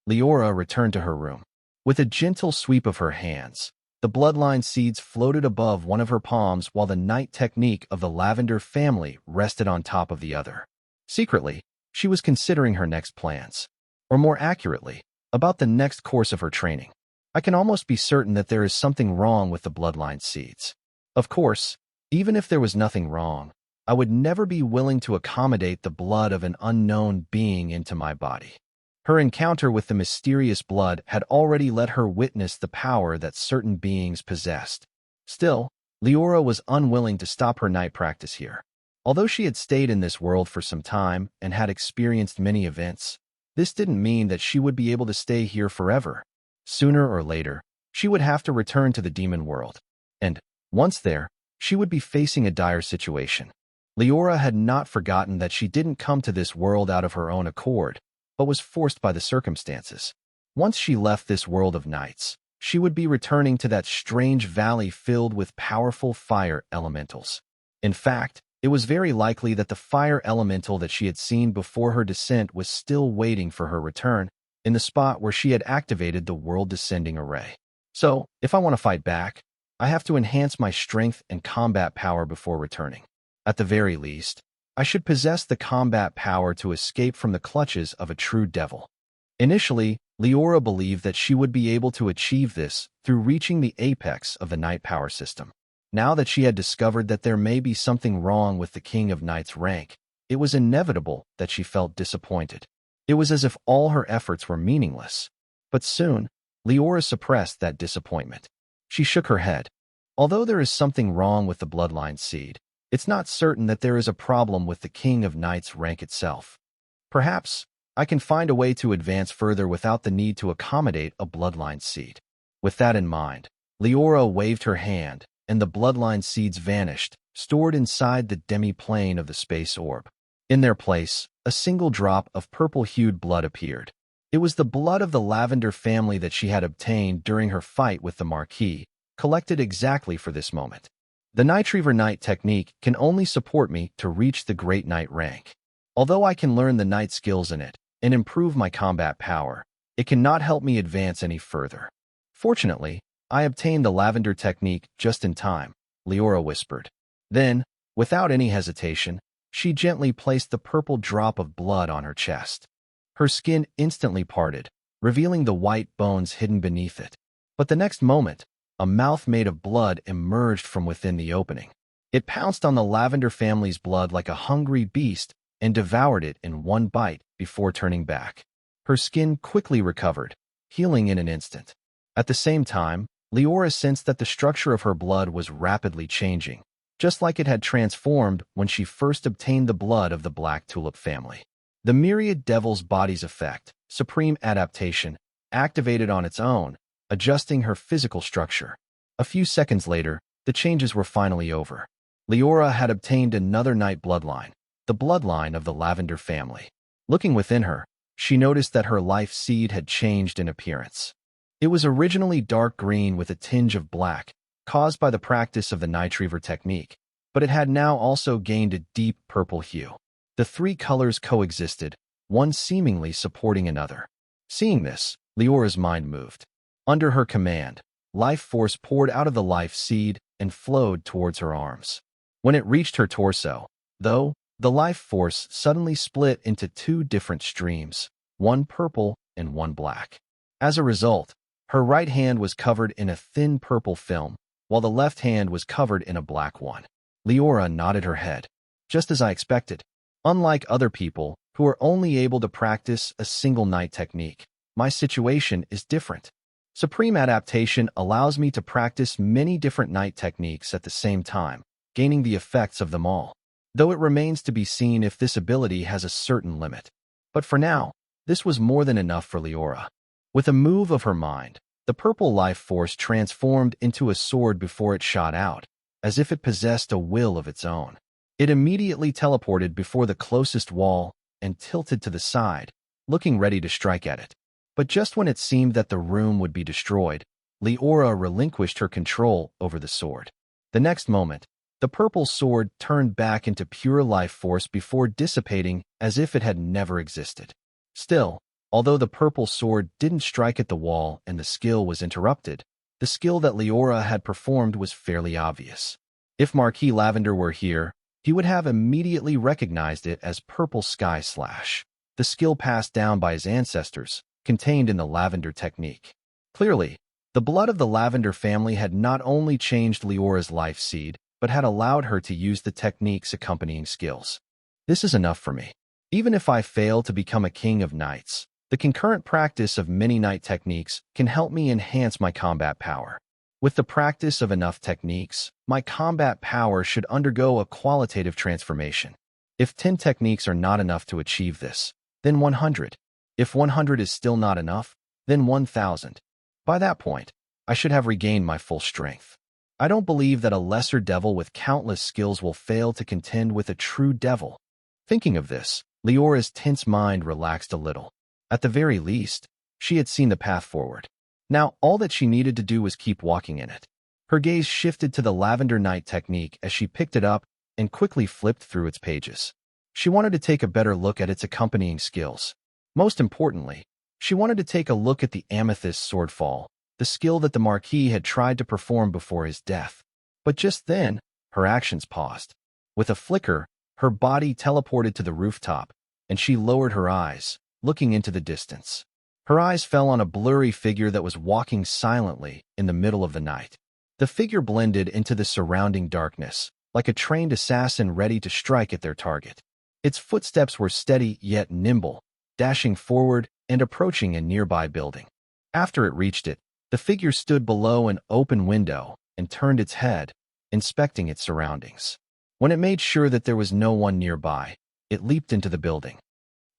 Liora returned to her room. With a gentle sweep of her hands, the bloodline seeds floated above one of her palms while the night technique of the lavender family rested on top of the other. Secretly, she was considering her next plans, or more accurately, about the next course of her training. I can almost be certain that there is something wrong with the bloodline seeds. Of course, even if there was nothing wrong, I would never be willing to accommodate the blood of an unknown being into my body. Her encounter with the mysterious blood had already let her witness the power that certain beings possessed. Still, Liora was unwilling to stop her night practice here. Although she had stayed in this world for some time and had experienced many events, this didn't mean that she would be able to stay here forever. Sooner or later, she would have to return to the demon world. And, once there, she would be facing a dire situation. Liora had not forgotten that she didn't come to this world out of her own accord, but was forced by the circumstances. Once she left this world of nights, she would be returning to that strange valley filled with powerful fire elementals. In fact, it was very likely that the fire elemental that she had seen before her descent was still waiting for her return, in the spot where she had activated the world-descending array. So, if I want to fight back, I have to enhance my strength and combat power before returning. At the very least, I should possess the combat power to escape from the clutches of a true devil. Initially, Liora believed that she would be able to achieve this through reaching the apex of the night power system. Now that she had discovered that there may be something wrong with the King of Night's rank, it was inevitable that she felt disappointed. It was as if all her efforts were meaningless. But soon, Liora suppressed that disappointment. She shook her head. Although there is something wrong with the bloodline seed, it's not certain that there is a problem with the King of Night's rank itself. Perhaps, I can find a way to advance further without the need to accommodate a bloodline seed. With that in mind, Liora waved her hand, and the bloodline seeds vanished, stored inside the demi-plane of the space orb. In their place, a single drop of purple-hued blood appeared. It was the blood of the lavender family that she had obtained during her fight with the Marquis, collected exactly for this moment. The Nightreaver Night technique can only support me to reach the Great Knight rank. Although I can learn the Knight skills in it and improve my combat power, it cannot help me advance any further. Fortunately, I obtained the Lavender technique just in time, Liora whispered. Then, without any hesitation, she gently placed the purple drop of blood on her chest. Her skin instantly parted, revealing the white bones hidden beneath it. But the next moment, a mouth made of blood emerged from within the opening. It pounced on the lavender family's blood like a hungry beast and devoured it in one bite before turning back. Her skin quickly recovered, healing in an instant. At the same time, Liora sensed that the structure of her blood was rapidly changing, just like it had transformed when she first obtained the blood of the Black Tulip family. The myriad devil's body's effect, supreme adaptation, activated on its own, adjusting her physical structure. A few seconds later, the changes were finally over. Liora had obtained another night bloodline, the bloodline of the Lavender family. Looking within her, she noticed that her life seed had changed in appearance. It was originally dark green with a tinge of black, caused by the practice of the Nightreaver technique, but it had now also gained a deep purple hue. The three colors coexisted, one seemingly supporting another. Seeing this, Liora's mind moved. Under her command, life force poured out of the life seed and flowed towards her arms. When it reached her torso, though, the life force suddenly split into two different streams, one purple and one black. As a result, her right hand was covered in a thin purple film, while the left hand was covered in a black one. Liora nodded her head. Just as I expected. Unlike other people who are only able to practice a single night technique, my situation is different. Supreme adaptation allows me to practice many different night techniques at the same time, gaining the effects of them all. Though it remains to be seen if this ability has a certain limit. But for now, this was more than enough for Liora. With a move of her mind, the purple life force transformed into a sword before it shot out, as if it possessed a will of its own. It immediately teleported before the closest wall and tilted to the side, looking ready to strike at it. But just when it seemed that the room would be destroyed, Liora relinquished her control over the sword. The next moment, the purple sword turned back into pure life force before dissipating as if it had never existed. Still, Although the purple sword didn't strike at the wall and the skill was interrupted, the skill that Liora had performed was fairly obvious. If Marquis Lavender were here, he would have immediately recognized it as Purple Sky Slash, the skill passed down by his ancestors, contained in the Lavender technique. Clearly, the blood of the Lavender family had not only changed Liora's life seed, but had allowed her to use the technique's accompanying skills. This is enough for me. Even if I fail to become a king of knights, the concurrent practice of many knight techniques can help me enhance my combat power. With the practice of enough techniques, my combat power should undergo a qualitative transformation. If 10 techniques are not enough to achieve this, then 100. If 100 is still not enough, then 1,000. By that point, I should have regained my full strength. I don't believe that a lesser devil with countless skills will fail to contend with a true devil. Thinking of this, Liora's tense mind relaxed a little. At the very least, she had seen the path forward. Now, all that she needed to do was keep walking in it. Her gaze shifted to the Lavender Knight technique as she picked it up and quickly flipped through its pages. She wanted to take a better look at its accompanying skills. Most importantly, she wanted to take a look at the Amethyst Swordfall, the skill that the Marquis had tried to perform before his death. But just then, her actions paused. With a flicker, her body teleported to the rooftop, and she lowered her eyes, looking into the distance. Her eyes fell on a blurry figure that was walking silently in the middle of the night. The figure blended into the surrounding darkness, like a trained assassin ready to strike at their target. Its footsteps were steady yet nimble, dashing forward and approaching a nearby building. After it reached it, the figure stood below an open window and turned its head, inspecting its surroundings. When it made sure that there was no one nearby, it leaped into the building.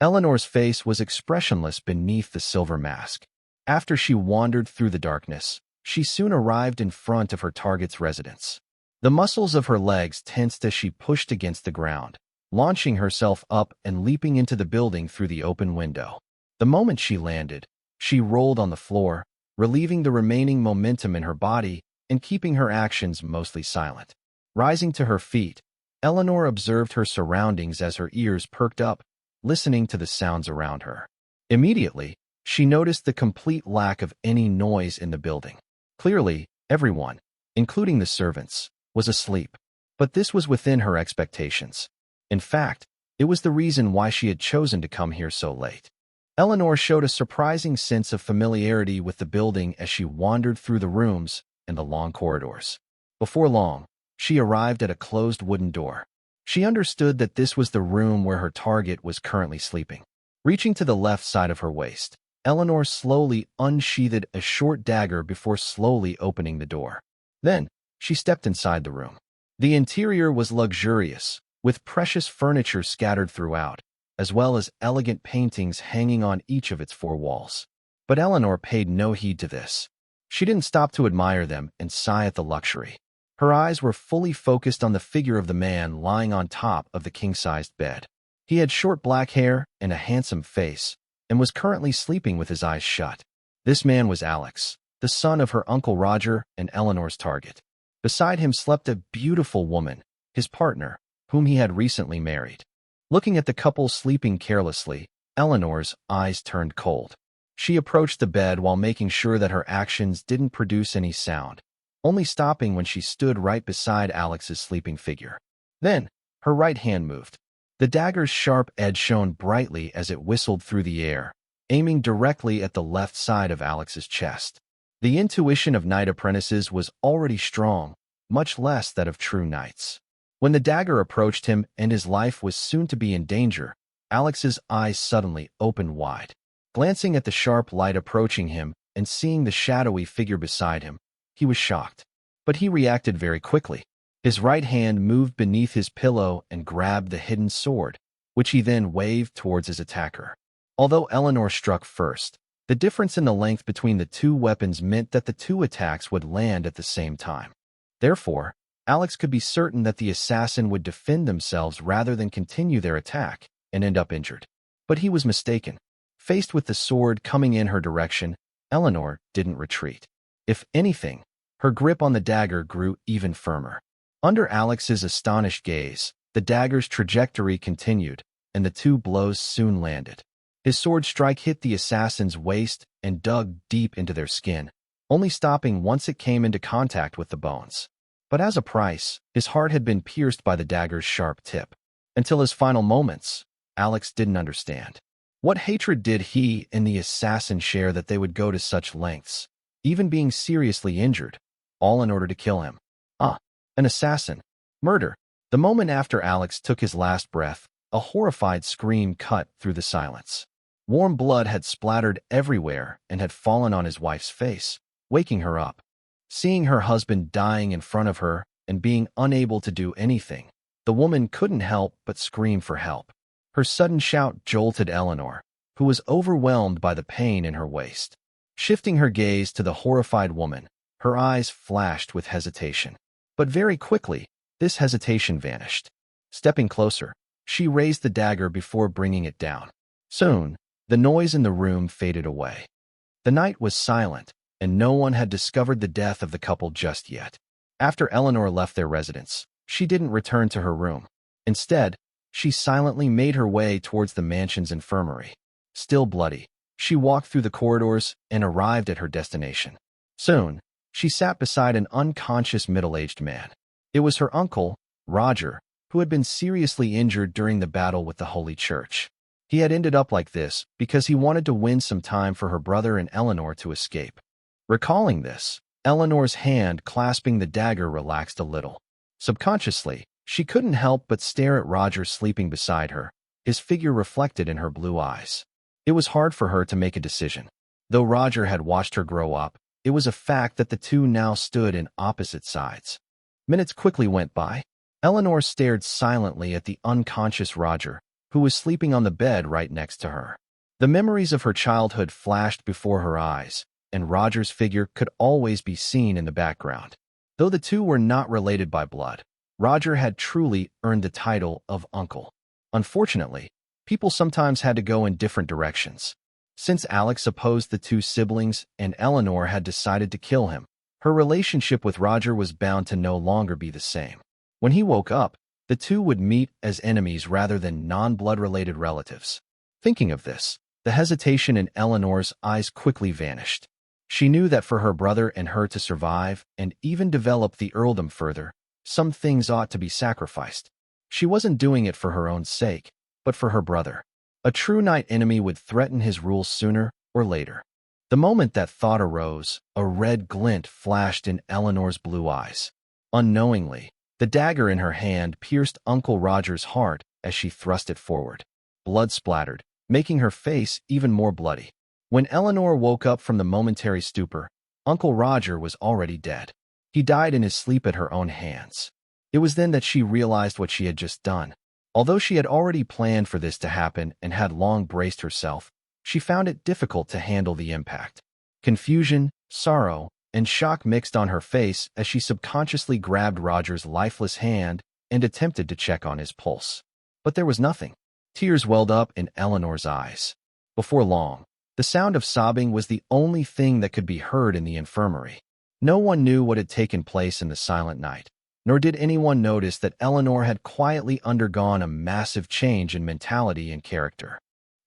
Eleanor's face was expressionless beneath the silver mask. After she wandered through the darkness, she soon arrived in front of her target's residence. The muscles of her legs tensed as she pushed against the ground, launching herself up and leaping into the building through the open window. The moment she landed, she rolled on the floor, relieving the remaining momentum in her body and keeping her actions mostly silent. Rising to her feet, Eleanor observed her surroundings as her ears perked up, listening to the sounds around her. Immediately, she noticed the complete lack of any noise in the building. Clearly, everyone, including the servants, was asleep. But this was within her expectations. In fact, it was the reason why she had chosen to come here so late. Eleanor showed a surprising sense of familiarity with the building as she wandered through the rooms and the long corridors. Before long, she arrived at a closed wooden door. She understood that this was the room where her target was currently sleeping. Reaching to the left side of her waist, Eleanor slowly unsheathed a short dagger before slowly opening the door. Then, she stepped inside the room. The interior was luxurious, with precious furniture scattered throughout, as well as elegant paintings hanging on each of its four walls. But Eleanor paid no heed to this. She didn't stop to admire them and sigh at the luxury. Her eyes were fully focused on the figure of the man lying on top of the king-sized bed. He had short black hair and a handsome face, and was currently sleeping with his eyes shut. This man was Alex, the son of her Uncle Roger and Eleanor's target. Beside him slept a beautiful woman, his partner, whom he had recently married. Looking at the couple sleeping carelessly, Eleanor's eyes turned cold. She approached the bed while making sure that her actions didn't produce any sound, only stopping when she stood right beside Alex's sleeping figure. Then, her right hand moved. The dagger's sharp edge shone brightly as it whistled through the air, aiming directly at the left side of Alex's chest. The intuition of knight apprentices was already strong, much less that of true knights. When the dagger approached him and his life was soon to be in danger, Alex's eyes suddenly opened wide. Glancing at the sharp light approaching him and seeing the shadowy figure beside him, he was shocked. But he reacted very quickly. His right hand moved beneath his pillow and grabbed the hidden sword, which he then waved towards his attacker. Although Eleanor struck first, the difference in the length between the two weapons meant that the two attacks would land at the same time. Therefore, Alex could be certain that the assassin would defend themselves rather than continue their attack and end up injured. But he was mistaken. Faced with the sword coming in her direction, Eleanor didn't retreat. If anything, her grip on the dagger grew even firmer. Under Alex's astonished gaze, the dagger's trajectory continued, and the two blows soon landed. His sword strike hit the assassin's waist and dug deep into their skin, only stopping once it came into contact with the bones. But as a price, his heart had been pierced by the dagger's sharp tip. Until his final moments, Alex didn't understand. What hatred did he and the assassin share that they would go to such lengths, even being seriously injured, all in order to kill him? An assassin. Murder. The moment after Alex took his last breath, a horrified scream cut through the silence. Warm blood had splattered everywhere and had fallen on his wife's face, waking her up. Seeing her husband dying in front of her and being unable to do anything, the woman couldn't help but scream for help. Her sudden shout jolted Eleanor, who was overwhelmed by the pain in her waist. Shifting her gaze to the horrified woman, her eyes flashed with hesitation. But very quickly, this hesitation vanished. Stepping closer, she raised the dagger before bringing it down. Soon, the noise in the room faded away. The night was silent, and no one had discovered the death of the couple just yet. After Eleanor left their residence, she didn't return to her room. Instead, she silently made her way towards the mansion's infirmary. Still bloody, she walked through the corridors and arrived at her destination. Soon, she sat beside an unconscious middle-aged man. It was her uncle, Roger, who had been seriously injured during the battle with the Holy Church. He had ended up like this because he wanted to win some time for her brother and Eleanor to escape. Recalling this, Eleanor's hand clasping the dagger relaxed a little. Subconsciously, she couldn't help but stare at Roger sleeping beside her, his figure reflected in her blue eyes. It was hard for her to make a decision. Though Roger had watched her grow up, it was a fact that the two now stood in opposite sides. Minutes quickly went by. Eleanor stared silently at the unconscious Roger, who was sleeping on the bed right next to her. The memories of her childhood flashed before her eyes, and Roger's figure could always be seen in the background. Though the two were not related by blood, Roger had truly earned the title of uncle. Unfortunately, people sometimes had to go in different directions. Since Alex opposed the two siblings and Eleanor had decided to kill him, her relationship with Roger was bound to no longer be the same. When he woke up, the two would meet as enemies rather than non-blood-related relatives. Thinking of this, the hesitation in Eleanor's eyes quickly vanished. She knew that for her brother and her to survive and even develop the earldom further, some things ought to be sacrificed. She wasn't doing it for her own sake, but for her brother. A true knight enemy would threaten his rule sooner or later. The moment that thought arose, a red glint flashed in Eleanor's blue eyes. Unknowingly, the dagger in her hand pierced Uncle Roger's heart as she thrust it forward. Blood splattered, making her face even more bloody. When Eleanor woke up from the momentary stupor, Uncle Roger was already dead. He died in his sleep at her own hands. It was then that she realized what she had just done. Although she had already planned for this to happen and had long braced herself, she found it difficult to handle the impact. Confusion, sorrow, and shock mixed on her face as she subconsciously grabbed Roger's lifeless hand and attempted to check on his pulse. But there was nothing. Tears welled up in Eleanor's eyes. Before long, the sound of sobbing was the only thing that could be heard in the infirmary. No one knew what had taken place in the silent night, nor did anyone notice that Eleanor had quietly undergone a massive change in mentality and character.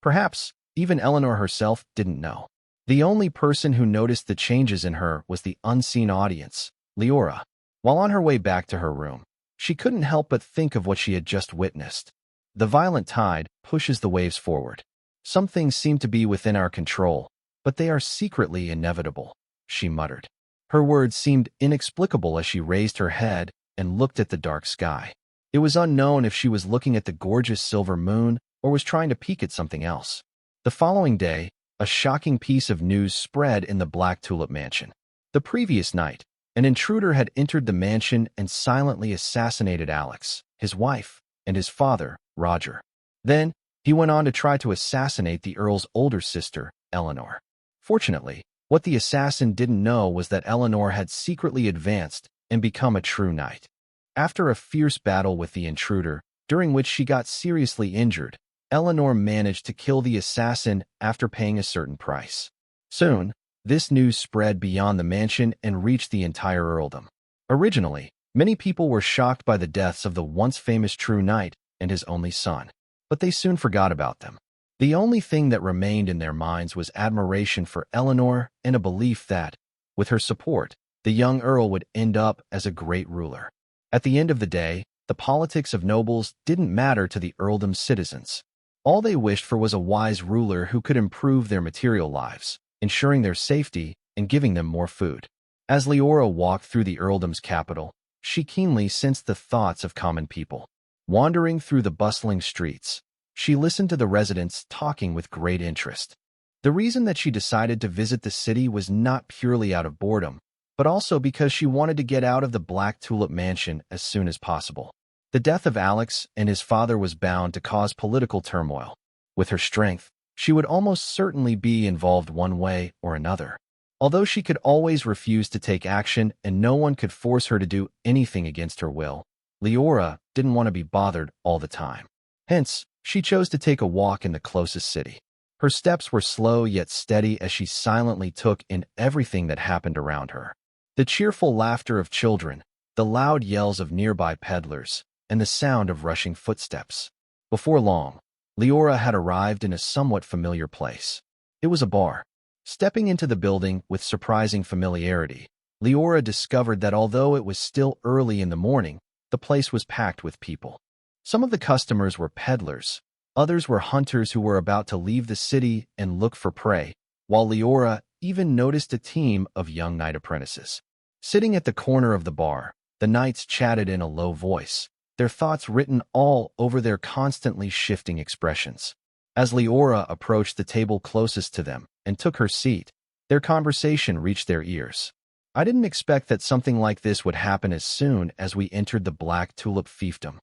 Perhaps even Eleanor herself didn't know. The only person who noticed the changes in her was the unseen audience, Liora. While on her way back to her room, she couldn't help but think of what she had just witnessed. The violent tide pushes the waves forward. Some things seem to be within our control, but they are secretly inevitable, she muttered. Her words seemed inexplicable as she raised her head and looked at the dark sky. It was unknown if she was looking at the gorgeous silver moon or was trying to peek at something else. The following day, a shocking piece of news spread in the Black Tulip Mansion. The previous night, an intruder had entered the mansion and silently assassinated Alex, his wife, and his father, Roger. Then, he went on to try to assassinate the Earl's older sister, Eleanor. Fortunately, what the assassin didn't know was that Eleanor had secretly advanced and become a true knight. After a fierce battle with the intruder, during which she got seriously injured, Eleanor managed to kill the assassin after paying a certain price. Soon, this news spread beyond the mansion and reached the entire earldom. Originally, many people were shocked by the deaths of the once famous true knight and his only son, but they soon forgot about them. The only thing that remained in their minds was admiration for Eleanor and a belief that, with her support, the young earl would end up as a great ruler. At the end of the day, the politics of nobles didn't matter to the earldom's citizens. All they wished for was a wise ruler who could improve their material lives, ensuring their safety and giving them more food. As Liora walked through the earldom's capital, she keenly sensed the thoughts of common people. Wandering through the bustling streets, she listened to the residents talking with great interest. The reason that she decided to visit the city was not purely out of boredom, but also because she wanted to get out of the Black Tulip Mansion as soon as possible. The death of Alex and his father was bound to cause political turmoil. With her strength, she would almost certainly be involved one way or another. Although she could always refuse to take action and no one could force her to do anything against her will, Liora didn't want to be bothered all the time. Hence, she chose to take a walk in the closest city. Her steps were slow yet steady as she silently took in everything that happened around her. The cheerful laughter of children, the loud yells of nearby peddlers, and the sound of rushing footsteps. Before long, Liora had arrived in a somewhat familiar place. It was a bar. Stepping into the building with surprising familiarity, Liora discovered that although it was still early in the morning, the place was packed with people. Some of the customers were peddlers, others were hunters who were about to leave the city and look for prey, while Liora even noticed a team of young knight apprentices. Sitting at the corner of the bar, the knights chatted in a low voice, their thoughts written all over their constantly shifting expressions. As Liora approached the table closest to them and took her seat, their conversation reached their ears. I didn't expect that something like this would happen as soon as we entered the Black Tulip fiefdom.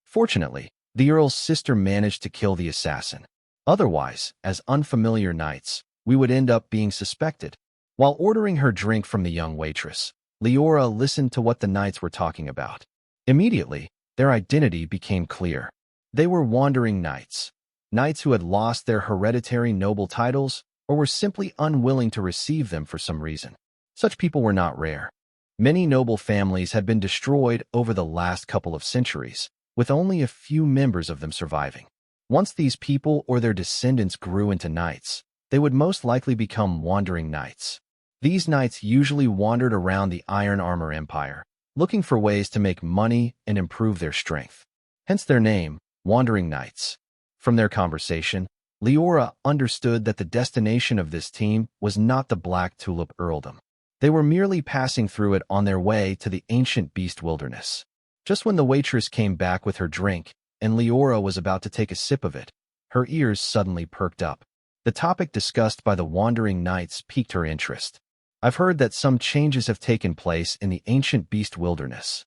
Fortunately, the Earl's sister managed to kill the assassin. Otherwise, as unfamiliar knights, we would end up being suspected. While ordering her drink from the young waitress, Liora listened to what the knights were talking about. Immediately, their identity became clear. They were wandering knights. Knights who had lost their hereditary noble titles or were simply unwilling to receive them for some reason. Such people were not rare. Many noble families had been destroyed over the last couple of centuries, with only a few members of them surviving. Once these people or their descendants grew into knights, they would most likely become wandering knights. These knights usually wandered around the Iron Armor Empire, looking for ways to make money and improve their strength. Hence their name, Wandering Knights. From their conversation, Liora understood that the destination of this team was not the Black Tulip Earldom. They were merely passing through it on their way to the ancient beast wilderness. Just when the waitress came back with her drink, and Liora was about to take a sip of it, her ears suddenly perked up. The topic discussed by the Wandering Knights piqued her interest. I've heard that some changes have taken place in the ancient beast wilderness.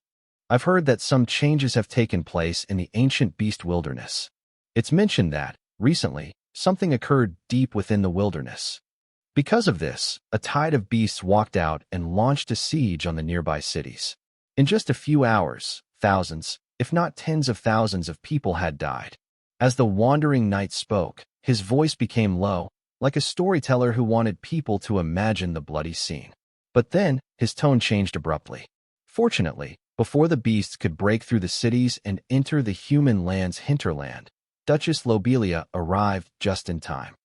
It's mentioned that, recently, something occurred deep within the wilderness. Because of this, a tide of beasts walked out and launched a siege on the nearby cities. In just a few hours, thousands, if not tens of thousands of people had died. As the Wandering Knight spoke, his voice became low, like a storyteller who wanted people to imagine the bloody scene. But then, his tone changed abruptly. Fortunately, before the beasts could break through the cities and enter the human land's hinterland, Duchess Lobelia arrived just in time.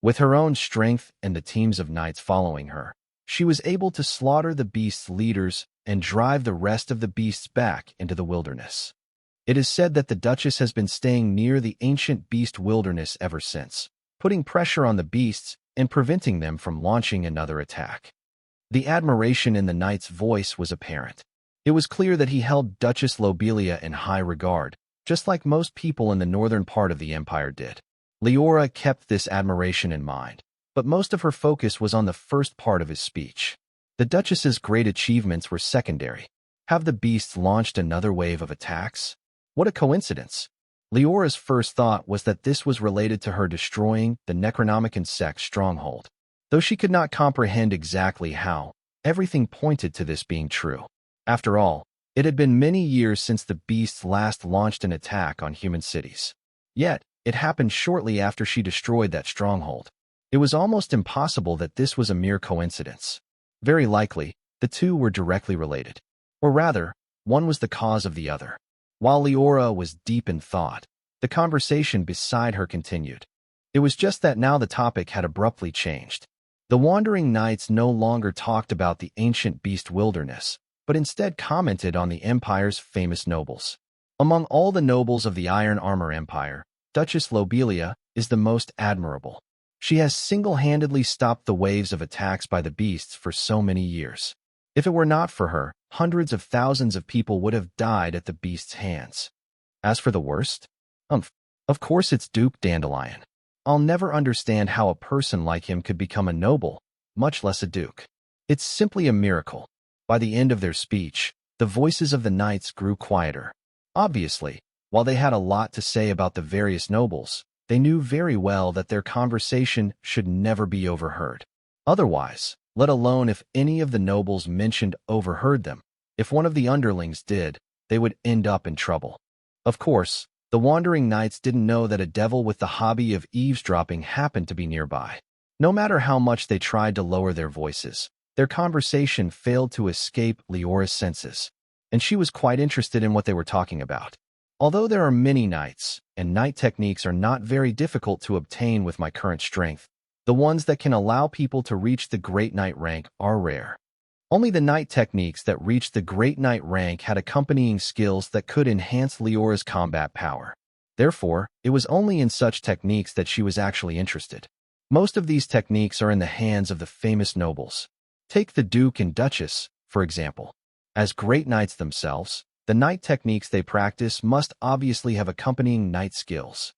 With her own strength and the teams of knights following her, she was able to slaughter the beasts' leaders and drive the rest of the beasts back into the wilderness. It is said that the Duchess has been staying near the ancient beast wilderness ever since, putting pressure on the beasts and preventing them from launching another attack. The admiration in the knight's voice was apparent. It was clear that he held Duchess Lobelia in high regard, just like most people in the northern part of the empire did. Liora kept this admiration in mind, but most of her focus was on the first part of his speech. The Duchess's great achievements were secondary. Have the beasts launched another wave of attacks? What a coincidence! Leora's first thought was that this was related to her destroying the Necronomicon sect's stronghold. Though she could not comprehend exactly how, everything pointed to this being true. After all, it had been many years since the beasts last launched an attack on human cities. Yet, it happened shortly after she destroyed that stronghold. It was almost impossible that this was a mere coincidence. Very likely, the two were directly related. Or rather, one was the cause of the other. While Liora was deep in thought, the conversation beside her continued. It was just that now the topic had abruptly changed. The wandering knights no longer talked about the ancient beast wilderness, but instead commented on the empire's famous nobles. Among all the nobles of the Iron Armor Empire, Duchess Lobelia is the most admirable. She has single-handedly stopped the waves of attacks by the beasts for so many years. If it were not for her, hundreds of thousands of people would have died at the beast's hands. As for the worst? Of course it's Duke Dandelion. I'll never understand how a person like him could become a noble, much less a duke. It's simply a miracle. By the end of their speech, the voices of the knights grew quieter. Obviously, while they had a lot to say about the various nobles, they knew very well that their conversation should never be overheard. Otherwise, let alone if any of the nobles mentioned overheard them, if one of the underlings did, they would end up in trouble. Of course, the wandering knights didn't know that a devil with the hobby of eavesdropping happened to be nearby. No matter how much they tried to lower their voices, their conversation failed to escape Liora's senses, and she was quite interested in what they were talking about. Although there are many knights, and knight techniques are not very difficult to obtain with my current strength, the ones that can allow people to reach the Great Knight rank are rare. Only the knight techniques that reached the Great Knight rank had accompanying skills that could enhance Liora's combat power. Therefore, it was only in such techniques that she was actually interested. Most of these techniques are in the hands of the famous nobles. Take the Duke and Duchess, for example. As great knights themselves, the knight techniques they practice must obviously have accompanying knight skills.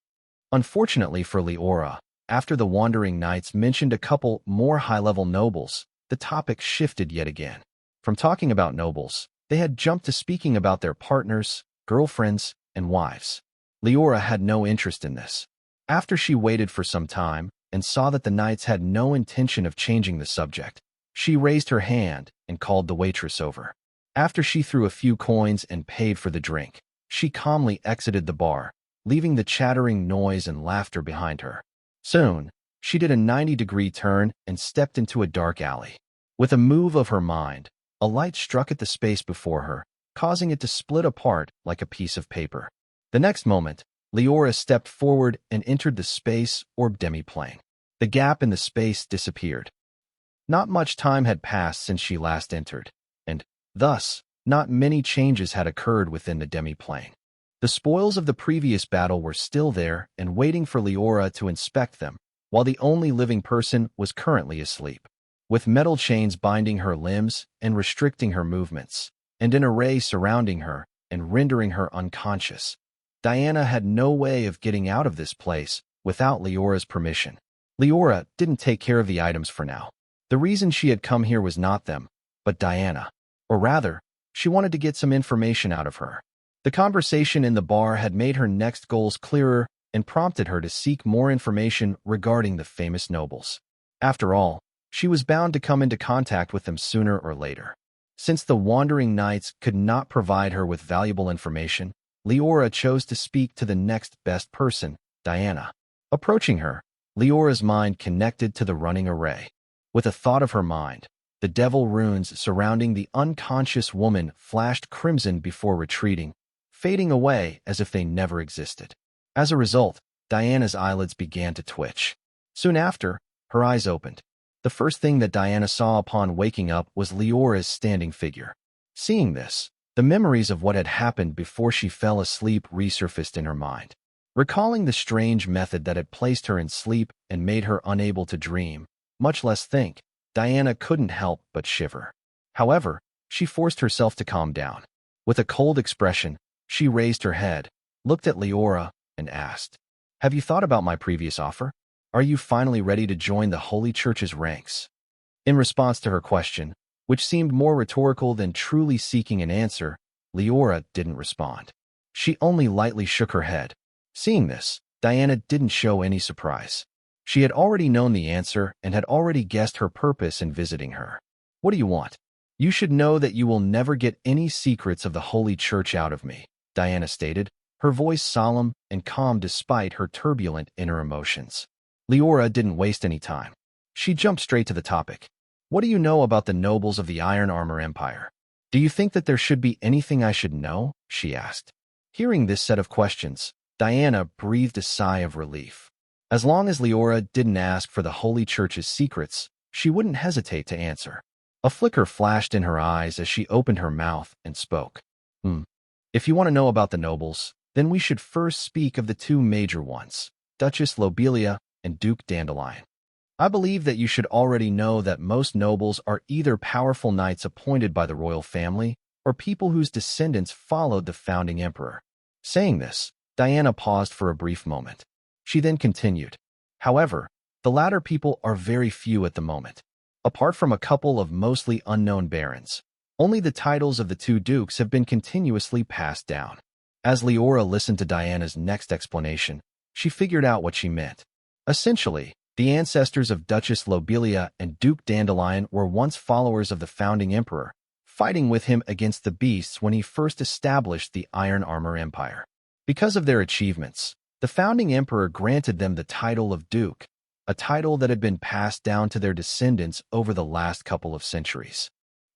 Unfortunately for Liora, after the wandering knights mentioned a couple more high-level nobles, the topic shifted yet again. From talking about nobles, they had jumped to speaking about their partners, girlfriends, and wives. Liora had no interest in this. After she waited for some time and saw that the knights had no intention of changing the subject, she raised her hand and called the waitress over. After she threw a few coins and paid for the drink, she calmly exited the bar, leaving the chattering noise and laughter behind her. Soon, she did a 90-degree turn and stepped into a dark alley. With a move of her mind, a light struck at the space before her, causing it to split apart like a piece of paper. The next moment, Liora stepped forward and entered the space or demiplane. The gap in the space disappeared. Not much time had passed since she last entered, and, thus, not many changes had occurred within the demiplane. The spoils of the previous battle were still there and waiting for Liora to inspect them, while the only living person was currently asleep. With metal chains binding her limbs and restricting her movements, and an array surrounding her and rendering her unconscious, Diana had no way of getting out of this place without Liora's permission. Liora didn't take care of the items for now. The reason she had come here was not them, but Diana. Or rather, she wanted to get some information out of her. The conversation in the bar had made her next goals clearer and prompted her to seek more information regarding the famous nobles. After all, she was bound to come into contact with them sooner or later. Since the wandering knights could not provide her with valuable information, Liora chose to speak to the next best person, Diana. Approaching her, Liora's mind connected to the running array. With a thought of her mind, the devil runes surrounding the unconscious woman flashed crimson before retreating, fading away as if they never existed. As a result, Diana's eyelids began to twitch. Soon after, her eyes opened. The first thing that Diana saw upon waking up was Liora's standing figure. Seeing this, the memories of what had happened before she fell asleep resurfaced in her mind. Recalling the strange method that had placed her in sleep and made her unable to dream, much less think, Diana couldn't help but shiver. However, she forced herself to calm down. With a cold expression, she raised her head, looked at Liora, and asked, "Have you thought about my previous offer? Are you finally ready to join the Holy Church's ranks?" In response to her question, which seemed more rhetorical than truly seeking an answer, Liora didn't respond. She only lightly shook her head. Seeing this, Diana didn't show any surprise. She had already known the answer and had already guessed her purpose in visiting her. "What do you want?" "You should know that you will never get any secrets of the Holy Church out of me," Diana stated, her voice solemn and calm despite her turbulent inner emotions. Liora didn't waste any time. She jumped straight to the topic. "What do you know about the nobles of the Iron Armor Empire? Do you think that there should be anything I should know?" she asked. Hearing this set of questions, Diana breathed a sigh of relief. As long as Liora didn't ask for the Holy Church's secrets, she wouldn't hesitate to answer. A flicker flashed in her eyes as she opened her mouth and spoke. If you want to know about the nobles, then we should first speak of the two major ones, Duchess Lobelia and Duke Dandelion. I believe that you should already know that most nobles are either powerful knights appointed by the royal family or people whose descendants followed the founding emperor. Saying this, Diana paused for a brief moment. She then continued. However, the latter people are very few at the moment. Apart from a couple of mostly unknown barons, only the titles of the two dukes have been continuously passed down. As Liora listened to Diana's next explanation, she figured out what she meant. Essentially, the ancestors of Duchess Lobelia and Duke Dandelion were once followers of the founding emperor, fighting with him against the beasts when he first established the Iron Armor Empire. Because of their achievements, the founding emperor granted them the title of Duke, a title that had been passed down to their descendants over the last couple of centuries.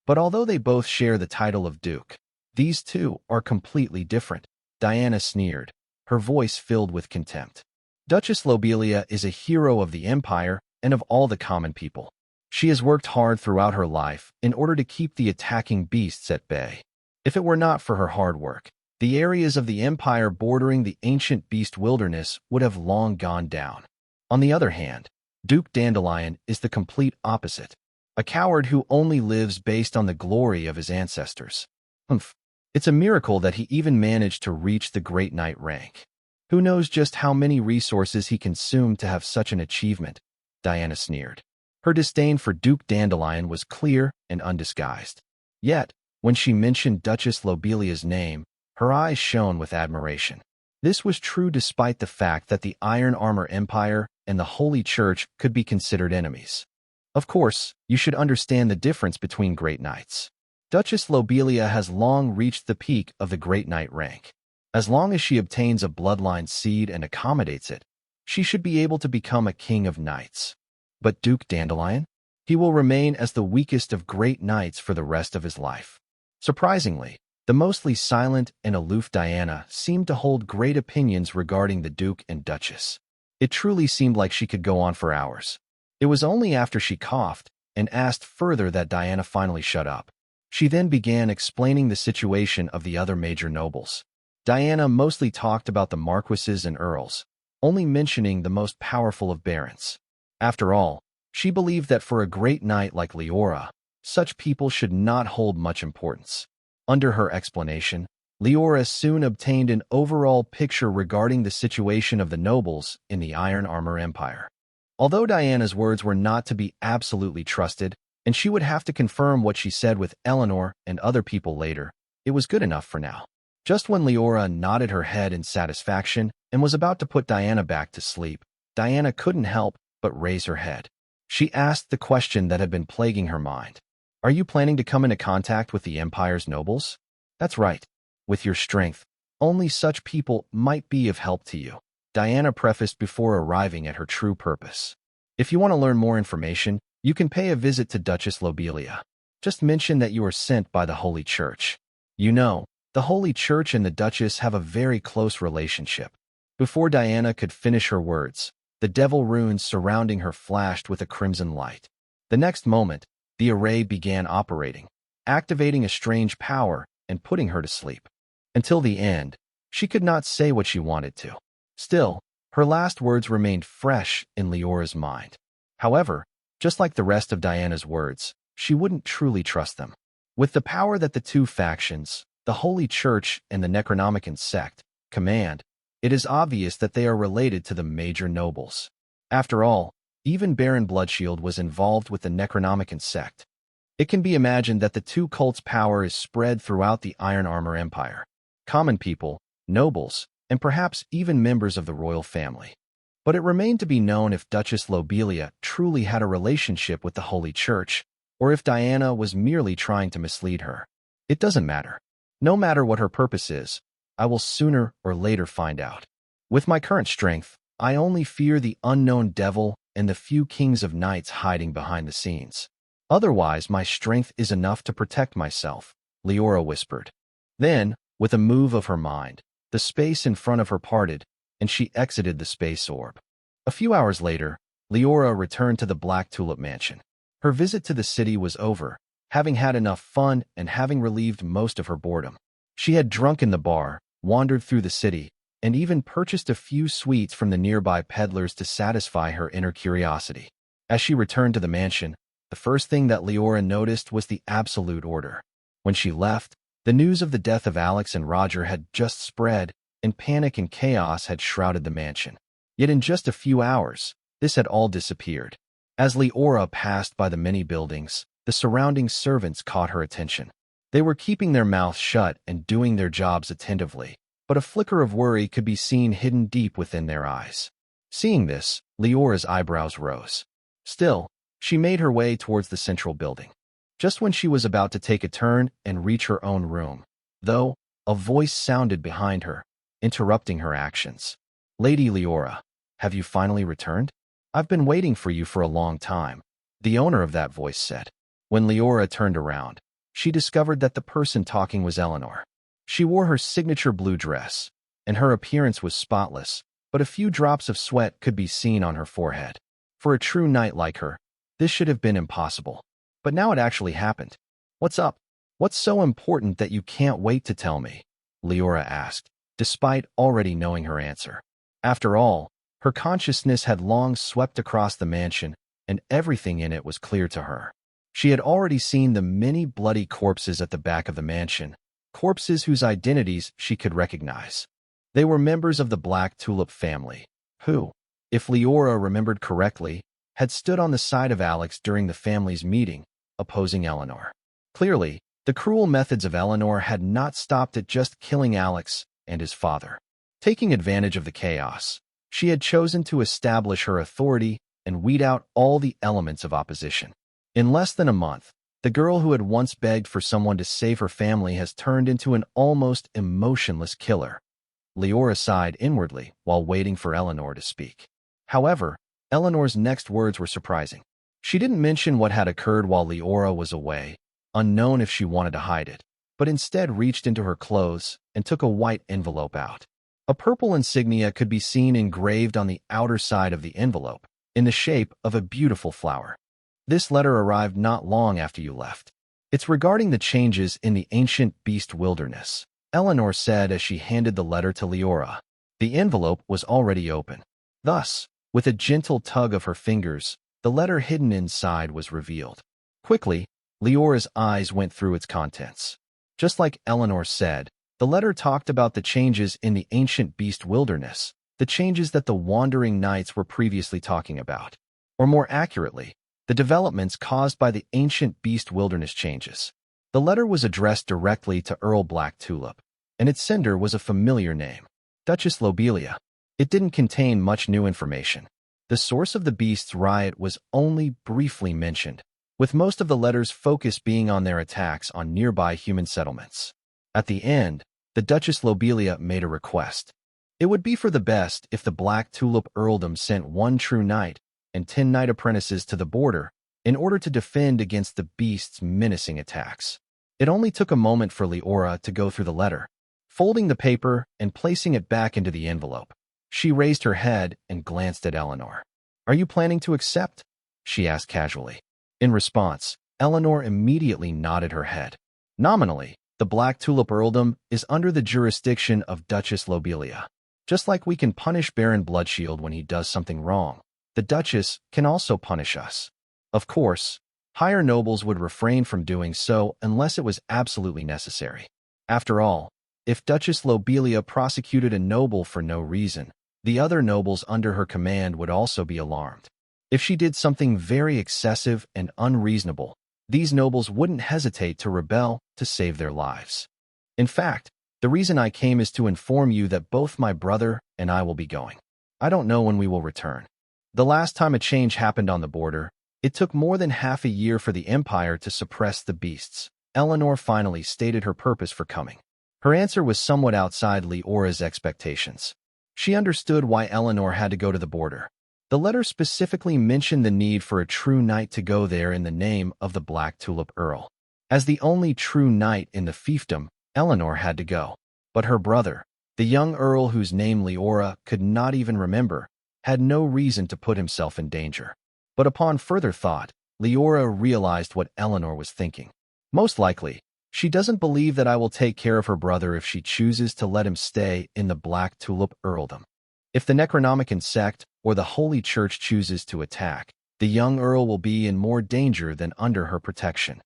But although they both share the title of Duke, these two are completely different. Diana sneered, her voice filled with contempt. Duchess Lobelia is a hero of the Empire and of all the common people. She has worked hard throughout her life in order to keep the attacking beasts at bay. If it were not for her hard work, the areas of the Empire bordering the ancient beast wilderness would have long gone down. On the other hand, Duke Dandelion is the complete opposite, a coward who only lives based on the glory of his ancestors. It's a miracle that he even managed to reach the Great Knight rank. Who knows just how many resources he consumed to have such an achievement? Diana sneered. Her disdain for Duke Dandelion was clear and undisguised. Yet, when she mentioned Duchess Lobelia's name, her eyes shone with admiration. This was true despite the fact that the Iron Armor Empire and the Holy Church could be considered enemies. Of course, you should understand the difference between Great Knights. Duchess Lobelia has long reached the peak of the Great Knight rank. As long as she obtains a bloodline seed and accommodates it, she should be able to become a king of knights. But Duke Dandelion? He will remain as the weakest of great knights for the rest of his life. Surprisingly, the mostly silent and aloof Diana seemed to hold great opinions regarding the Duke and Duchess. It truly seemed like she could go on for hours. It was only after she coughed and asked further that Diana finally shut up. She then began explaining the situation of the other major nobles. Diana mostly talked about the marquises and earls, only mentioning the most powerful of barons. After all, she believed that for a great knight like Liora, such people should not hold much importance. Under her explanation, Liora soon obtained an overall picture regarding the situation of the nobles in the Iron Armor Empire. Although Diana's words were not to be absolutely trusted, and she would have to confirm what she said with Eleanor and other people later, it was good enough for now. Just when Liora nodded her head in satisfaction and was about to put Diana back to sleep, Diana couldn't help but raise her head. She asked the question that had been plaguing her mind. Are you planning to come into contact with the Empire's nobles? That's right. With your strength, only such people might be of help to you, Diana prefaced before arriving at her true purpose. If you want to learn more information, you can pay a visit to Duchess Lobelia. Just mention that you are sent by the Holy Church. You know, the Holy Church and the Duchess have a very close relationship. Before Diana could finish her words, the devil runes surrounding her flashed with a crimson light. The next moment, the array began operating, activating a strange power and putting her to sleep. Until the end, she could not say what she wanted to. Still, her last words remained fresh in Leora's mind. However, just like the rest of Diana's words, she wouldn't truly trust them. With the power that the two factions, the Holy Church and the Necronomicon sect, command, it is obvious that they are related to the major nobles. After all, even Baron Bloodshield was involved with the Necronomicon sect. It can be imagined that the two cults' power is spread throughout the Iron Armor Empire. Common people, nobles, and perhaps even members of the royal family. But it remained to be known if Duchess Lobelia truly had a relationship with the Holy Church, or if Diana was merely trying to mislead her. It doesn't matter. No matter what her purpose is, I will sooner or later find out. With my current strength, I only fear the unknown devil and the few kings of knights hiding behind the scenes. Otherwise, my strength is enough to protect myself, Liora whispered. Then, with a move of her mind, the space in front of her parted, and she exited the space orb. A few hours later, Liora returned to the Black Tulip Mansion. Her visit to the city was over, having had enough fun and having relieved most of her boredom. She had drunk in the bar, wandered through the city, and even purchased a few sweets from the nearby peddlers to satisfy her inner curiosity. As she returned to the mansion, the first thing that Liora noticed was the absolute order. When she left, the news of the death of Alex and Roger had just spread, and panic and chaos had shrouded the mansion. Yet in just a few hours, this had all disappeared. As Liora passed by the many buildings, the surrounding servants caught her attention. They were keeping their mouths shut and doing their jobs attentively, but a flicker of worry could be seen hidden deep within their eyes. Seeing this, Liora's eyebrows rose. Still, she made her way towards the central building. Just when she was about to take a turn and reach her own room, though, a voice sounded behind her, interrupting her actions. "Lady Liora, have you finally returned? I've been waiting for you for a long time," the owner of that voice said. When Liora turned around, she discovered that the person talking was Eleanor. She wore her signature blue dress, and her appearance was spotless, but a few drops of sweat could be seen on her forehead. For a true knight like her, this should have been impossible. But now it actually happened. "What's up? What's so important that you can't wait to tell me?" Liora asked, despite already knowing her answer. After all, her consciousness had long swept across the mansion, and everything in it was clear to her. She had already seen the many bloody corpses at the back of the mansion, corpses whose identities she could recognize. They were members of the Black Tulip family, who, if Liora remembered correctly, had stood on the side of Alex during the family's meeting, opposing Eleanor. Clearly, the cruel methods of Eleanor had not stopped at just killing Alex and his father. Taking advantage of the chaos, she had chosen to establish her authority and weed out all the elements of opposition. In less than a month, the girl who had once begged for someone to save her family has turned into an almost emotionless killer. Liora sighed inwardly while waiting for Eleanor to speak. However, Eleanor's next words were surprising. She didn't mention what had occurred while Liora was away, unknown if she wanted to hide it, but instead reached into her clothes and took a white envelope out. A purple insignia could be seen engraved on the outer side of the envelope, in the shape of a beautiful flower. "This letter arrived not long after you left. It's regarding the changes in the ancient beast wilderness," Eleanor said as she handed the letter to Liora. The envelope was already open. Thus, with a gentle tug of her fingers, the letter hidden inside was revealed. Quickly, Liora's eyes went through its contents. Just like Eleanor said, the letter talked about the changes in the ancient beast wilderness, the changes that the wandering knights were previously talking about. Or more accurately, the developments caused by the ancient beast wilderness changes. The letter was addressed directly to Earl Black Tulip, and its sender was a familiar name, Duchess Lobelia. It didn't contain much new information. The source of the beast's riot was only briefly mentioned, with most of the letter's focus being on their attacks on nearby human settlements. At the end, the Duchess Lobelia made a request. It would be for the best if the Black Tulip Earldom sent 1 true knight and 10 knight apprentices to the border in order to defend against the beast's menacing attacks. It only took a moment for Liora to go through the letter, folding the paper and placing it back into the envelope. She raised her head and glanced at Eleanor. "Are you planning to accept?" she asked casually. In response, Eleanor immediately nodded her head. Nominally, the Black Tulip Earldom is under the jurisdiction of Duchess Lobelia. Just like we can punish Baron Bloodshield when he does something wrong, the Duchess can also punish us. Of course, higher nobles would refrain from doing so unless it was absolutely necessary. After all, if Duchess Lobelia prosecuted a noble for no reason, the other nobles under her command would also be alarmed. If she did something very excessive and unreasonable, these nobles wouldn't hesitate to rebel to save their lives. In fact, the reason I came is to inform you that both my brother and I will be going. I don't know when we will return. The last time a change happened on the border, it took more than half a year for the Empire to suppress the beasts. Eleanor finally stated her purpose for coming. Her answer was somewhat outside Liora's expectations. She understood why Eleanor had to go to the border. The letter specifically mentioned the need for a true knight to go there in the name of the Black Tulip Earl. As the only true knight in the fiefdom, Eleanor had to go. But her brother, the young earl whose name Liora could not even remember, had no reason to put himself in danger. But upon further thought, Liora realized what Eleanor was thinking. Most likely, she doesn't believe that I will take care of her brother if she chooses to let him stay in the Black Tulip Earldom. If the Necronomicon sect or the Holy Church chooses to attack, the young Earl will be in more danger than under her protection.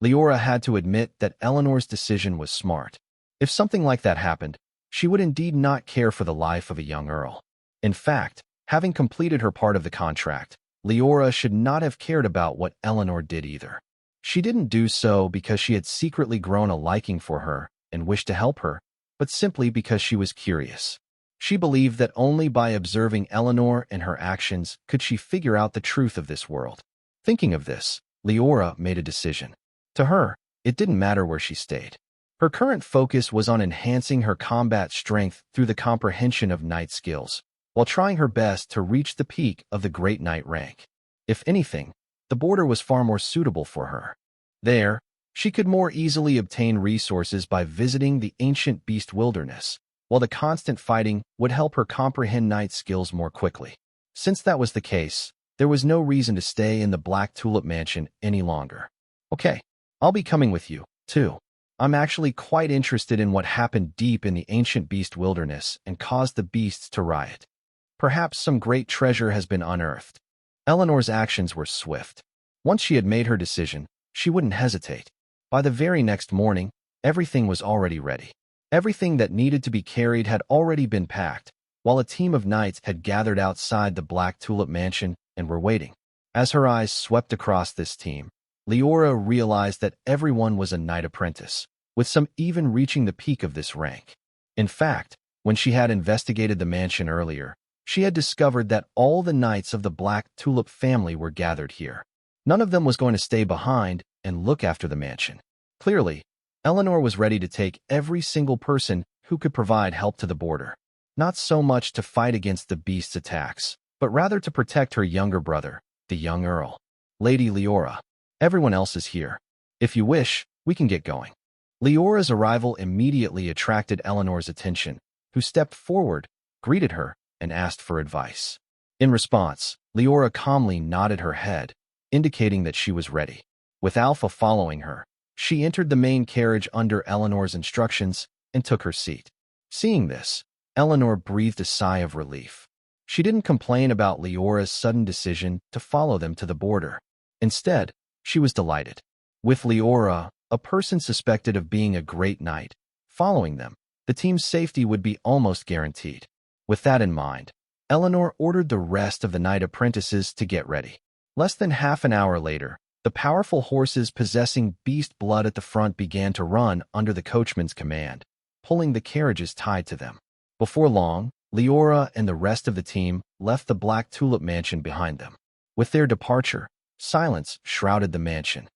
Liora had to admit that Eleanor's decision was smart. If something like that happened, she would indeed not care for the life of a young Earl. In fact, having completed her part of the contract, Liora should not have cared about what Eleanor did either. She didn't do so because she had secretly grown a liking for her and wished to help her, but simply because she was curious. She believed that only by observing Eleanor and her actions could she figure out the truth of this world. Thinking of this, Liora made a decision. To her, it didn't matter where she stayed. Her current focus was on enhancing her combat strength through the comprehension of knight skills, while trying her best to reach the peak of the Great Knight rank. If anything, the border was far more suitable for her. There, she could more easily obtain resources by visiting the ancient beast wilderness, while the constant fighting would help her comprehend knight skills more quickly. Since that was the case, there was no reason to stay in the Black Tulip Mansion any longer. Okay, I'll be coming with you, too. I'm actually quite interested in what happened deep in the ancient beast wilderness and caused the beasts to riot. Perhaps some great treasure has been unearthed. Eleanor's actions were swift. Once she had made her decision, she wouldn't hesitate. By the very next morning, everything was already ready. Everything that needed to be carried had already been packed, while a team of knights had gathered outside the Black Tulip Mansion and were waiting. As her eyes swept across this team, Liora realized that everyone was a knight apprentice, with some even reaching the peak of this rank. In fact, when she had investigated the mansion earlier, she had discovered that all the knights of the Black Tulip family were gathered here. None of them was going to stay behind and look after the mansion. Clearly, Eleanor was ready to take every single person who could provide help to the border, not so much to fight against the beast's attacks, but rather to protect her younger brother, the young Earl. Lady Liora, everyone else is here. If you wish, we can get going. Leora's arrival immediately attracted Eleanor's attention, who stepped forward, greeted her, and asked for advice. In response, Liora calmly nodded her head, indicating that she was ready. With Alpha following her, she entered the main carriage under Eleanor's instructions and took her seat. Seeing this, Eleanor breathed a sigh of relief. She didn't complain about Leora's sudden decision to follow them to the border. Instead, she was delighted. With Liora, a person suspected of being a great knight, following them, the team's safety would be almost guaranteed. With that in mind, Eleanor ordered the rest of the knight apprentices to get ready. Less than half an hour later, the powerful horses possessing beast blood at the front began to run under the coachman's command, pulling the carriages tied to them. Before long, Liora and the rest of the team left the Black Tulip Mansion behind them. With their departure, silence shrouded the mansion.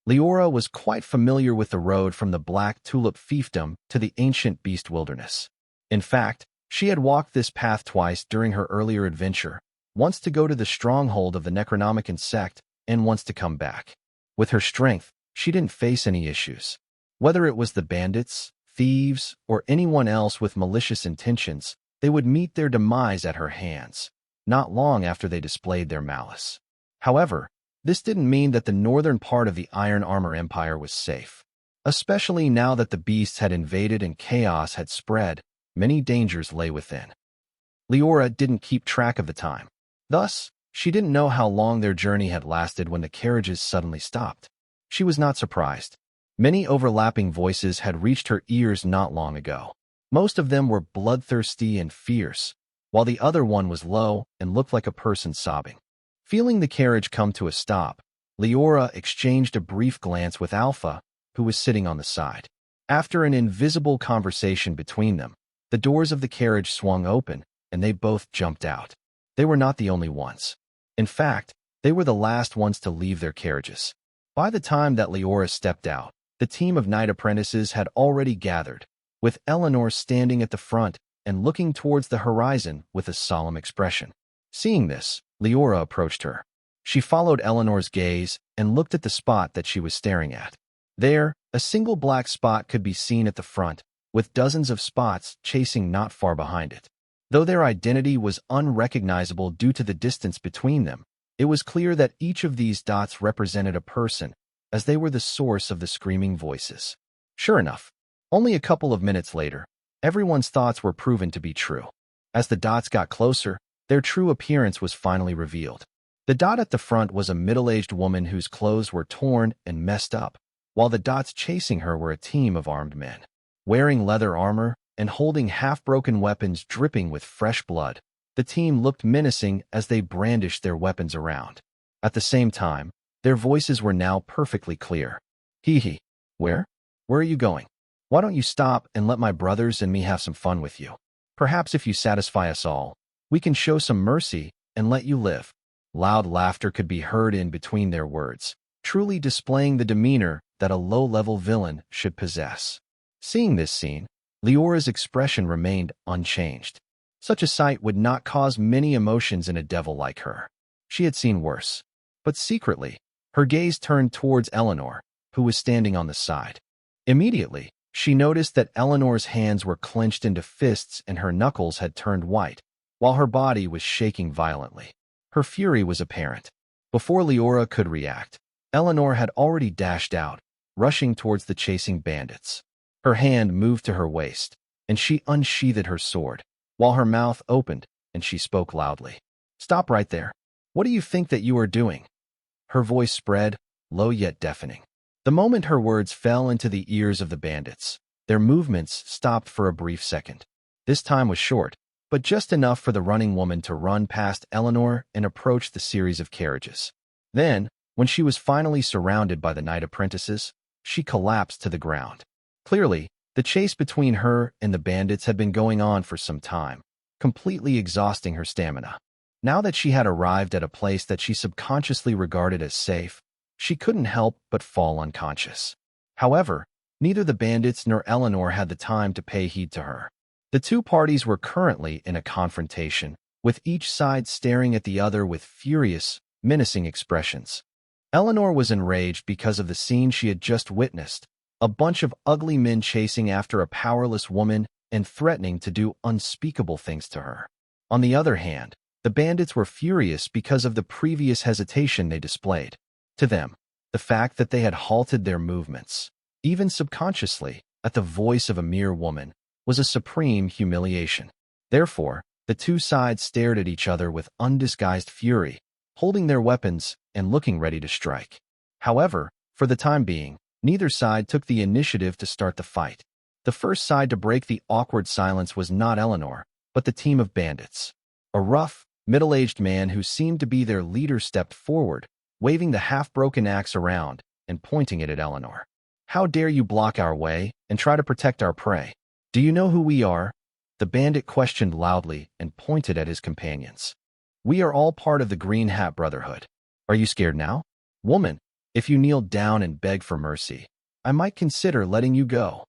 Liora was quite familiar with the road from the Black Tulip fiefdom to the ancient beast wilderness. In fact, she had walked this path twice during her earlier adventure, once to go to the stronghold of the Necronomicon sect and once to come back. With her strength, she didn't face any issues. Whether it was the bandits, thieves, or anyone else with malicious intentions, they would meet their demise at her hands, not long after they displayed their malice. However, this didn't mean that the northern part of the Iron Armor Empire was safe. Especially now that the beasts had invaded and chaos had spread, many dangers lay within. Liora didn't keep track of the time. Thus, she didn't know how long their journey had lasted when the carriages suddenly stopped. She was not surprised. Many overlapping voices had reached her ears not long ago. Most of them were bloodthirsty and fierce, while the other one was low and looked like a person sobbing. Feeling the carriage come to a stop, Liora exchanged a brief glance with Alpha, who was sitting on the side. After an invisible conversation between them, the doors of the carriage swung open, and they both jumped out. They were not the only ones. In fact, they were the last ones to leave their carriages. By the time that Liora stepped out, the team of knight apprentices had already gathered, with Eleanor standing at the front and looking towards the horizon with a solemn expression. Seeing this, Liora approached her. She followed Eleanor's gaze and looked at the spot that she was staring at. There, a single black spot could be seen at the front, with dozens of spots chasing not far behind it. Though their identity was unrecognizable due to the distance between them, it was clear that each of these dots represented a person, as they were the source of the screaming voices. Sure enough, only a couple of minutes later, everyone's thoughts were proven to be true. As the dots got closer, their true appearance was finally revealed. The dot at the front was a middle-aged woman whose clothes were torn and messed up, while the dots chasing her were a team of armed men. Wearing leather armor and holding half-broken weapons dripping with fresh blood, the team looked menacing as they brandished their weapons around. At the same time, their voices were now perfectly clear. Hee hee. Where? Where are you going? Why don't you stop and let my brothers and me have some fun with you? Perhaps if you satisfy us all, we can show some mercy and let you live. Loud laughter could be heard in between their words, truly displaying the demeanor that a low-level villain should possess. Seeing this scene, Liora's expression remained unchanged. Such a sight would not cause many emotions in a devil like her. She had seen worse. But secretly, her gaze turned towards Eleanor, who was standing on the side. Immediately, she noticed that Eleanor's hands were clenched into fists and her knuckles had turned white, while her body was shaking violently. Her fury was apparent. Before Liora could react, Eleanor had already dashed out, rushing towards the chasing bandits. Her hand moved to her waist, and she unsheathed her sword, while her mouth opened and she spoke loudly. "Stop right there. What do you think that you are doing?" Her voice spread, low yet deafening. The moment her words fell into the ears of the bandits, their movements stopped for a brief second. This time was short, but just enough for the running woman to run past Eleanor and approach the series of carriages. Then, when she was finally surrounded by the knight apprentices, she collapsed to the ground. Clearly, the chase between her and the bandits had been going on for some time, completely exhausting her stamina. Now that she had arrived at a place that she subconsciously regarded as safe, she couldn't help but fall unconscious. However, neither the bandits nor Eleanor had the time to pay heed to her. The two parties were currently in a confrontation, with each side staring at the other with furious, menacing expressions. Eleanor was enraged because of the scene she had just witnessed, a bunch of ugly men chasing after a powerless woman and threatening to do unspeakable things to her. On the other hand, the bandits were furious because of the previous hesitation they displayed. To them, the fact that they had halted their movements, even subconsciously, at the voice of a mere woman, was a supreme humiliation. Therefore, the two sides stared at each other with undisguised fury, holding their weapons and looking ready to strike. However, for the time being, neither side took the initiative to start the fight. The first side to break the awkward silence was not Eleanor, but the team of bandits. A rough, middle-aged man who seemed to be their leader stepped forward, waving the half-broken axe around and pointing it at Eleanor. "How dare you block our way and try to protect our prey? Do you know who we are?" The bandit questioned loudly and pointed at his companions. "We are all part of the Green Hat Brotherhood. Are you scared now? Woman, if you kneel down and beg for mercy, I might consider letting you go."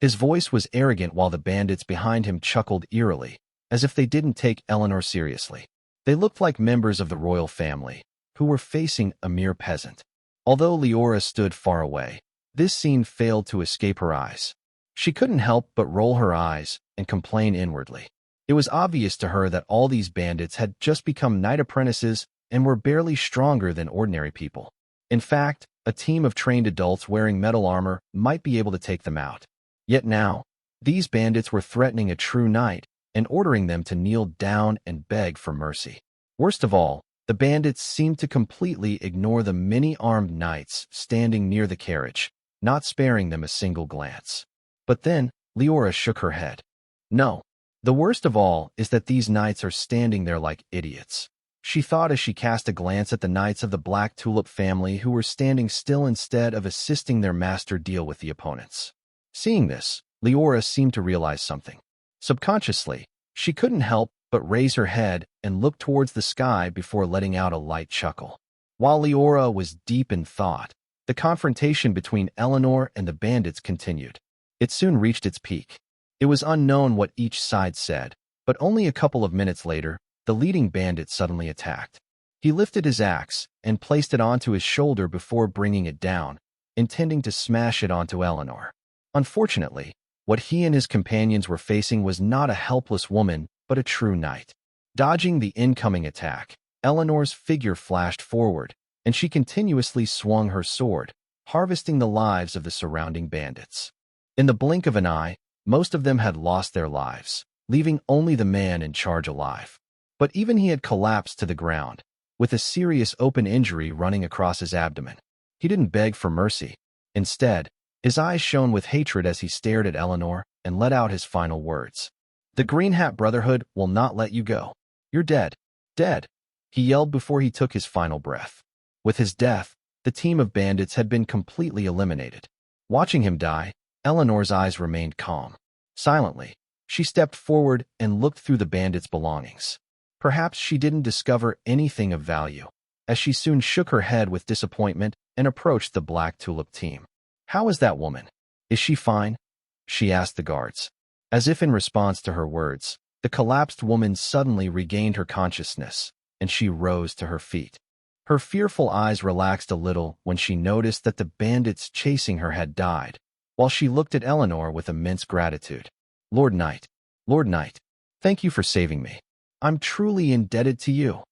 His voice was arrogant while the bandits behind him chuckled eerily, as if they didn't take Eleanor seriously. They looked like members of the royal family, who were facing a mere peasant. Although Liora stood far away, this scene failed to escape her eyes. She couldn't help but roll her eyes and complain inwardly. It was obvious to her that all these bandits had just become knight apprentices and were barely stronger than ordinary people. In fact, a team of trained adults wearing metal armor might be able to take them out. Yet now, these bandits were threatening a true knight and ordering them to kneel down and beg for mercy. Worst of all, the bandits seemed to completely ignore the many armed knights standing near the carriage, not sparing them a single glance. But then, Liora shook her head. "No. The worst of all is that these knights are standing there like idiots," she thought as she cast a glance at the knights of the Black Tulip family who were standing still instead of assisting their master deal with the opponents. Seeing this, Liora seemed to realize something. Subconsciously, she couldn't help but raise her head and look towards the sky before letting out a light chuckle. While Liora was deep in thought, the confrontation between Eleanor and the bandits continued. It soon reached its peak. It was unknown what each side said, but only a couple of minutes later, the leading bandit suddenly attacked. He lifted his axe and placed it onto his shoulder before bringing it down, intending to smash it onto Eleanor. Unfortunately, what he and his companions were facing was not a helpless woman, but a true knight. Dodging the incoming attack, Eleanor's figure flashed forward, and she continuously swung her sword, harvesting the lives of the surrounding bandits. In the blink of an eye, most of them had lost their lives, leaving only the man in charge alive. But even he had collapsed to the ground, with a serious open injury running across his abdomen. He didn't beg for mercy. Instead, his eyes shone with hatred as he stared at Eleanor and let out his final words. "The Green Hat Brotherhood will not let you go. You're dead. Dead," he yelled before he took his final breath. With his death, the team of bandits had been completely eliminated. Watching him die, Eleanor's eyes remained calm. Silently, she stepped forward and looked through the bandits' belongings. Perhaps she didn't discover anything of value, as she soon shook her head with disappointment and approached the Black Tulip team. "How is that woman? Is she fine?" she asked the guards. As if in response to her words, the collapsed woman suddenly regained her consciousness, and she rose to her feet. Her fearful eyes relaxed a little when she noticed that the bandits chasing her had died, while she looked at Eleanor with immense gratitude. Lord Knight, thank you for saving me. I'm truly indebted to you."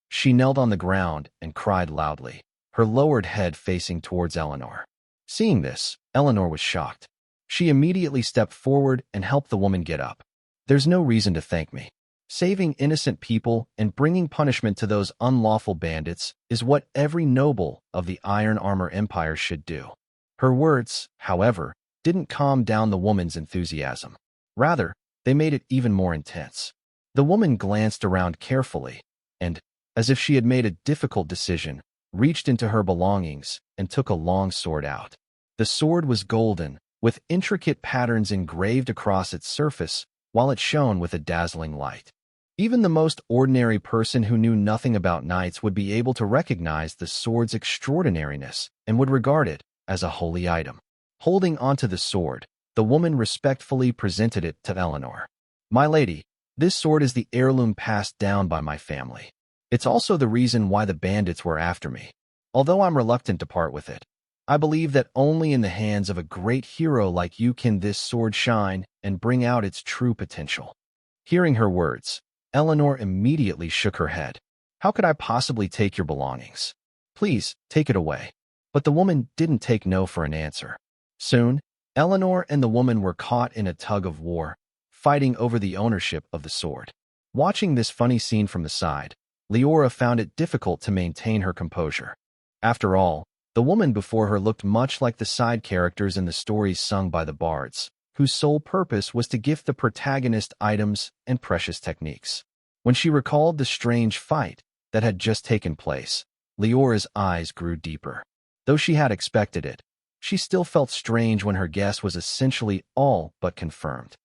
She knelt on the ground and cried loudly, her lowered head facing towards Eleanor. Seeing this, Eleanor was shocked. She immediately stepped forward and helped the woman get up. "There's no reason to thank me. Saving innocent people and bringing punishment to those unlawful bandits is what every noble of the Iron Armor Empire should do." Her words, however, didn't calm down the woman's enthusiasm. Rather, they made it even more intense. The woman glanced around carefully and, as if she had made a difficult decision, reached into her belongings and took a long sword out. The sword was golden, with intricate patterns engraved across its surface, while it shone with a dazzling light. Even the most ordinary person who knew nothing about knights would be able to recognize the sword's extraordinariness and would regard it as a holy item. Holding onto the sword, the woman respectfully presented it to Eleanor. "My lady, this sword is the heirloom passed down by my family. It's also the reason why the bandits were after me. Although I'm reluctant to part with it, I believe that only in the hands of a great hero like you can this sword shine and bring out its true potential." Hearing her words, Eleanor immediately shook her head. "How could I possibly take your belongings? Please, take it away." But the woman didn't take no for an answer. Soon, Eleanor and the woman were caught in a tug of war, fighting over the ownership of the sword. Watching this funny scene from the side, Liora found it difficult to maintain her composure. After all, the woman before her looked much like the side characters in the stories sung by the bards, whose sole purpose was to gift the protagonist items and precious techniques. When she recalled the strange fight that had just taken place, Leora's eyes grew deeper. Though she had expected it, she still felt strange when her guess was essentially all but confirmed.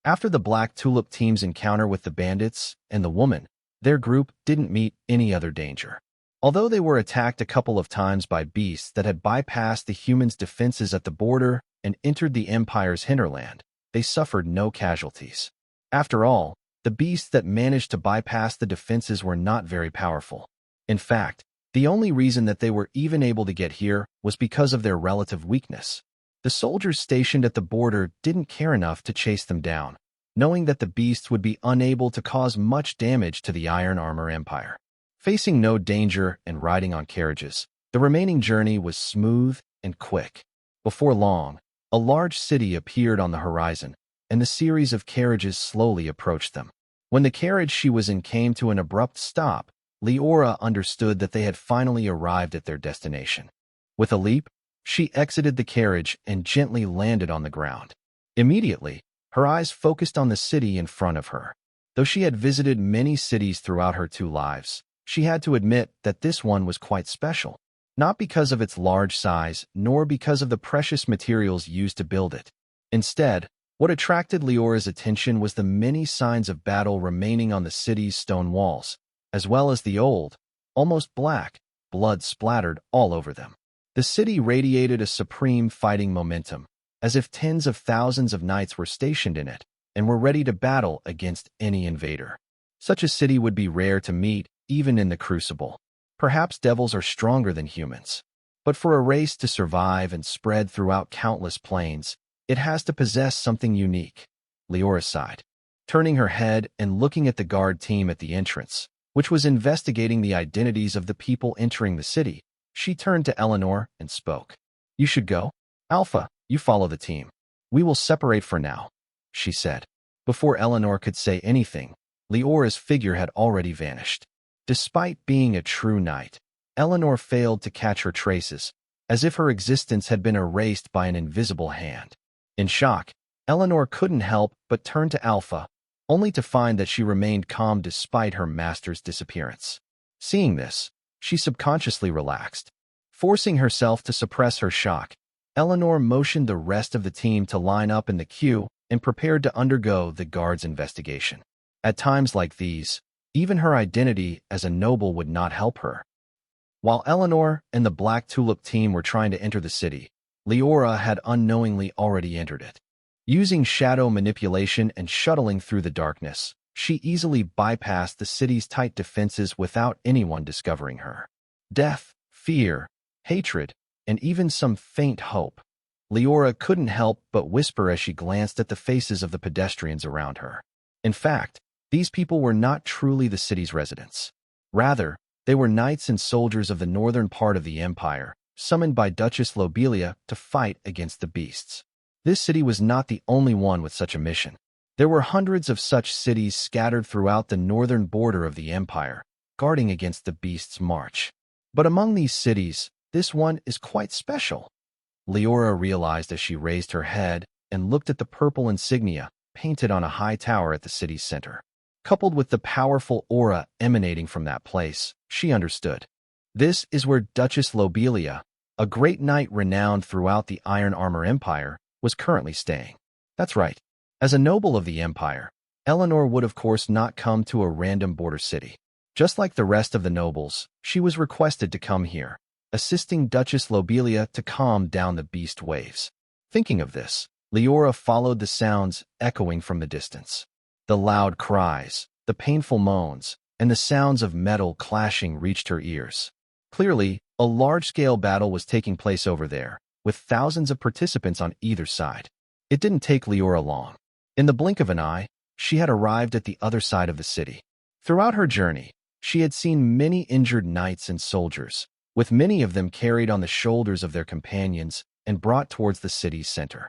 After the Black Tulip team's encounter with the bandits and the woman, their group didn't meet any other danger. Although they were attacked a couple of times by beasts that had bypassed the humans' defenses at the border and entered the Empire's hinterland, they suffered no casualties. After all, the beasts that managed to bypass the defenses were not very powerful. In fact, the only reason that they were even able to get here was because of their relative weakness. The soldiers stationed at the border didn't care enough to chase them down, knowing that the beasts would be unable to cause much damage to the Iron Armor Empire. Facing no danger and riding on carriages, the remaining journey was smooth and quick. Before long, a large city appeared on the horizon, and the series of carriages slowly approached them. When the carriage she was in came to an abrupt stop, Liora understood that they had finally arrived at their destination. With a leap, she exited the carriage and gently landed on the ground. Immediately, her eyes focused on the city in front of her. Though she had visited many cities throughout her 2 lives, she had to admit that this one was quite special, not because of its large size, nor because of the precious materials used to build it. Instead, what attracted Leora's attention was the many signs of battle remaining on the city's stone walls, as well as the old, almost black, blood splattered all over them. The city radiated a supreme fighting momentum, as if tens of thousands of knights were stationed in it and were ready to battle against any invader. Such a city would be rare to meet, even in the Crucible. Perhaps devils are stronger than humans, but for a race to survive and spread throughout countless planes, it has to possess something unique. Leora sighed. Turning her head and looking at the guard team at the entrance, which was investigating the identities of the people entering the city, she turned to Eleanor and spoke. "You should go. Alpha, you follow the team. We will separate for now," she said. Before Eleanor could say anything, Liora's figure had already vanished. Despite being a true knight, Eleanor failed to catch her traces, as if her existence had been erased by an invisible hand. In shock, Eleanor couldn't help but turn to Alpha, only to find that she remained calm despite her master's disappearance. Seeing this, she subconsciously relaxed. Forcing herself to suppress her shock, Eleanor motioned the rest of the team to line up in the queue and prepared to undergo the guard's investigation. At times like these, even her identity as a noble would not help her. While Eleanor and the Black Tulip team were trying to enter the city, Liora had unknowingly already entered it. Using shadow manipulation and shuttling through the darkness, she easily bypassed the city's tight defenses without anyone discovering her. Death, fear, hatred, and even some faint hope. Liora couldn't help but whisper as she glanced at the faces of the pedestrians around her. In fact, these people were not truly the city's residents. Rather, they were knights and soldiers of the northern part of the empire, summoned by Duchess Lobelia to fight against the beasts. This city was not the only one with such a mission. There were hundreds of such cities scattered throughout the northern border of the empire, guarding against the beasts' march. But among these cities, this one is quite special. Liora realized as she raised her head and looked at the purple insignia painted on a high tower at the city's center. Coupled with the powerful aura emanating from that place, she understood. This is where Duchess Lobelia, a great knight renowned throughout the Iron Armor Empire, was currently staying. That's right. As a noble of the empire, Eleanor would of course not come to a random border city. Just like the rest of the nobles, she was requested to come here, assisting Duchess Lobelia to calm down the beast waves. Thinking of this, Liora followed the sounds echoing from the distance. The loud cries, the painful moans, and the sounds of metal clashing reached her ears. Clearly, a large-scale battle was taking place over there, with thousands of participants on either side. It didn't take Liora long. In the blink of an eye, she had arrived at the other side of the city. Throughout her journey, she had seen many injured knights and soldiers, with many of them carried on the shoulders of their companions and brought towards the city's center.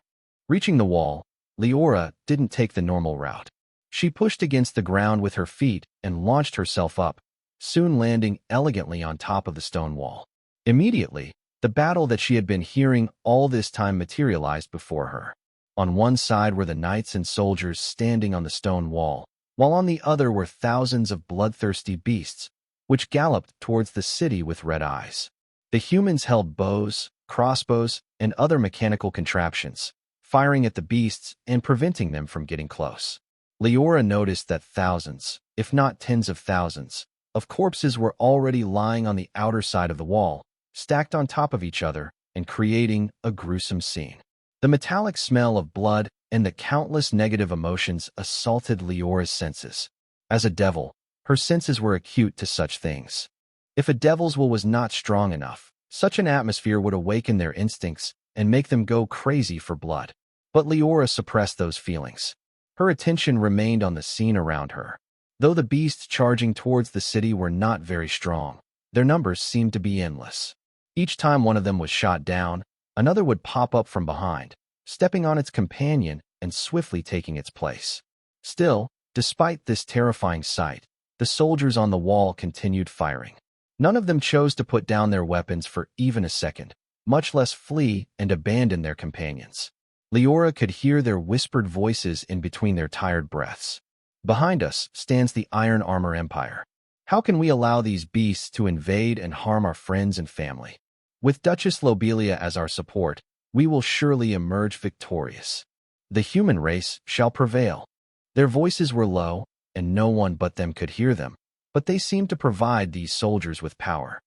Reaching the wall, Liora didn't take the normal route. She pushed against the ground with her feet and launched herself up, soon landing elegantly on top of the stone wall. Immediately, the battle that she had been hearing all this time materialized before her. On one side were the knights and soldiers standing on the stone wall, while on the other were thousands of bloodthirsty beasts, which galloped towards the city with red eyes. The humans held bows, crossbows, and other mechanical contraptions, firing at the beasts and preventing them from getting close. Liora noticed that thousands, if not tens of thousands, of corpses were already lying on the outer side of the wall, stacked on top of each other and creating a gruesome scene. The metallic smell of blood and the countless negative emotions assaulted Liora's senses. As a devil, her senses were acute to such things. If a devil's will was not strong enough, such an atmosphere would awaken their instincts and make them go crazy for blood. But Liora suppressed those feelings. Her attention remained on the scene around her. Though the beasts charging towards the city were not very strong, their numbers seemed to be endless. Each time one of them was shot down, another would pop up from behind, stepping on its companion and swiftly taking its place. Still, despite this terrifying sight, the soldiers on the wall continued firing. None of them chose to put down their weapons for even a second, much less flee and abandon their companions. Liora could hear their whispered voices in between their tired breaths. Behind us stands the Iron Armor Empire. How can we allow these beasts to invade and harm our friends and family? With Duchess Lobelia as our support, we will surely emerge victorious. The human race shall prevail. Their voices were low, and no one but them could hear them, but they seemed to provide these soldiers with power.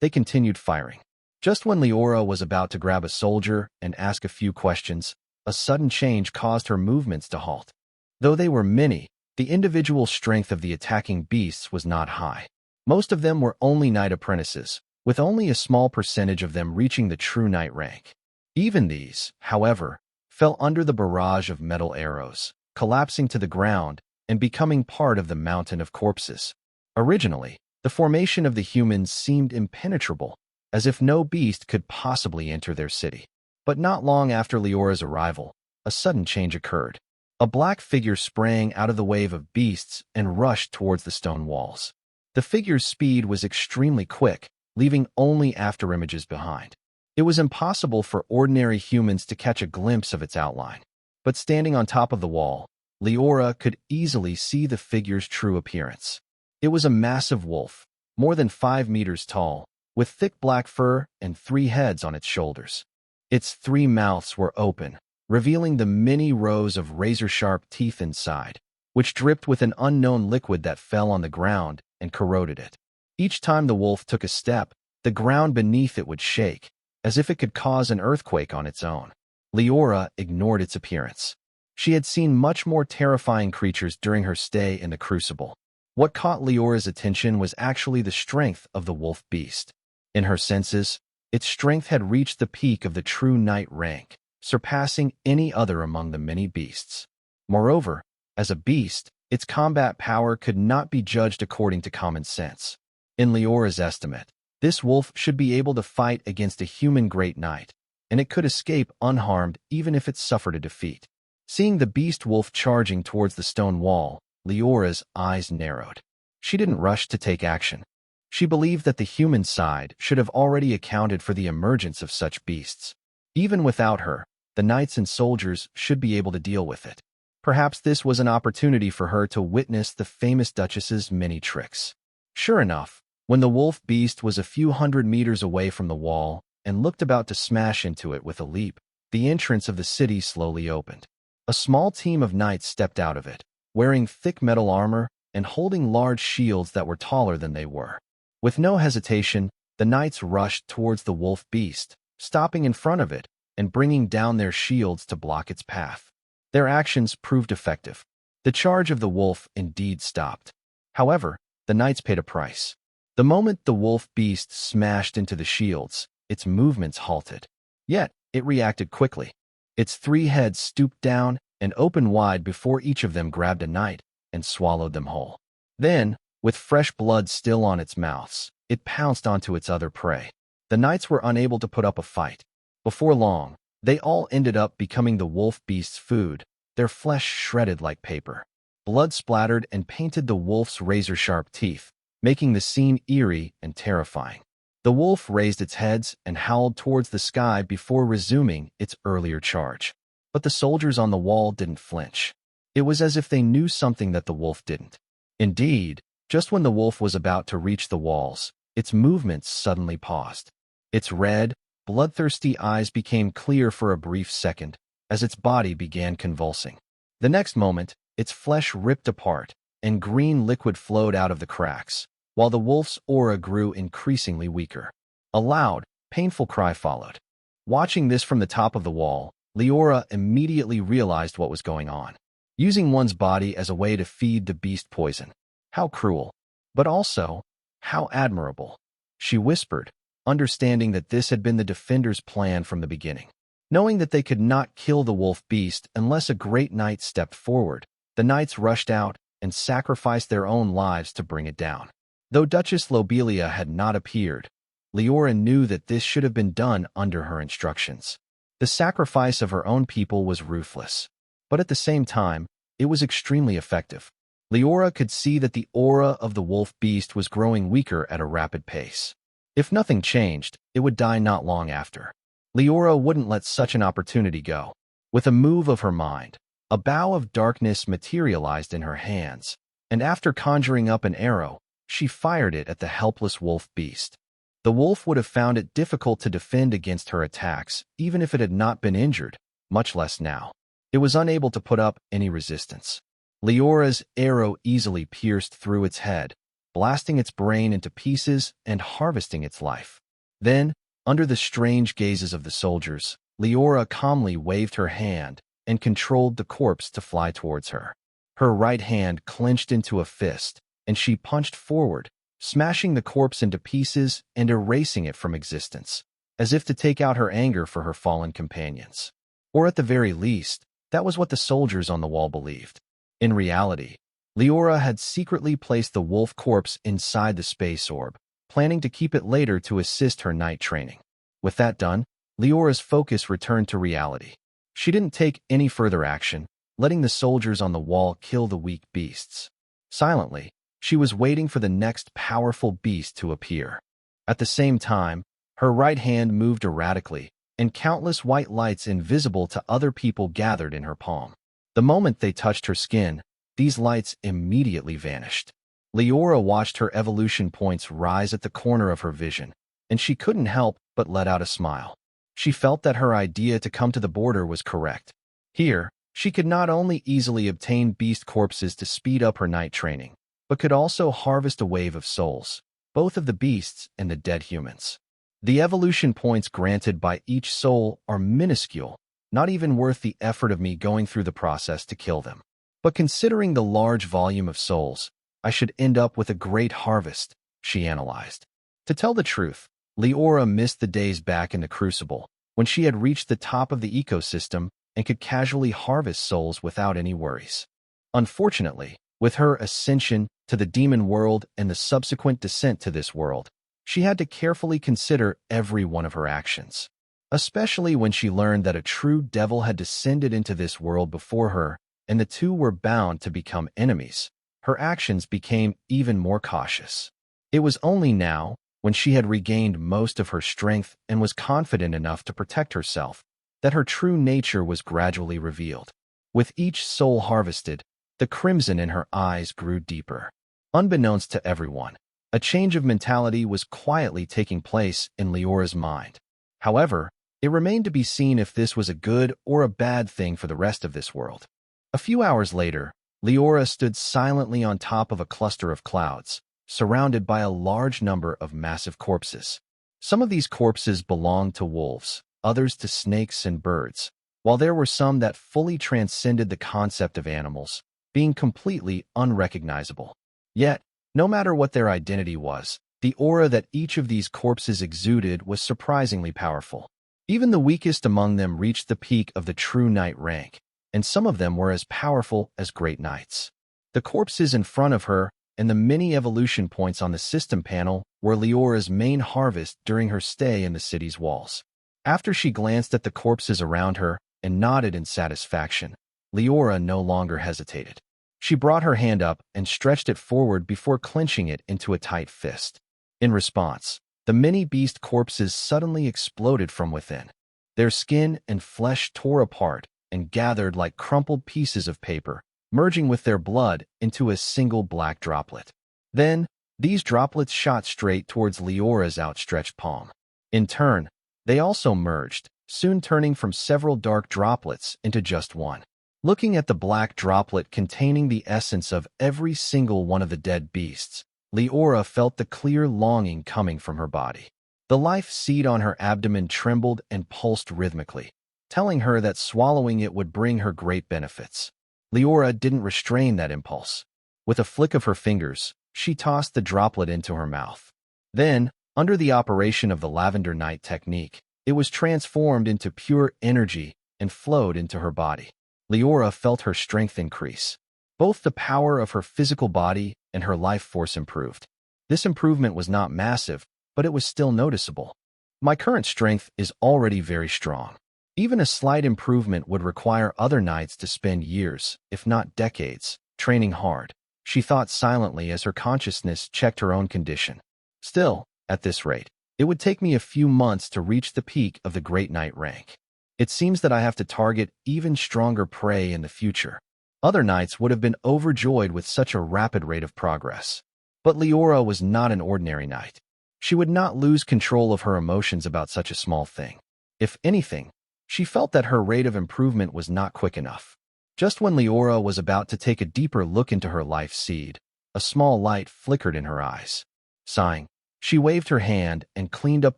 They continued firing. Just when Liora was about to grab a soldier and ask a few questions, a sudden change caused her movements to halt. Though they were many, the individual strength of the attacking beasts was not high. Most of them were only knight apprentices, with only a small percentage of them reaching the true knight rank. Even these, however, fell under the barrage of metal arrows, collapsing to the ground and becoming part of the mountain of corpses. Originally, the formation of the humans seemed impenetrable, as if no beast could possibly enter their city. But not long after Liora's arrival, a sudden change occurred. A black figure sprang out of the wave of beasts and rushed towards the stone walls. The figure's speed was extremely quick, leaving only afterimages behind. It was impossible for ordinary humans to catch a glimpse of its outline. But standing on top of the wall, Liora could easily see the figure's true appearance. It was a massive wolf, more than 5 meters tall, with thick black fur and 3 heads on its shoulders. Its 3 mouths were open, revealing the many rows of razor-sharp teeth inside, which dripped with an unknown liquid that fell on the ground and corroded it. Each time the wolf took a step, the ground beneath it would shake, as if it could cause an earthquake on its own. Liora ignored its appearance. She had seen much more terrifying creatures during her stay in the Crucible. What caught Liora's attention was actually the strength of the wolf beast. In her senses, its strength had reached the peak of the true knight rank, surpassing any other among the many beasts. Moreover, as a beast, its combat power could not be judged according to common sense. In Liora's estimate, this wolf should be able to fight against a human great knight, and it could escape unharmed even if it suffered a defeat. Seeing the beast wolf charging towards the stone wall, Liora's eyes narrowed. She didn't rush to take action. She believed that the human side should have already accounted for the emergence of such beasts. Even without her, the knights and soldiers should be able to deal with it. Perhaps this was an opportunity for her to witness the famous Duchess's many tricks. Sure enough, when the wolf beast was a few hundred meters away from the wall and looked about to smash into it with a leap, the entrance of the city slowly opened. A small team of knights stepped out of it, wearing thick metal armor and holding large shields that were taller than they were. With no hesitation, the knights rushed towards the wolf beast, stopping in front of it and bringing down their shields to block its path. Their actions proved effective. The charge of the wolf indeed stopped. However, the knights paid a price. The moment the wolf beast smashed into the shields, its movements halted. Yet, it reacted quickly. Its 3 heads stooped down and opened wide before each of them grabbed a knight and swallowed them whole. Then, with fresh blood still on its mouths, it pounced onto its other prey. The knights were unable to put up a fight. Before long, they all ended up becoming the wolf beast's food, their flesh shredded like paper. Blood splattered and painted the wolf's razor-sharp teeth, making the scene eerie and terrifying. The wolf raised its heads and howled towards the sky before resuming its earlier charge. But the soldiers on the wall didn't flinch. It was as if they knew something that the wolf didn't. Indeed, just when the wolf was about to reach the walls, its movements suddenly paused. Its red, bloodthirsty eyes became clear for a brief second as its body began convulsing. The next moment, its flesh ripped apart and green liquid flowed out of the cracks, while the wolf's aura grew increasingly weaker. A loud, painful cry followed. Watching this from the top of the wall, Liora immediately realized what was going on. Using one's body as a way to feed the beast poison. How cruel, but also, how admirable. She whispered, understanding that this had been the defenders' plan from the beginning. Knowing that they could not kill the wolf beast unless a great knight stepped forward, the knights rushed out and sacrificed their own lives to bring it down. Though Duchess Lobelia had not appeared, Liora knew that this should have been done under her instructions. The sacrifice of her own people was ruthless, but at the same time, it was extremely effective. Liora could see that the aura of the wolf beast was growing weaker at a rapid pace. If nothing changed, it would die not long after. Liora wouldn't let such an opportunity go. With a move of her mind, a bow of darkness materialized in her hands, and after conjuring up an arrow, she fired it at the helpless wolf beast. The wolf would have found it difficult to defend against her attacks, even if it had not been injured, much less now. It was unable to put up any resistance. Liora's arrow easily pierced through its head, blasting its brain into pieces and harvesting its life. Then, under the strange gazes of the soldiers, Liora calmly waved her hand and controlled the corpse to fly towards her. Her right hand clenched into a fist, and she punched forward, smashing the corpse into pieces and erasing it from existence, as if to take out her anger for her fallen companions. Or at the very least, That was what the soldiers on the wall believed. In reality, Liora had secretly placed the wolf corpse inside the space orb, planning to keep it later to assist her night training. With that done, Liora's focus returned to reality. She didn't take any further action, letting the soldiers on the wall kill the weak beasts. Silently, she was waiting for the next powerful beast to appear. At the same time, her right hand moved erratically, and countless white lights invisible to other people gathered in her palm. The moment they touched her skin, these lights immediately vanished. Liora watched her evolution points rise at the corner of her vision, and she couldn't help but let out a smile. She felt that her idea to come to the border was correct. Here, she could not only easily obtain beast corpses to speed up her night training, but could also harvest a wave of souls, both of the beasts and the dead humans. The evolution points granted by each soul are minuscule, not even worth the effort of me going through the process to kill them. But considering the large volume of souls, I should end up with a great harvest, she analyzed. To tell the truth, Liora missed the days back in the Crucible, when she had reached the top of the ecosystem and could casually harvest souls without any worries. Unfortunately, with her ascension to the demon world and the subsequent descent to this world, she had to carefully consider every one of her actions. Especially when she learned that a true devil had descended into this world before her, and the two were bound to become enemies, her actions became even more cautious. It was only now, when she had regained most of her strength and was confident enough to protect herself, that her true nature was gradually revealed. With each soul harvested, the crimson in her eyes grew deeper. Unbeknownst to everyone, a change of mentality was quietly taking place in Liora's mind. However, it remained to be seen if this was a good or a bad thing for the rest of this world. A few hours later, Liora stood silently on top of a cluster of clouds, surrounded by a large number of massive corpses. Some of these corpses belonged to wolves, others to snakes and birds, while there were some that fully transcended the concept of animals, being completely unrecognizable. Yet, no matter what their identity was, the aura that each of these corpses exuded was surprisingly powerful. Even the weakest among them reached the peak of the true knight rank, and some of them were as powerful as great knights. The corpses in front of her and the many evolution points on the system panel were Liora's main harvest during her stay in the city's walls. After she glanced at the corpses around her and nodded in satisfaction, Liora no longer hesitated. She brought her hand up and stretched it forward before clenching it into a tight fist. In response, the many beast corpses suddenly exploded from within. Their skin and flesh tore apart and gathered like crumpled pieces of paper, merging with their blood into a single black droplet. Then, these droplets shot straight towards Liora's outstretched palm. In turn, they also merged, soon turning from several dark droplets into just one. Looking at the black droplet containing the essence of every single one of the dead beasts, Liora felt the clear longing coming from her body. The life seed on her abdomen trembled and pulsed rhythmically, telling her that swallowing it would bring her great benefits. Liora didn't restrain that impulse. With a flick of her fingers, she tossed the droplet into her mouth. Then, under the operation of the Lavender Night technique, it was transformed into pure energy and flowed into her body. Liora felt her strength increase. Both the power of her physical body and her life force improved. This improvement was not massive, but it was still noticeable. My current strength is already very strong. Even a slight improvement would require other knights to spend years, if not decades, training hard, she thought silently as her consciousness checked her own condition. Still, at this rate, it would take me a few months to reach the peak of the Great Knight rank. It seems that I have to target even stronger prey in the future. Other knights would have been overjoyed with such a rapid rate of progress. But Liora was not an ordinary knight. She would not lose control of her emotions about such a small thing. If anything, she felt that her rate of improvement was not quick enough. Just when Liora was about to take a deeper look into her life seed, a small light flickered in her eyes. Sighing, she waved her hand and cleaned up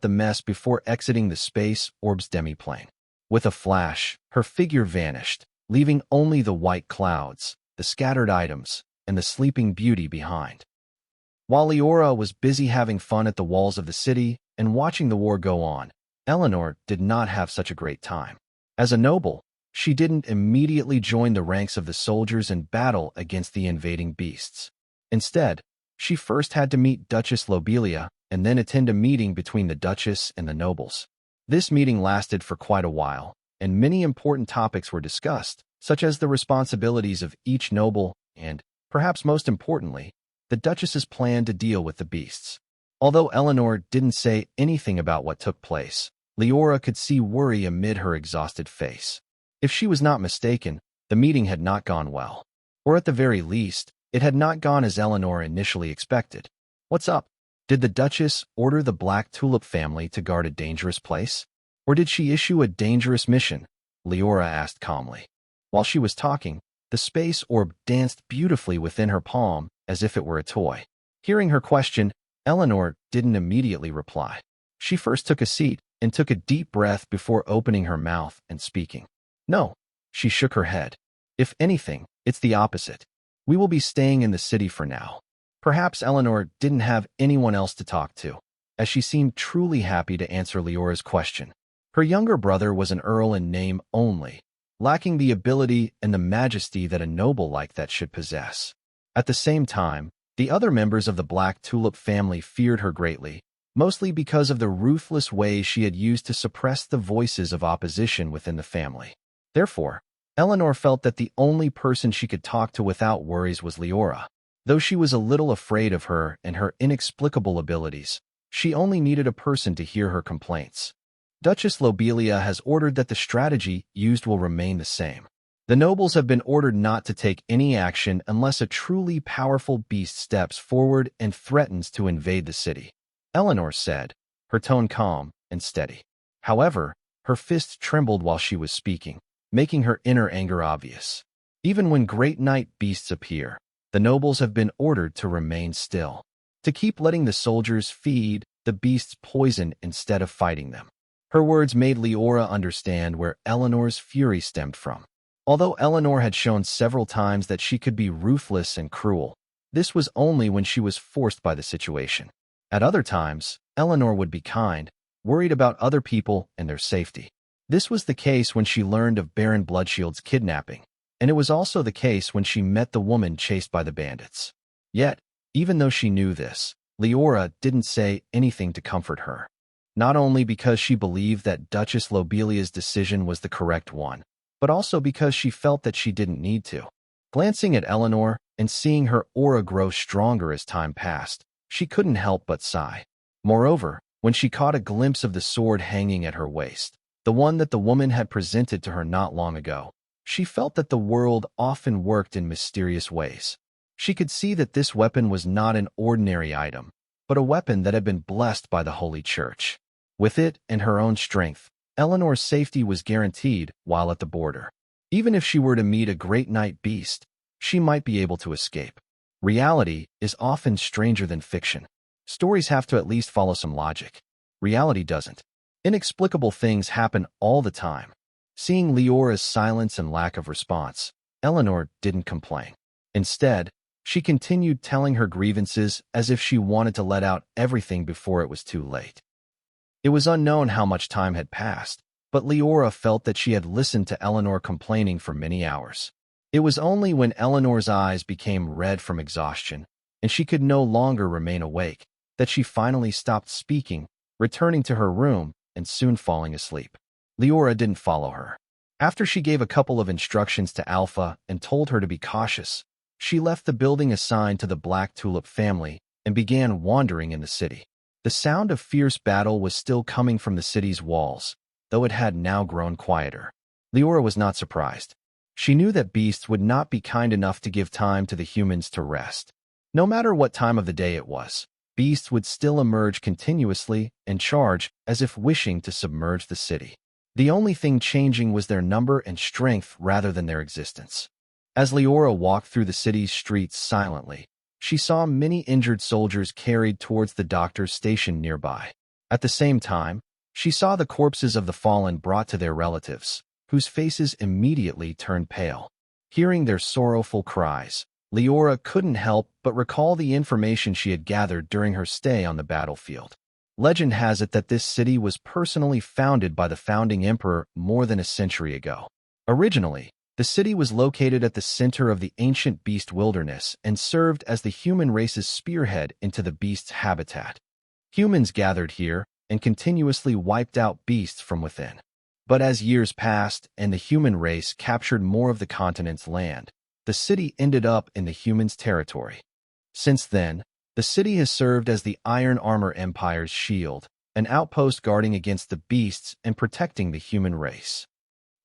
the mess before exiting the space orb's demiplane. With a flash, her figure vanished, leaving only the white clouds, the scattered items, and the sleeping beauty behind. While Liora was busy having fun at the walls of the city and watching the war go on, Eleanor did not have such a great time. As a noble, she didn't immediately join the ranks of the soldiers and battle against the invading beasts. Instead, she first had to meet Duchess Lobelia and then attend a meeting between the Duchess and the nobles. This meeting lasted for quite a while, and many important topics were discussed, such as the responsibilities of each noble and, perhaps most importantly, the Duchess's plan to deal with the beasts. Although Eleanor didn't say anything about what took place, Liora could see worry amid her exhausted face. If she was not mistaken, the meeting had not gone well. Or at the very least, it had not gone as Eleanor initially expected. What's up? Did the Duchess order the Black Tulip family to guard a dangerous place? Or did she issue a dangerous mission? Liora asked calmly. While she was talking, the space orb danced beautifully within her palm as if it were a toy. Hearing her question, Eleanor didn't immediately reply. She first took a seat and took a deep breath before opening her mouth and speaking. No, she shook her head. If anything, it's the opposite. We will be staying in the city for now. Perhaps Eleanor didn't have anyone else to talk to, as she seemed truly happy to answer Leora's question. Her younger brother was an earl in name only, lacking the ability and the majesty that a noble like that should possess. At the same time, the other members of the Black Tulip family feared her greatly, mostly because of the ruthless ways she had used to suppress the voices of opposition within the family. Therefore, Eleanor felt that the only person she could talk to without worries was Liora. Though she was a little afraid of her and her inexplicable abilities, she only needed a person to hear her complaints. Duchess Lobelia has ordered that the strategy used will remain the same. The nobles have been ordered not to take any action unless a truly powerful beast steps forward and threatens to invade the city, Eleanor said, her tone calm and steady. However, her fist trembled while she was speaking, making her inner anger obvious. Even when great night beasts appear, the nobles have been ordered to remain still, to keep letting the soldiers feed the beasts poison instead of fighting them. Her words made Liora understand where Eleanor's fury stemmed from. Although Eleanor had shown several times that she could be ruthless and cruel, this was only when she was forced by the situation. At other times, Eleanor would be kind, worried about other people and their safety. This was the case when she learned of Baron Bloodshield's kidnapping, and it was also the case when she met the woman chased by the bandits. Yet, even though she knew this, Liora didn't say anything to comfort her. Not only because she believed that Duchess Lobelia's decision was the correct one, but also because she felt that she didn't need to. Glancing at Eleanor and seeing her aura grow stronger as time passed, she couldn't help but sigh. Moreover, when she caught a glimpse of the sword hanging at her waist, the one that the woman had presented to her not long ago, she felt that the world often worked in mysterious ways. She could see that this weapon was not an ordinary item, but a weapon that had been blessed by the Holy Church. With it and her own strength, Eleanor's safety was guaranteed while at the border. Even if she were to meet a great night beast, she might be able to escape. Reality is often stranger than fiction. Stories have to at least follow some logic. Reality doesn't. Inexplicable things happen all the time. Seeing Leora's silence and lack of response, Eleanor didn't complain. Instead, she continued telling her grievances as if she wanted to let out everything before it was too late. It was unknown how much time had passed, but Liora felt that she had listened to Eleanor complaining for many hours. It was only when Eleanor's eyes became red from exhaustion, and she could no longer remain awake, that she finally stopped speaking, returning to her room and soon falling asleep. Liora didn't follow her. After she gave a couple of instructions to Alpha and told her to be cautious, she left the building assigned to the Black Tulip family and began wandering in the city. The sound of fierce battle was still coming from the city's walls, though it had now grown quieter. Liora was not surprised. She knew that beasts would not be kind enough to give time to the humans to rest. No matter what time of the day it was, beasts would still emerge continuously and charge as if wishing to submerge the city. The only thing changing was their number and strength rather than their existence. As Liora walked through the city's streets silently, she saw many injured soldiers carried towards the doctor's station nearby. At the same time, she saw the corpses of the fallen brought to their relatives, whose faces immediately turned pale. Hearing their sorrowful cries, Liora couldn't help but recall the information she had gathered during her stay on the battlefield. Legend has it that this city was personally founded by the founding emperor more than a century ago. Originally, the city was located at the center of the ancient beast wilderness and served as the human race's spearhead into the beast's habitat. Humans gathered here and continuously wiped out beasts from within. But as years passed and the human race captured more of the continent's land, the city ended up in the humans' territory. Since then, the city has served as the Iron Armor Empire's shield, an outpost guarding against the beasts and protecting the human race.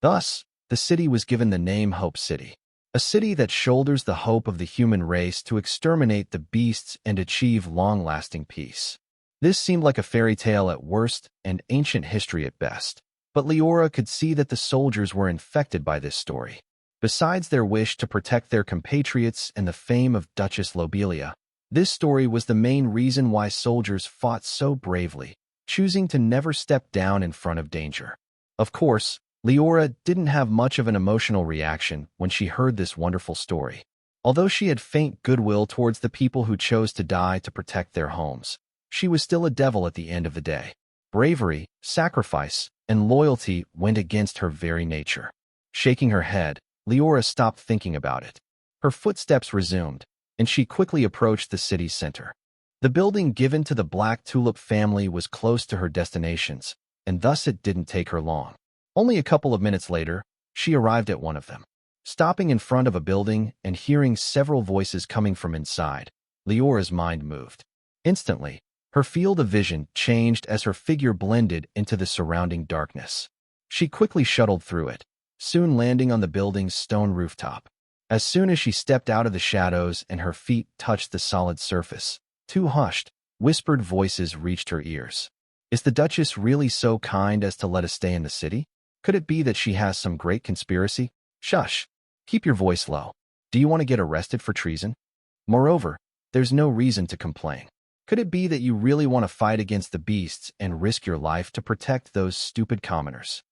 Thus, the city was given the name Hope City, a city that shoulders the hope of the human race to exterminate the beasts and achieve long-lasting peace. This seemed like a fairy tale at worst and ancient history at best, but Liora could see that the soldiers were infected by this story. Besides their wish to protect their compatriots and the fame of Duchess Lobelia, this story was the main reason why soldiers fought so bravely, choosing to never step down in front of danger. Of course, Liora didn't have much of an emotional reaction when she heard this wonderful story. Although she had faint goodwill towards the people who chose to die to protect their homes, she was still a devil at the end of the day. Bravery, sacrifice, and loyalty went against her very nature. Shaking her head, Liora stopped thinking about it. Her footsteps resumed, and she quickly approached the city's center. The building given to the Black Tulip family was close to her destinations, and thus it didn't take her long. Only a couple of minutes later, she arrived at one of them. Stopping in front of a building and hearing several voices coming from inside, Liora's mind moved. Instantly, her field of vision changed as her figure blended into the surrounding darkness. She quickly shuttled through it, soon landing on the building's stone rooftop. As soon as she stepped out of the shadows and her feet touched the solid surface, two hushed, whispered voices reached her ears. Is the Duchess really so kind as to let us stay in the city? Could it be that she has some great conspiracy? Shush! Keep your voice low. Do you want to get arrested for treason? Moreover, there's no reason to complain. Could it be that you really want to fight against the beasts and risk your life to protect those stupid commoners?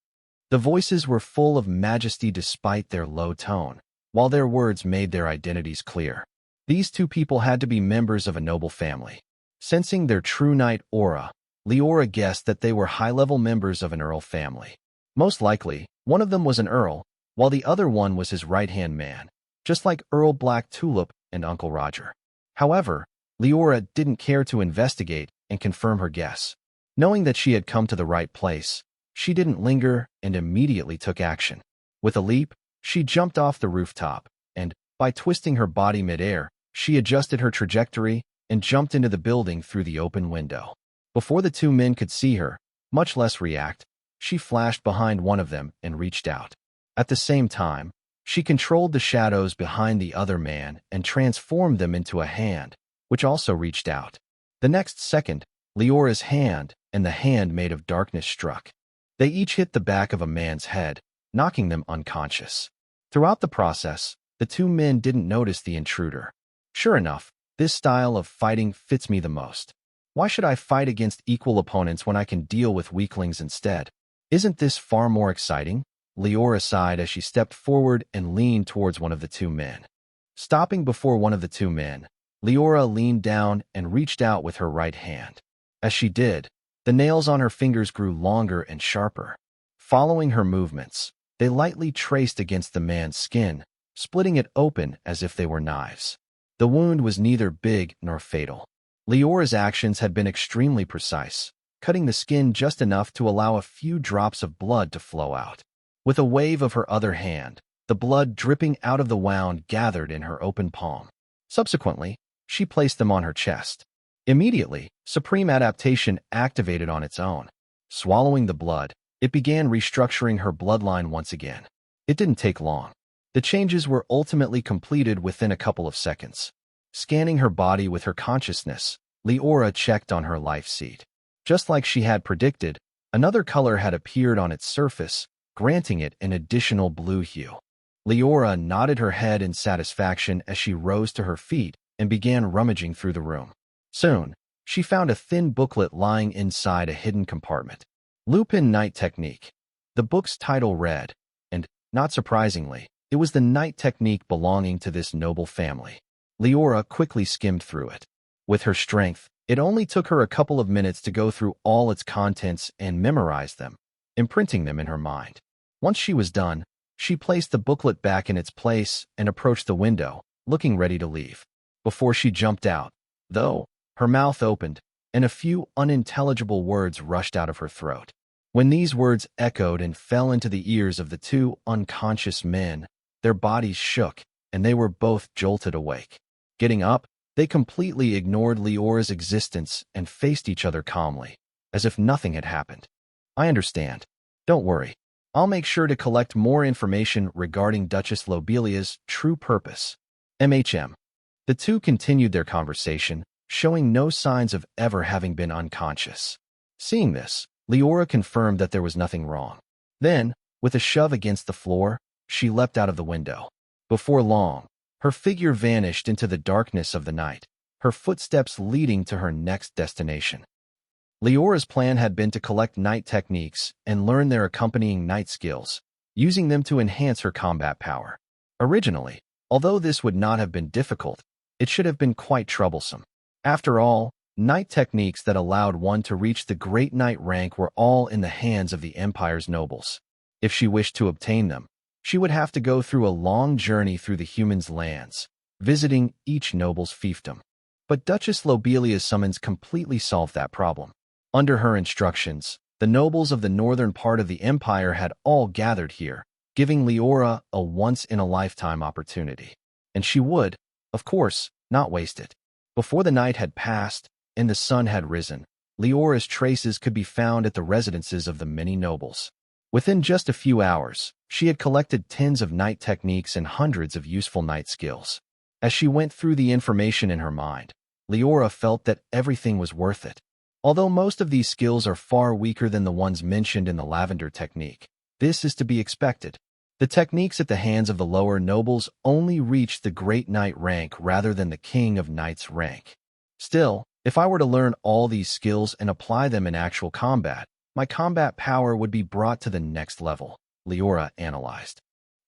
The voices were full of majesty despite their low tone, while their words made their identities clear. These two people had to be members of a noble family. Sensing their true knight aura, Liora guessed that they were high-level members of an earl family. Most likely, one of them was an earl, while the other one was his right-hand man, just like Earl Black Tulip and Uncle Roger. However, Liora didn't care to investigate and confirm her guess. Knowing that she had come to the right place, she didn't linger and immediately took action. With a leap, she jumped off the rooftop, and, by twisting her body mid-air, she adjusted her trajectory and jumped into the building through the open window. Before the two men could see her, much less react, she flashed behind one of them and reached out. At the same time, she controlled the shadows behind the other man and transformed them into a hand, which also reached out. The next second, Liora's hand and the hand made of darkness struck. They each hit the back of a man's head, knocking them unconscious. Throughout the process, the two men didn't notice the intruder. Sure enough, this style of fighting fits me the most. Why should I fight against equal opponents when I can deal with weaklings instead? Isn't this far more exciting? Liora sighed as she stepped forward and leaned towards one of the two men. Stopping before one of the two men, Liora leaned down and reached out with her right hand. As she did, the nails on her fingers grew longer and sharper. Following her movements, they lightly traced against the man's skin, splitting it open as if they were knives. The wound was neither big nor fatal. Liora's actions had been extremely precise, cutting the skin just enough to allow a few drops of blood to flow out. With a wave of her other hand, the blood dripping out of the wound gathered in her open palm. Subsequently, she placed them on her chest. Immediately, Supreme Adaptation activated on its own. Swallowing the blood, it began restructuring her bloodline once again. It didn't take long. The changes were ultimately completed within a couple of seconds. Scanning her body with her consciousness, Liora checked on her life seed. Just like she had predicted, another color had appeared on its surface, granting it an additional blue hue. Liora nodded her head in satisfaction as she rose to her feet and began rummaging through the room. Soon, she found a thin booklet lying inside a hidden compartment. Lupin Night Technique. The book's title read, and, not surprisingly, it was the night technique belonging to this noble family. Liora quickly skimmed through it. With her strength, it only took her a couple of minutes to go through all its contents and memorize them, imprinting them in her mind. Once she was done, She placed the booklet back in its place and approached the window, looking ready to leave. Before she jumped out, though, her mouth opened, and a few unintelligible words rushed out of her throat. When these words echoed and fell into the ears of the two unconscious men, their bodies shook, and they were both jolted awake. Getting up, they completely ignored Liora's existence and faced each other calmly, as if nothing had happened. I understand. Don't worry. I'll make sure to collect more information regarding Duchess Lobelia's true purpose. MHM. The two continued their conversation, showing no signs of ever having been unconscious. Seeing this, Liora confirmed that there was nothing wrong. Then, with a shove against the floor, she leapt out of the window. Before long, her figure vanished into the darkness of the night, her footsteps leading to her next destination. Liora's plan had been to collect night techniques and learn their accompanying night skills, using them to enhance her combat power. Originally, although this would not have been difficult, it should have been quite troublesome. After all, night techniques that allowed one to reach the Great Knight rank were all in the hands of the Empire's nobles. If she wished to obtain them, she would have to go through a long journey through the humans' lands, visiting each noble's fiefdom. But Duchess Lobelia's summons completely solved that problem. Under her instructions, the nobles of the northern part of the Empire had all gathered here, giving Liora a once-in-a-lifetime opportunity. And she would, of course, not waste it. Before the night had passed and the sun had risen, Liora's traces could be found at the residences of the many nobles. Within just a few hours, she had collected tens of night techniques and hundreds of useful night skills. As she went through the information in her mind, Liora felt that everything was worth it. Although most of these skills are far weaker than the ones mentioned in the Lavender technique, this is to be expected. The techniques at the hands of the lower nobles only reached the Great Knight rank rather than the King of Knights rank. Still, if I were to learn all these skills and apply them in actual combat, my combat power would be brought to the next level, Liora analyzed.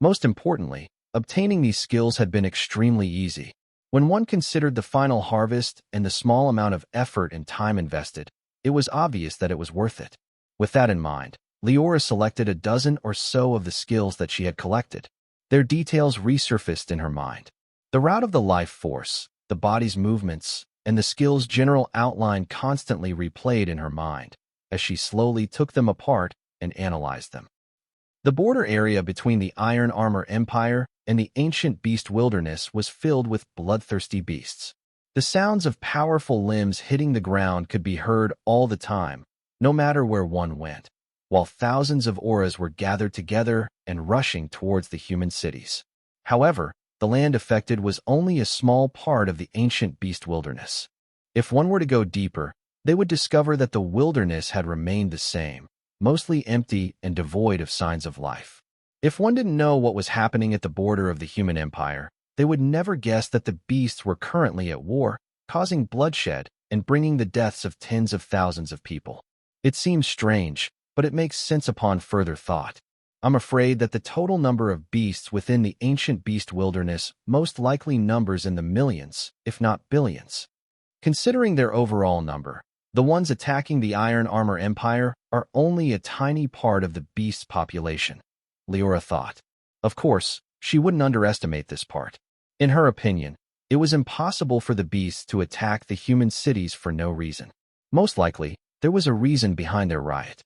Most importantly, obtaining these skills had been extremely easy. When one considered the final harvest and the small amount of effort and time invested, it was obvious that it was worth it. With that in mind, Liora selected a dozen or so of the skills that she had collected. Their details resurfaced in her mind. The route of the life force, the body's movements, and the skill's general outline constantly replayed in her mind, as she slowly took them apart and analyzed them. The border area between the Iron Armor Empire and the ancient beast wilderness was filled with bloodthirsty beasts. The sounds of powerful limbs hitting the ground could be heard all the time, no matter where one went, while thousands of auras were gathered together and rushing towards the human cities. However, the land affected was only a small part of the ancient beast wilderness. If one were to go deeper, they would discover that the wilderness had remained the same, mostly empty and devoid of signs of life. If one didn't know what was happening at the border of the human empire, they would never guess that the beasts were currently at war, causing bloodshed and bringing the deaths of tens of thousands of people. It seems strange, but it makes sense upon further thought. I'm afraid that the total number of beasts within the ancient beast wilderness most likely numbers in the millions, if not billions. Considering their overall number, the ones attacking the Iron Armor Empire are only a tiny part of the beast's population, Liora thought. Of course, she wouldn't underestimate this part. In her opinion, it was impossible for the beasts to attack the human cities for no reason. Most likely, there was a reason behind their riot.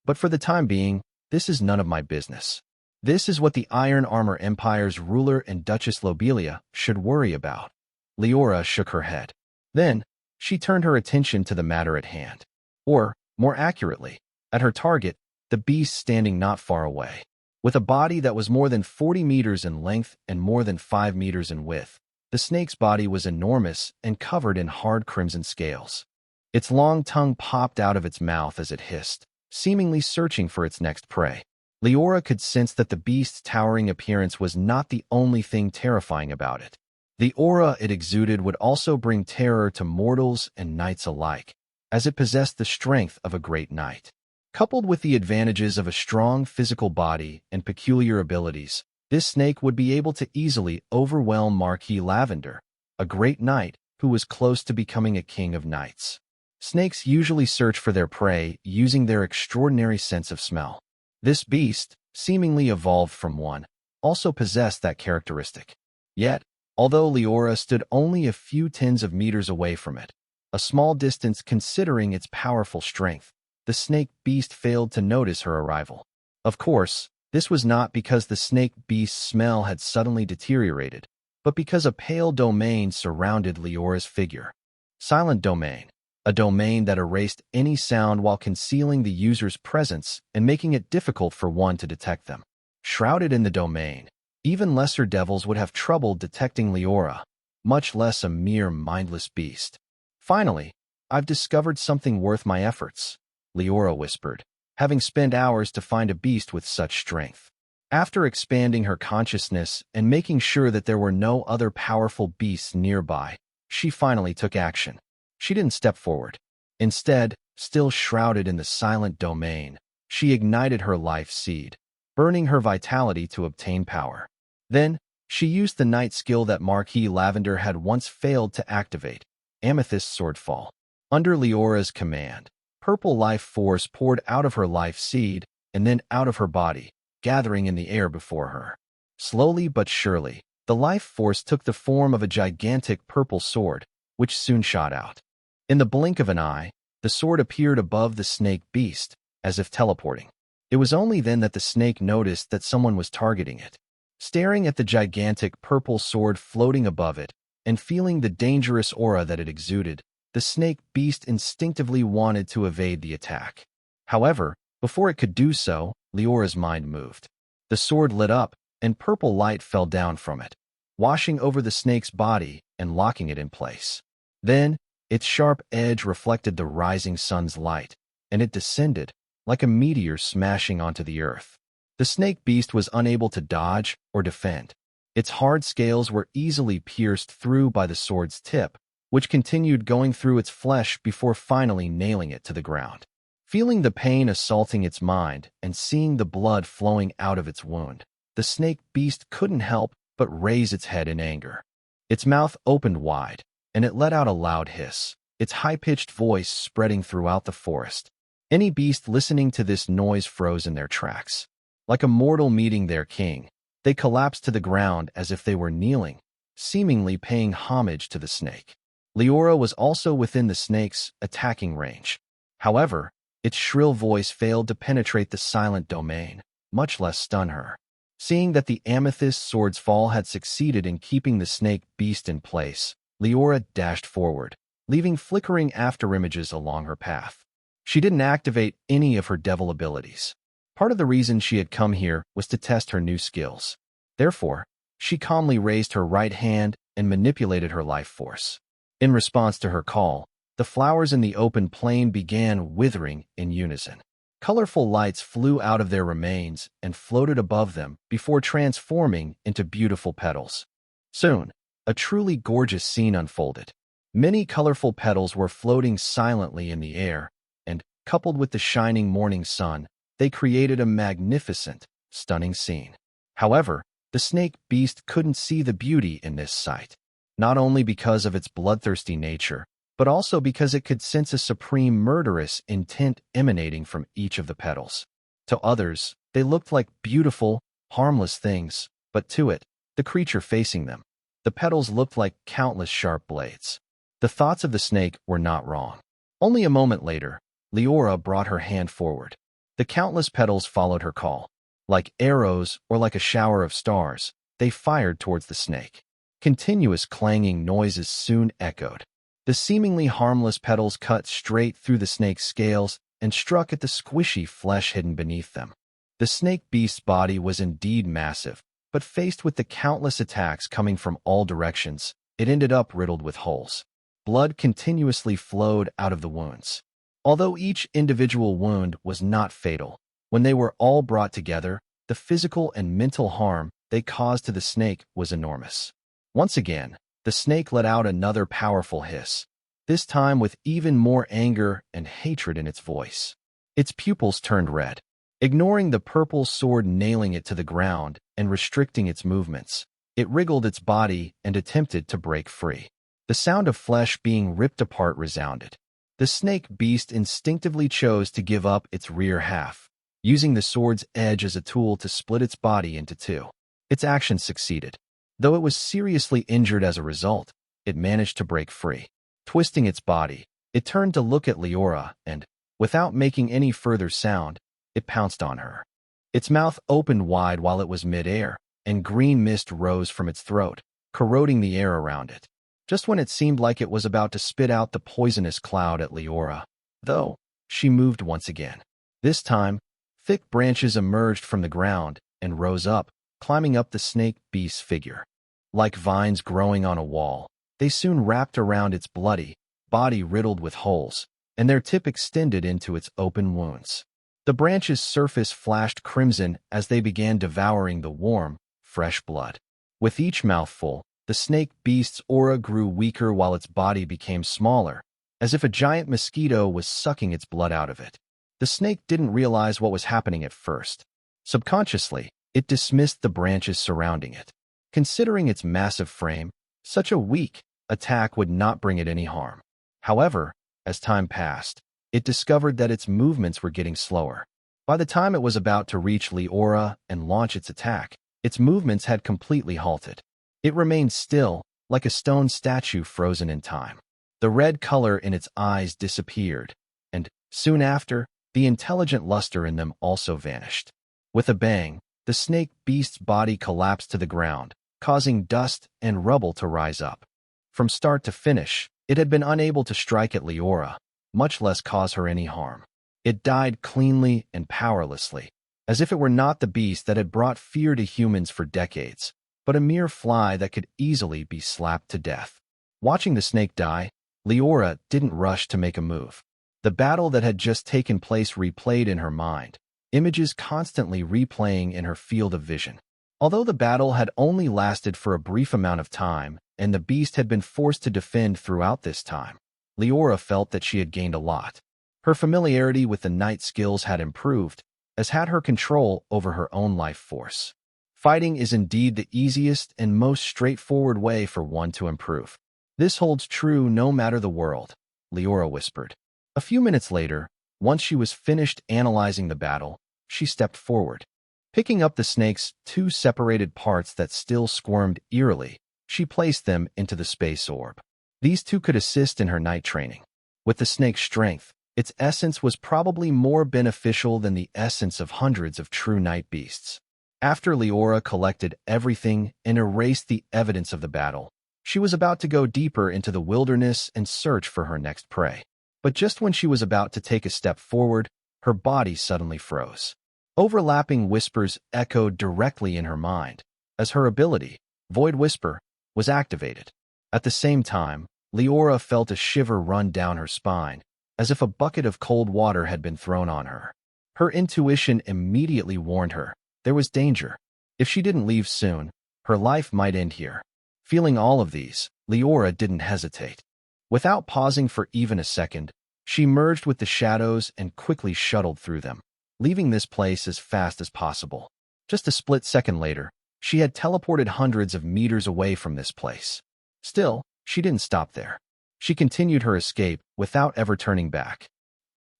But for the time being, this is none of my business. This is what the Iron Armor Empire's ruler and Duchess Lobelia should worry about. Liora shook her head. Then, she turned her attention to the matter at hand. Or, more accurately, at her target, the beast standing not far away. With a body that was more than 40 meters in length and more than 5 meters in width, the snake's body was enormous and covered in hard crimson scales. Its long tongue popped out of its mouth as it hissed, seemingly searching for its next prey. Liora could sense that the beast's towering appearance was not the only thing terrifying about it. The aura it exuded would also bring terror to mortals and knights alike, as it possessed the strength of a great knight. Coupled with the advantages of a strong physical body and peculiar abilities, this snake would be able to easily overwhelm Marquis Lavender, a great knight who was close to becoming a king of knights. Snakes usually search for their prey using their extraordinary sense of smell. This beast, seemingly evolved from one, also possessed that characteristic. Yet, although Liora stood only a few tens of meters away from it, a small distance considering its powerful strength, the snake beast failed to notice her arrival. Of course, this was not because the snake beast's smell had suddenly deteriorated, but because a pale domain surrounded Liora's figure. Silent domain, a domain that erased any sound while concealing the user's presence and making it difficult for one to detect them. Shrouded in the domain, even lesser devils would have trouble detecting Liora, much less a mere mindless beast. Finally, I've discovered something worth my efforts, Liora whispered, having spent hours to find a beast with such strength. After expanding her consciousness and making sure that there were no other powerful beasts nearby, she finally took action. She didn't step forward. Instead, still shrouded in the silent domain, she ignited her life seed, burning her vitality to obtain power. Then, she used the night skill that Marquis Lavender had once failed to activate, Amethyst Swordfall. Under Liora's command, purple life force poured out of her life seed and then out of her body, gathering in the air before her. Slowly but surely, the life force took the form of a gigantic purple sword, which soon shot out. In the blink of an eye, the sword appeared above the snake beast, as if teleporting. It was only then that the snake noticed that someone was targeting it. Staring at the gigantic purple sword floating above it, and feeling the dangerous aura that it exuded, the snake beast instinctively wanted to evade the attack. However, before it could do so, Liora's mind moved. The sword lit up, and purple light fell down from it, washing over the snake's body and locking it in place. Then, its sharp edge reflected the rising sun's light, and it descended, like a meteor smashing onto the earth. The snake beast was unable to dodge or defend. Its hard scales were easily pierced through by the sword's tip, which continued going through its flesh before finally nailing it to the ground. Feeling the pain assaulting its mind and seeing the blood flowing out of its wound, the snake beast couldn't help but raise its head in anger. Its mouth opened wide, and it let out a loud hiss, its high-pitched voice spreading throughout the forest. Any beast listening to this noise froze in their tracks. Like a mortal meeting their king, they collapsed to the ground as if they were kneeling, seemingly paying homage to the snake. Liora was also within the snake's attacking range. However, its shrill voice failed to penetrate the silent domain, much less stun her. Seeing that the amethyst sword's fall had succeeded in keeping the snake beast in place, Liora dashed forward, leaving flickering afterimages along her path. She didn't activate any of her devil abilities. Part of the reason she had come here was to test her new skills. Therefore, she calmly raised her right hand and manipulated her life force. In response to her call, the flowers in the open plain began withering in unison. Colorful lights flew out of their remains and floated above them before transforming into beautiful petals. Soon, a truly gorgeous scene unfolded. Many colorful petals were floating silently in the air, and, coupled with the shining morning sun, they created a magnificent, stunning scene. However, the snake beast couldn't see the beauty in this sight, not only because of its bloodthirsty nature, but also because it could sense a supreme murderous intent emanating from each of the petals. To others, they looked like beautiful, harmless things, but to it, the creature facing them, the petals looked like countless sharp blades. The thoughts of the snake were not wrong. Only a moment later, Liora brought her hand forward. The countless petals followed her call. Like arrows or like a shower of stars, they fired towards the snake. Continuous clanging noises soon echoed. The seemingly harmless petals cut straight through the snake's scales and struck at the squishy flesh hidden beneath them. The snake beast's body was indeed massive, but faced with the countless attacks coming from all directions, it ended up riddled with holes. Blood continuously flowed out of the wounds. Although each individual wound was not fatal, when they were all brought together, the physical and mental harm they caused to the snake was enormous. Once again, the snake let out another powerful hiss, this time with even more anger and hatred in its voice. Its pupils turned red. Ignoring the purple sword nailing it to the ground and restricting its movements, it wriggled its body and attempted to break free. The sound of flesh being ripped apart resounded. The snake beast instinctively chose to give up its rear half, using the sword's edge as a tool to split its body into two. Its action succeeded. Though it was seriously injured as a result, it managed to break free. Twisting its body, it turned to look at Liora and, without making any further sound, it pounced on her. Its mouth opened wide while it was mid-air, and green mist rose from its throat, corroding the air around it. Just when it seemed like it was about to spit out the poisonous cloud at Liora, though, she moved once again. This time, thick branches emerged from the ground and rose up, climbing up the snake beast's figure. Like vines growing on a wall, they soon wrapped around its bloody body riddled with holes, and their tip extended into its open wounds. The branch's surface flashed crimson as they began devouring the warm, fresh blood. With each mouthful, the snake beast's aura grew weaker while its body became smaller, as if a giant mosquito was sucking its blood out of it. The snake didn't realize what was happening at first. Subconsciously, it dismissed the branches surrounding it. Considering its massive frame, such a weak attack would not bring it any harm. However, as time passed, it discovered that its movements were getting slower. By the time it was about to reach Liora and launch its attack, its movements had completely halted. It remained still, like a stone statue frozen in time. The red color in its eyes disappeared, and, soon after, the intelligent luster in them also vanished. With a bang, the snake beast's body collapsed to the ground, causing dust and rubble to rise up. From start to finish, it had been unable to strike at Liora, much less cause her any harm. It died cleanly and powerlessly, as if it were not the beast that had brought fear to humans for decades, but a mere fly that could easily be slapped to death. Watching the snake die, Liora didn't rush to make a move. The battle that had just taken place replayed in her mind, images constantly replaying in her field of vision. Although the battle had only lasted for a brief amount of time, and the beast had been forced to defend throughout this time, Liora felt that she had gained a lot. Her familiarity with the knight skills had improved, as had her control over her own life force. Fighting is indeed the easiest and most straightforward way for one to improve. This holds true no matter the world, Liora whispered. A few minutes later, once she was finished analyzing the battle, she stepped forward. Picking up the snake's two separated parts that still squirmed eerily, she placed them into the space orb. These two could assist in her knight training. With the snake's strength, its essence was probably more beneficial than the essence of hundreds of true knight beasts. After Liora collected everything and erased the evidence of the battle, she was about to go deeper into the wilderness and search for her next prey. But just when she was about to take a step forward, her body suddenly froze. Overlapping whispers echoed directly in her mind, as her ability, Void Whisper, was activated. At the same time, Liora felt a shiver run down her spine, as if a bucket of cold water had been thrown on her. Her intuition immediately warned her there was danger. If she didn't leave soon, her life might end here. Feeling all of these, Liora didn't hesitate. Without pausing for even a second, she merged with the shadows and quickly shuttled through them, leaving this place as fast as possible. Just a split second later, she had teleported hundreds of meters away from this place. Still, she didn't stop there. She continued her escape without ever turning back.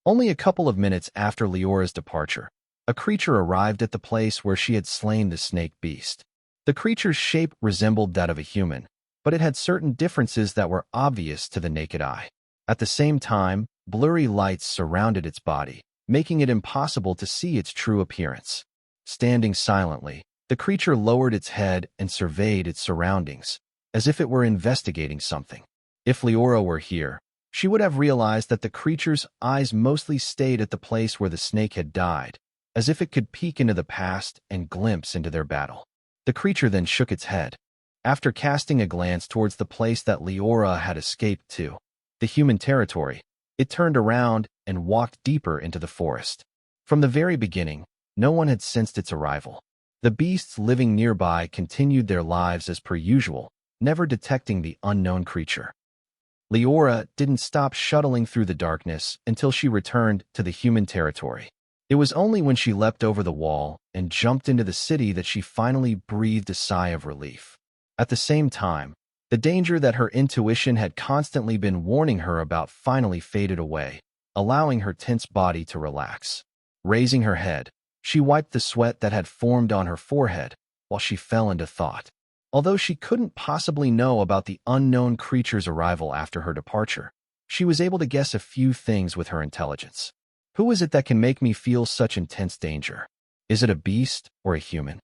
Only a couple of minutes after Liora's departure, a creature arrived at the place where she had slain the snake beast. The creature's shape resembled that of a human, but it had certain differences that were obvious to the naked eye. At the same time, blurry lights surrounded its body, making it impossible to see its true appearance. Standing silently, the creature lowered its head and surveyed its surroundings, as if it were investigating something. If Liora were here, she would have realized that the creature's eyes mostly stayed at the place where the snake had died, as if it could peek into the past and glimpse into their battle. The creature then shook its head. After casting a glance towards the place that Liora had escaped to, the human territory, it turned around and walked deeper into the forest. From the very beginning, no one had sensed its arrival. The beasts living nearby continued their lives as per usual, never detecting the unknown creature. Liora didn't stop shuttling through the darkness until she returned to the human territory. It was only when she leapt over the wall and jumped into the city that she finally breathed a sigh of relief. At the same time, the danger that her intuition had constantly been warning her about finally faded away, allowing her tense body to relax. Raising her head, she wiped the sweat that had formed on her forehead, while she fell into thought. Although she couldn't possibly know about the unknown creature's arrival after her departure, she was able to guess a few things with her intelligence. Who is it that can make me feel such intense danger? Is it a beast or a human?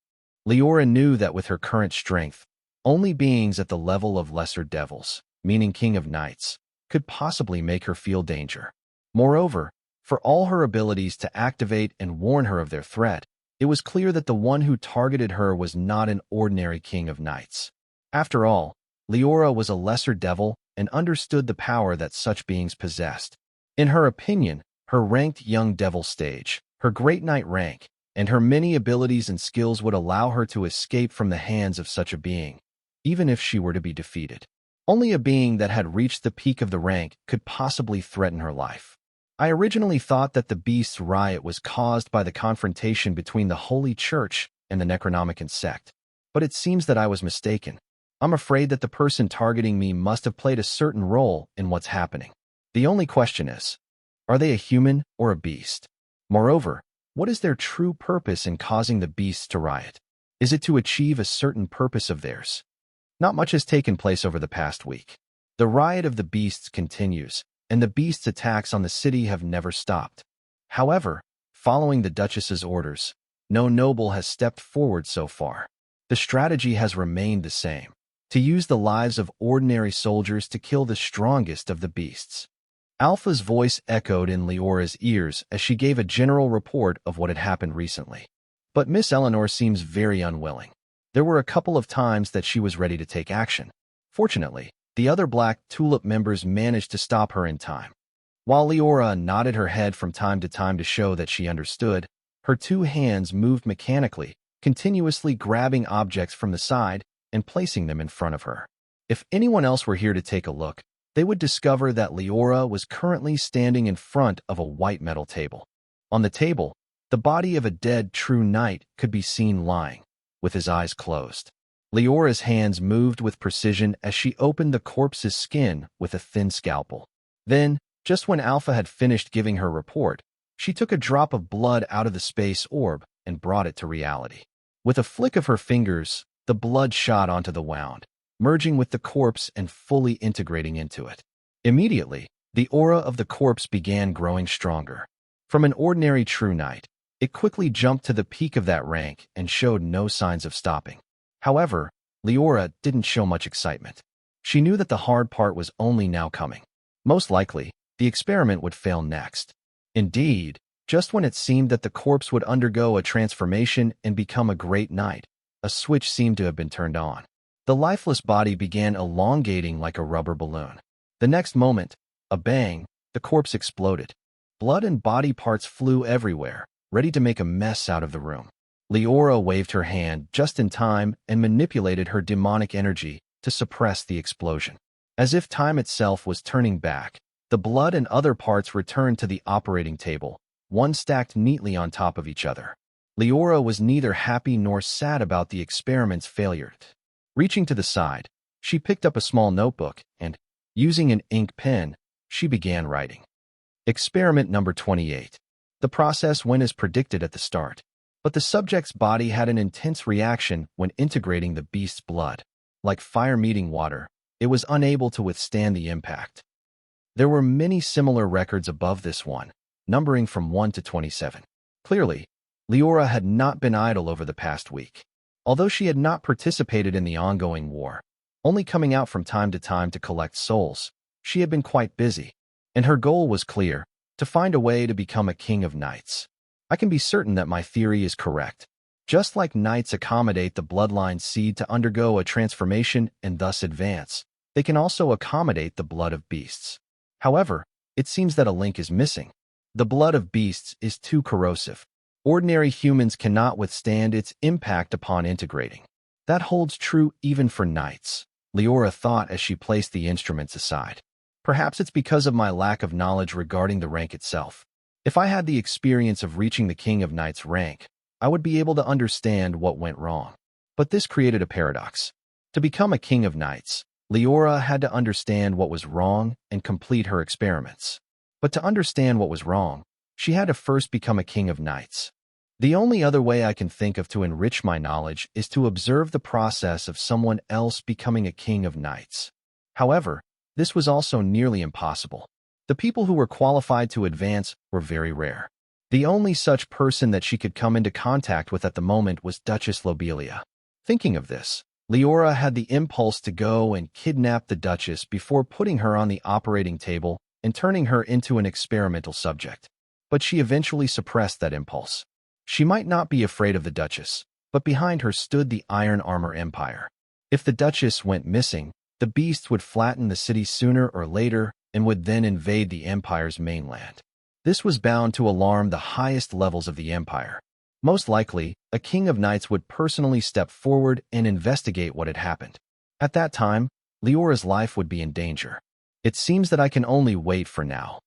Liora knew that with her current strength, only beings at the level of lesser devils, meaning king of knights, could possibly make her feel danger. Moreover, for all her abilities to activate and warn her of their threat, it was clear that the one who targeted her was not an ordinary king of knights. After all, Liora was a lesser devil and understood the power that such beings possessed. In her opinion, her ranked young devil stage, her great knight rank, and her many abilities and skills would allow her to escape from the hands of such a being, even if she were to be defeated. Only a being that had reached the peak of the rank could possibly threaten her life. I originally thought that the beast's riot was caused by the confrontation between the Holy Church and the Necronomicon sect, but it seems that I was mistaken. I'm afraid that the person targeting me must have played a certain role in what's happening. The only question is, are they a human or a beast? Moreover, what is their true purpose in causing the beasts to riot? Is it to achieve a certain purpose of theirs? Not much has taken place over the past week. The riot of the beasts continues, and the beasts' attacks on the city have never stopped. However, following the Duchess's orders, no noble has stepped forward so far. The strategy has remained the same, to use the lives of ordinary soldiers to kill the strongest of the beasts. Alpha's voice echoed in Leora's ears as she gave a general report of what had happened recently. But Miss Eleanor seems very unwilling. There were a couple of times that she was ready to take action. Fortunately, the other Black Tulip members managed to stop her in time. While Liora nodded her head from time to show that she understood, her two hands moved mechanically, continuously grabbing objects from the side and placing them in front of her. If anyone else were here to take a look, they would discover that Liora was currently standing in front of a white metal table. On the table, the body of a dead true knight could be seen lying, with his eyes closed. Leora's hands moved with precision as she opened the corpse's skin with a thin scalpel. Then, just when Alpha had finished giving her report, she took a drop of blood out of the space orb and brought it to reality. With a flick of her fingers, the blood shot onto the wound, merging with the corpse and fully integrating into it. Immediately, the aura of the corpse began growing stronger. From an ordinary true knight, it quickly jumped to the peak of that rank and showed no signs of stopping. However, Liora didn't show much excitement. She knew that the hard part was only now coming. Most likely, the experiment would fail next. Indeed, just when it seemed that the corpse would undergo a transformation and become a great knight, a switch seemed to have been turned on. The lifeless body began elongating like a rubber balloon. The next moment, a bang, the corpse exploded. Blood and body parts flew everywhere, ready to make a mess out of the room. Liora waved her hand just in time and manipulated her demonic energy to suppress the explosion. As if time itself was turning back, the blood and other parts returned to the operating table, one stacked neatly on top of each other. Liora was neither happy nor sad about the experiment's failure. Reaching to the side, she picked up a small notebook and, using an ink pen, she began writing. Experiment number 28. The process went as predicted at the start, but the subject's body had an intense reaction when integrating the beast's blood. Like fire meeting water, it was unable to withstand the impact. There were many similar records above this one, numbering from 1 to 27. Clearly, Liora had not been idle over the past week. Although she had not participated in the ongoing war, only coming out from time to collect souls, she had been quite busy, and her goal was clear: to find a way to become a king of knights. I can be certain that my theory is correct. Just like knights accommodate the bloodline seed to undergo a transformation and thus advance, they can also accommodate the blood of beasts. However, it seems that a link is missing. The blood of beasts is too corrosive. Ordinary humans cannot withstand its impact upon integrating. That holds true even for knights, Liora thought as she placed the instruments aside. Perhaps it's because of my lack of knowledge regarding the rank itself. If I had the experience of reaching the King of Knights rank, I would be able to understand what went wrong. But this created a paradox. To become a King of Knights, Liora had to understand what was wrong and complete her experiments. But to understand what was wrong, she had to first become a King of Knights. The only other way I can think of to enrich my knowledge is to observe the process of someone else becoming a king of knights. However, this was also nearly impossible. The people who were qualified to advance were very rare. The only such person that she could come into contact with at the moment was Duchess Lobelia. Thinking of this, Liora had the impulse to go and kidnap the Duchess before putting her on the operating table and turning her into an experimental subject. But she eventually suppressed that impulse. She might not be afraid of the Duchess, but behind her stood the Iron Armor Empire. If the Duchess went missing, the beasts would flatten the city sooner or later and would then invade the Empire's mainland. This was bound to alarm the highest levels of the Empire. Most likely, a king of knights would personally step forward and investigate what had happened. At that time, Liora's life would be in danger. It seems that I can only wait for now.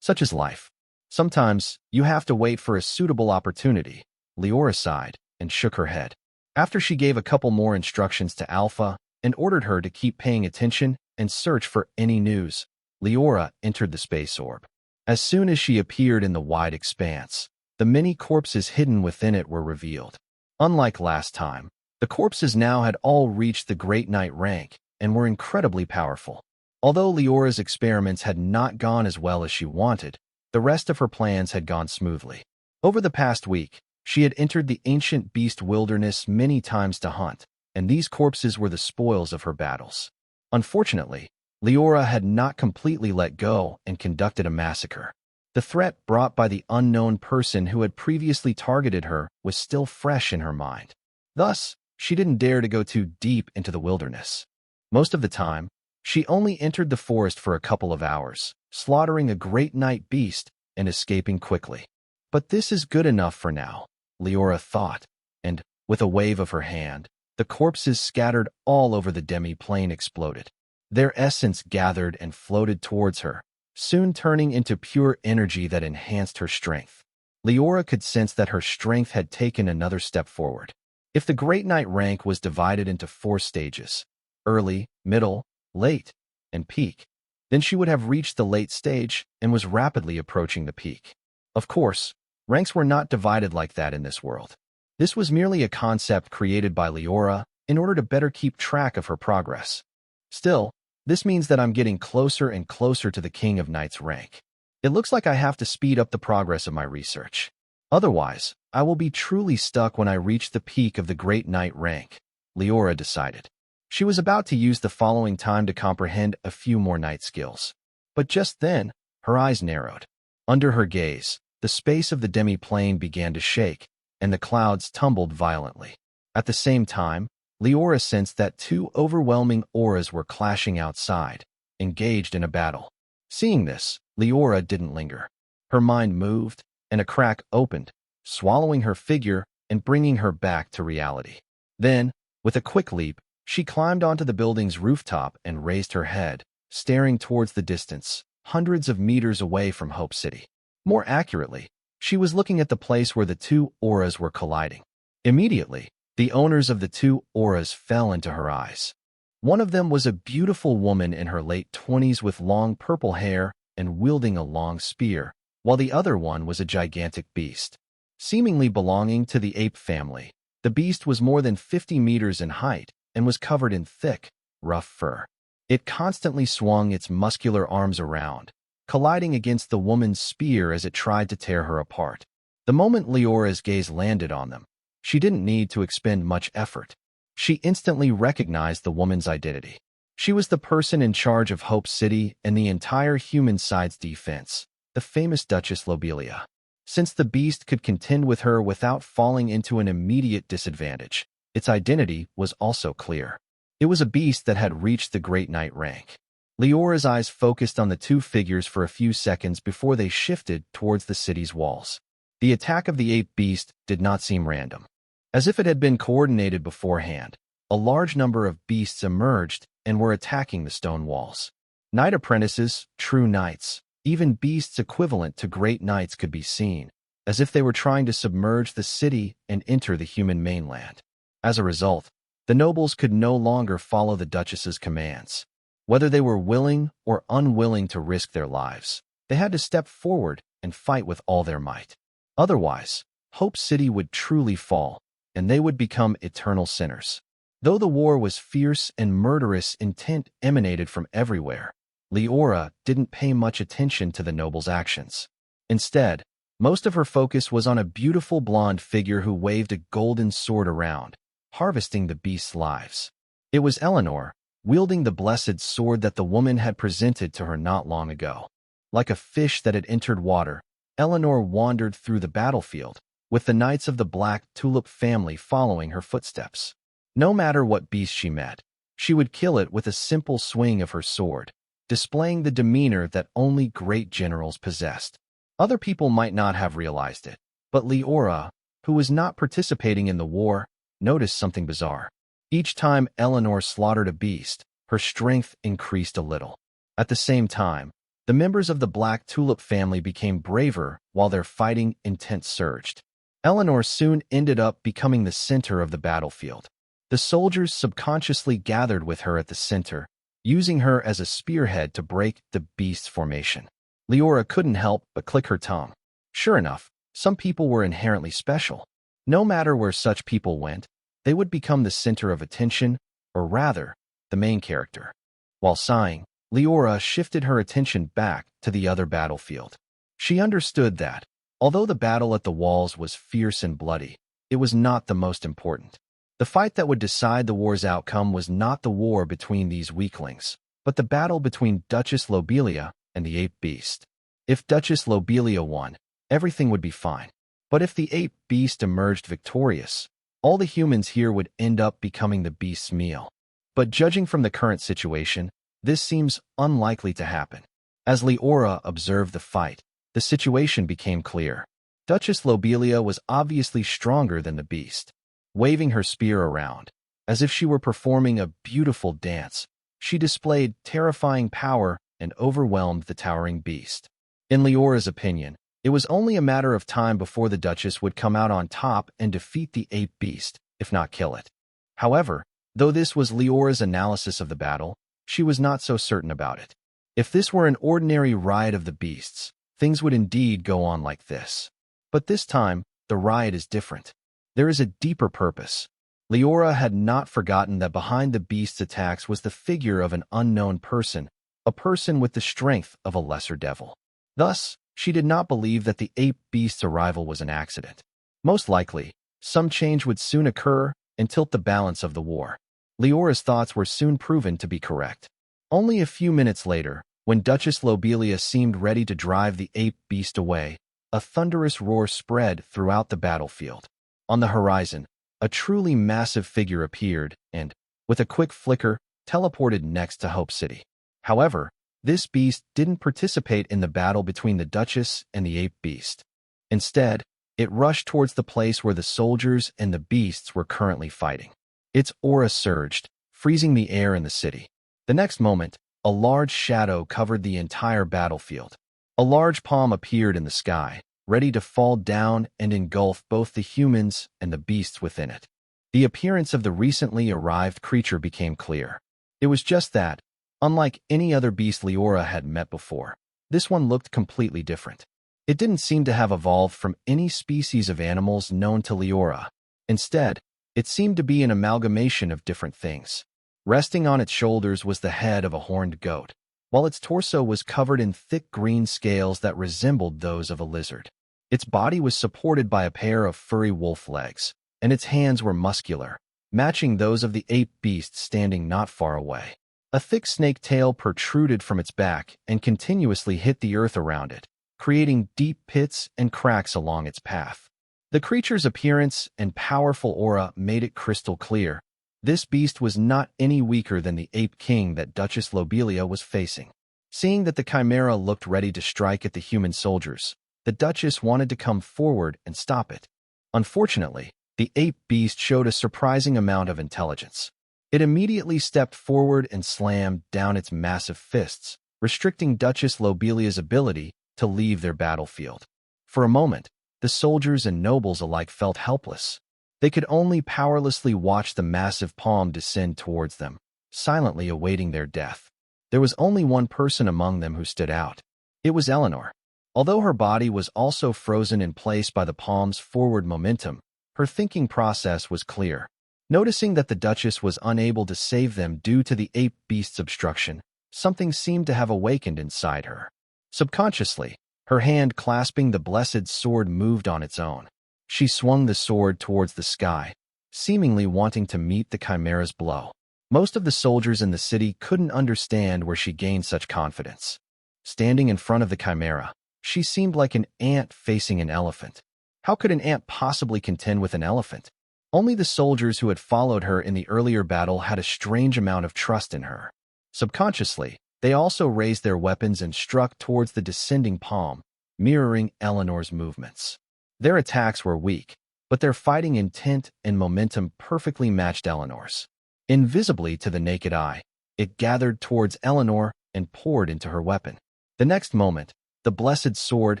Such is life. Sometimes, you have to wait for a suitable opportunity. Liora sighed and shook her head. After she gave a couple more instructions to Alpha and ordered her to keep paying attention and search for any news, Liora entered the space orb. As soon as she appeared in the wide expanse, the many corpses hidden within it were revealed. Unlike last time, the corpses now had all reached the Great Knight rank and were incredibly powerful. Although Liora's experiments had not gone as well as she wanted, the rest of her plans had gone smoothly. Over the past week, she had entered the ancient beast wilderness many times to hunt, and these corpses were the spoils of her battles. Unfortunately, Liora had not completely let go and conducted a massacre. The threat brought by the unknown person who had previously targeted her was still fresh in her mind. Thus, she didn't dare to go too deep into the wilderness. Most of the time, she only entered the forest for a couple of hours, slaughtering a great night beast and escaping quickly. But this is good enough for now, Liora thought, and, with a wave of her hand, the corpses scattered all over the demi-plane exploded. Their essence gathered and floated towards her, soon turning into pure energy that enhanced her strength. Liora could sense that her strength had taken another step forward. If the Great Knight rank was divided into 4 stages, early, middle, late, and peak, then she would have reached the late stage and was rapidly approaching the peak. Of course, ranks were not divided like that in this world. This was merely a concept created by Liora in order to better keep track of her progress. Still, this means that I'm getting closer and closer to the King of Knights rank. It looks like I have to speed up the progress of my research. Otherwise, I will be truly stuck when I reach the peak of the Great Knight rank, Liora decided. She was about to use the following time to comprehend a few more knight skills. But just then, her eyes narrowed. Under her gaze, the space of the demi-plane began to shake, and the clouds tumbled violently. At the same time, Liora sensed that 2 overwhelming auras were clashing outside, engaged in a battle. Seeing this, Liora didn't linger. Her mind moved, and a crack opened, swallowing her figure and bringing her back to reality. Then, with a quick leap, she climbed onto the building's rooftop and raised her head, staring towards the distance, hundreds of meters away from Hope City. More accurately, she was looking at the place where the 2 auras were colliding. Immediately, the owners of the 2 auras fell into her eyes. One of them was a beautiful woman in her late 20s with long purple hair and wielding a long spear, while the other one was a gigantic beast. Seemingly belonging to the ape family, the beast was more than 50 meters in height and was covered in thick, rough fur. It constantly swung its muscular arms around, colliding against the woman's spear as it tried to tear her apart. The moment Liora's gaze landed on them, she didn't need to expend much effort. She instantly recognized the woman's identity. She was the person in charge of Hope City and the entire human side's defense, the famous Duchess Lobelia. Since the beast could contend with her without falling into an immediate disadvantage, its identity was also clear. It was a beast that had reached the Great Knight rank. Liora's eyes focused on the 2 figures for a few seconds before they shifted towards the city's walls. The attack of the ape beast did not seem random. As if it had been coordinated beforehand, a large number of beasts emerged and were attacking the stone walls. Knight apprentices, true knights, even beasts equivalent to great knights could be seen, as if they were trying to submerge the city and enter the human mainland. As a result, the nobles could no longer follow the Duchess's commands. Whether they were willing or unwilling to risk their lives, they had to step forward and fight with all their might. Otherwise, Hope City would truly fall, and they would become eternal sinners. Though the war was fierce and murderous, intent emanated from everywhere. Liora didn't pay much attention to the noble's actions. Instead, most of her focus was on a beautiful blonde figure who waved a golden sword around, harvesting the beast's lives. It was Eleanor, wielding the blessed sword that the woman had presented to her not long ago. Like a fish that had entered water, Eleanor wandered through the battlefield, with the knights of the Black Tulip family following her footsteps. No matter what beast she met, she would kill it with a simple swing of her sword, displaying the demeanor that only great generals possessed. Other people might not have realized it, but Liora, who was not participating in the war, noticed something bizarre. Each time Eleanor slaughtered a beast, her strength increased a little. At the same time, the members of the Black Tulip family became braver while their fighting intent surged. Eleanor soon ended up becoming the center of the battlefield. The soldiers subconsciously gathered with her at the center, using her as a spearhead to break the beast's formation. Liora couldn't help but click her tongue. Sure enough, some people were inherently special. No matter where such people went, they would become the center of attention, or rather, the main character. While sighing, Liora shifted her attention back to the other battlefield. She understood that, although the battle at the walls was fierce and bloody, it was not the most important. The fight that would decide the war's outcome was not the war between these weaklings, but the battle between Duchess Lobelia and the ape beast. If Duchess Lobelia won, everything would be fine. But if the ape beast emerged victorious, all the humans here would end up becoming the beast's meal. But judging from the current situation, this seems unlikely to happen. As Liora observed the fight, the situation became clear. Duchess Lobelia was obviously stronger than the beast. Waving her spear around, as if she were performing a beautiful dance, she displayed terrifying power and overwhelmed the towering beast. In Liora's opinion, it was only a matter of time before the Duchess would come out on top and defeat the ape beast, if not kill it. However, though this was Liora's analysis of the battle, she was not so certain about it. If this were an ordinary riot of the beasts, things would indeed go on like this. But this time, the riot is different. There is a deeper purpose. Liora had not forgotten that behind the beast's attacks was the figure of an unknown person, a person with the strength of a lesser devil. Thus, she did not believe that the ape beast's arrival was an accident. Most likely, some change would soon occur and tilt the balance of the war. Liora's thoughts were soon proven to be correct. Only a few minutes later, when Duchess Lobelia seemed ready to drive the ape beast away, a thunderous roar spread throughout the battlefield. On the horizon, a truly massive figure appeared and, with a quick flicker, teleported next to Hope City. However, this beast didn't participate in the battle between the Duchess and the ape beast. Instead, it rushed towards the place where the soldiers and the beasts were currently fighting. Its aura surged, freezing the air in the city. The next moment, a large shadow covered the entire battlefield. A large palm appeared in the sky, ready to fall down and engulf both the humans and the beasts within it. The appearance of the recently arrived creature became clear. It was just that, unlike any other beast Liora had met before, this one looked completely different. It didn't seem to have evolved from any species of animals known to Liora. Instead, it seemed to be an amalgamation of different things. Resting on its shoulders was the head of a horned goat, while its torso was covered in thick green scales that resembled those of a lizard. Its body was supported by a pair of furry wolf legs, and its hands were muscular, matching those of the ape beast standing not far away. A thick snake tail protruded from its back and continuously hit the earth around it, creating deep pits and cracks along its path. The creature's appearance and powerful aura made it crystal clear. This beast was not any weaker than the ape king that Duchess Lobelia was facing. Seeing that the chimera looked ready to strike at the human soldiers, the Duchess wanted to come forward and stop it. Unfortunately, the ape beast showed a surprising amount of intelligence. It immediately stepped forward and slammed down its massive fists, restricting Duchess Lobelia's ability to leave their battlefield. For a moment, the soldiers and nobles alike felt helpless. They could only powerlessly watch the massive palm descend towards them, silently awaiting their death. There was only one person among them who stood out. It was Eleanor. Although her body was also frozen in place by the palm's forward momentum, her thinking process was clear. Noticing that the Duchess was unable to save them due to the ape beast's obstruction, something seemed to have awakened inside her. Subconsciously, her hand clasping the blessed sword moved on its own. She swung the sword towards the sky, seemingly wanting to meet the Chimera's blow. Most of the soldiers in the city couldn't understand where she gained such confidence. Standing in front of the Chimera, she seemed like an ant facing an elephant. How could an ant possibly contend with an elephant? Only the soldiers who had followed her in the earlier battle had a strange amount of trust in her. Subconsciously, they also raised their weapons and struck towards the descending palm, mirroring Eleanor's movements. Their attacks were weak, but their fighting intent and momentum perfectly matched Eleanor's. Invisibly to the naked eye, it gathered towards Eleanor and poured into her weapon. The next moment, the blessed sword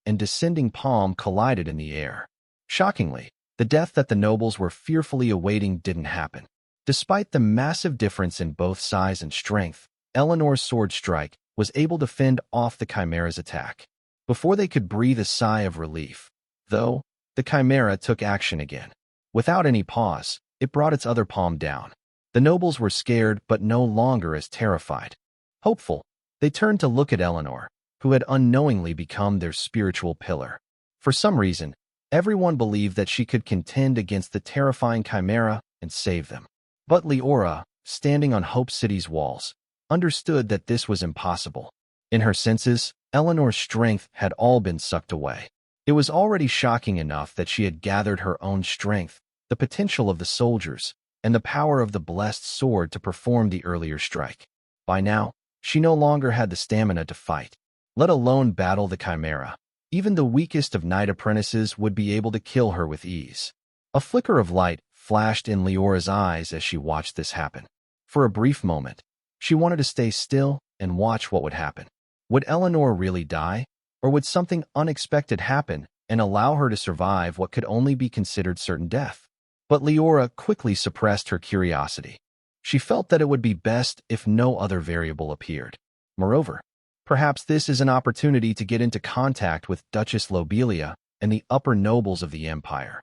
and descending palm collided in the air. Shockingly, the death that the nobles were fearfully awaiting didn't happen. Despite the massive difference in both size and strength, Eleanor's sword strike was able to fend off the Chimera's attack. Before they could breathe a sigh of relief, though, the Chimera took action again. Without any pause, it brought its other palm down. The nobles were scared but no longer as terrified. Hopeful, they turned to look at Eleanor, who had unknowingly become their spiritual pillar. For some reason, everyone believed that she could contend against the terrifying Chimera and save them. But Liora, standing on Hope City's walls, understood that this was impossible. In her senses, Eleanor's strength had all been sucked away. It was already shocking enough that she had gathered her own strength, the potential of the soldiers, and the power of the blessed sword to perform the earlier strike. By now, she no longer had the stamina to fight, let alone battle the Chimera. Even the weakest of knight apprentices would be able to kill her with ease. A flicker of light flashed in Liora's eyes as she watched this happen. For a brief moment, she wanted to stay still and watch what would happen. Would Eleanor really die, or would something unexpected happen and allow her to survive what could only be considered certain death? But Liora quickly suppressed her curiosity. She felt that it would be best if no other variable appeared. Moreover, perhaps this is an opportunity to get into contact with Duchess Lobelia and the upper nobles of the empire,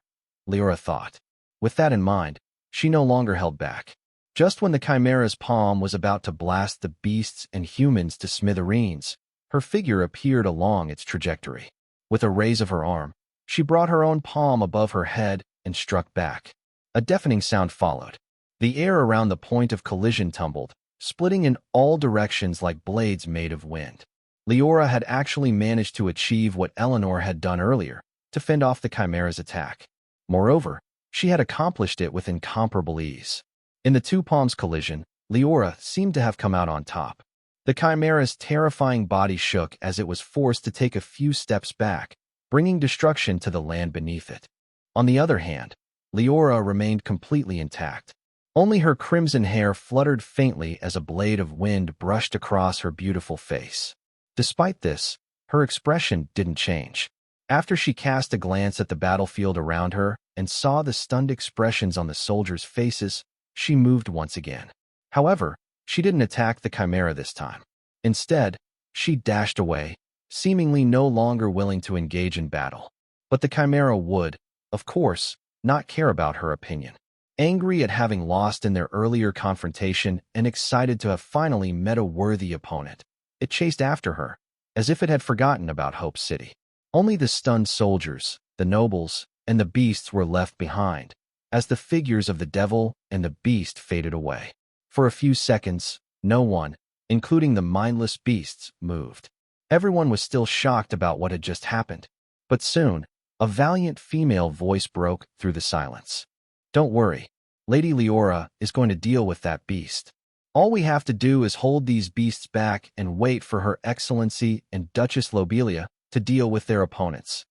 Liora thought. With that in mind, she no longer held back. Just when the Chimera's palm was about to blast the beasts and humans to smithereens, her figure appeared along its trajectory. With a raise of her arm, she brought her own palm above her head and struck back. A deafening sound followed. The air around the point of collision tumbled, splitting in all directions like blades made of wind. Liora had actually managed to achieve what Eleanor had done earlier, to fend off the Chimera's attack. Moreover, she had accomplished it with incomparable ease. In the two palms' collision, Liora seemed to have come out on top. The Chimera's terrifying body shook as it was forced to take a few steps back, bringing destruction to the land beneath it. On the other hand, Liora remained completely intact. Only her crimson hair fluttered faintly as a blade of wind brushed across her beautiful face. Despite this, her expression didn't change. After she cast a glance at the battlefield around her and saw the stunned expressions on the soldiers' faces, she moved once again. However, she didn't attack the Chimera this time. Instead, she dashed away, seemingly no longer willing to engage in battle. But the Chimera would, of course, not care about her opinion. Angry at having lost in their earlier confrontation and excited to have finally met a worthy opponent, it chased after her, as if it had forgotten about Hope City. Only the stunned soldiers, the nobles, and the beasts were left behind, as the figures of the devil and the beast faded away. For a few seconds, no one, including the mindless beasts, moved. Everyone was still shocked about what had just happened. But soon, a valiant female voice broke through the silence. "Don't worry. Lady Liora is going to deal with that beast. All we have to do is hold these beasts back and wait for Her Excellency and Duchess Lobelia to deal with their opponents,"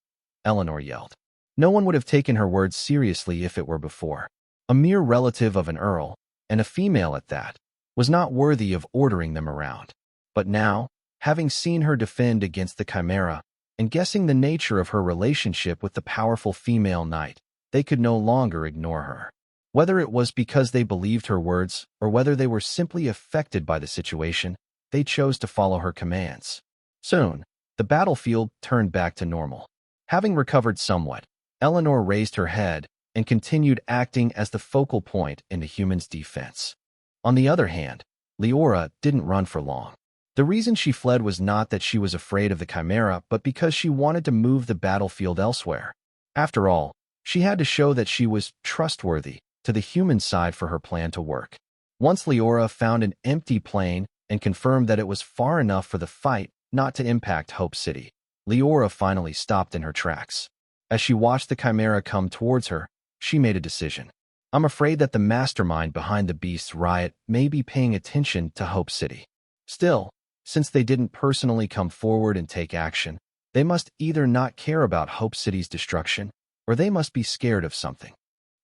Eleanor yelled. No one would have taken her words seriously if it were before. A mere relative of an earl, and a female at that, was not worthy of ordering them around. But now, having seen her defend against the Chimera, and guessing the nature of her relationship with the powerful female knight, they could no longer ignore her. Whether it was because they believed her words or whether they were simply affected by the situation, they chose to follow her commands. Soon, the battlefield turned back to normal. Having recovered somewhat, Eleanor raised her head and continued acting as the focal point in the humans' defense. On the other hand, Liora didn't run for long. The reason she fled was not that she was afraid of the Chimera, but because she wanted to move the battlefield elsewhere. After all, she had to show that she was trustworthy to the human side for her plan to work. Once Liora found an empty plain and confirmed that it was far enough for the fight not to impact Hope City, Liora finally stopped in her tracks. As she watched the Chimera come towards her, she made a decision. I'm afraid that the mastermind behind the Beast's riot may be paying attention to Hope City. Still, since they didn't personally come forward and take action, they must either not care about Hope City's destruction, or they must be scared of something.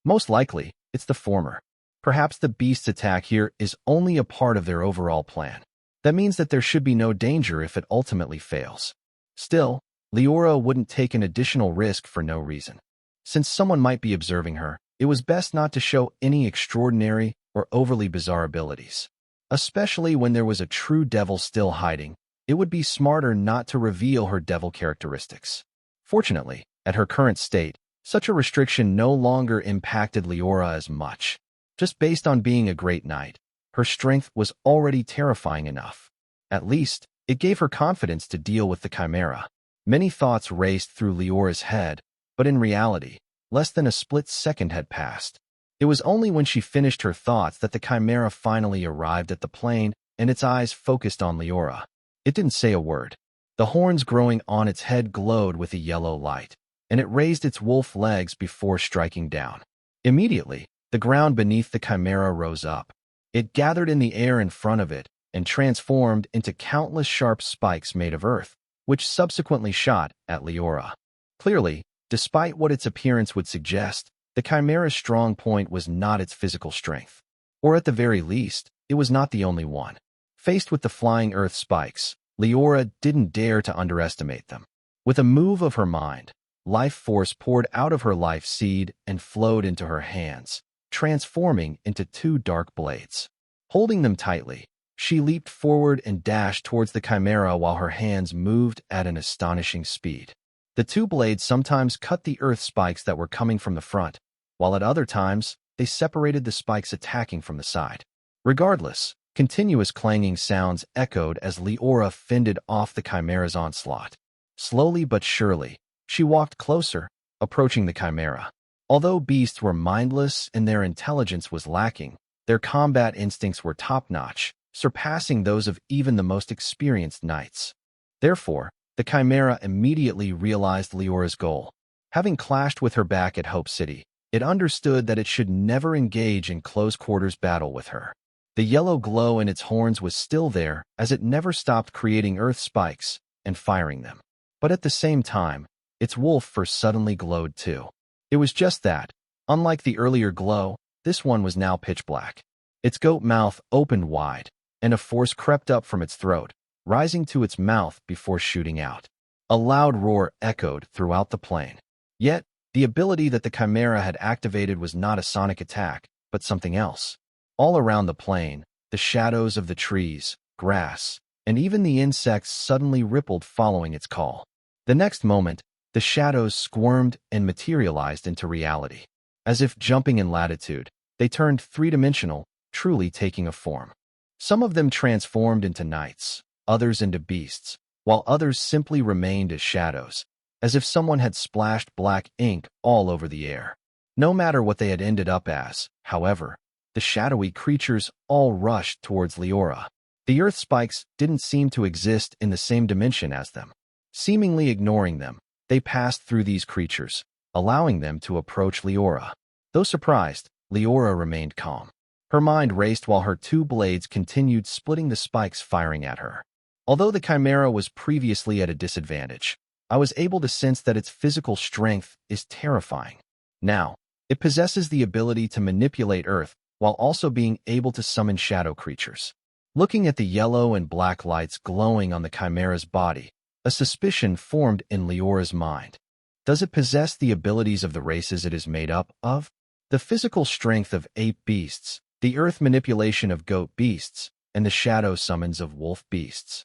Most likely, it's the former. Perhaps the Beast's attack here is only a part of their overall plan. That means that there should be no danger if it ultimately fails. Still, Liora wouldn't take an additional risk for no reason. Since someone might be observing her, it was best not to show any extraordinary or overly bizarre abilities. Especially when there was a true devil still hiding, it would be smarter not to reveal her devil characteristics. Fortunately, at her current state, such a restriction no longer impacted Liora as much. Just based on being a great knight, her strength was already terrifying enough. At least, it gave her confidence to deal with the Chimera. Many thoughts raced through Liora's head, but in reality, less than a split second had passed. It was only when she finished her thoughts that the Chimera finally arrived at the plain and its eyes focused on Liora. It didn't say a word. The horns growing on its head glowed with a yellow light, and it raised its wolf legs before striking down. Immediately, the ground beneath the Chimera rose up. It gathered in the air in front of it and transformed into countless sharp spikes made of earth, which subsequently shot at Liora. Clearly, despite what its appearance would suggest, the Chimera's strong point was not its physical strength. Or at the very least, it was not the only one. Faced with the flying earth spikes, Liora didn't dare to underestimate them. With a move of her mind, life force poured out of her life seed and flowed into her hands, transforming into two dark blades. Holding them tightly, she leaped forward and dashed towards the Chimera while her hands moved at an astonishing speed. The two blades sometimes cut the earth spikes that were coming from the front, while at other times, they separated the spikes attacking from the side. Regardless, continuous clanging sounds echoed as Liora fended off the Chimera's onslaught. Slowly but surely, she walked closer, approaching the Chimera. Although beasts were mindless and their intelligence was lacking, their combat instincts were top-notch, surpassing those of even the most experienced knights. Therefore, the Chimera immediately realized Liora's goal. Having clashed with her back at Hope City, it understood that it should never engage in close-quarters battle with her. The yellow glow in its horns was still there, as it never stopped creating earth spikes and firing them. But at the same time, its wolf fur suddenly glowed too. It was just that, unlike the earlier glow, this one was now pitch black. Its goat mouth opened wide, and a force crept up from its throat, rising to its mouth before shooting out. A loud roar echoed throughout the plain. Yet, the ability that the Chimera had activated was not a sonic attack, but something else. All around the plain, the shadows of the trees, grass, and even the insects suddenly rippled following its call. The next moment, the shadows squirmed and materialized into reality. As if jumping in latitude, they turned three-dimensional, truly taking a form. Some of them transformed into knights, others into beasts, while others simply remained as shadows, as if someone had splashed black ink all over the air. No matter what they had ended up as, however, the shadowy creatures all rushed towards Liora. The earth spikes didn't seem to exist in the same dimension as them. Seemingly ignoring them, they passed through these creatures, allowing them to approach Liora. Though surprised, Liora remained calm. Her mind raced while her two blades continued splitting the spikes firing at her. Although the Chimera was previously at a disadvantage, I was able to sense that its physical strength is terrifying. Now, it possesses the ability to manipulate Earth while also being able to summon shadow creatures. Looking at the yellow and black lights glowing on the Chimera's body, a suspicion formed in Liora's mind. Does it possess the abilities of the races it is made up of? The physical strength of ape beasts, the earth manipulation of goat beasts, and the shadow summons of wolf beasts.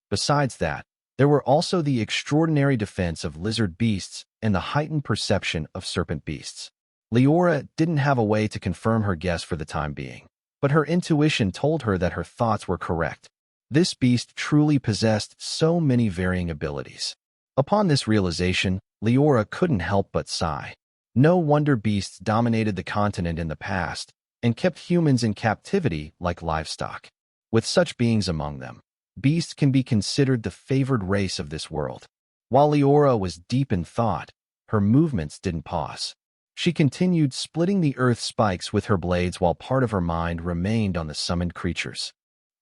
Besides that, There were also the extraordinary defense of lizard beasts and the heightened perception of serpent beasts. Liora didn't have a way to confirm her guess for the time being, but her intuition told her that her thoughts were correct. This beast truly possessed so many varying abilities. Upon this realization, Liora couldn't help but sigh. No wonder beasts dominated the continent in the past and kept humans in captivity like livestock. With such beings among them, beasts can be considered the favored race of this world. While Liora was deep in thought, her movements didn't pause. She continued splitting the earth spikes with her blades while part of her mind remained on the summoned creatures.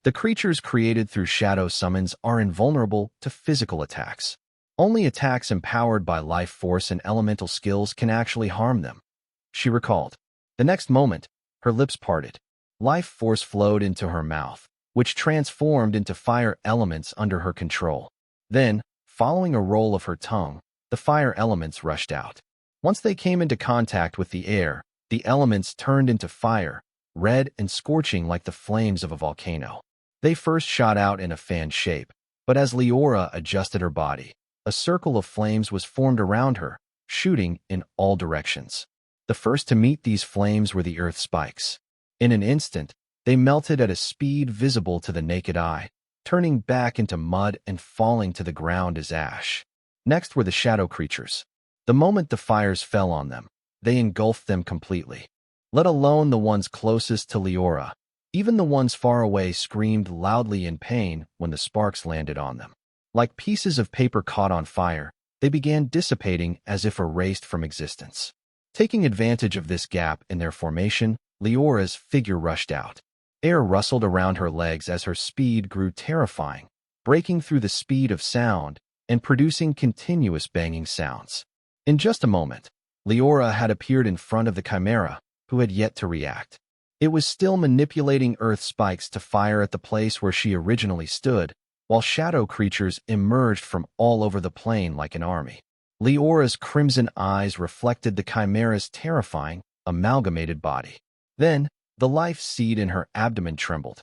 The creatures created through shadow summons are invulnerable to physical attacks. Only attacks empowered by life force and elemental skills can actually harm them, she recalled. The next moment, her lips parted. Life force flowed into her mouth, which transformed into fire elements under her control. Then, following a roll of her tongue, the fire elements rushed out. Once they came into contact with the air, the elements turned into fire, red and scorching like the flames of a volcano. They first shot out in a fan shape, but as Liora adjusted her body, a circle of flames was formed around her, shooting in all directions. The first to meet these flames were the earth spikes. In an instant, they melted at a speed visible to the naked eye, turning back into mud and falling to the ground as ash. Next were the shadow creatures. The moment the fires fell on them, they engulfed them completely. Let alone the ones closest to Liora. Even the ones far away screamed loudly in pain when the sparks landed on them. Like pieces of paper caught on fire, they began dissipating as if erased from existence. Taking advantage of this gap in their formation, Liora's figure rushed out. Air rustled around her legs as her speed grew terrifying, breaking through the speed of sound and producing continuous banging sounds. In just a moment, Liora had appeared in front of the chimera, who had yet to react. It was still manipulating earth spikes to fire at the place where she originally stood, while shadow creatures emerged from all over the plain like an army. Liora's crimson eyes reflected the chimera's terrifying, amalgamated body. Then, the life seed in her abdomen trembled.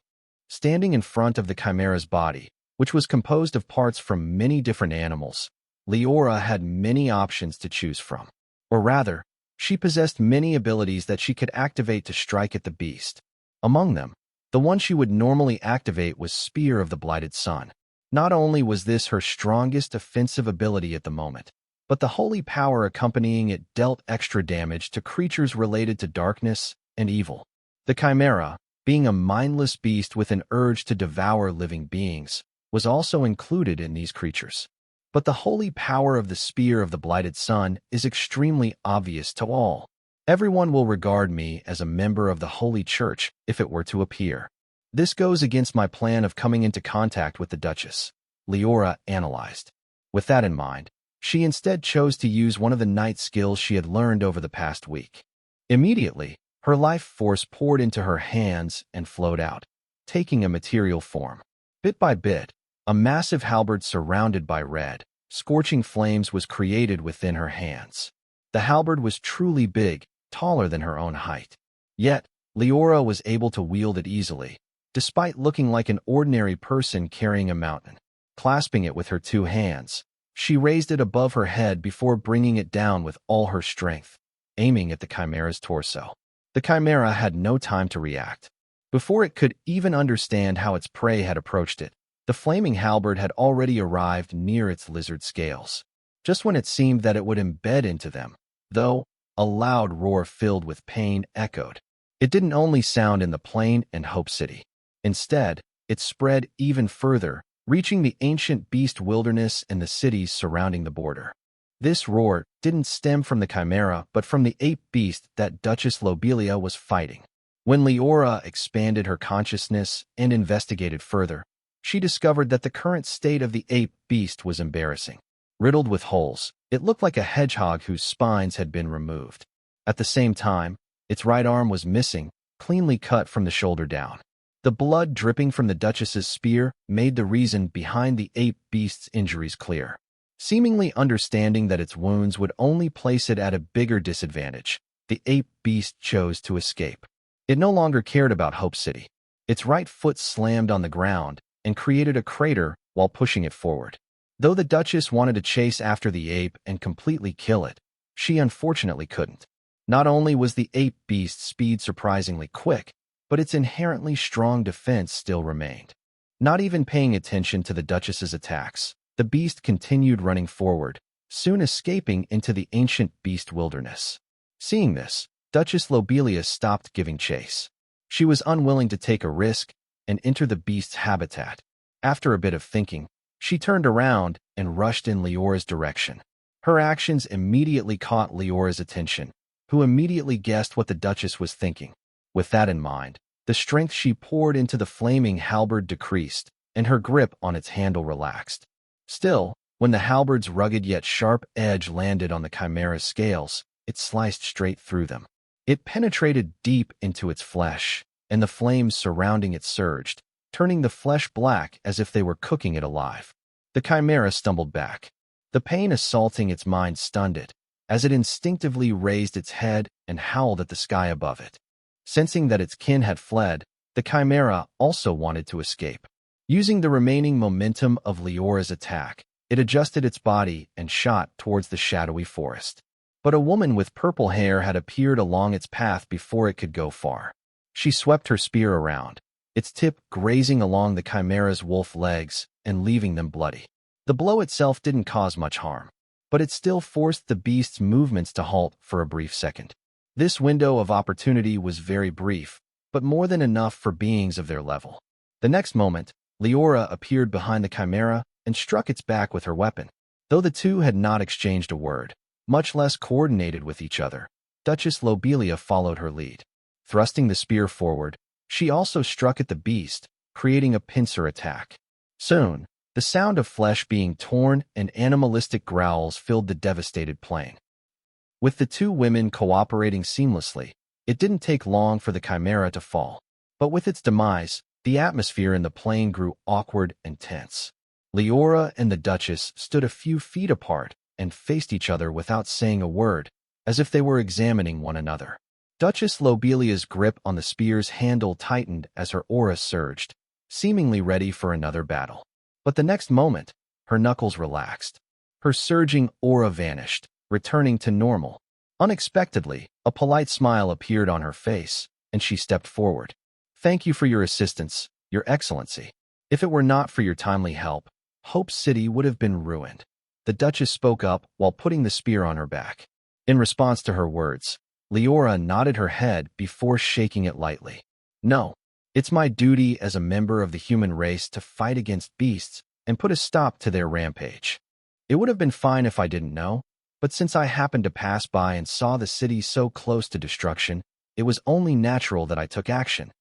Standing in front of the chimera's body, which was composed of parts from many different animals, Liora had many options to choose from. Or rather, she possessed many abilities that she could activate to strike at the beast. Among them, the one she would normally activate was Spear of the Blighted Sun. Not only was this her strongest offensive ability at the moment, but the holy power accompanying it dealt extra damage to creatures related to darkness and evil. The chimera, being a mindless beast with an urge to devour living beings, was also included in these creatures. But the holy power of the Spear of the Blighted Sun is extremely obvious to all. Everyone will regard me as a member of the Holy Church if it were to appear. This goes against my plan of coming into contact with the Duchess, Liora analyzed. With that in mind, she instead chose to use one of the night skills she had learned over the past week. Immediately, her life force poured into her hands and flowed out, taking a material form. Bit by bit, a massive halberd surrounded by red, scorching flames was created within her hands. The halberd was truly big, taller than her own height. Yet, Liora was able to wield it easily, despite looking like an ordinary person carrying a mountain. Clasping it with her two hands, she raised it above her head before bringing it down with all her strength, aiming at the chimera's torso. The chimera had no time to react. Before it could even understand how its prey had approached it, the flaming halberd had already arrived near its lizard scales. Just when it seemed that it would embed into them, though, a loud roar filled with pain echoed. It didn't only sound in the plain and Hope City. Instead, it spread even further, reaching the ancient beast wilderness and the cities surrounding the border. This roar didn't stem from the chimera but from the ape beast that Duchess Lobelia was fighting. When Liora expanded her consciousness and investigated further, she discovered that the current state of the ape beast was embarrassing. Riddled with holes, it looked like a hedgehog whose spines had been removed. At the same time, its right arm was missing, cleanly cut from the shoulder down. The blood dripping from the Duchess's spear made the reason behind the ape beast's injuries clear. Seemingly understanding that its wounds would only place it at a bigger disadvantage, the ape beast chose to escape. It no longer cared about Hope City. Its right foot slammed on the ground and created a crater while pushing it forward. Though the Duchess wanted to chase after the ape and completely kill it, she unfortunately couldn't. Not only was the ape beast's speed surprisingly quick, but its inherently strong defense still remained. Not even paying attention to the Duchess's attacks, the beast continued running forward, soon escaping into the ancient beast wilderness. Seeing this, Duchess Lobelia stopped giving chase. She was unwilling to take a risk and enter the beast's habitat. After a bit of thinking, she turned around and rushed in Liora's direction. Her actions immediately caught Liora's attention, who immediately guessed what the Duchess was thinking. With that in mind, the strength she poured into the flaming halberd decreased, and her grip on its handle relaxed. Still, when the halberd's rugged yet sharp edge landed on the chimera's scales, it sliced straight through them. It penetrated deep into its flesh, and the flames surrounding it surged, turning the flesh black as if they were cooking it alive. The chimera stumbled back. The pain assaulting its mind stunned it, as it instinctively raised its head and howled at the sky above it. Sensing that its kin had fled, the chimera also wanted to escape. Using the remaining momentum of Liora's attack, it adjusted its body and shot towards the shadowy forest. But a woman with purple hair had appeared along its path before it could go far. She swept her spear around, its tip grazing along the chimera's wolf legs and leaving them bloody. The blow itself didn't cause much harm, but it still forced the beast's movements to halt for a brief second. This window of opportunity was very brief, but more than enough for beings of their level. The next moment, Liora appeared behind the chimera and struck its back with her weapon. Though the two had not exchanged a word, much less coordinated with each other, Duchess Lobelia followed her lead. Thrusting the spear forward, she also struck at the beast, creating a pincer attack. Soon, the sound of flesh being torn and animalistic growls filled the devastated plain. With the two women cooperating seamlessly, it didn't take long for the chimera to fall. But with its demise, the atmosphere in the plain grew awkward and tense. Liora and the Duchess stood a few feet apart and faced each other without saying a word, as if they were examining one another. Duchess Lobelia's grip on the spear's handle tightened as her aura surged, seemingly ready for another battle. But the next moment, her knuckles relaxed. Her surging aura vanished, returning to normal. Unexpectedly, a polite smile appeared on her face, and she stepped forward. "Thank you for your assistance, Your Excellency. If it were not for your timely help, Hope City would have been ruined." The Duchess spoke up while putting the spear on her back. In response to her words, Liora nodded her head before shaking it lightly. "No, it's my duty as a member of the human race to fight against beasts and put a stop to their rampage. It would have been fine if I didn't know, but since I happened to pass by and saw the city so close to destruction, it was only natural that I took action,"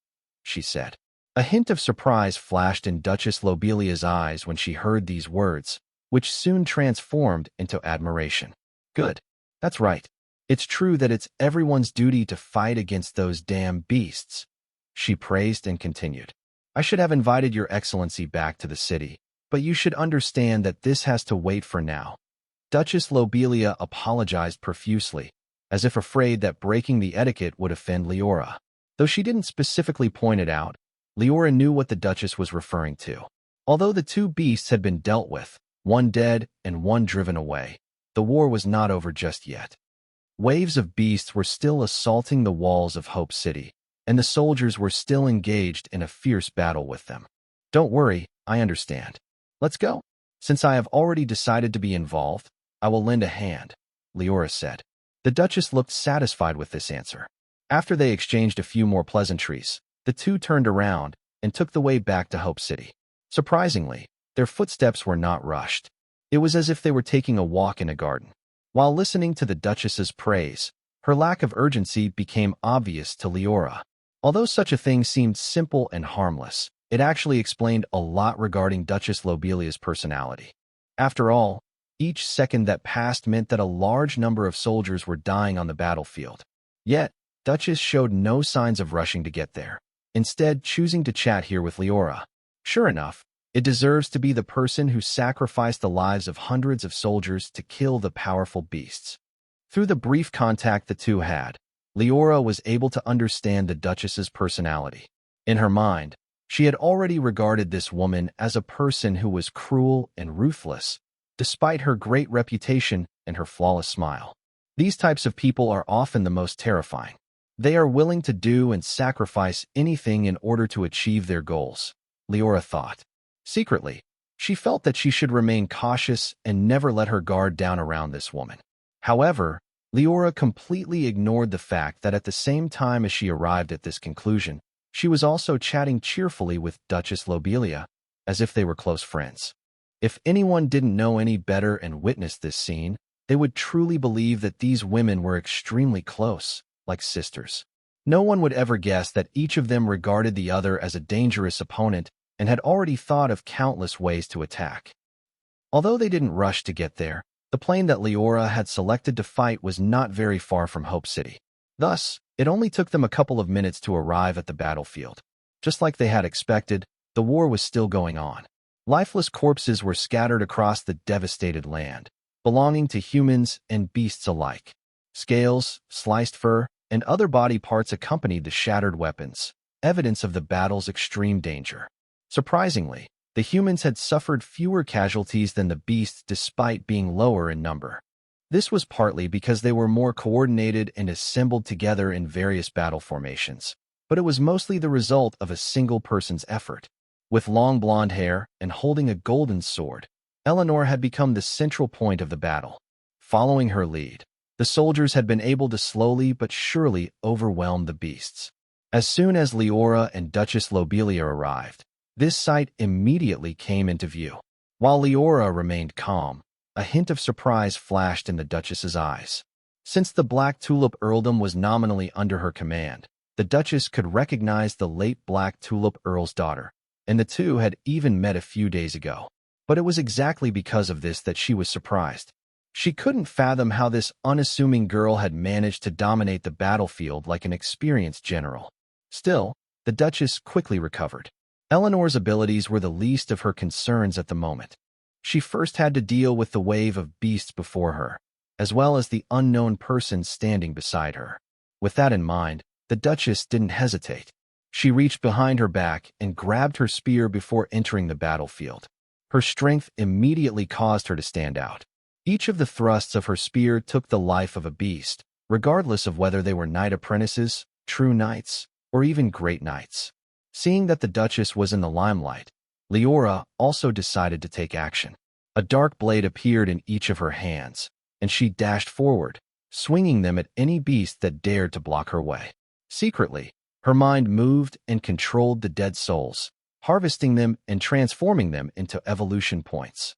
she said. A hint of surprise flashed in Duchess Lobelia's eyes when she heard these words, which soon transformed into admiration. "Good. That's right. It's true that it's everyone's duty to fight against those damn beasts," she praised and continued. "I should have invited Your Excellency back to the city, but you should understand that this has to wait for now." Duchess Lobelia apologized profusely, as if afraid that breaking the etiquette would offend Liora. Though she didn't specifically point it out, Liora knew what the Duchess was referring to. Although the two beasts had been dealt with, one dead and one driven away, the war was not over just yet. Waves of beasts were still assaulting the walls of Hope City, and the soldiers were still engaged in a fierce battle with them. "Don't worry, I understand. Let's go. Since I have already decided to be involved, I will lend a hand," Liora said. The Duchess looked satisfied with this answer. After they exchanged a few more pleasantries, the two turned around and took the way back to Hope City. Surprisingly, their footsteps were not rushed. It was as if they were taking a walk in a garden. While listening to the Duchess's praise, her lack of urgency became obvious to Liora. Although such a thing seemed simple and harmless, it actually explained a lot regarding Duchess Lobelia's personality. After all, each second that passed meant that a large number of soldiers were dying on the battlefield. Yet, Duchess showed no signs of rushing to get there, instead choosing to chat here with Liora. Sure enough, it deserves to be the person who sacrificed the lives of hundreds of soldiers to kill the powerful beasts. Through the brief contact the two had, Liora was able to understand the Duchess's personality. In her mind, she had already regarded this woman as a person who was cruel and ruthless, despite her great reputation and her flawless smile. These types of people are often the most terrifying. They are willing to do and sacrifice anything in order to achieve their goals, Liora thought. Secretly, she felt that she should remain cautious and never let her guard down around this woman. However, Liora completely ignored the fact that at the same time as she arrived at this conclusion, she was also chatting cheerfully with Duchess Lobelia, as if they were close friends. If anyone didn't know any better and witnessed this scene, they would truly believe that these women were extremely close, like sisters. No one would ever guess that each of them regarded the other as a dangerous opponent and had already thought of countless ways to attack. Although they didn't rush to get there, the plane that Liora had selected to fight was not very far from Hope City. Thus, it only took them a couple of minutes to arrive at the battlefield. Just like they had expected, the war was still going on. Lifeless corpses were scattered across the devastated land, belonging to humans and beasts alike. Scales, sliced fur, and other body parts accompanied the shattered weapons, evidence of the battle's extreme danger. Surprisingly, the humans had suffered fewer casualties than the beasts despite being lower in number. This was partly because they were more coordinated and assembled together in various battle formations, but it was mostly the result of a single person's effort. With long blonde hair and holding a golden sword, Eleanor had become the central point of the battle. Following her lead, the soldiers had been able to slowly but surely overwhelm the beasts. As soon as Liora and Duchess Lobelia arrived, this sight immediately came into view. While Liora remained calm, a hint of surprise flashed in the Duchess's eyes. Since the Black Tulip Earldom was nominally under her command, the Duchess could recognize the late Black Tulip Earl's daughter, and the two had even met a few days ago. But it was exactly because of this that she was surprised. She couldn't fathom how this unassuming girl had managed to dominate the battlefield like an experienced general. Still, the Duchess quickly recovered. Eleanor's abilities were the least of her concerns at the moment. She first had to deal with the wave of beasts before her, as well as the unknown person standing beside her. With that in mind, the Duchess didn't hesitate. She reached behind her back and grabbed her spear before entering the battlefield. Her strength immediately caused her to stand out. Each of the thrusts of her spear took the life of a beast, regardless of whether they were knight apprentices, true knights, or even great knights. Seeing that the Duchess was in the limelight, Liora also decided to take action. A dark blade appeared in each of her hands, and she dashed forward, swinging them at any beast that dared to block her way. Secretly, her mind moved and controlled the dead souls, harvesting them and transforming them into evolution points.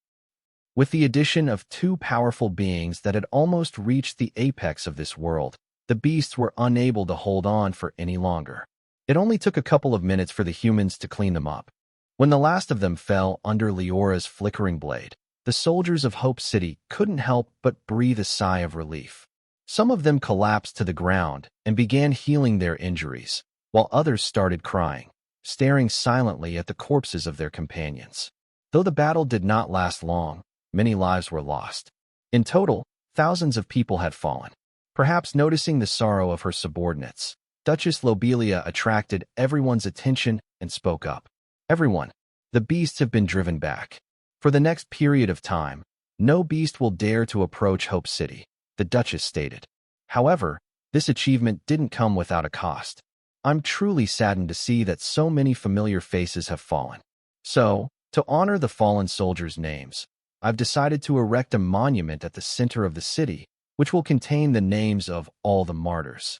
With the addition of two powerful beings that had almost reached the apex of this world, the beasts were unable to hold on for any longer. It only took a couple of minutes for the humans to clean them up. When the last of them fell under Liora's flickering blade, the soldiers of Hope City couldn't help but breathe a sigh of relief. Some of them collapsed to the ground and began healing their injuries, while others started crying, staring silently at the corpses of their companions. Though the battle did not last long, many lives were lost. In total, thousands of people had fallen. Perhaps noticing the sorrow of her subordinates, Duchess Lobelia attracted everyone's attention and spoke up. Everyone, the beasts have been driven back. For the next period of time, no beast will dare to approach Hope City, the Duchess stated. However, this achievement didn't come without a cost. I'm truly saddened to see that so many familiar faces have fallen. So, to honor the fallen soldiers' names, I've decided to erect a monument at the center of the city, which will contain the names of all the martyrs.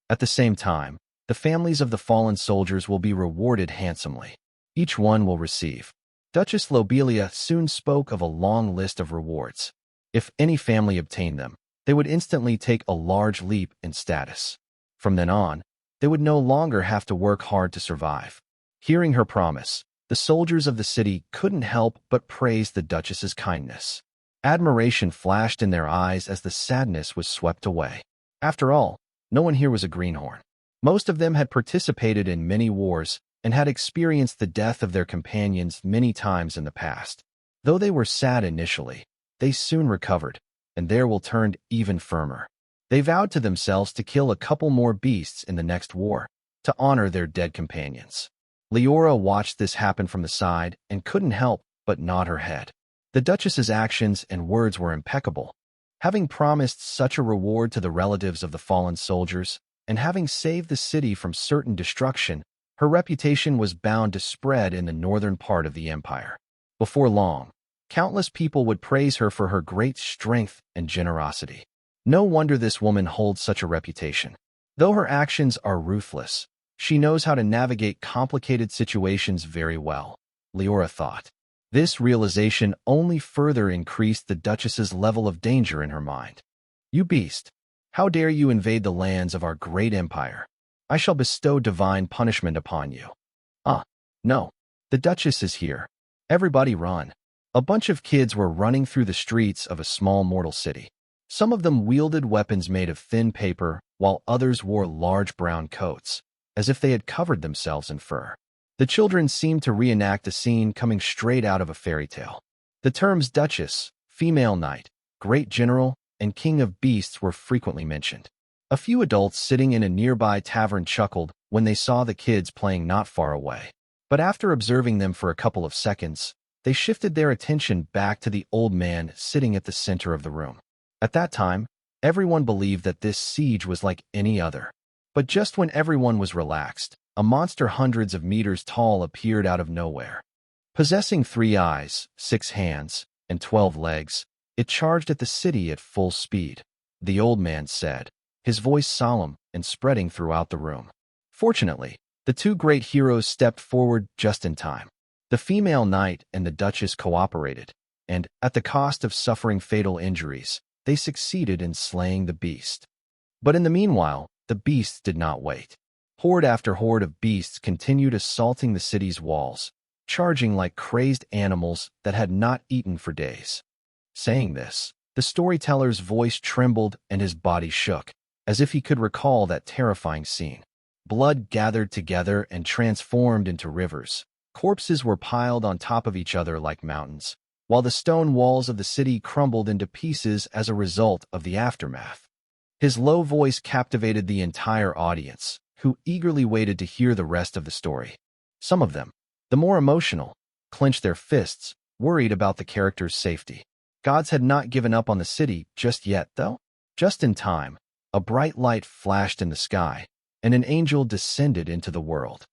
At the same time, the families of the fallen soldiers will be rewarded handsomely. Each one will receive. Duchess Lobelia soon spoke of a long list of rewards. If any family obtained them, they would instantly take a large leap in status. From then on, they would no longer have to work hard to survive. Hearing her promise, the soldiers of the city couldn't help but praise the Duchess's kindness. Admiration flashed in their eyes as the sadness was swept away. After all, no one here was a greenhorn. Most of them had participated in many wars and had experienced the death of their companions many times in the past. Though they were sad initially, they soon recovered, and their will turned even firmer. They vowed to themselves to kill a couple more beasts in the next war, to honor their dead companions. Liora watched this happen from the side and couldn't help but nod her head. The Duchess's actions and words were impeccable. Having promised such a reward to the relatives of the fallen soldiers, and having saved the city from certain destruction, her reputation was bound to spread in the northern part of the empire. Before long, countless people would praise her for her great strength and generosity. No wonder this woman holds such a reputation. Though her actions are ruthless, she knows how to navigate complicated situations very well, Liora thought. This realization only further increased the Duchess's level of danger in her mind. You beast! How dare you invade the lands of our great empire? I shall bestow divine punishment upon you. No. The Duchess is here. Everybody run. A bunch of kids were running through the streets of a small mortal city. Some of them wielded weapons made of thin paper, while others wore large brown coats, as if they had covered themselves in fur. The children seemed to reenact a scene coming straight out of a fairy tale. The terms Duchess, female knight, great general, and king of beasts were frequently mentioned. A few adults sitting in a nearby tavern chuckled when they saw the kids playing not far away. But after observing them for a couple of seconds, they shifted their attention back to the old man sitting at the center of the room. At that time, everyone believed that this siege was like any other. But just when everyone was relaxed, a monster hundreds of meters tall appeared out of nowhere. Possessing 3 eyes, 6 hands, and 12 legs, it charged at the city at full speed. The old man said, his voice solemn and spreading throughout the room. Fortunately, the 2 great heroes stepped forward just in time. The female knight and the Duchess cooperated, and, at the cost of suffering fatal injuries, they succeeded in slaying the beast. But in the meanwhile, the beasts did not wait. Horde after horde of beasts continued assaulting the city's walls, charging like crazed animals that had not eaten for days. Saying this, the storyteller's voice trembled and his body shook, as if he could recall that terrifying scene. Blood gathered together and transformed into rivers. Corpses were piled on top of each other like mountains, while the stone walls of the city crumbled into pieces as a result of the aftermath. His low voice captivated the entire audience, who eagerly waited to hear the rest of the story. Some of them, the more emotional, clenched their fists, worried about the character's safety. Gods had not given up on the city just yet, though. Just in time, a bright light flashed in the sky, and an angel descended into the world.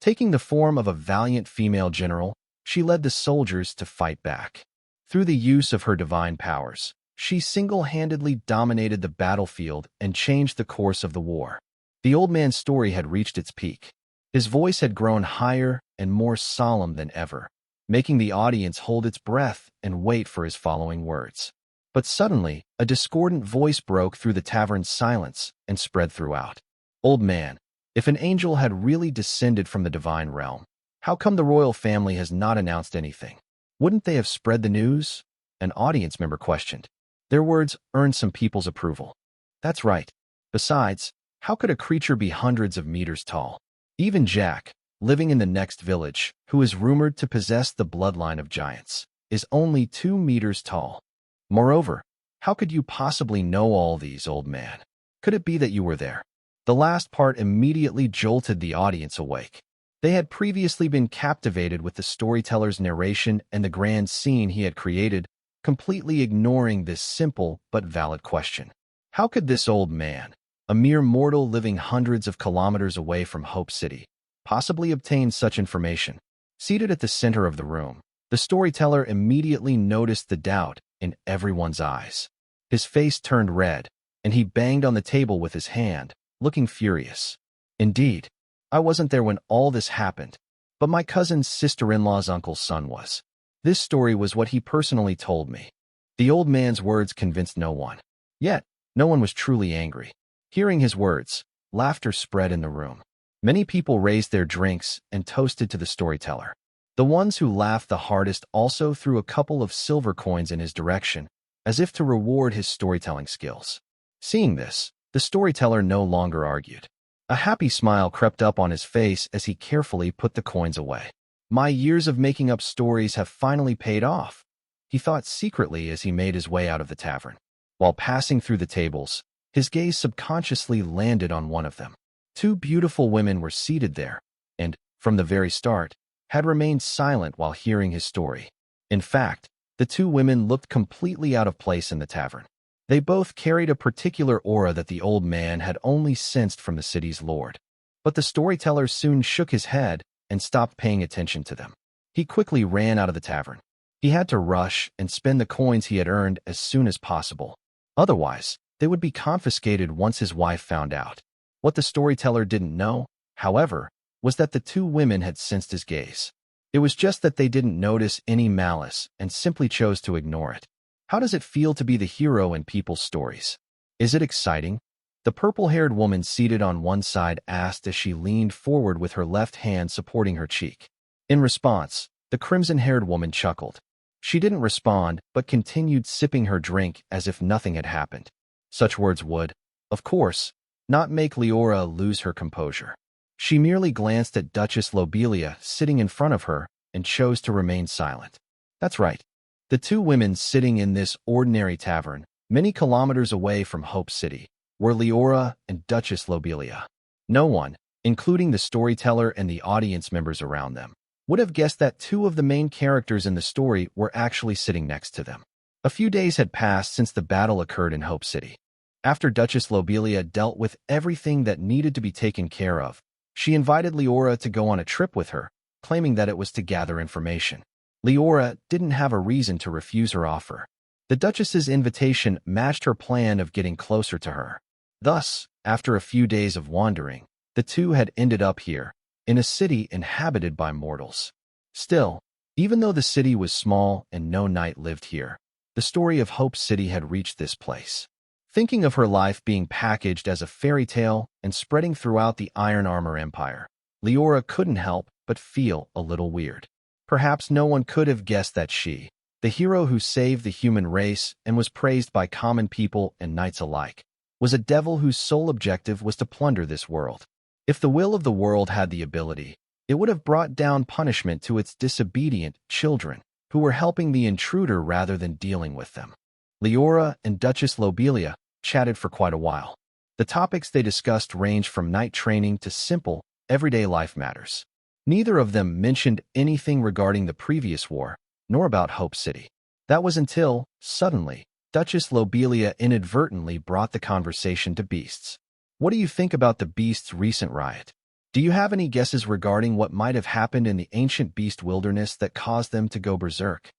Taking the form of a valiant female general, she led the soldiers to fight back. Through the use of her divine powers, she single-handedly dominated the battlefield and changed the course of the war. The old man's story had reached its peak. His voice had grown higher and more solemn than ever, making the audience hold its breath and wait for his following words. But suddenly, a discordant voice broke through the tavern's silence and spread throughout. Old man, if an angel had really descended from the divine realm, how come the royal family has not announced anything? Wouldn't they have spread the news? An audience member questioned. Their words earned some people's approval. That's right. Besides, how could a creature be hundreds of meters tall? Even Jack, living in the next village, who is rumored to possess the bloodline of giants, is only 2 meters tall. Moreover, how could you possibly know all these, old man? Could it be that you were there? The last part immediately jolted the audience awake. They had previously been captivated with the storyteller's narration and the grand scene he had created, completely ignoring this simple but valid question. How could this old man, a mere mortal living hundreds of kilometers away from Hope City, possibly obtain such information? Seated at the center of the room, the storyteller immediately noticed the doubt in everyone's eyes. His face turned red, and he banged on the table with his hand, looking furious. Indeed, I wasn't there when all this happened, but my cousin's sister-in-law's uncle's son was. This story was what he personally told me. The old man's words convinced no one. Yet, no one was truly angry. Hearing his words, laughter spread in the room. Many people raised their drinks and toasted to the storyteller. The ones who laughed the hardest also threw a couple of silver coins in his direction, as if to reward his storytelling skills. Seeing this, the storyteller no longer argued. A happy smile crept up on his face as he carefully put the coins away. My years of making up stories have finally paid off, he thought secretly as he made his way out of the tavern. While passing through the tables, his gaze subconsciously landed on one of them. 2 beautiful women were seated there, and, from the very start, had remained silent while hearing his story. In fact, The two women looked completely out of place in the tavern. They both carried a particular aura that the old man had only sensed from the city's lord. But the storyteller soon shook his head and stopped paying attention to them. He quickly ran out of the tavern. He had to rush and spend the coins he had earned as soon as possible. Otherwise, they would be confiscated once his wife found out. What the storyteller didn't know, however, was that the two women had sensed his gaze. It was just that they didn't notice any malice and simply chose to ignore it. How does it feel to be the hero in people's stories? Is it exciting? The purple-haired woman seated on one side asked as she leaned forward with her left hand supporting her cheek. In response, the crimson-haired woman chuckled. She didn't respond, but continued sipping her drink as if nothing had happened. Such words would, of course, not make Liora lose her composure. She merely glanced at Duchess Lobelia sitting in front of her and chose to remain silent. That's right. The two women sitting in this ordinary tavern, many kilometers away from Hope City, were Liora and Duchess Lobelia. No one, including the storyteller and the audience members around them, would have guessed that two of the main characters in the story were actually sitting next to them. A few days had passed since the battle occurred in Hope City. After Duchess Lobelia dealt with everything that needed to be taken care of, she invited Liora to go on a trip with her, claiming that it was to gather information. Liora didn't have a reason to refuse her offer. The Duchess's invitation matched her plan of getting closer to her. Thus, after a few days of wandering, the two had ended up here, in a city inhabited by mortals. Still, even though the city was small and no knight lived here, the story of Hope City had reached this place. Thinking of her life being packaged as a fairy tale and spreading throughout the Iron Armor Empire, Liora couldn't help but feel a little weird. Perhaps no one could have guessed that she, the hero who saved the human race and was praised by common people and knights alike, was a devil whose sole objective was to plunder this world. If the will of the world had the ability, it would have brought down punishment to its disobedient children, who were helping the intruder rather than dealing with them. Liora and Duchess Lobelia chatted for quite a while. The topics they discussed ranged from knight training to simple, everyday life matters. Neither of them mentioned anything regarding the previous war, nor about Hope City. That was until, suddenly, Duchess Lobelia inadvertently brought the conversation to beasts. What do you think about the beasts' recent riot? Do you have any guesses regarding what might have happened in the ancient beast wilderness that caused them to go berserk?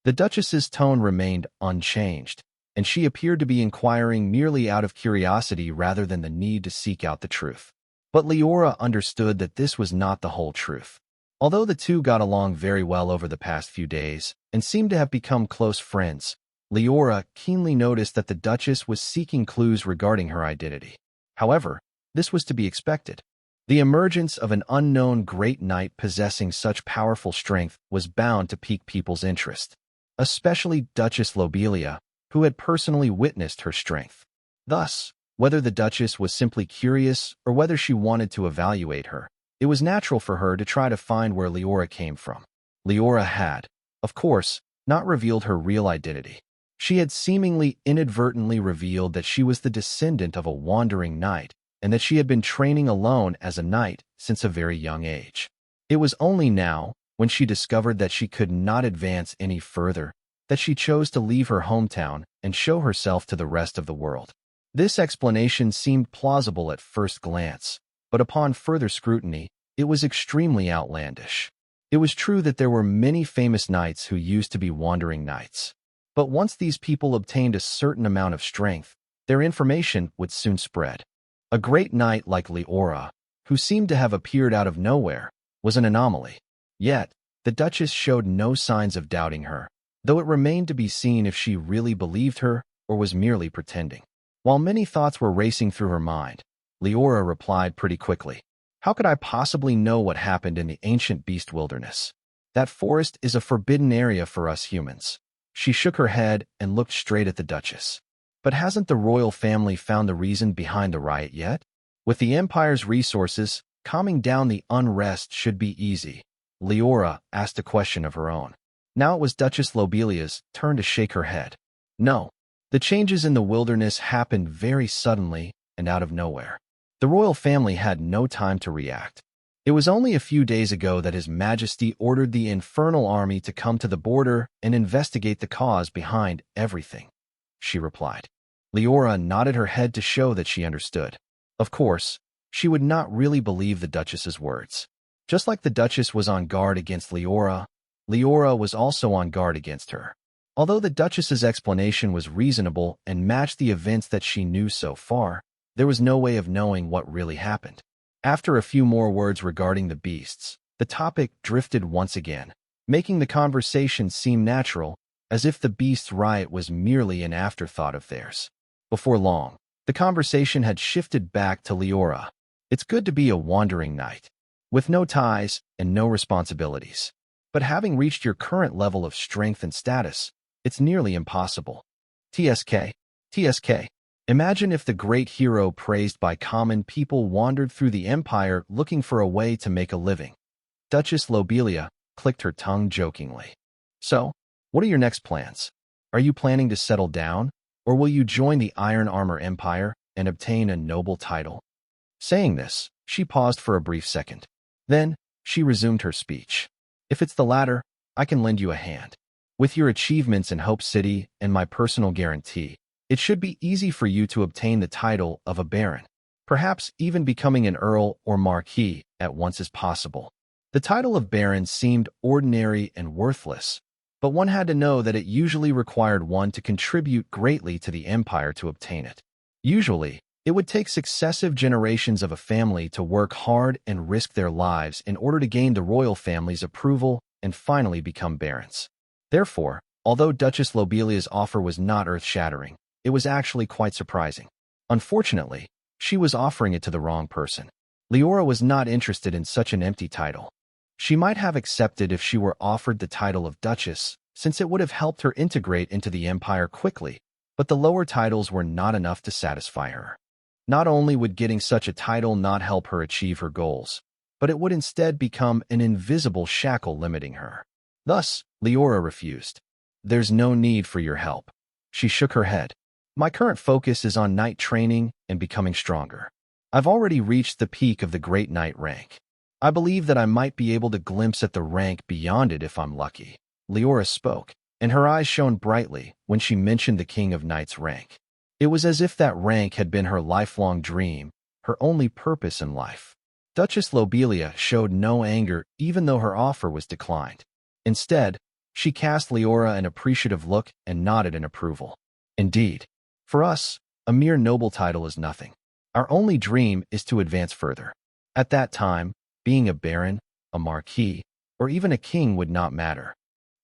The Duchess's tone remained unchanged, and she appeared to be inquiring merely out of curiosity rather than the need to seek out the truth. But Liora understood that this was not the whole truth. Although the two got along very well over the past few days and seemed to have become close friends, Liora keenly noticed that the Duchess was seeking clues regarding her identity. However, this was to be expected. The emergence of an unknown great knight possessing such powerful strength was bound to pique people's interest, especially Duchess Lobelia, who had personally witnessed her strength. Thus, whether the Duchess was simply curious or whether she wanted to evaluate her, it was natural for her to try to find where Liora came from. Liora had, of course, not revealed her real identity. She had seemingly inadvertently revealed that she was the descendant of a wandering knight and that she had been training alone as a knight since a very young age. It was only now, when she discovered that she could not advance any further, that she chose to leave her hometown and show herself to the rest of the world. This explanation seemed plausible at first glance, but upon further scrutiny, it was extremely outlandish. It was true that there were many famous knights who used to be wandering knights. But once these people obtained a certain amount of strength, their information would soon spread. A great knight like Liora, who seemed to have appeared out of nowhere, was an anomaly. Yet, the Duchess showed no signs of doubting her, though it remained to be seen if she really believed her or was merely pretending. While many thoughts were racing through her mind, Liora replied pretty quickly. How could I possibly know what happened in the ancient beast wilderness? That forest is a forbidden area for us humans. She shook her head and looked straight at the Duchess. But hasn't the royal family found the reason behind the riot yet? With the Empire's resources, calming down the unrest should be easy. Liora asked a question of her own. Now it was Duchess Lobelia's turn to shake her head. No. The changes in the wilderness happened very suddenly and out of nowhere. The royal family had no time to react. It was only a few days ago that His Majesty ordered the Infernal Army to come to the border and investigate the cause behind everything, she replied. Liora nodded her head to show that she understood. Of course, she would not really believe the Duchess's words. Just like the Duchess was on guard against Liora, Liora was also on guard against her. Although the Duchess's explanation was reasonable and matched the events that she knew so far, there was no way of knowing what really happened. After a few more words regarding the beasts, the topic drifted once again, making the conversation seem natural, as if the beasts' riot was merely an afterthought of theirs. Before long, the conversation had shifted back to Liora. It's good to be a wandering knight, with no ties and no responsibilities. But having reached your current level of strength and status, it's nearly impossible. TSK. Imagine if the great hero praised by common people wandered through the empire looking for a way to make a living. Duchess Lobelia clicked her tongue jokingly. So, what are your next plans? Are you planning to settle down, or will you join the Iron Armor Empire and obtain a noble title? Saying this, she paused for a brief second. Then, she resumed her speech. If it's the latter, I can lend you a hand. With your achievements in Hope City and my personal guarantee, it should be easy for you to obtain the title of a baron. Perhaps even becoming an earl or marquis at once is possible. The title of baron seemed ordinary and worthless, but one had to know that it usually required one to contribute greatly to the empire to obtain it. Usually, it would take successive generations of a family to work hard and risk their lives in order to gain the royal family's approval and finally become barons. Therefore, although Duchess Lobelia's offer was not earth-shattering, it was actually quite surprising. Unfortunately, she was offering it to the wrong person. Liora was not interested in such an empty title. She might have accepted if she were offered the title of Duchess, since it would have helped her integrate into the empire quickly, but the lower titles were not enough to satisfy her. Not only would getting such a title not help her achieve her goals, but it would instead become an invisible shackle limiting her. Thus, Liora refused. There's no need for your help. She shook her head. My current focus is on knight training and becoming stronger. I've already reached the peak of the Great Knight rank. I believe that I might be able to glimpse at the rank beyond it if I'm lucky. Liora spoke, and her eyes shone brightly when she mentioned the King of Knights rank. It was as if that rank had been her lifelong dream, her only purpose in life. Duchess Lobelia showed no anger even though her offer was declined. Instead, she cast Liora an appreciative look and nodded in approval. Indeed, for us, a mere noble title is nothing. Our only dream is to advance further. At that time, being a baron, a marquis, or even a king would not matter.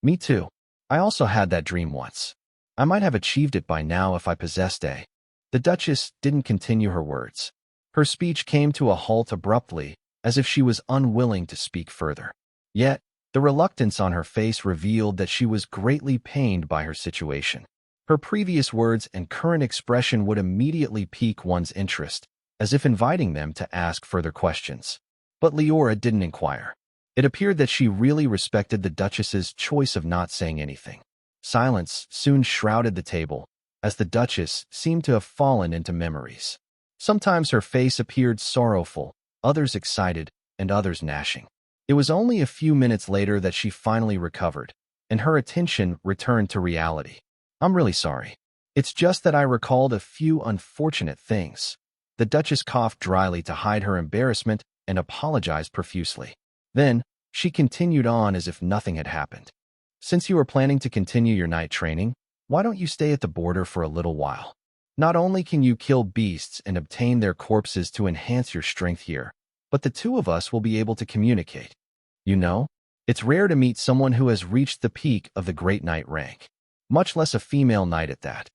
Me too. I also had that dream once. I might have achieved it by now if I possessed a. The Duchess didn't continue her words. Her speech came to a halt abruptly, as if she was unwilling to speak further. Yet, the reluctance on her face revealed that she was greatly pained by her situation. Her previous words and current expression would immediately pique one's interest, as if inviting them to ask further questions. But Liora didn't inquire. It appeared that she really respected the Duchess's choice of not saying anything. Silence soon shrouded the table, as the Duchess seemed to have fallen into memories. Sometimes her face appeared sorrowful, others excited, and others gnashing. It was only a few minutes later that she finally recovered, and her attention returned to reality. I'm really sorry. It's just that I recalled a few unfortunate things. The Duchess coughed dryly to hide her embarrassment and apologized profusely. Then, she continued on as if nothing had happened. Since you are planning to continue your knight training, why don't you stay at the border for a little while? Not only can you kill beasts and obtain their corpses to enhance your strength here, but the two of us will be able to communicate. You know, it's rare to meet someone who has reached the peak of the Great Knight rank, much less a female knight at that.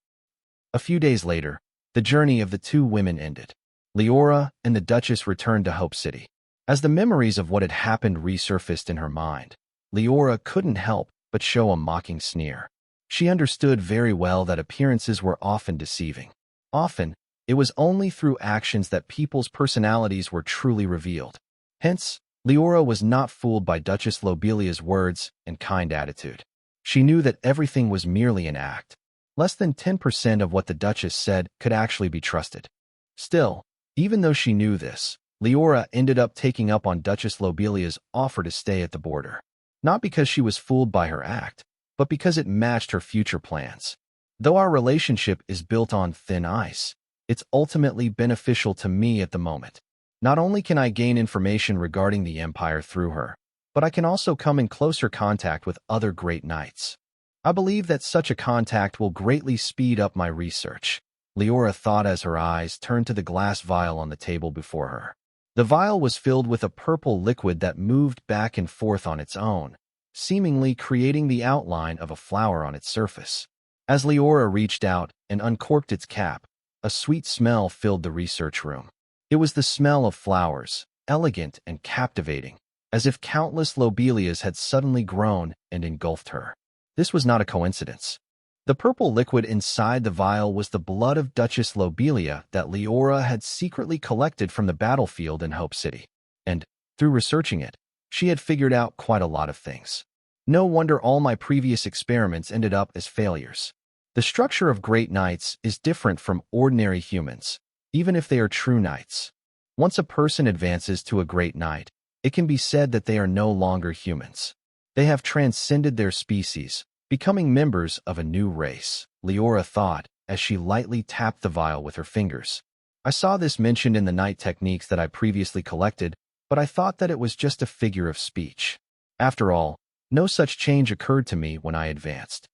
A few days later, the journey of the two women ended. Liora and the Duchess returned to Hope City. As the memories of what had happened resurfaced in her mind, Liora couldn't help but show a mocking sneer. She understood very well that appearances were often deceiving. Often, it was only through actions that people's personalities were truly revealed. Hence, Liora was not fooled by Duchess Lobelia's words and kind attitude. She knew that everything was merely an act. Less than 10% of what the Duchess said could actually be trusted. Still, even though she knew this, Liora ended up taking up on Duchess Lobelia's offer to stay at the border. Not because she was fooled by her act, but because it matched her future plans. Though our relationship is built on thin ice, it's ultimately beneficial to me at the moment. Not only can I gain information regarding the Empire through her, but I can also come in closer contact with other great knights. I believe that such a contact will greatly speed up my research, Liora thought as her eyes turned to the glass vial on the table before her. The vial was filled with a purple liquid that moved back and forth on its own, seemingly creating the outline of a flower on its surface. As Liora reached out and uncorked its cap, a sweet smell filled the research room. It was the smell of flowers, elegant and captivating, as if countless lobelias had suddenly grown and engulfed her. This was not a coincidence. The purple liquid inside the vial was the blood of Duchess Lobelia that Liora had secretly collected from the battlefield in Hope City. And, through researching it, she had figured out quite a lot of things. No wonder all my previous experiments ended up as failures. The structure of great knights is different from ordinary humans, even if they are true knights. Once a person advances to a great knight, it can be said that they are no longer humans. They have transcended their species, becoming members of a new race, Liora thought as she lightly tapped the vial with her fingers. I saw this mentioned in the knight techniques that I previously collected, but I thought that it was just a figure of speech. After all, no such change occurred to me when I advanced.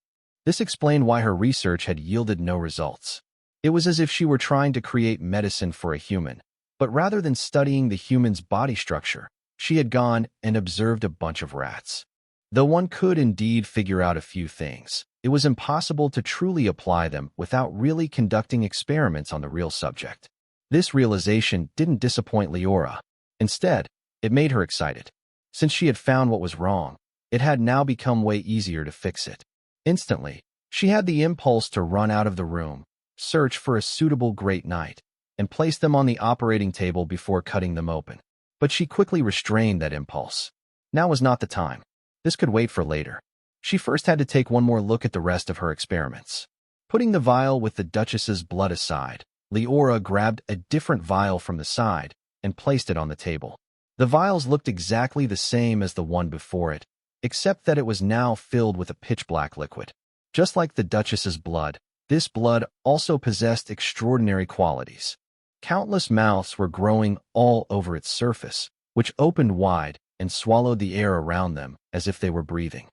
This explained why her research had yielded no results. It was as if she were trying to create medicine for a human, but rather than studying the human's body structure, she had gone and observed a bunch of rats. Though one could indeed figure out a few things, it was impossible to truly apply them without really conducting experiments on the real subject. This realization didn't disappoint Liora. Instead, it made her excited. Since she had found what was wrong, it had now become way easier to fix it. Instantly, she had the impulse to run out of the room, search for a suitable great knight, and place them on the operating table before cutting them open. But she quickly restrained that impulse. Now was not the time. This could wait for later. She first had to take one more look at the rest of her experiments. Putting the vial with the Duchess's blood aside, Liora grabbed a different vial from the side and placed it on the table. The vials looked exactly the same as the one before it, except that it was now filled with a pitch-black liquid. Just like the Duchess's blood, this blood also possessed extraordinary qualities. Countless mouths were growing all over its surface, which opened wide and swallowed the air around them as if they were breathing.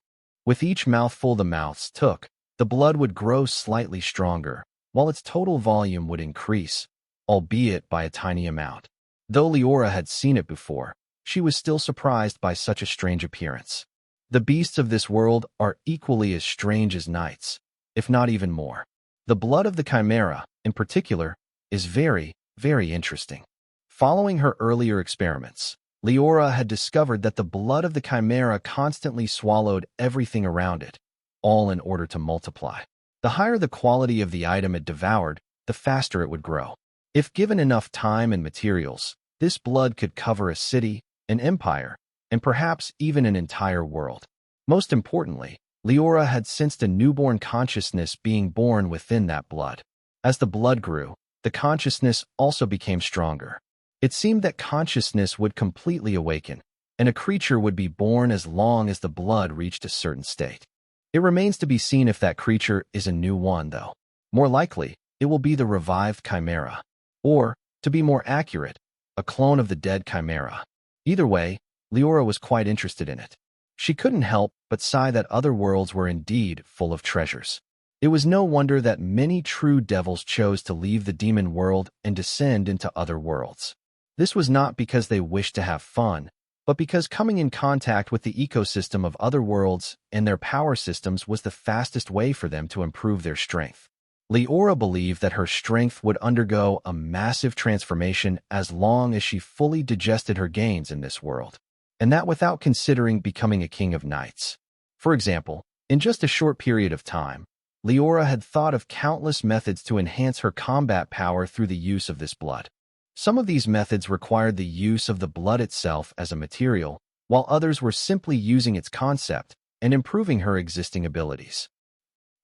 With each mouthful the mouths took, the blood would grow slightly stronger, while its total volume would increase, albeit by a tiny amount. Though Liora had seen it before, she was still surprised by such a strange appearance. The beasts of this world are equally as strange as knights, if not even more. The blood of the chimera, in particular, is very, very interesting. Following her earlier experiments, Liora had discovered that the blood of the chimera constantly swallowed everything around it, all in order to multiply. The higher the quality of the item it devoured, the faster it would grow. If given enough time and materials, this blood could cover a city, an empire, and perhaps even an entire world. Most importantly, Liora had sensed a newborn consciousness being born within that blood. As the blood grew, the consciousness also became stronger. It seemed that consciousness would completely awaken, and a creature would be born as long as the blood reached a certain state. It remains to be seen if that creature is a new one, though. More likely, it will be the revived chimera. Or, to be more accurate, a clone of the dead chimera. Either way, Liora was quite interested in it. She couldn't help but sigh that other worlds were indeed full of treasures. It was no wonder that many true devils chose to leave the demon world and descend into other worlds. This was not because they wished to have fun, but because coming in contact with the ecosystem of other worlds and their power systems was the fastest way for them to improve their strength. Liora believed that her strength would undergo a massive transformation as long as she fully digested her gains in this world, and that without considering becoming a king of knights. For example, in just a short period of time, Liora had thought of countless methods to enhance her combat power through the use of this blood. Some of these methods required the use of the blood itself as a material, while others were simply using its concept and improving her existing abilities.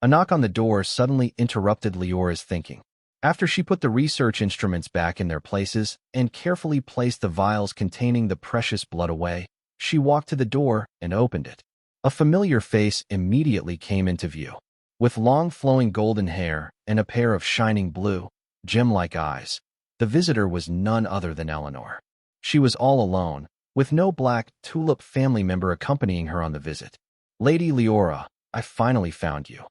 A knock on the door suddenly interrupted Liora's thinking. After she put the research instruments back in their places and carefully placed the vials containing the precious blood away, she walked to the door and opened it. A familiar face immediately came into view. With long flowing golden hair and a pair of shining blue, gem-like eyes, the visitor was none other than Eleanor. She was all alone, with no black tulip family member accompanying her on the visit. "Lady Liora, I finally found you,"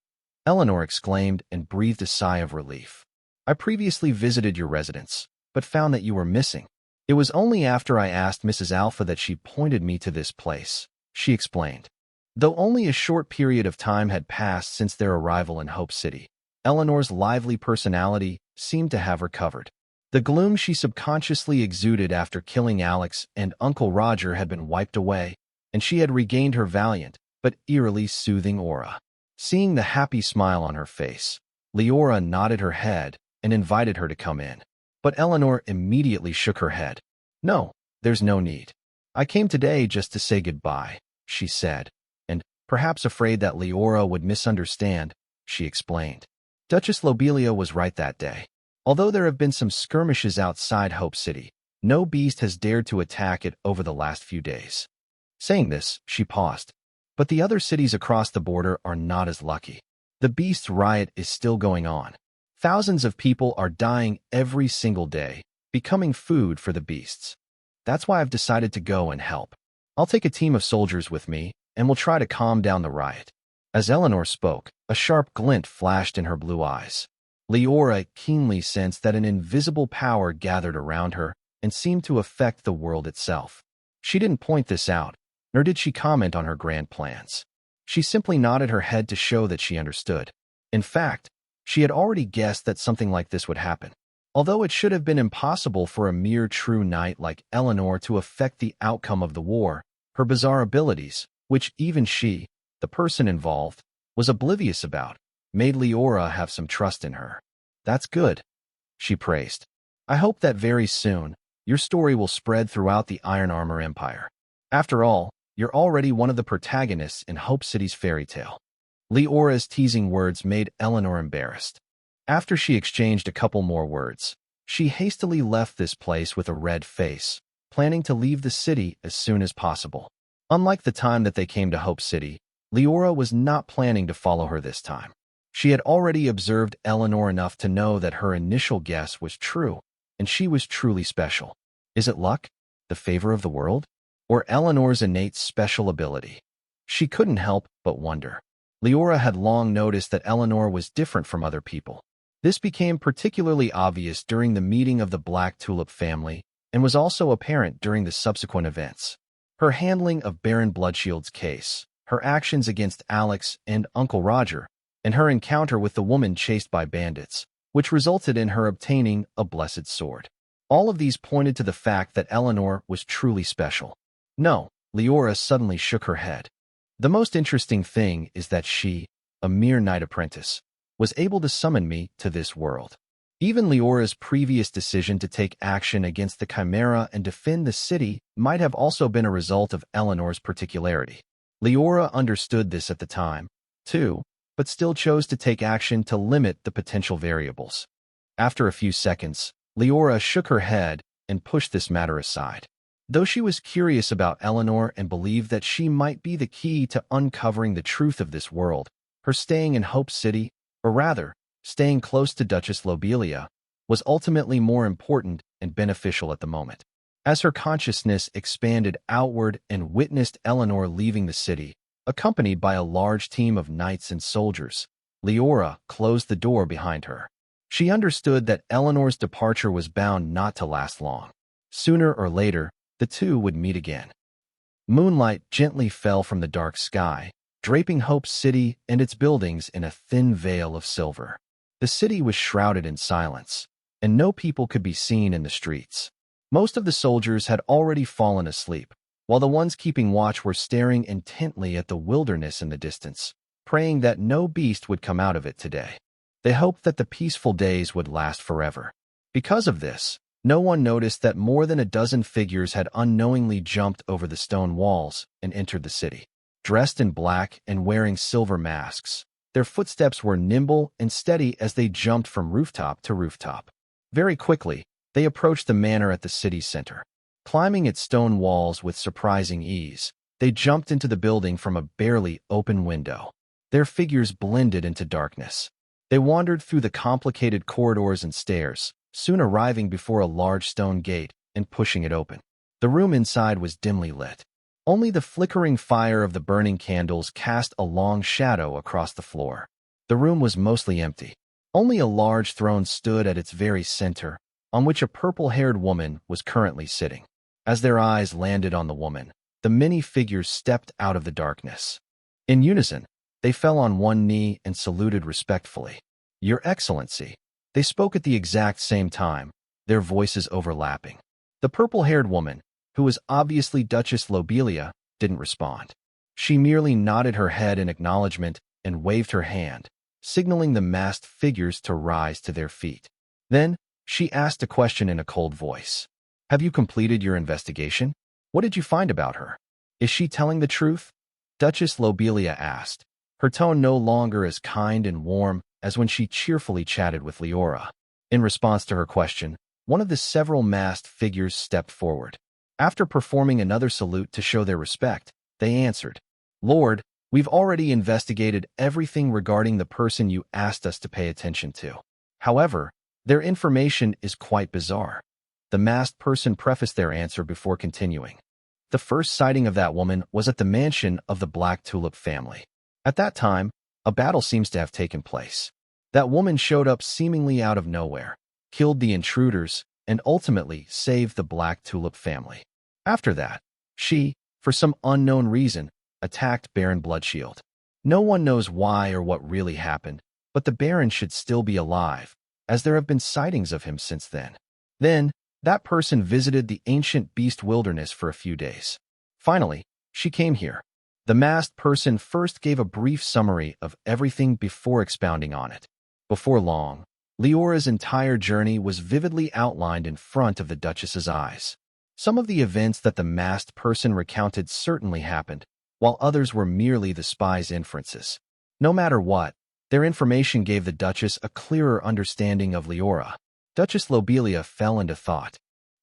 Eleanor exclaimed and breathed a sigh of relief. "I previously visited your residence, but found that you were missing. It was only after I asked Mrs. Alpha that she pointed me to this place," she explained. Though only a short period of time had passed since their arrival in Hope City, Eleanor's lively personality seemed to have recovered. The gloom she subconsciously exuded after killing Alex and Uncle Roger had been wiped away, and she had regained her valiant but eerily soothing aura. Seeing the happy smile on her face, Liora nodded her head and invited her to come in. But Eleanor immediately shook her head. "No, there's no need. I came today just to say goodbye," she said, and, perhaps afraid that Liora would misunderstand, she explained. Duchess Lobelia was right that day. Although there have been some skirmishes outside Hope City, no beast has dared to attack it over the last few days. Saying this, she paused. But the other cities across the border are not as lucky. The beast riot is still going on. Thousands of people are dying every single day, becoming food for the beasts. That's why I've decided to go and help. I'll take a team of soldiers with me, and we'll try to calm down the riot." As Eleanor spoke, a sharp glint flashed in her blue eyes. Liora keenly sensed that an invisible power gathered around her and seemed to affect the world itself. She didn't point this out, nor did she comment on her grand plans. She simply nodded her head to show that she understood. In fact, she had already guessed that something like this would happen. Although it should have been impossible for a mere true knight like Eleanor to affect the outcome of the war, her bizarre abilities, which even she, the person involved, was oblivious about, made Liora have some trust in her. "That's good," she praised. "I hope that very soon, your story will spread throughout the Iron Armor Empire. After all, you're already one of the protagonists in Hope City's fairy tale." Liora's teasing words made Eleanor embarrassed. After she exchanged a couple more words, she hastily left this place with a red face, planning to leave the city as soon as possible. Unlike the time that they came to Hope City, Liora was not planning to follow her this time. She had already observed Eleanor enough to know that her initial guess was true, and she was truly special. Is it luck, the favor of the world, or Eleanor's innate special ability? She couldn't help but wonder. Liora had long noticed that Eleanor was different from other people. This became particularly obvious during the meeting of the Black Tulip family and was also apparent during the subsequent events. Her handling of Baron Bloodshield's case, her actions against Alex and Uncle Roger, and her encounter with the woman chased by bandits, which resulted in her obtaining a blessed sword. All of these pointed to the fact that Eleanor was truly special. "No," Liora suddenly shook her head. "The most interesting thing is that she, a mere knight apprentice, was able to summon me to this world." Even Liora's previous decision to take action against the Chimera and defend the city might have also been a result of Eleanor's particularity. Liora understood this at the time, too, but still chose to take action to limit the potential variables. After a few seconds, Liora shook her head and pushed this matter aside. Though she was curious about Eleanor and believed that she might be the key to uncovering the truth of this world, her staying in Hope City, or rather, staying close to Duchess Lobelia, was ultimately more important and beneficial at the moment. As her consciousness expanded outward and witnessed Eleanor leaving the city, accompanied by a large team of knights and soldiers, Liora closed the door behind her. She understood that Eleanor's departure was bound not to last long. Sooner or later, the two would meet again. Moonlight gently fell from the dark sky, draping Hope City and its buildings in a thin veil of silver. The city was shrouded in silence, and no people could be seen in the streets. Most of the soldiers had already fallen asleep, while the ones keeping watch were staring intently at the wilderness in the distance, praying that no beast would come out of it today. They hoped that the peaceful days would last forever. Because of this, no one noticed that more than a dozen figures had unknowingly jumped over the stone walls and entered the city. Dressed in black and wearing silver masks, Their footsteps were nimble and steady as they jumped from rooftop to rooftop. Very quickly, they approached the manor at the city's center. Climbing its stone walls with surprising ease, they jumped into the building from a barely open window. Their figures blended into darkness. They wandered through the complicated corridors and stairs, soon arriving before a large stone gate and pushing it open. The room inside was dimly lit. Only the flickering fire of the burning candles cast a long shadow across the floor. The room was mostly empty. Only a large throne stood at its very center, on which a purple-haired woman was currently sitting. As their eyes landed on the woman, the many figures stepped out of the darkness. In unison, they fell on one knee and saluted respectfully. "Your Excellency." They spoke at the exact same time, their voices overlapping. The purple-haired woman, who was obviously Duchess Lobelia, didn't respond. She merely nodded her head in acknowledgement and waved her hand, signaling the masked figures to rise to their feet. Then, she asked a question in a cold voice. "Have you completed your investigation? What did you find about her? Is she telling the truth?" Duchess Lobelia asked, her tone no longer as kind and warm as when she cheerfully chatted with Liora. In response to her question, one of the several masked figures stepped forward. After performing another salute to show their respect, they answered, "Lord, we've already investigated everything regarding the person you asked us to pay attention to. However, their information is quite bizarre." The masked person prefaced their answer before continuing. "The first sighting of that woman was at the mansion of the Black Tulip family. At that time, a battle seems to have taken place. That woman showed up seemingly out of nowhere, killed the intruders, and ultimately saved the Black Tulip family. After that, she, for some unknown reason, attacked Baron Bloodshield. No one knows why or what really happened, but the Baron should still be alive, as there have been sightings of him since then. Then, that person visited the ancient beast wilderness for a few days. Finally, she came here." The masked person first gave a brief summary of everything before expounding on it. Before long, Liora's entire journey was vividly outlined in front of the Duchess's eyes. Some of the events that the masked person recounted certainly happened, while others were merely the spy's inferences. No matter what, their information gave the Duchess a clearer understanding of Liora. Duchess Lobelia fell into thought.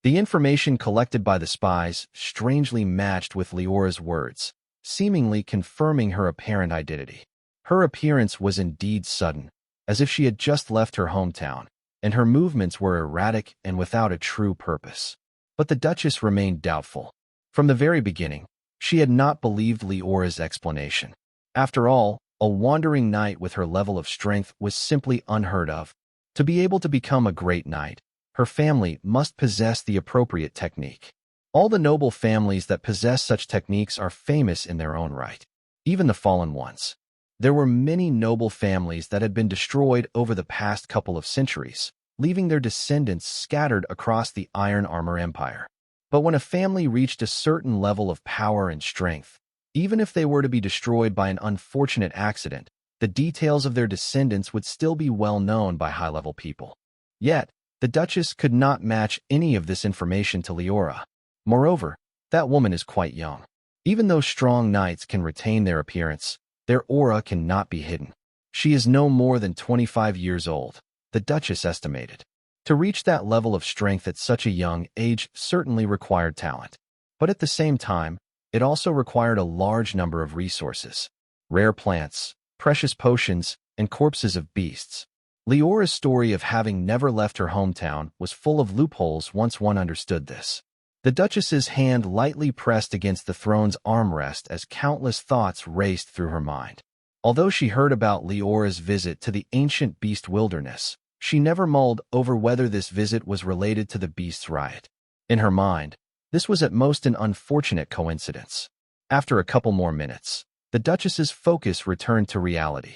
The information collected by the spies strangely matched with Liora's words, seemingly confirming her apparent identity. Her appearance was indeed sudden, as if she had just left her hometown, and her movements were erratic and without a true purpose. But the Duchess remained doubtful. From the very beginning, she had not believed Liora's explanation. After all, a wandering knight with her level of strength was simply unheard of. To be able to become a great knight, her family must possess the appropriate technique. All the noble families that possess such techniques are famous in their own right, even the fallen ones. There were many noble families that had been destroyed over the past couple of centuries, leaving their descendants scattered across the Iron Armor Empire. But when a family reached a certain level of power and strength, even if they were to be destroyed by an unfortunate accident, the details of their descendants would still be well known by high-level people. Yet, the Duchess could not match any of this information to Liora. Moreover, that woman is quite young. Even though strong knights can retain their appearance, their aura cannot be hidden. She is no more than 25 years old, the Duchess estimated. To reach that level of strength at such a young age certainly required talent. But at the same time, it also required a large number of resources. Rare plants, precious potions, and corpses of beasts. Liora's story of having never left her hometown was full of loopholes once one understood this. The Duchess's hand lightly pressed against the throne's armrest as countless thoughts raced through her mind. Although she heard about Liora's visit to the ancient beast wilderness, she never mulled over whether this visit was related to the beast's riot. In her mind, this was at most an unfortunate coincidence. After a couple more minutes, the Duchess's focus returned to reality.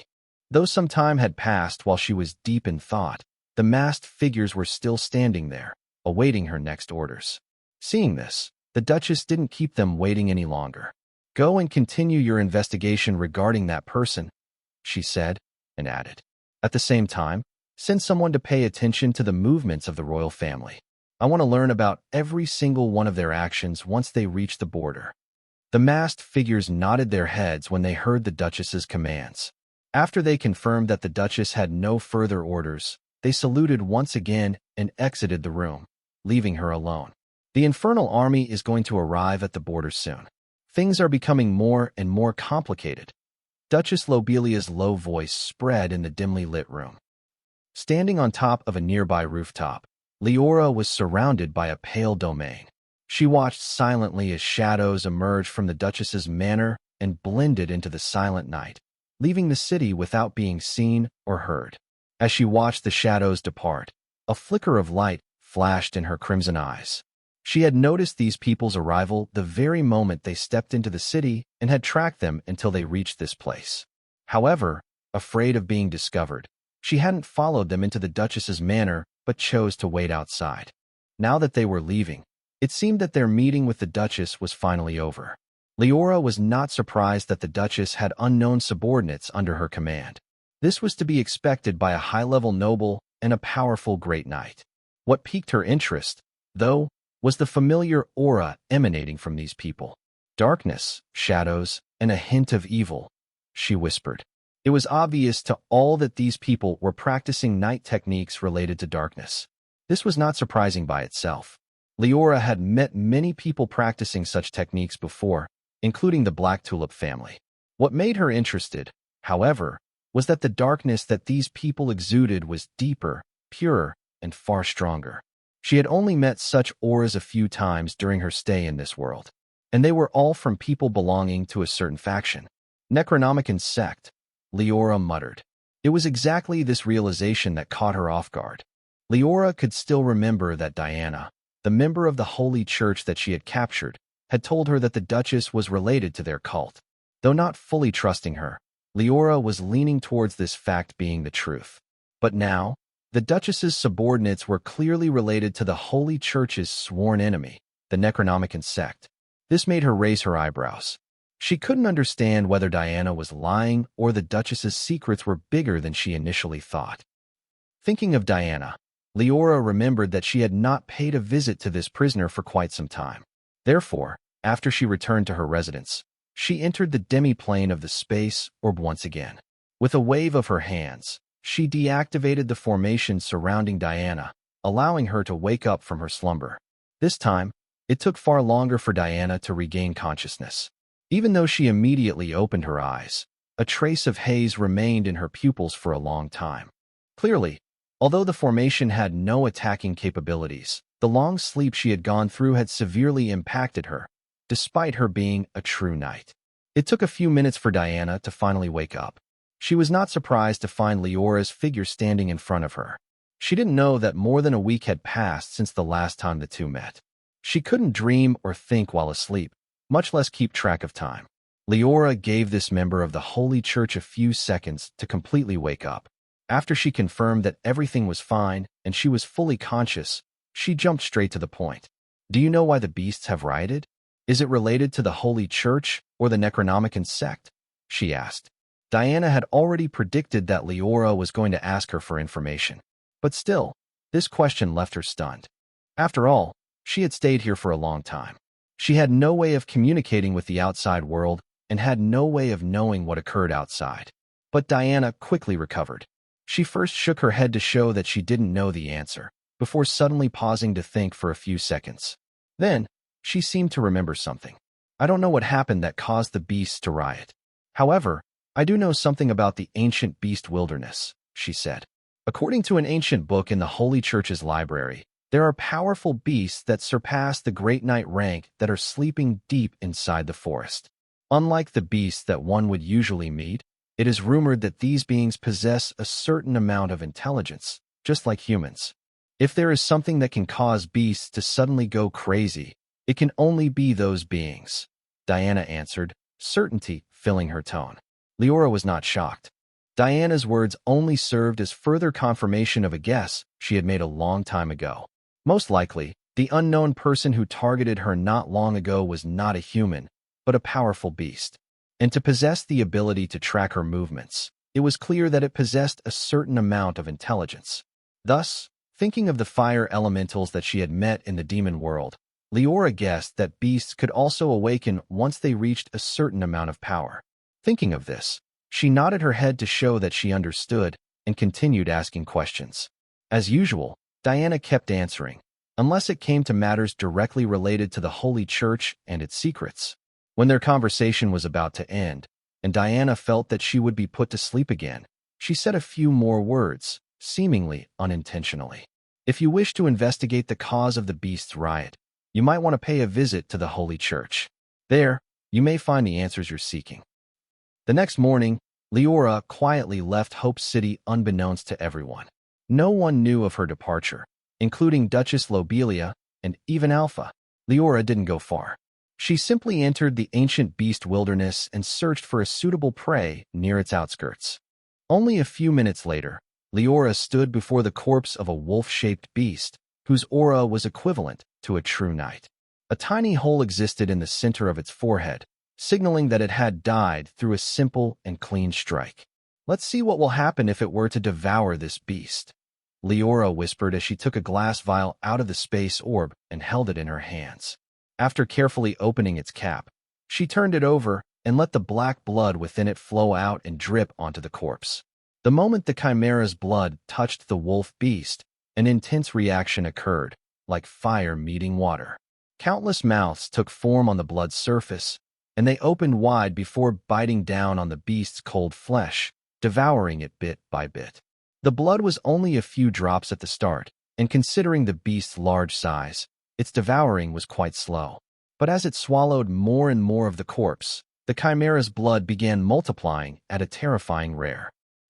Though some time had passed while she was deep in thought, the masked figures were still standing there, awaiting her next orders. Seeing this, the Duchess didn't keep them waiting any longer. "Go and continue your investigation regarding that person," she said, and added. "At the same time, send someone to pay attention to the movements of the royal family. I want to learn about every single one of their actions once they reach the border." The masked figures nodded their heads when they heard the Duchess's commands. After they confirmed that the Duchess had no further orders, they saluted once again and exited the room, leaving her alone. The Infernal Army is going to arrive at the border soon. Things are becoming more and more complicated. Duchess Lobelia's low voice spread in the dimly lit room. Standing on top of a nearby rooftop, Liora was surrounded by a pale domain. She watched silently as shadows emerged from the Duchess's manor and blended into the silent night, leaving the city without being seen or heard. As she watched the shadows depart, a flicker of light flashed in her crimson eyes. She had noticed these people's arrival the very moment they stepped into the city and had tracked them until they reached this place. However, afraid of being discovered, she hadn't followed them into the Duchess's manor but chose to wait outside. Now that they were leaving, it seemed that their meeting with the Duchess was finally over. Liora was not surprised that the Duchess had unknown subordinates under her command. This was to be expected by a high-level noble and a powerful great knight. What piqued her interest, though, was the familiar aura emanating from these people. Darkness, shadows, and a hint of evil, she whispered. It was obvious to all that these people were practicing night techniques related to darkness. This was not surprising by itself. Liora had met many people practicing such techniques before, including the Black Tulip family. What made her interested, however, was that the darkness that these people exuded was deeper, purer, and far stronger. She had only met such auras a few times during her stay in this world, and they were all from people belonging to a certain faction. Necronomicon sect, Liora muttered. It was exactly this realization that caught her off guard. Liora could still remember that Diana, the member of the Holy Church that she had captured, had told her that the Duchess was related to their cult. Though not fully trusting her, Liora was leaning towards this fact being the truth. But now, the Duchess's subordinates were clearly related to the Holy Church's sworn enemy, the Necronomicon sect. This made her raise her eyebrows. She couldn't understand whether Diana was lying or the Duchess's secrets were bigger than she initially thought. Thinking of Diana, Liora remembered that she had not paid a visit to this prisoner for quite some time. Therefore, after she returned to her residence, she entered the demi-plane of the space orb once again. With a wave of her hands, she deactivated the formation surrounding Diana, allowing her to wake up from her slumber. This time, it took far longer for Diana to regain consciousness. Even though she immediately opened her eyes, a trace of haze remained in her pupils for a long time. Clearly, although the formation had no attacking capabilities, the long sleep she had gone through had severely impacted her, despite her being a true knight. It took a few minutes for Diana to finally wake up. She was not surprised to find Liora's figure standing in front of her. She didn't know that more than a week had passed since the last time the two met. She couldn't dream or think while asleep, much less keep track of time. Liora gave this member of the Holy Church a few seconds to completely wake up. After she confirmed that everything was fine and she was fully conscious, she jumped straight to the point. Do you know why the beasts have rioted? Is it related to the Holy Church or the Necronomicon sect? She asked. Diana had already predicted that Liora was going to ask her for information. But still, this question left her stunned. After all, she had stayed here for a long time. She had no way of communicating with the outside world and had no way of knowing what occurred outside. But Diana quickly recovered. She first shook her head to show that she didn't know the answer, before suddenly pausing to think for a few seconds. Then, she seemed to remember something. I don't know what happened that caused the beasts to riot. However, I do know something about the ancient beast wilderness, she said. According to an ancient book in the Holy Church's library, there are powerful beasts that surpass the Great Knight rank that are sleeping deep inside the forest. Unlike the beasts that one would usually meet, it is rumored that these beings possess a certain amount of intelligence, just like humans. If there is something that can cause beasts to suddenly go crazy, it can only be those beings. Diana answered, certainty filling her tone. Liora was not shocked. Diana's words only served as further confirmation of a guess she had made a long time ago. Most likely, the unknown person who targeted her not long ago was not a human, but a powerful beast. And to possess the ability to track her movements, it was clear that it possessed a certain amount of intelligence. Thus, thinking of the fire elementals that she had met in the demon world, Liora guessed that beasts could also awaken once they reached a certain amount of power. Thinking of this, She nodded her head to show that she understood and continued asking questions. As usual, Diana kept answering, unless it came to matters directly related to the Holy Church and its secrets. When their conversation was about to end, and Diana felt that she would be put to sleep again, she said a few more words, seemingly unintentionally. If you wish to investigate the cause of the beast's riot, you might want to pay a visit to the Holy Church. There, you may find the answers you're seeking. The next morning, Liora quietly left Hope City unbeknownst to everyone. No one knew of her departure, including Duchess Lobelia and even Alpha. Liora didn't go far. She simply entered the ancient beast wilderness and searched for a suitable prey near its outskirts. Only a few minutes later, Liora stood before the corpse of a wolf-shaped beast whose aura was equivalent to a true knight. A tiny hole existed in the center of its forehead, signaling that it had died through a simple and clean strike. Let's see what will happen if it were to devour this beast, Liora whispered as she took a glass vial out of the space orb and held it in her hands. After carefully opening its cap, she turned it over and let the black blood within it flow out and drip onto the corpse. The moment the chimera's blood touched the wolf beast, an intense reaction occurred, like fire meeting water. Countless mouths took form on the blood's surface, and they opened wide before biting down on the beast's cold flesh, devouring it bit by bit. The blood was only a few drops at the start, and considering the beast's large size, its devouring was quite slow. But as it swallowed more and more of the corpse, the chimera's blood began multiplying at a terrifying rate.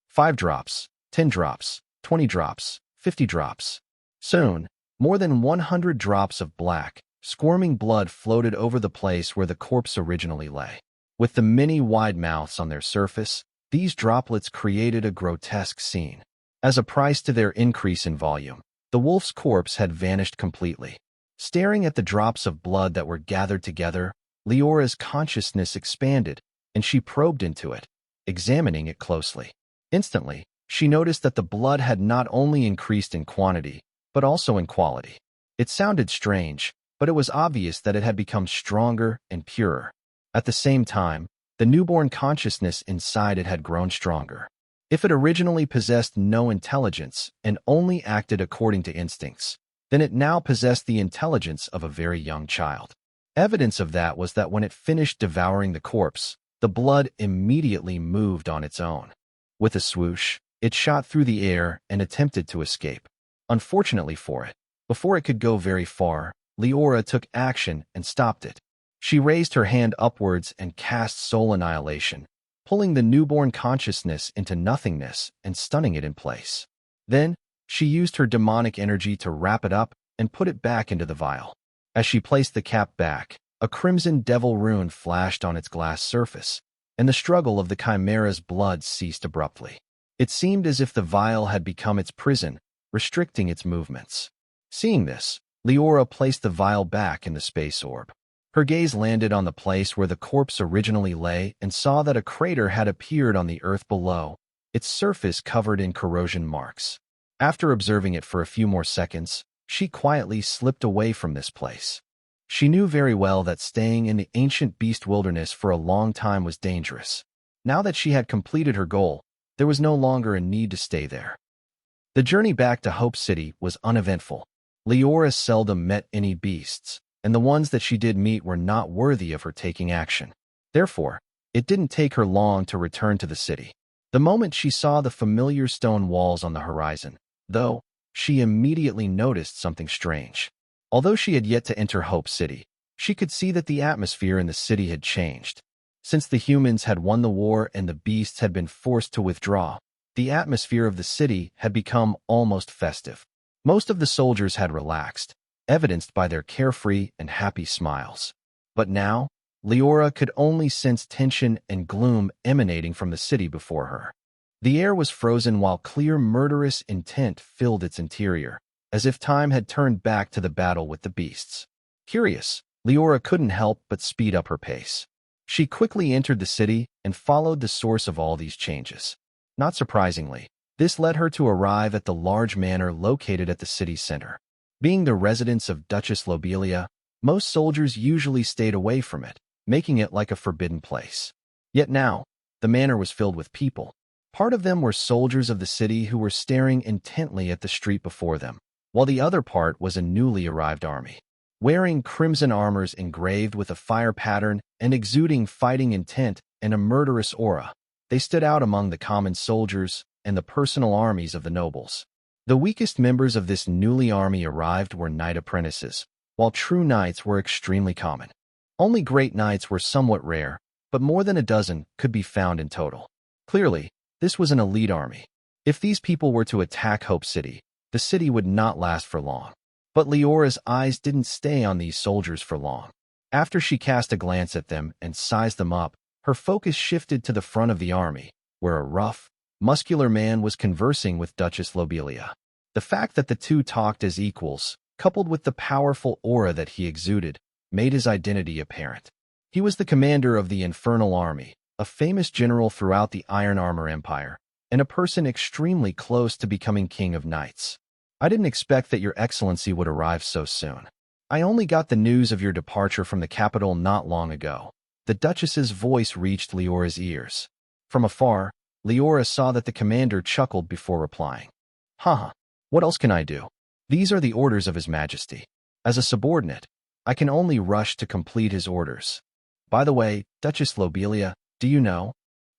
5 drops, 10 drops, 20 drops, 50 drops. Soon, more than 100 drops of black, squirming blood floated over the place where the corpse originally lay. With the many wide mouths on their surface, these droplets created a grotesque scene. As a price to their increase in volume, the wolf's corpse had vanished completely. Staring at the drops of blood that were gathered together, Liora's consciousness expanded, and she probed into it, examining it closely. Instantly, she noticed that the blood had not only increased in quantity, but also in quality. It sounded strange, but it was obvious that it had become stronger and purer. At the same time, the newborn consciousness inside it had grown stronger. If it originally possessed no intelligence and only acted according to instincts, then it now possessed the intelligence of a very young child. Evidence of that was that when it finished devouring the corpse, the blood immediately moved on its own. With a swoosh, it shot through the air and attempted to escape. Unfortunately for it, before it could go very far, Liora took action and stopped it. She raised her hand upwards and cast Soul Annihilation, pulling the newborn consciousness into nothingness and stunning it in place. Then, she used her demonic energy to wrap it up and put it back into the vial. As she placed the cap back, a crimson devil rune flashed on its glass surface, and the struggle of the chimera's blood ceased abruptly. It seemed as if the vial had become its prison, restricting its movements. Seeing this, Liora placed the vial back in the space orb. Her gaze landed on the place where the corpse originally lay and saw that a crater had appeared on the earth below, its surface covered in corrosion marks. After observing it for a few more seconds, she quietly slipped away from this place. She knew very well that staying in the ancient beast wilderness for a long time was dangerous. Now that she had completed her goal, there was no longer a need to stay there. The journey back to Hope City was uneventful. Liora seldom met any beasts, and the ones that she did meet were not worthy of her taking action. Therefore, it didn't take her long to return to the city. The moment she saw the familiar stone walls on the horizon, though, she immediately noticed something strange. Although she had yet to enter Hope City, she could see that the atmosphere in the city had changed. Since the humans had won the war and the beasts had been forced to withdraw, the atmosphere of the city had become almost festive. Most of the soldiers had relaxed, evidenced by their carefree and happy smiles. But now, Liora could only sense tension and gloom emanating from the city before her. The air was frozen while clear murderous intent filled its interior, as if time had turned back to the battle with the beasts. Curious, Liora couldn't help but speed up her pace. She quickly entered the city and followed the source of all these changes. Not surprisingly, this led her to arrive at the large manor located at the city's center. Being the residence of Duchess Lobelia, most soldiers usually stayed away from it, making it like a forbidden place. Yet now, The manor was filled with people. Part of them were soldiers of the city who were staring intently at the street before them, while the other part was a newly arrived army. Wearing crimson armors engraved with a fire pattern and exuding fighting intent and a murderous aura, they stood out among the common soldiers and the personal armies of the nobles. The weakest members of this newly army arrived were knight apprentices, while true knights were extremely common. Only great knights were somewhat rare, but more than a dozen could be found in total. Clearly, this was an elite army. If these people were to attack Hope City, the city would not last for long. But Liora's eyes didn't stay on these soldiers for long. After she cast a glance at them and sized them up, her focus shifted to the front of the army, where a rough, muscular man was conversing with Duchess Lobelia. The fact that the two talked as equals, coupled with the powerful aura that he exuded, made his identity apparent. He was the commander of the Infernal Army, a famous general throughout the Iron Armor Empire, and a person extremely close to becoming King of Knights. I didn't expect that your excellency would arrive so soon. I only got the news of your departure from the capital not long ago. The Duchess's voice reached Liora's ears. From afar, Liora saw that the commander chuckled before replying. Haha, what else can I do? These are the orders of His Majesty. As a subordinate, I can only rush to complete his orders. By the way, Duchess Lobelia, do you know?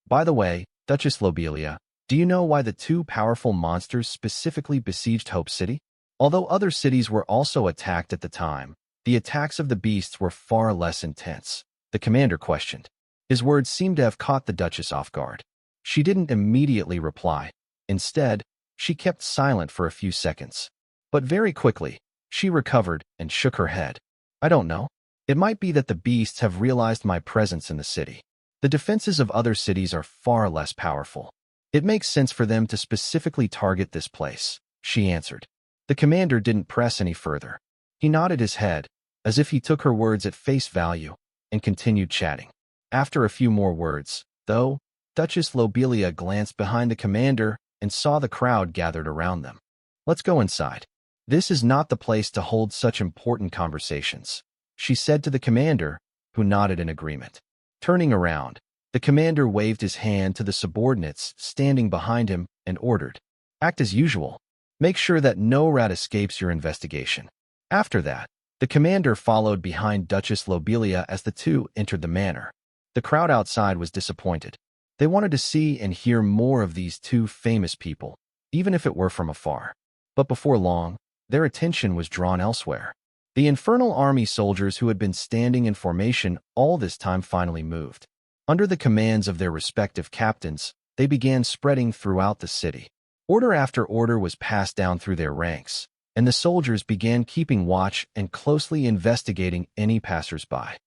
Do you know why the two powerful monsters specifically besieged Hope City? Although other cities were also attacked at the time, the attacks of the beasts were far less intense. The commander questioned. His words seemed to have caught the Duchess off guard. She didn't immediately reply. Instead, she kept silent for a few seconds. But very quickly, she recovered and shook her head. I don't know. It might be that the beasts have realized my presence in the city. The defenses of other cities are far less powerful. It makes sense for them to specifically target this place, she answered. The commander didn't press any further. He nodded his head, as if he took her words at face value, and continued chatting. After a few more words, though, Duchess Lobelia glanced behind the commander and saw the crowd gathered around them. Let's go inside. This is not the place to hold such important conversations, she said to the commander, who nodded in agreement. Turning around, the commander waved his hand to the subordinates standing behind him and ordered, act as usual. Make sure that no rat escapes your investigation. After that, the commander followed behind Duchess Lobelia as the two entered the manor. The crowd outside was disappointed. They wanted to see and hear more of these two famous people, even if it were from afar. But before long, their attention was drawn elsewhere. The Infernal Army soldiers who had been standing in formation all this time finally moved. Under the commands of their respective captains, they began spreading throughout the city. Order after order was passed down through their ranks, and the soldiers began keeping watch and closely investigating any passers-by.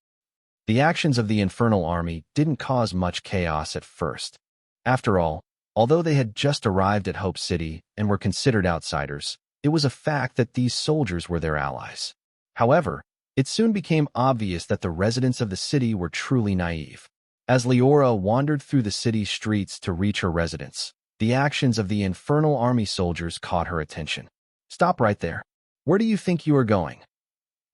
The actions of the Infernal Army didn't cause much chaos at first. After all, although they had just arrived at Hope City and were considered outsiders, it was a fact that these soldiers were their allies. However, it soon became obvious that the residents of the city were truly naive. As Liora wandered through the city streets to reach her residence, the actions of the Infernal Army soldiers caught her attention. Stop right there. Where do you think you are going?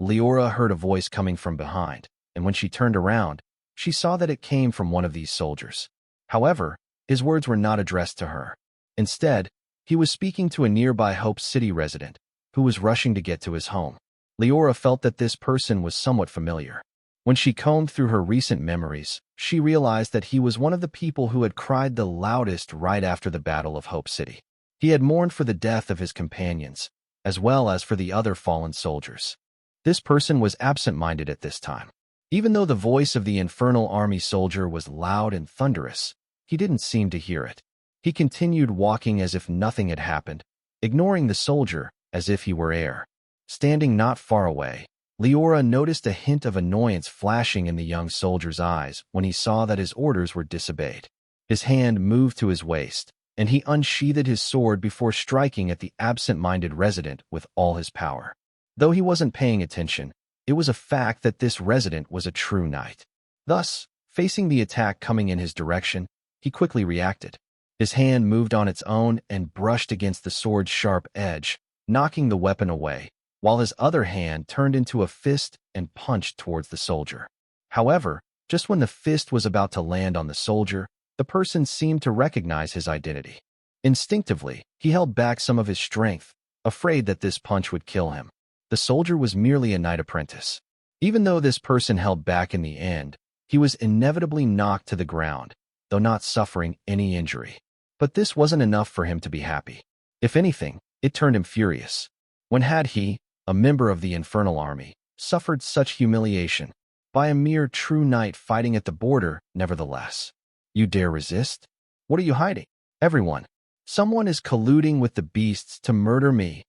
Liora heard a voice coming from behind, and when she turned around, she saw that it came from one of these soldiers. However, his words were not addressed to her. Instead, he was speaking to a nearby Hope City resident, who was rushing to get to his home. Liora felt that this person was somewhat familiar. When she combed through her recent memories, she realized that he was one of the people who had cried the loudest right after the Battle of Hope City. He had mourned for the death of his companions, as well as for the other fallen soldiers. This person was absent-minded at this time. Even though the voice of the Infernal Army soldier was loud and thunderous, he didn't seem to hear it. He continued walking as if nothing had happened, ignoring the soldier as if he were air. Standing not far away, Liora noticed a hint of annoyance flashing in the young soldier's eyes when he saw that his orders were disobeyed. His hand moved to his waist, and he unsheathed his sword before striking at the absent-minded resident with all his power. Though he wasn't paying attention, it was a fact that this resident was a true knight. Thus, facing the attack coming in his direction, he quickly reacted. His hand moved on its own and brushed against the sword's sharp edge, knocking the weapon away, while his other hand turned into a fist and punched towards the soldier. However, just when the fist was about to land on the soldier, the person seemed to recognize his identity. Instinctively, he held back some of his strength, afraid that this punch would kill him. The soldier was merely a knight apprentice. Even though this person held back in the end, he was inevitably knocked to the ground, though not suffering any injury. But this wasn't enough for him to be happy. If anything, it turned him furious. When had he, a member of the infernal army, suffered such humiliation by a mere true knight fighting at the border, nevertheless? You dare resist? What are you hiding? Everyone! Someone is colluding with the beasts to murder me!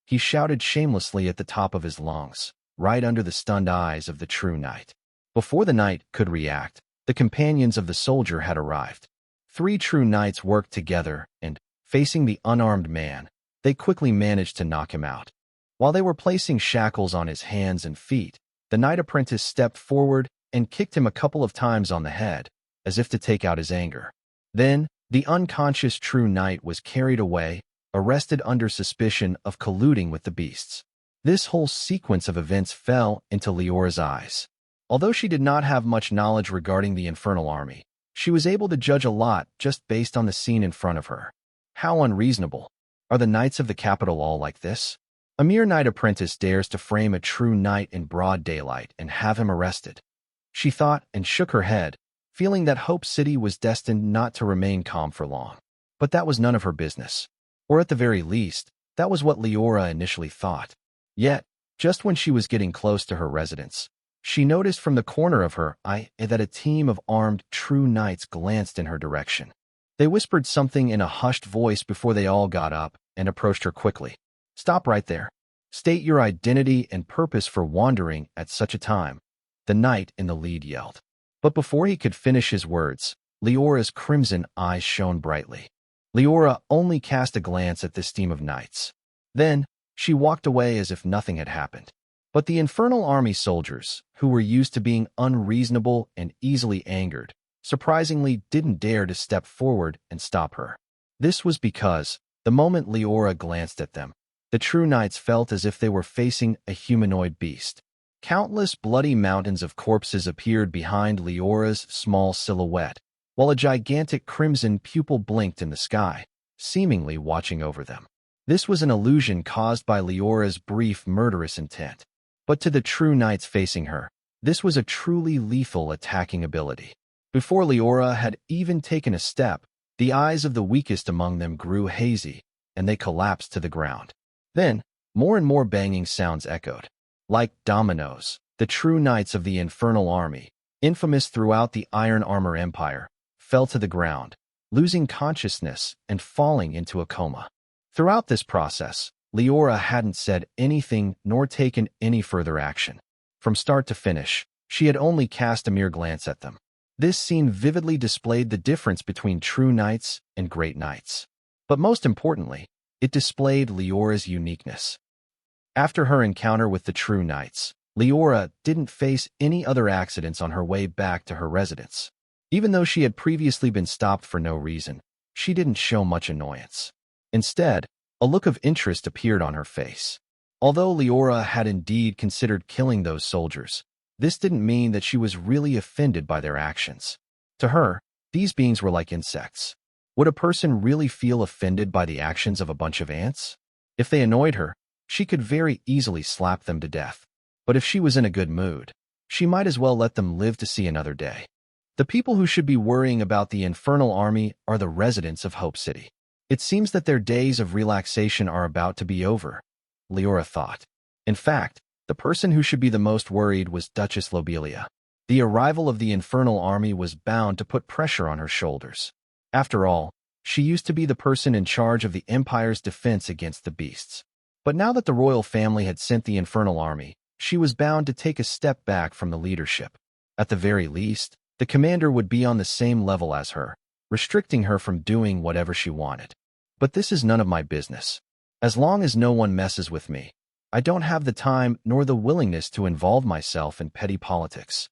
He shouted shamelessly at the top of his lungs, right under the stunned eyes of the true knight. Before the knight could react, the companions of the soldier had arrived. 3 true knights worked together, and, facing the unarmed man, they quickly managed to knock him out. While they were placing shackles on his hands and feet, the knight apprentice stepped forward and kicked him a couple of times on the head, as if to take out his anger. Then, the unconscious true knight was carried away, arrested under suspicion of colluding with the beasts. This whole sequence of events fell into Liora's eyes. Although she did not have much knowledge regarding the infernal army, she was able to judge a lot just based on the scene in front of her. How unreasonable. Are the knights of the capital all like this? A mere knight apprentice dares to frame a true knight in broad daylight and have him arrested. She thought and shook her head, feeling that Hope City was destined not to remain calm for long. But that was none of her business. Or at the very least, that was what Liora initially thought. Yet, just when she was getting close to her residence, she noticed from the corner of her eye that a team of armed true knights glanced in her direction. They whispered something in a hushed voice before they all got up and approached her quickly. Stop right there. State your identity and purpose for wandering at such a time, the knight in the lead yelled. But before he could finish his words, Liora's crimson eyes shone brightly. Liora only cast a glance at this team of knights. Then, she walked away as if nothing had happened. But the infernal army soldiers, who were used to being unreasonable and easily angered, surprisingly didn't dare to step forward and stop her. This was because, the moment Liora glanced at them, the true knights felt as if they were facing a humanoid beast. Countless bloody mountains of corpses appeared behind Liora's small silhouette, while a gigantic crimson pupil blinked in the sky, seemingly watching over them. This was an illusion caused by Liora's brief murderous intent. But to the true knights facing her, this was a truly lethal attacking ability. Before Liora had even taken a step, the eyes of the weakest among them grew hazy, and they collapsed to the ground. Then, more and more banging sounds echoed. Like dominoes, the true knights of the infernal army, infamous throughout the Iron Armor Empire, fell to the ground, losing consciousness and falling into a coma. Throughout this process, Liora hadn't said anything nor taken any further action. From start to finish, she had only cast a mere glance at them. This scene vividly displayed the difference between true knights and great knights. But most importantly, it displayed Liora's uniqueness. After her encounter with the true knights, Liora didn't face any other accidents on her way back to her residence. Even though she had previously been stopped for no reason, she didn't show much annoyance. Instead, a look of interest appeared on her face. Although Liora had indeed considered killing those soldiers, this didn't mean that she was really offended by their actions. To her, these beings were like insects. Would a person really feel offended by the actions of a bunch of ants? If they annoyed her, she could very easily slap them to death. But if she was in a good mood, she might as well let them live to see another day. The people who should be worrying about the infernal army are the residents of Hope City. It seems that their days of relaxation are about to be over, Liora thought. In fact, the person who should be the most worried was Duchess Lobelia. The arrival of the infernal army was bound to put pressure on her shoulders. After all, she used to be the person in charge of the Empire's defense against the beasts. But now that the royal family had sent the infernal army, she was bound to take a step back from the leadership. At the very least, the commander would be on the same level as her, restricting her from doing whatever she wanted. But this is none of my business. As long as no one messes with me, I don't have the time nor the willingness to involve myself in petty politics.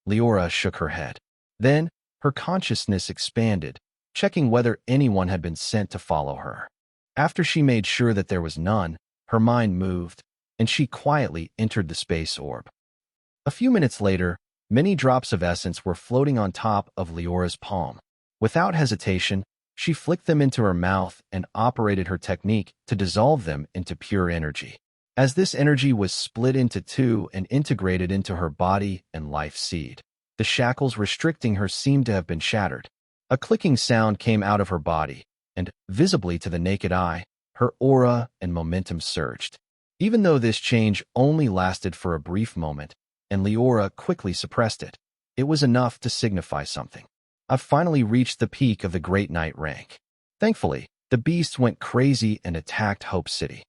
Liora shook her head. Then, her consciousness expanded, checking whether anyone had been sent to follow her. After she made sure that there was none, her mind moved, and she quietly entered the space orb. A few minutes later, many drops of essence were floating on top of Liora's palm. Without hesitation, she flicked them into her mouth and operated her technique to dissolve them into pure energy. As this energy was split into two and integrated into her body and life seed, the shackles restricting her seemed to have been shattered. A clicking sound came out of her body, and, visibly to the naked eye, her aura and momentum surged. Even though this change only lasted for a brief moment, and Liora quickly suppressed it, it was enough to signify something. I've finally reached the peak of the Great Knight rank. Thankfully, the beasts went crazy and attacked Hope City.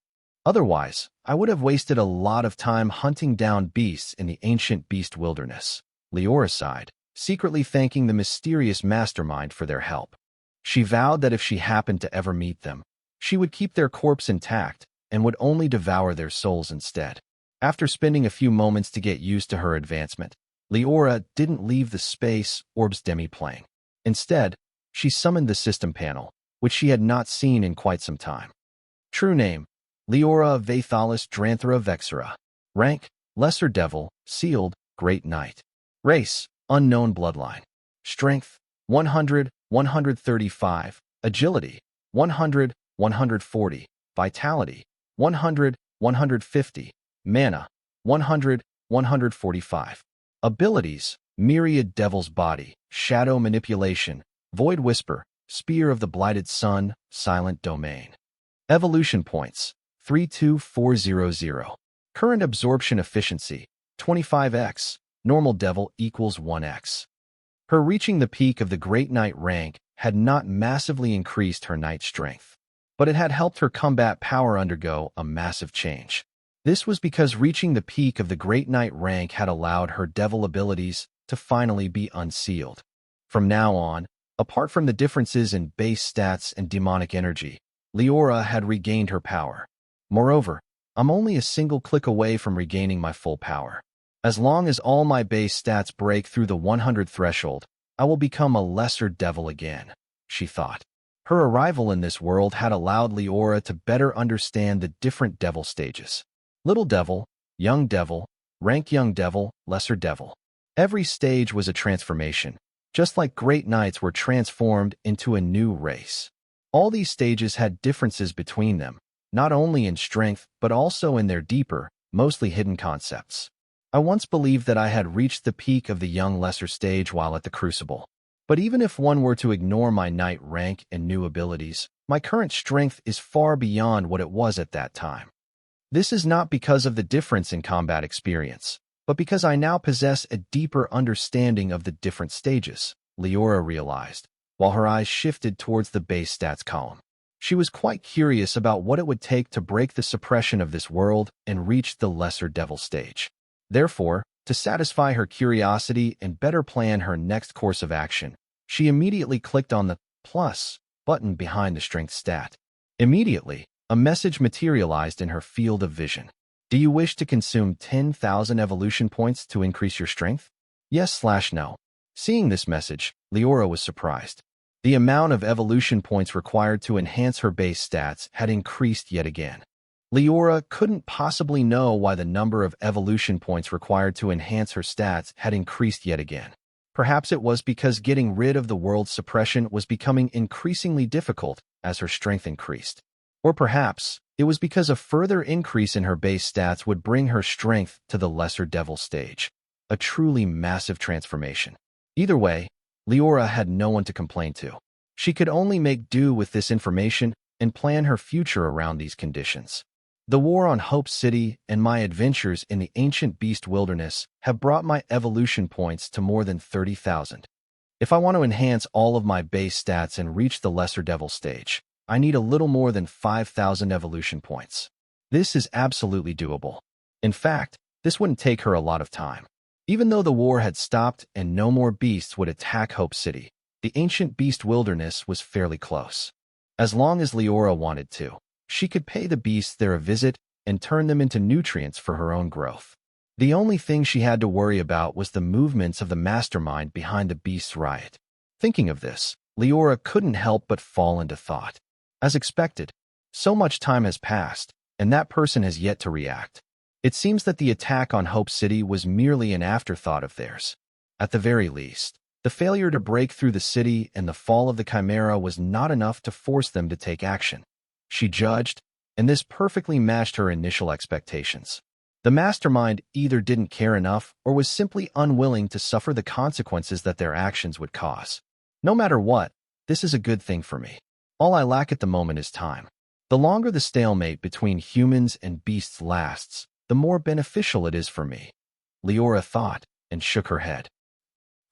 Otherwise, I would have wasted a lot of time hunting down beasts in the ancient beast wilderness. Liora sighed, secretly thanking the mysterious mastermind for their help. She vowed that if she happened to ever meet them, she would keep their corpse intact and would only devour their souls instead. After spending a few moments to get used to her advancement, Liora didn't leave the space orb's demi-plane. Instead, she summoned the system panel, which she had not seen in quite some time. True name: Liora Vathalis Dranthara Vexera. Rank: Lesser Devil, Sealed, Great Knight. Race: Unknown bloodline. Strength: 100, 135. Agility: 100, 140. Vitality: 100, 150. Mana: 100, 145. Abilities: Myriad Devil's Body, Shadow Manipulation, Void Whisper, Spear of the Blighted Sun, Silent Domain. Evolution Points: 32400. Current Absorption Efficiency: 25x. Normal Devil equals 1x. Her reaching the peak of the Great Knight rank had not massively increased her knight strength, but it had helped her combat power undergo a massive change. This was because reaching the peak of the Great Knight rank had allowed her devil abilities to finally be unsealed. From now on, apart from the differences in base stats and demonic energy, Liora had regained her power. Moreover, I'm only a single click away from regaining my full power. As long as all my base stats break through the 100 threshold, I will become a lesser devil again, she thought. Her arrival in this world had allowed Liora to better understand the different devil stages. Little Devil, Young Devil, Rank Young Devil, Lesser Devil. Every stage was a transformation, just like Great Knights were transformed into a new race. All these stages had differences between them, not only in strength but also in their deeper, mostly hidden concepts. I once believed that I had reached the peak of the young lesser stage while at the Crucible. But even if one were to ignore my knight rank and new abilities, my current strength is far beyond what it was at that time. This is not because of the difference in combat experience, but because I now possess a deeper understanding of the different stages, Liora realized, while her eyes shifted towards the base stats column. She was quite curious about what it would take to break the suppression of this world and reach the lesser devil stage. Therefore, to satisfy her curiosity and better plan her next course of action, she immediately clicked on the plus button behind the strength stat. Immediately, a message materialized in her field of vision. Do you wish to consume 10,000 evolution points to increase your strength? Yes/no. Seeing this message, Liora was surprised. The amount of evolution points required to enhance her base stats had increased yet again. Liora couldn't possibly know why the number of evolution points required to enhance her stats had increased yet again. Perhaps it was because getting rid of the world's suppression was becoming increasingly difficult as her strength increased. Or perhaps it was because a further increase in her base stats would bring her strength to the lesser devil stage. A truly massive transformation. Either way, Liora had no one to complain to. She could only make do with this information and plan her future around these conditions. The war on Hope City and my adventures in the ancient beast wilderness have brought my evolution points to more than 30,000. If I want to enhance all of my base stats and reach the lesser devil stage, I need a little more than 5,000 evolution points. This is absolutely doable. In fact, this wouldn't take her a lot of time. Even though the war had stopped and no more beasts would attack Hope City, the ancient beast wilderness was fairly close. As long as Liora wanted to, she could pay the beasts there a visit and turn them into nutrients for her own growth. The only thing she had to worry about was the movements of the mastermind behind the beast's riot. Thinking of this, Liora couldn't help but fall into thought. As expected, so much time has passed, and that person has yet to react. It seems that the attack on Hope City was merely an afterthought of theirs. At the very least, the The failure to break through the city and the fall of the Chimera was not enough to force them to take action. She judged, and this perfectly matched her initial expectations. The mastermind either didn't care enough or was simply unwilling to suffer the consequences that their actions would cause. No matter what, this is a good thing for me. All I lack at the moment is time. The longer the stalemate between humans and beasts lasts, the more beneficial it is for me. Liora thought and shook her head.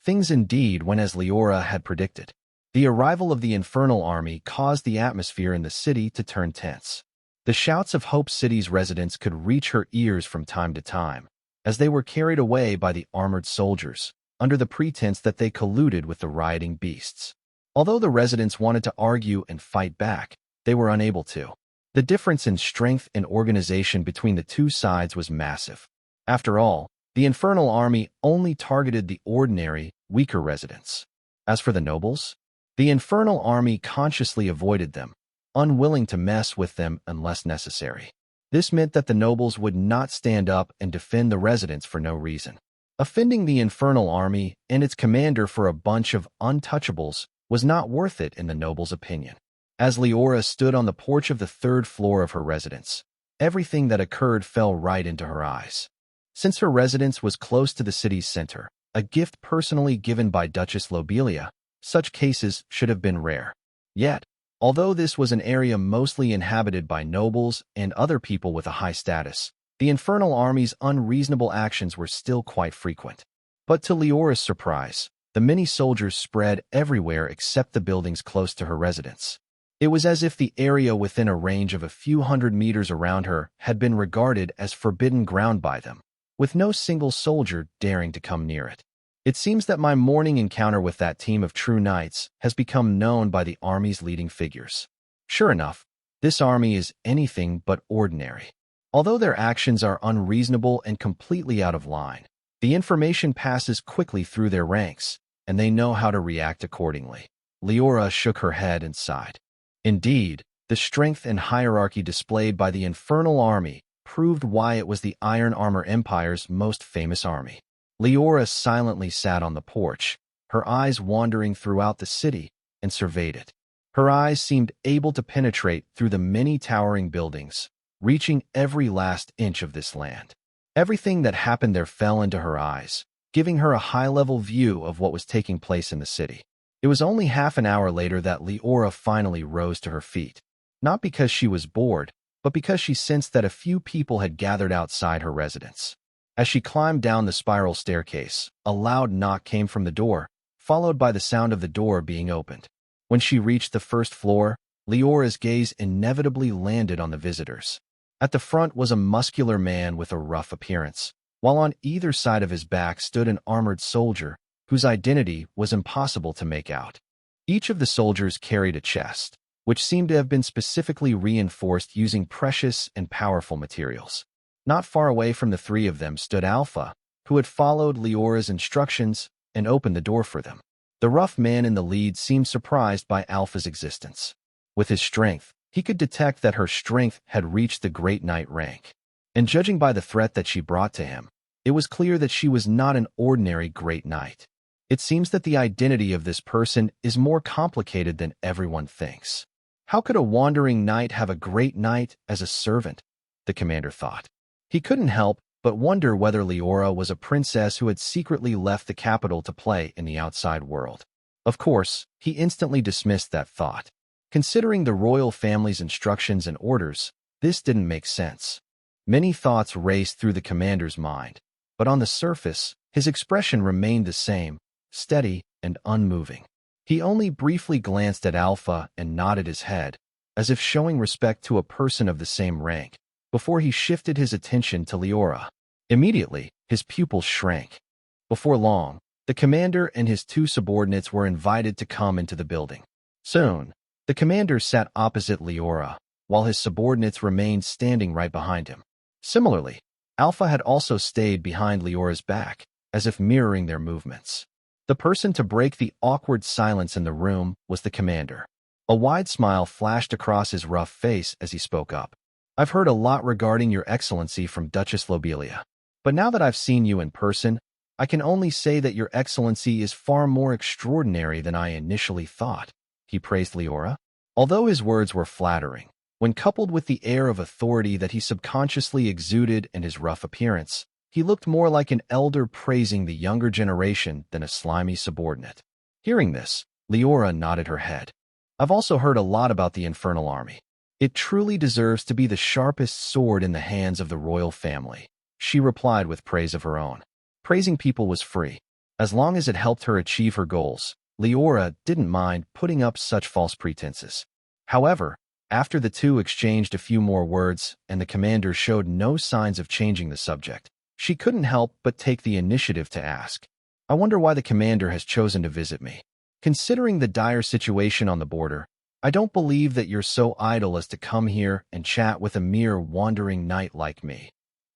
Things indeed went as Liora had predicted. The arrival of the Infernal Army caused the atmosphere in the city to turn tense. The shouts of Hope City's residents could reach her ears from time to time, as they were carried away by the armored soldiers, under the pretense that they colluded with the rioting beasts. Although the residents wanted to argue and fight back, they were unable to. The difference in strength and organization between the two sides was massive. After all, the Infernal Army only targeted the ordinary, weaker residents. As for the nobles, the Infernal Army consciously avoided them, unwilling to mess with them unless necessary. This meant that the nobles would not stand up and defend the residents for no reason. Offending the Infernal Army and its commander for a bunch of untouchables was not worth it in the nobles' opinion. As Liora stood on the porch of the third floor of her residence, everything that occurred fell right into her eyes. Since her residence was close to the city's center, a gift personally given by Duchess Lobelia, such cases should have been rare. Yet, although this was an area mostly inhabited by nobles and other people with a high status, the Infernal Army's unreasonable actions were still quite frequent. But to Liora's surprise, the many soldiers spread everywhere except the buildings close to her residence. It was as if the area within a range of a few hundred meters around her had been regarded as forbidden ground by them, with no single soldier daring to come near it. It seems that my morning encounter with that team of true knights has become known by the army's leading figures. Sure enough, this army is anything but ordinary. Although their actions are unreasonable and completely out of line, the information passes quickly through their ranks, and they know how to react accordingly. Liora shook her head and sighed. Indeed, the strength and hierarchy displayed by the Infernal Army proved why it was the Iron Armor Empire's most famous army. Liora silently sat on the porch, her eyes wandering throughout the city, and surveyed it. Her eyes seemed able to penetrate through the many towering buildings, reaching every last inch of this land. Everything that happened there fell into her eyes, giving her a high-level view of what was taking place in the city. It was only half an hour later that Liora finally rose to her feet, not because she was bored, but because she sensed that a few people had gathered outside her residence. As she climbed down the spiral staircase, a loud knock came from the door, followed by the sound of the door being opened. When she reached the first floor, Liora's gaze inevitably landed on the visitors. At the front was a muscular man with a rough appearance, while on either side of his back stood an armored soldier whose identity was impossible to make out. Each of the soldiers carried a chest, which seemed to have been specifically reinforced using precious and powerful materials. Not far away from the three of them stood Alpha, who had followed Liora's instructions and opened the door for them. The rough man in the lead seemed surprised by Alpha's existence. With his strength, he could detect that her strength had reached the Great Knight rank. And judging by the threat that she brought to him, it was clear that she was not an ordinary Great Knight. It seems that the identity of this person is more complicated than everyone thinks. How could a wandering knight have a Great Knight as a servant? The commander thought. He couldn't help but wonder whether Liora was a princess who had secretly left the capital to play in the outside world. Of course, he instantly dismissed that thought. Considering the royal family's instructions and orders, this didn't make sense. Many thoughts raced through the commander's mind, but on the surface, his expression remained the same, steady and unmoving. He only briefly glanced at Alpha and nodded his head, as if showing respect to a person of the same rank, before he shifted his attention to Liora. Immediately, his pupils shrank. Before long, the commander and his two subordinates were invited to come into the building. Soon, the commander sat opposite Liora, while his subordinates remained standing right behind him. Similarly, Alpha had also stayed behind Liora's back, as if mirroring their movements. The person to break the awkward silence in the room was the commander. A wide smile flashed across his rough face as he spoke up. "I've heard a lot regarding your excellency from Duchess Lobelia. But now that I've seen you in person, I can only say that your excellency is far more extraordinary than I initially thought, he praised Liora. Although his words were flattering, when coupled with the air of authority that he subconsciously exuded and his rough appearance, he looked more like an elder praising the younger generation than a slimy subordinate. Hearing this, Liora nodded her head. I've also heard a lot about the Infernal Army. It truly deserves to be the sharpest sword in the hands of the royal family, she replied with praise of her own. Praising people was free. As long as it helped her achieve her goals, Liora didn't mind putting up such false pretenses. However, after the two exchanged a few more words and the commander showed no signs of changing the subject, she couldn't help but take the initiative to ask, I wonder why the commander has chosen to visit me. Considering the dire situation on the border, I don't believe that you're so idle as to come here and chat with a mere wandering knight like me.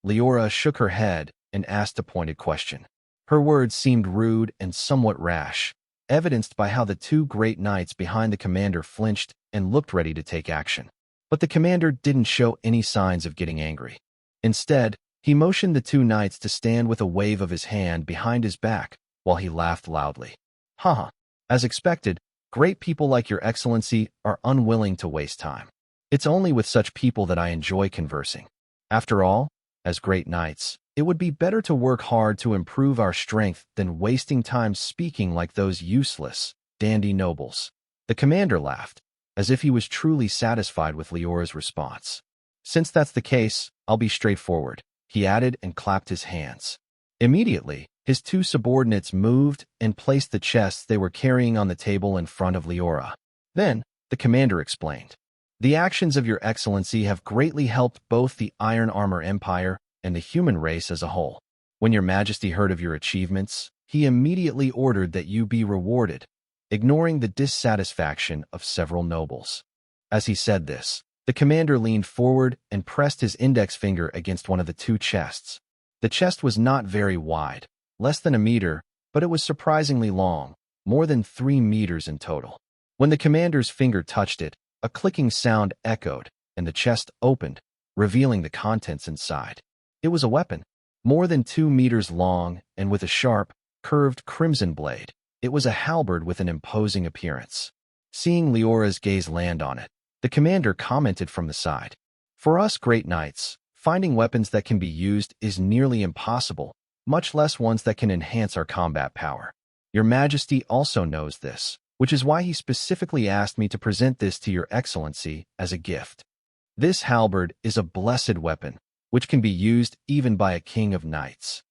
Liora shook her head and asked a pointed question. Her words seemed rude and somewhat rash, evidenced by how the two great knights behind the commander flinched and looked ready to take action. But the commander didn't show any signs of getting angry. Instead, he motioned the two knights to stand with a wave of his hand behind his back while he laughed loudly. Haha. As expected, great people like your excellency are unwilling to waste time. It's only with such people that I enjoy conversing. After all, as great knights, it would be better to work hard to improve our strength than wasting time speaking like those useless, dandy nobles. The commander laughed, as if he was truly satisfied with Liora's response. Since that's the case, I'll be straightforward, he added and clapped his hands. Immediately, his two subordinates moved and placed the chests they were carrying on the table in front of Liora. Then, the commander explained, the actions of your excellency have greatly helped both the Iron Armor Empire and the human race as a whole. When your majesty heard of your achievements, he immediately ordered that you be rewarded, ignoring the dissatisfaction of several nobles. As he said this, the commander leaned forward and pressed his index finger against one of the two chests. The chest was not very wide, less than a meter, but it was surprisingly long, more than 3 meters in total. When the commander's finger touched it, a clicking sound echoed, and the chest opened, revealing the contents inside. It was a weapon, more than 2 meters long and with a sharp, curved crimson blade. It was a halberd with an imposing appearance. Seeing Liora's gaze land on it, the commander commented from the side. For us great knights, finding weapons that can be used is nearly impossible, much less ones that can enhance our combat power. Your Majesty also knows this, which is why he specifically asked me to present this to your excellency as a gift. This halberd is a blessed weapon, which can be used even by a king of knights.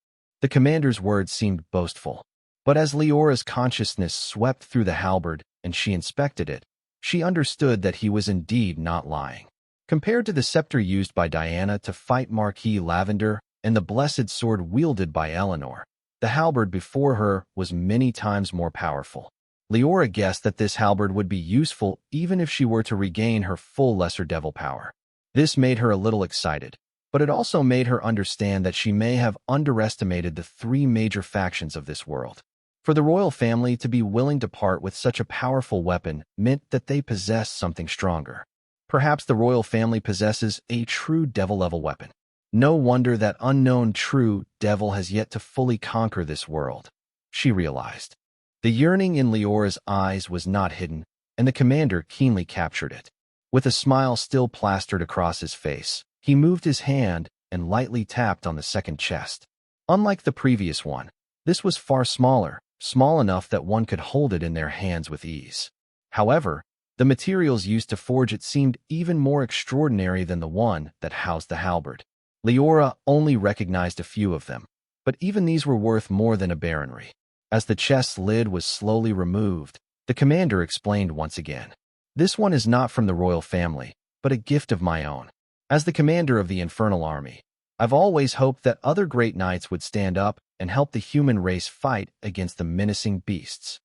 The commander's words seemed boastful, but as Liora's consciousness swept through the halberd and she inspected it, she understood that he was indeed not lying. Compared to the scepter used by Diana to fight Marquis Lavender and the blessed sword wielded by Eleanor, the halberd before her was many times more powerful. Liora guessed that this halberd would be useful even if she were to regain her full lesser devil power. This made her a little excited, but it also made her understand that she may have underestimated the 3 major factions of this world. For the royal family to be willing to part with such a powerful weapon meant that they possessed something stronger. Perhaps the royal family possesses a true devil-level weapon. No wonder that unknown true devil has yet to fully conquer this world, she realized. The yearning in Liora's eyes was not hidden, and the commander keenly captured it. With a smile still plastered across his face, he moved his hand and lightly tapped on the second chest. Unlike the previous one, this was far smaller, small enough that one could hold it in their hands with ease. However, the materials used to forge it seemed even more extraordinary than the one that housed the halberd. Liora only recognized a few of them, but even these were worth more than a baronry. As the chest's lid was slowly removed, the commander explained once again. This one is not from the royal family, but a gift of my own. As the commander of the Infernal Army, I've always hoped that other great knights would stand up and help the human race fight against the menacing beasts.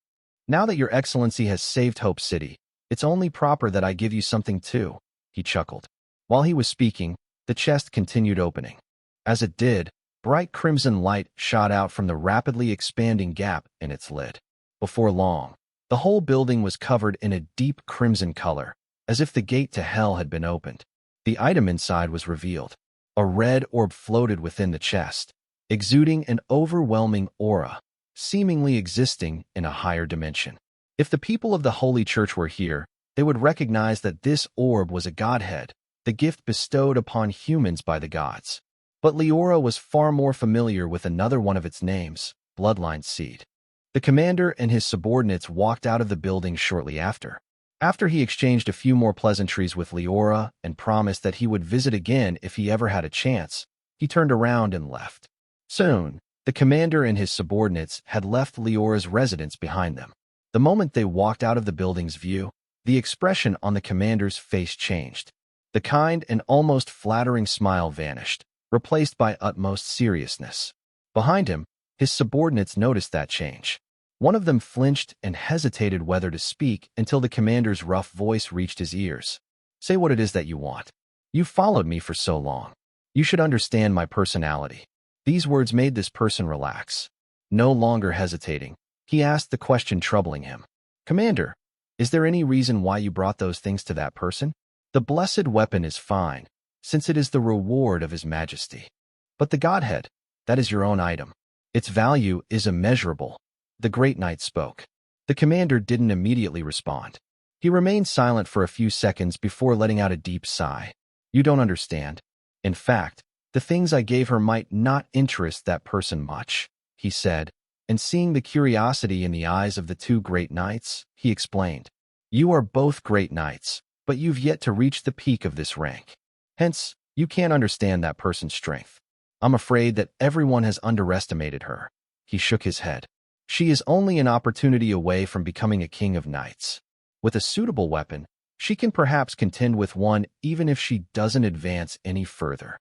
Now that your excellency has saved Hope City, it's only proper that I give you something too, he chuckled. While he was speaking, the chest continued opening. As it did, bright crimson light shot out from the rapidly expanding gap in its lid. Before long, the whole building was covered in a deep crimson color, as if the gate to hell had been opened. The item inside was revealed. A red orb floated within the chest. exuding an overwhelming aura, seemingly existing in a higher dimension. If the people of the Holy Church were here, they would recognize that this orb was a godhead, the gift bestowed upon humans by the gods. But Liora was far more familiar with another one of its names, Bloodline Seed. The commander and his subordinates walked out of the building shortly after. After he exchanged a few more pleasantries with Liora and promised that he would visit again if he ever had a chance, he turned around and left. Soon, the commander and his subordinates had left Liora's residence behind them. The moment they walked out of the building's view, the expression on the commander's face changed. The kind and almost flattering smile vanished, replaced by utmost seriousness. Behind him, his subordinates noticed that change. One of them flinched and hesitated whether to speak until the commander's rough voice reached his ears. "Say what it is that you want. You followed me for so long. You should understand my personality." These words made this person relax. No longer hesitating, he asked the question troubling him. "Commander, is there any reason why you brought those things to that person?" "The blessed weapon is fine, since it is the reward of His Majesty. But the Godhead, that is your own item. Its value is immeasurable." The Great Knight spoke. The commander didn't immediately respond. He remained silent for a few seconds before letting out a deep sigh. "You don't understand. In fact, the things I gave her might not interest that person much," he said, and seeing the curiosity in the eyes of the two Great Knights, he explained. "You are both Great Knights, but you've yet to reach the peak of this rank. Hence, you can't understand that person's strength. I'm afraid that everyone has underestimated her." He shook his head. "She is only an opportunity away from becoming a king of knights. With a suitable weapon, she can perhaps contend with one even if she doesn't advance any further."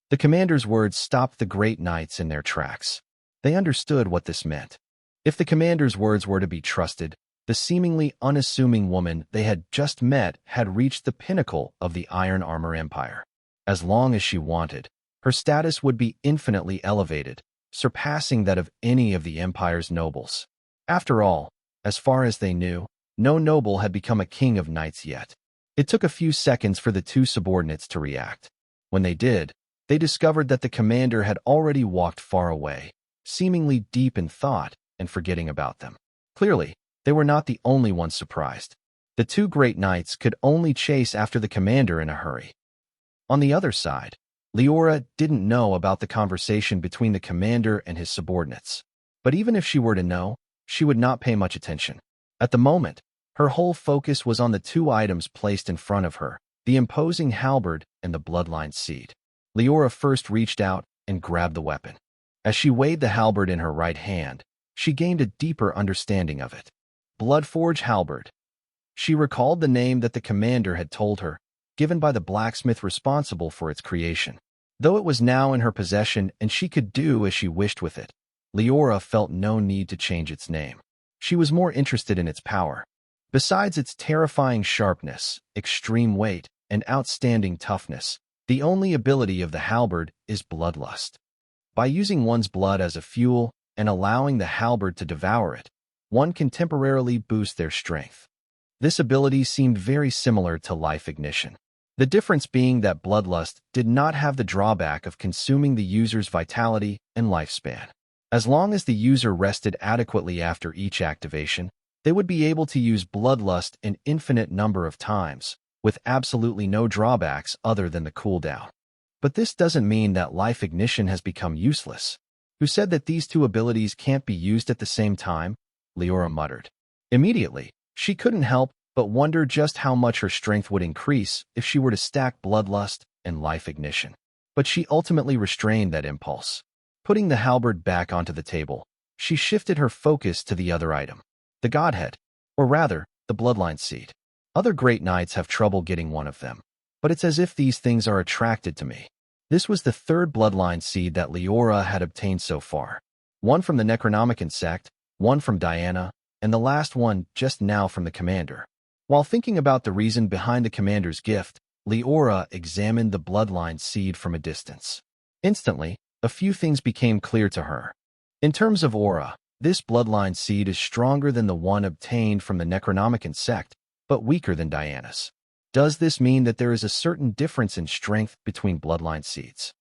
The commander's words stopped the Great Knights in their tracks. They understood what this meant. If the commander's words were to be trusted, the seemingly unassuming woman they had just met had reached the pinnacle of the Iron Armor Empire. As long as she wanted, her status would be infinitely elevated, surpassing that of any of the Empire's nobles. After all, as far as they knew, no noble had become a king of knights yet. It took a few seconds for the two subordinates to react. When they did, they discovered that the commander had already walked far away, seemingly deep in thought and forgetting about them. Clearly, they were not the only ones surprised. The two Great Knights could only chase after the commander in a hurry. On the other side, Liora didn't know about the conversation between the commander and his subordinates. But even if she were to know, she would not pay much attention. At the moment, her whole focus was on the two items placed in front of her, the imposing halberd and the bloodline seed. Liora first reached out and grabbed the weapon. As she weighed the halberd in her right hand, she gained a deeper understanding of it. Bloodforge halberd. She recalled the name that the commander had told her, given by the blacksmith responsible for its creation. Though it was now in her possession and she could do as she wished with it, Liora felt no need to change its name. She was more interested in its power. Besides its terrifying sharpness, extreme weight, and outstanding toughness, the only ability of the halberd is bloodlust. By using one's blood as a fuel and allowing the halberd to devour it, one can temporarily boost their strength. This ability seemed very similar to life ignition. The difference being that bloodlust did not have the drawback of consuming the user's vitality and lifespan. As long as the user rested adequately after each activation, they would be able to use bloodlust an infinite number of times, with absolutely no drawbacks other than the cooldown. But this doesn't mean that life ignition has become useless. "Who said that these two abilities can't be used at the same time?" Liora muttered. Immediately, she couldn't help but wonder just how much her strength would increase if she were to stack bloodlust and life ignition. But she ultimately restrained that impulse. Putting the halberd back onto the table, she shifted her focus to the other item, the Godhead, or rather, the bloodline seed. Other Great Knights have trouble getting one of them, but it's as if these things are attracted to me. This was the third bloodline seed that Liora had obtained so far. One from the Necronomicon sect, one from Diana, and the last one just now from the commander. While thinking about the reason behind the commander's gift, Liora examined the bloodline seed from a distance. Instantly, a few things became clear to her. In terms of aura, this bloodline seed is stronger than the one obtained from the Necronomicon sect, but weaker than Diana's. Does this mean that there is a certain difference in strength between bloodline seeds?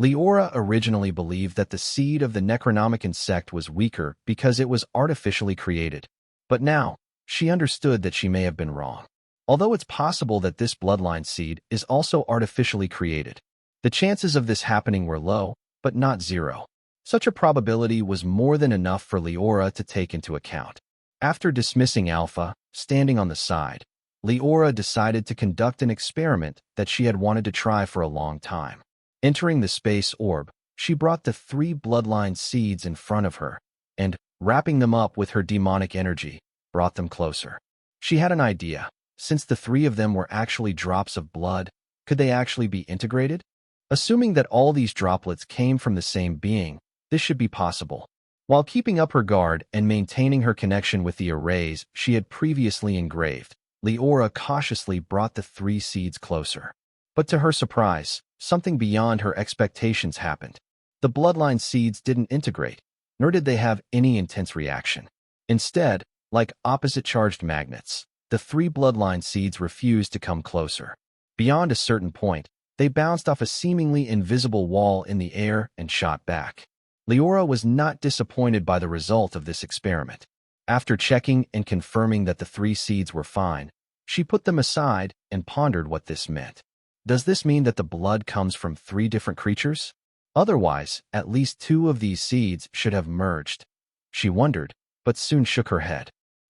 Liora originally believed that the seed of the necronomic insect was weaker because it was artificially created, but now, she understood that she may have been wrong. Although it's possible that this bloodline seed is also artificially created, the chances of this happening were low, but not zero. Such a probability was more than enough for Liora to take into account. After dismissing Alpha, standing on the side, Liora decided to conduct an experiment that she had wanted to try for a long time. Entering the space orb, she brought the 3 bloodline seeds in front of her, and, wrapping them up with her demonic energy, brought them closer. She had an idea. Since the 3 of them were actually drops of blood, could they actually be integrated? Assuming that all these droplets came from the same being, this should be possible. While keeping up her guard and maintaining her connection with the arrays she had previously engraved, Liora cautiously brought the 3 seeds closer. But to her surprise, something beyond her expectations happened. The bloodline seeds didn't integrate, nor did they have any intense reaction. Instead, like opposite-charged magnets, the 3 bloodline seeds refused to come closer. Beyond a certain point, they bounced off a seemingly invisible wall in the air and shot back. Liora was not disappointed by the result of this experiment. After checking and confirming that the 3 seeds were fine, she put them aside and pondered what this meant. Does this mean that the blood comes from 3 different creatures? Otherwise, at least 2 of these seeds should have merged. She wondered, but soon shook her head.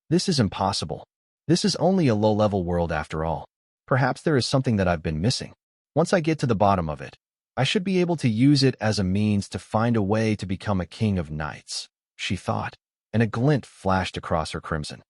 This is impossible. This is only a low-level world after all. Perhaps there is something that I've been missing. Once I get to the bottom of it, I should be able to use it as a means to find a way to become a king of knights, she thought, and a glint flashed across her crimson.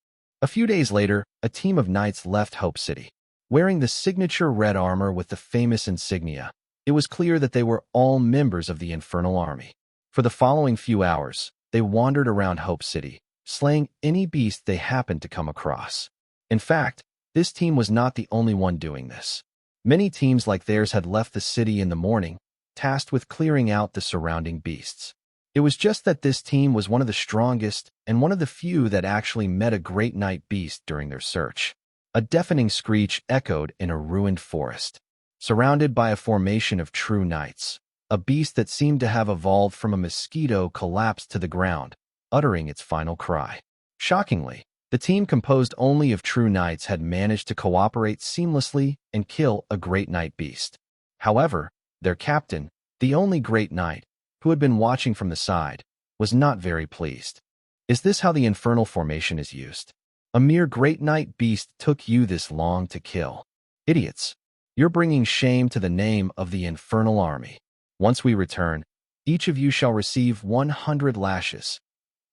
A few days later, a team of knights left Hope City. Wearing the signature red armor with the famous insignia, it was clear that they were all members of the Infernal Army. For the following few hours, they wandered around Hope City, slaying any beast they happened to come across. In fact, this team was not the only one doing this. Many teams like theirs had left the city in the morning, tasked with clearing out the surrounding beasts. It was just that this team was one of the strongest and one of the few that actually met a great night beast during their search. A deafening screech echoed in a ruined forest. Surrounded by a formation of true knights, a beast that seemed to have evolved from a mosquito collapsed to the ground, uttering its final cry. Shockingly, the team composed only of true knights had managed to cooperate seamlessly and kill a great night beast. However, their captain, the only great knight, who had been watching from the side, was not very pleased. Is this how the infernal formation is used? A mere great night beast took you this long to kill. Idiots. You're bringing shame to the name of the Infernal Army. Once we return, each of you shall receive 100 lashes.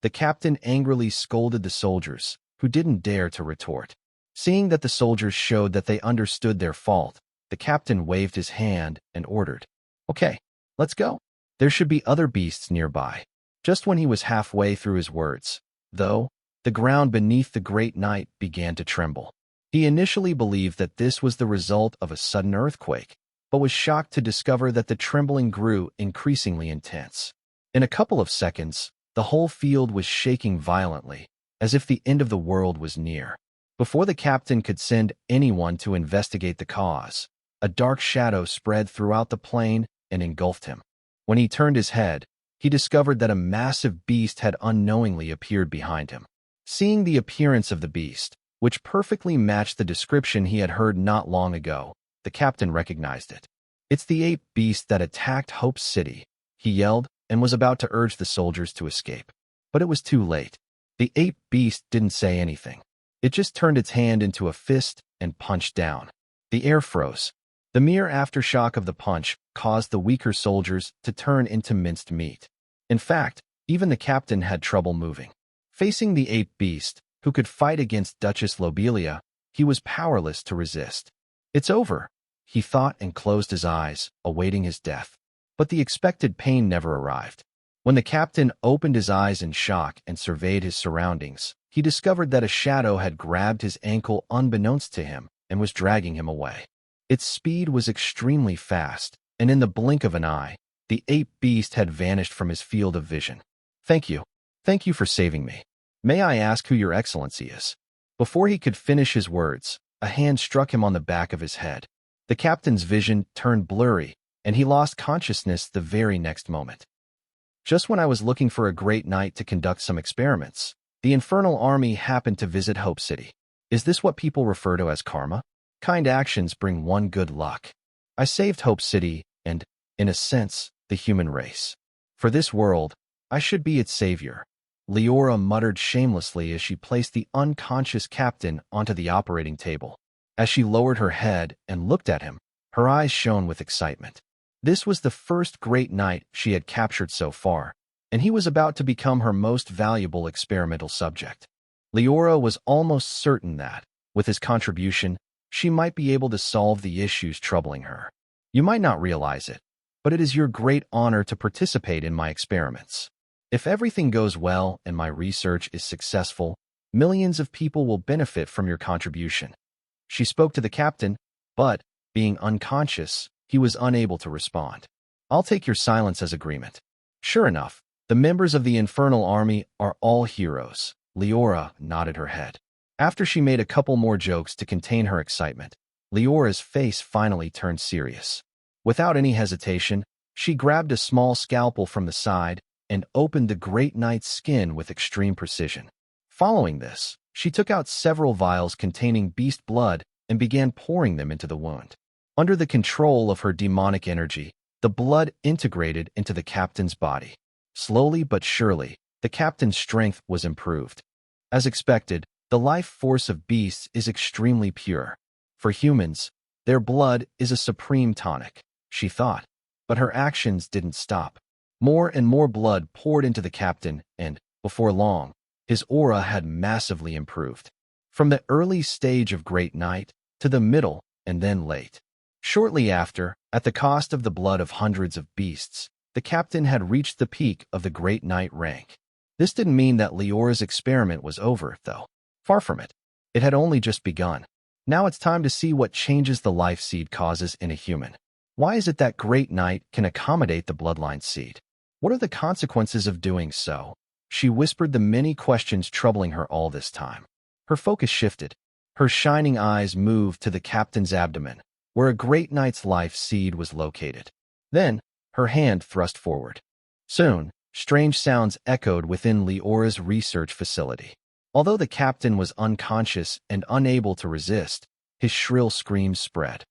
The captain angrily scolded the soldiers, who didn't dare to retort. Seeing that the soldiers showed that they understood their fault, the captain waved his hand and ordered, "Okay, let's go." There should be other beasts nearby. Just when he was halfway through his words, though, the ground beneath the great knight began to tremble. He initially believed that this was the result of a sudden earthquake, but was shocked to discover that the trembling grew increasingly intense. In a couple of seconds, the whole field was shaking violently, as if the end of the world was near. Before the captain could send anyone to investigate the cause, a dark shadow spread throughout the plain and engulfed him. When he turned his head, he discovered that a massive beast had unknowingly appeared behind him. Seeing the appearance of the beast, which perfectly matched the description he had heard not long ago, the captain recognized it. "It's the ape beast that attacked Hope City," he yelled, and was about to urge the soldiers to escape. But it was too late. The ape beast didn't say anything. It just turned its hand into a fist and punched down. The air froze. The mere aftershock of the punch caused the weaker soldiers to turn into minced meat. In fact, even the captain had trouble moving. Facing the ape beast, who could fight against Duchess Lobelia, he was powerless to resist. "It's over," he thought, and closed his eyes, awaiting his death. But the expected pain never arrived. When the captain opened his eyes in shock and surveyed his surroundings, he discovered that a shadow had grabbed his ankle unbeknownst to him and was dragging him away. Its speed was extremely fast, and in the blink of an eye, the ape beast had vanished from his field of vision. "Thank you. Thank you for saving me. May I ask who your excellency is?" Before he could finish his words, a hand struck him on the back of his head. The captain's vision turned blurry, and he lost consciousness the very next moment. Just when I was looking for a great night to conduct some experiments, the Infernal Army happened to visit Hope City. Is this what people refer to as karma? Kind actions bring one good luck. I saved Hope City and, in a sense, the human race. For this world, I should be its savior. Liora muttered shamelessly as she placed the unconscious captain onto the operating table. As she lowered her head and looked at him, her eyes shone with excitement. This was the first great knight she had captured so far, and he was about to become her most valuable experimental subject. Liora was almost certain that, with his contribution, she might be able to solve the issues troubling her. You might not realize it, but it is your great honor to participate in my experiments. If everything goes well and my research is successful, millions of people will benefit from your contribution. She spoke to the captain, but, being unconscious, he was unable to respond. I'll take your silence as agreement. Sure enough, the members of the Infernal Army are all heroes. Liora nodded her head. After she made a couple more jokes to contain her excitement, Liora's face finally turned serious. Without any hesitation, she grabbed a small scalpel from the side and opened the Great Knight's skin with extreme precision. Following this, she took out several vials containing beast blood and began pouring them into the wound. Under the control of her demonic energy, the blood integrated into the captain's body. Slowly but surely, the captain's strength was improved. As expected, the life force of beasts is extremely pure. For humans, their blood is a supreme tonic, she thought. But her actions didn't stop. More and more blood poured into the captain, and, before long, his aura had massively improved. From the early stage of Great Knight to the middle and then late. Shortly after, at the cost of the blood of hundreds of beasts, the captain had reached the peak of the Great Knight rank. This didn't mean that Liora's experiment was over, though. Far from it. It had only just begun. Now it's time to see what changes the life seed causes in a human. Why is it that Great Knight can accommodate the bloodline seed? What are the consequences of doing so? She whispered the many questions troubling her all this time. Her focus shifted. Her shining eyes moved to the captain's abdomen, where a Great Knight's life seed was located. Then, her hand thrust forward. Soon, strange sounds echoed within Liora's research facility. Although the captain was unconscious and unable to resist, his shrill screams spread.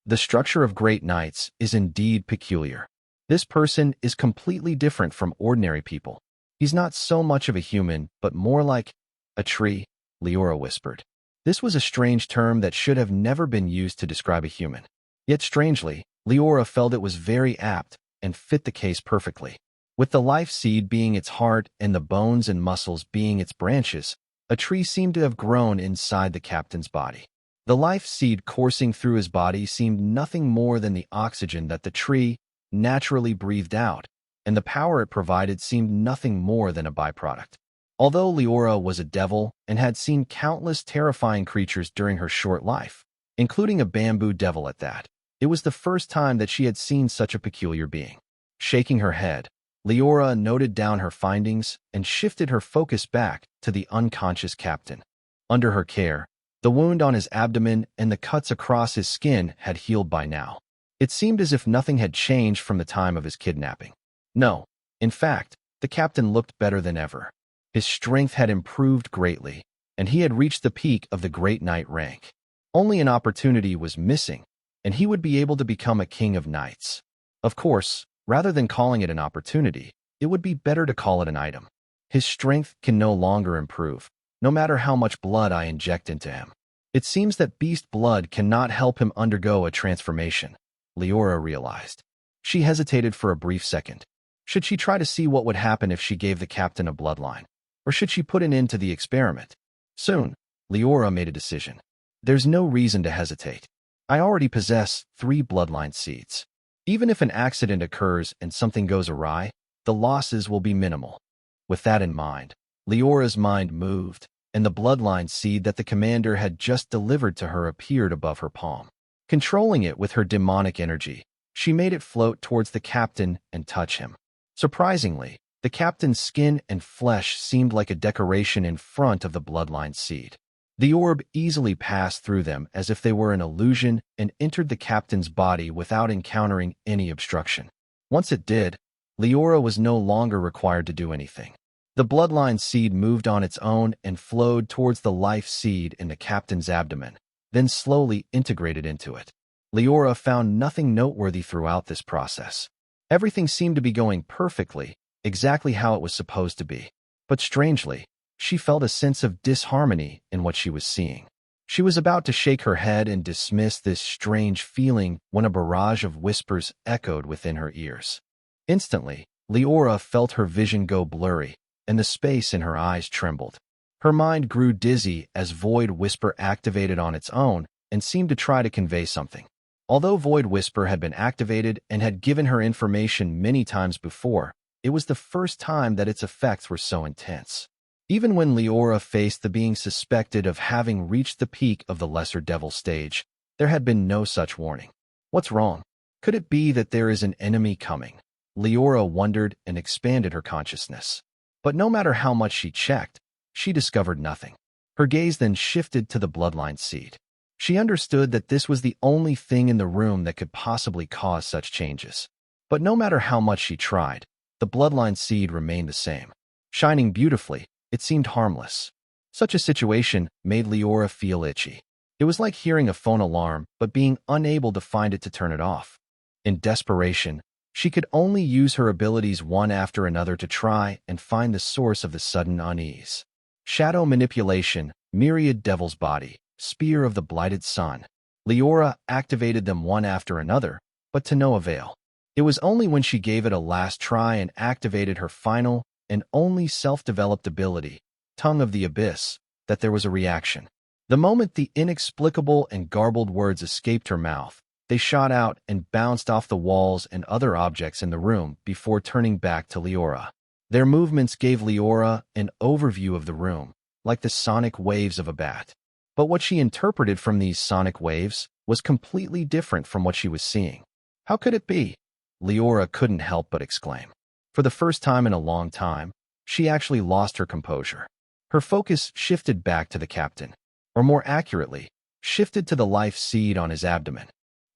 The structure of Great Knights is indeed peculiar. This person is completely different from ordinary people. He's not so much of a human, but more like a tree, Liora whispered. This was a strange term that should have never been used to describe a human. Yet strangely, Liora felt it was very apt and fit the case perfectly. With the life seed being its heart and the bones and muscles being its branches, a tree seemed to have grown inside the captain's body. The life seed coursing through his body seemed nothing more than the oxygen that the tree naturally breathed out, and the power it provided seemed nothing more than a byproduct. Although Liora was a devil and had seen countless terrifying creatures during her short life, including a bamboo devil at that, it was the first time that she had seen such a peculiar being. Shaking her head, Liora noted down her findings and shifted her focus back to the unconscious captain. Under her care, the wound on his abdomen and the cuts across his skin had healed by now. It seemed as if nothing had changed from the time of his kidnapping. No, in fact, the captain looked better than ever. His strength had improved greatly, and he had reached the peak of the Great Knight rank. Only an opportunity was missing, and he would be able to become a king of knights. Of course, rather than calling it an opportunity, it would be better to call it an item. His strength can no longer improve, no matter how much blood I inject into him. It seems that beast blood cannot help him undergo a transformation, Liora realized. She hesitated for a brief second. Should she try to see what would happen if she gave the captain a bloodline? Or should she put an end to the experiment? Soon, Liora made a decision. There's no reason to hesitate. I already possess 3 bloodline seeds. Even if an accident occurs and something goes awry, the losses will be minimal. With that in mind, Liora's mind moved, and the bloodline seed that the commander had just delivered to her appeared above her palm. Controlling it with her demonic energy, she made it float towards the captain and touch him. Surprisingly, the captain's skin and flesh seemed like a decoration in front of the bloodline seed. The orb easily passed through them as if they were an illusion and entered the captain's body without encountering any obstruction. Once it did, Liora was no longer required to do anything. The bloodline seed moved on its own and flowed towards the life seed in the captain's abdomen, then slowly integrated into it. Liora found nothing noteworthy throughout this process. Everything seemed to be going perfectly, exactly how it was supposed to be. But strangely, she felt a sense of disharmony in what she was seeing. She was about to shake her head and dismiss this strange feeling when a barrage of whispers echoed within her ears. Instantly, Liora felt her vision go blurry, and the space in her eyes trembled. Her mind grew dizzy as Void Whisper activated on its own and seemed to try to convey something. Although Void Whisper had been activated and had given her information many times before, it was the first time that its effects were so intense. Even when Liora faced the being suspected of having reached the peak of the Lesser Devil stage, there had been no such warning. What's wrong? Could it be that there is an enemy coming? Liora wondered and expanded her consciousness. But no matter how much she checked, she discovered nothing. Her gaze then shifted to the bloodline seed. She understood that this was the only thing in the room that could possibly cause such changes. But no matter how much she tried, the bloodline seed remained the same. Shining beautifully, it seemed harmless. Such a situation made Liora feel itchy. It was like hearing a phone alarm but being unable to find it to turn it off. In desperation, she could only use her abilities one after another to try and find the source of the sudden unease. Shadow Manipulation, Myriad Devil's Body, Spear of the Blighted Sun. Liora activated them one after another, but to no avail. It was only when she gave it a last try and activated her final and only self-developed ability, Tongue of the Abyss, that there was a reaction. The moment the inexplicable and garbled words escaped her mouth, they shot out and bounced off the walls and other objects in the room before turning back to Liora. Their movements gave Liora an overview of the room, like the sonic waves of a bat. But what she interpreted from these sonic waves was completely different from what she was seeing. How could it be? Liora couldn't help but exclaim. For the first time in a long time, she actually lost her composure. Her focus shifted back to the captain, or more accurately, shifted to the life seed on his abdomen.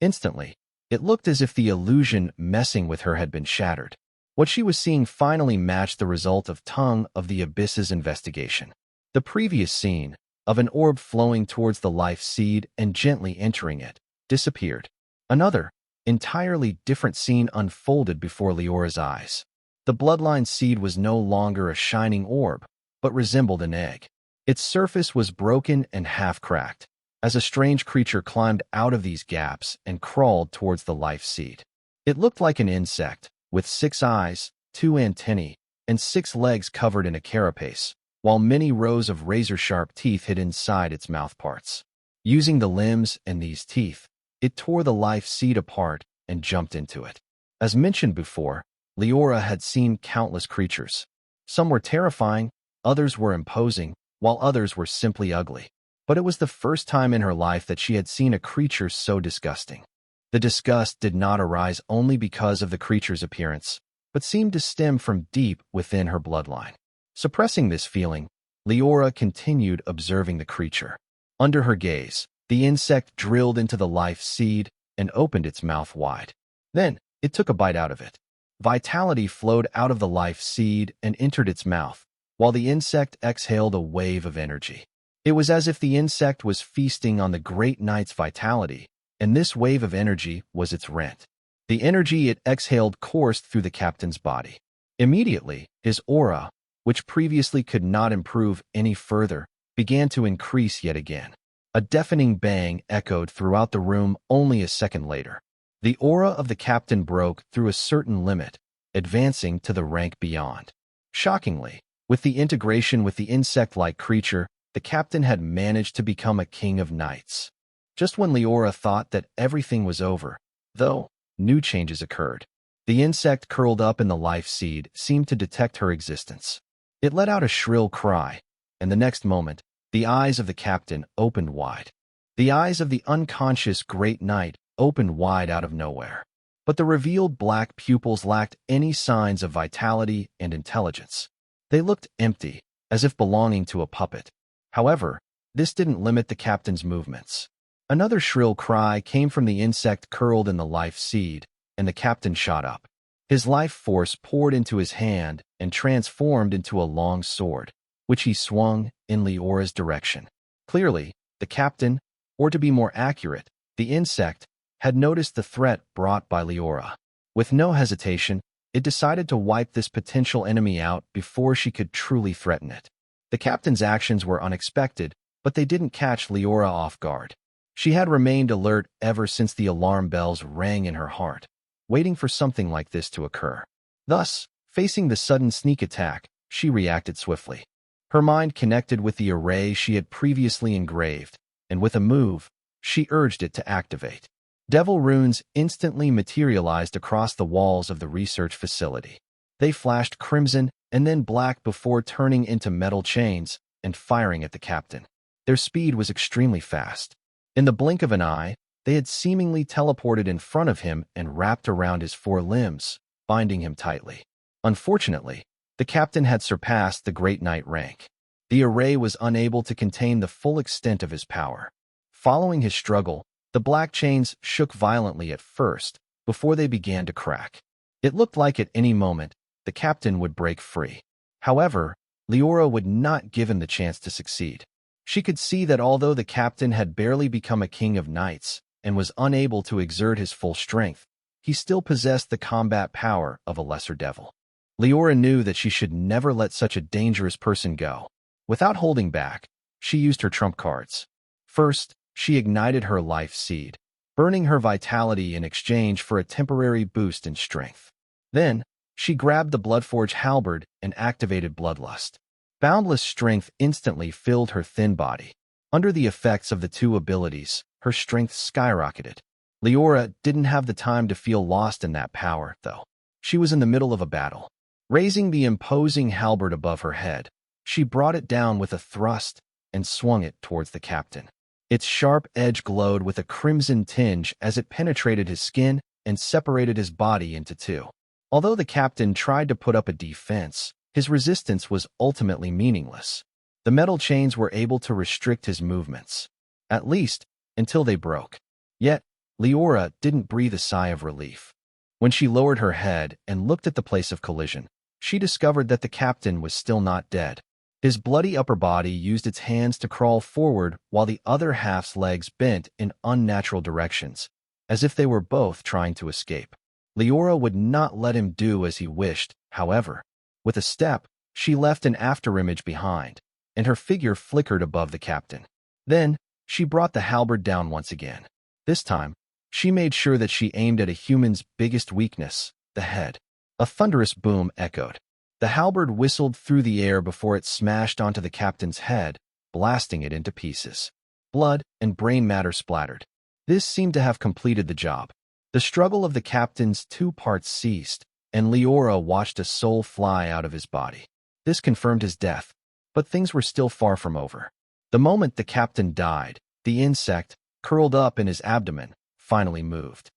Instantly, it looked as if the illusion messing with her had been shattered. What she was seeing finally matched the result of Tongue of the Abyss's investigation. The previous scene, of an orb flowing towards the life seed and gently entering it, disappeared. Another, entirely different scene unfolded before Liora's eyes. The bloodline seed was no longer a shining orb, but resembled an egg. Its surface was broken and half-cracked, as a strange creature climbed out of these gaps and crawled towards the life seed. It looked like an insect, with 6 eyes, 2 antennae, and 6 legs covered in a carapace, while many rows of razor-sharp teeth hid inside its mouthparts. Using the limbs and these teeth, it tore the life seed apart and jumped into it. As mentioned before, Liora had seen countless creatures. Some were terrifying, others were imposing, while others were simply ugly. But it was the first time in her life that she had seen a creature so disgusting. The disgust did not arise only because of the creature's appearance, but seemed to stem from deep within her bloodline. Suppressing this feeling, Liora continued observing the creature. Under her gaze, the insect drilled into the life seed and opened its mouth wide. Then, it took a bite out of it. Vitality flowed out of the life seed and entered its mouth, while the insect exhaled a wave of energy. It was as if the insect was feasting on the great knight's vitality, and this wave of energy was its rent. The energy it exhaled coursed through the captain's body. Immediately, his aura, which previously could not improve any further, began to increase yet again. A deafening bang echoed throughout the room only a second later. The aura of the captain broke through a certain limit, advancing to the rank beyond. Shockingly, with the integration with the insect-like creature, the captain had managed to become a king of knights. Just when Liora thought that everything was over, though, new changes occurred. The insect curled up in the life seed seemed to detect her existence. It let out a shrill cry, and the next moment, the eyes of the captain opened wide. The eyes of the unconscious great knight opened wide out of nowhere. But the revealed black pupils lacked any signs of vitality and intelligence. They looked empty, as if belonging to a puppet. However, this didn't limit the captain's movements. Another shrill cry came from the insect curled in the life seed, and the captain shot up. His life force poured into his hand and transformed into a long sword, which he swung in Liora's direction. Clearly, the captain, or to be more accurate, the insect, had noticed the threat brought by Liora. With no hesitation, it decided to wipe this potential enemy out before she could truly threaten it. The captain's actions were unexpected, but they didn't catch Liora off guard. She had remained alert ever since the alarm bells rang in her heart, waiting for something like this to occur. Thus, facing the sudden sneak attack, she reacted swiftly. Her mind connected with the array she had previously engraved, and with a move, she urged it to activate. Devil runes instantly materialized across the walls of the research facility. They flashed crimson and then black before turning into metal chains and firing at the captain. Their speed was extremely fast. In the blink of an eye, they had seemingly teleported in front of him and wrapped around his four limbs, binding him tightly. Unfortunately, the captain had surpassed the Great Knight rank. The array was unable to contain the full extent of his power. Following his struggle, the black chains shook violently at first, before they began to crack. It looked like at any moment, the captain would break free. However, Liora would not give him the chance to succeed. She could see that although the captain had barely become a king of knights and was unable to exert his full strength, he still possessed the combat power of a lesser devil. Liora knew that she should never let such a dangerous person go. Without holding back, she used her trump cards. First, she ignited her life seed, burning her vitality in exchange for a temporary boost in strength. Then, she grabbed the Bloodforge halberd and activated Bloodlust. Boundless strength instantly filled her thin body. Under the effects of the two abilities, her strength skyrocketed. Liora didn't have the time to feel lost in that power, though. She was in the middle of a battle. Raising the imposing halberd above her head, she brought it down with a thrust and swung it towards the captain. Its sharp edge glowed with a crimson tinge as it penetrated his skin and separated his body into two. Although the captain tried to put up a defense, his resistance was ultimately meaningless. The metal chains were able to restrict his movements, at least until they broke. Yet, Liora didn't breathe a sigh of relief. When she lowered her head and looked at the place of collision, she discovered that the captain was still not dead. His bloody upper body used its hands to crawl forward while the other half's legs bent in unnatural directions, as if they were both trying to escape. Liora would not let him do as he wished, however. With a step, she left an afterimage behind, and her figure flickered above the captain. Then, she brought the halberd down once again. This time, she made sure that she aimed at a human's biggest weakness, the head. A thunderous boom echoed. The halberd whistled through the air before it smashed onto the captain's head, blasting it into pieces. Blood and brain matter splattered. This seemed to have completed the job. The struggle of the captain's two parts ceased, and Liora watched a soul fly out of his body. This confirmed his death, but things were still far from over. The moment the captain died, the insect, curled up in his abdomen, finally moved.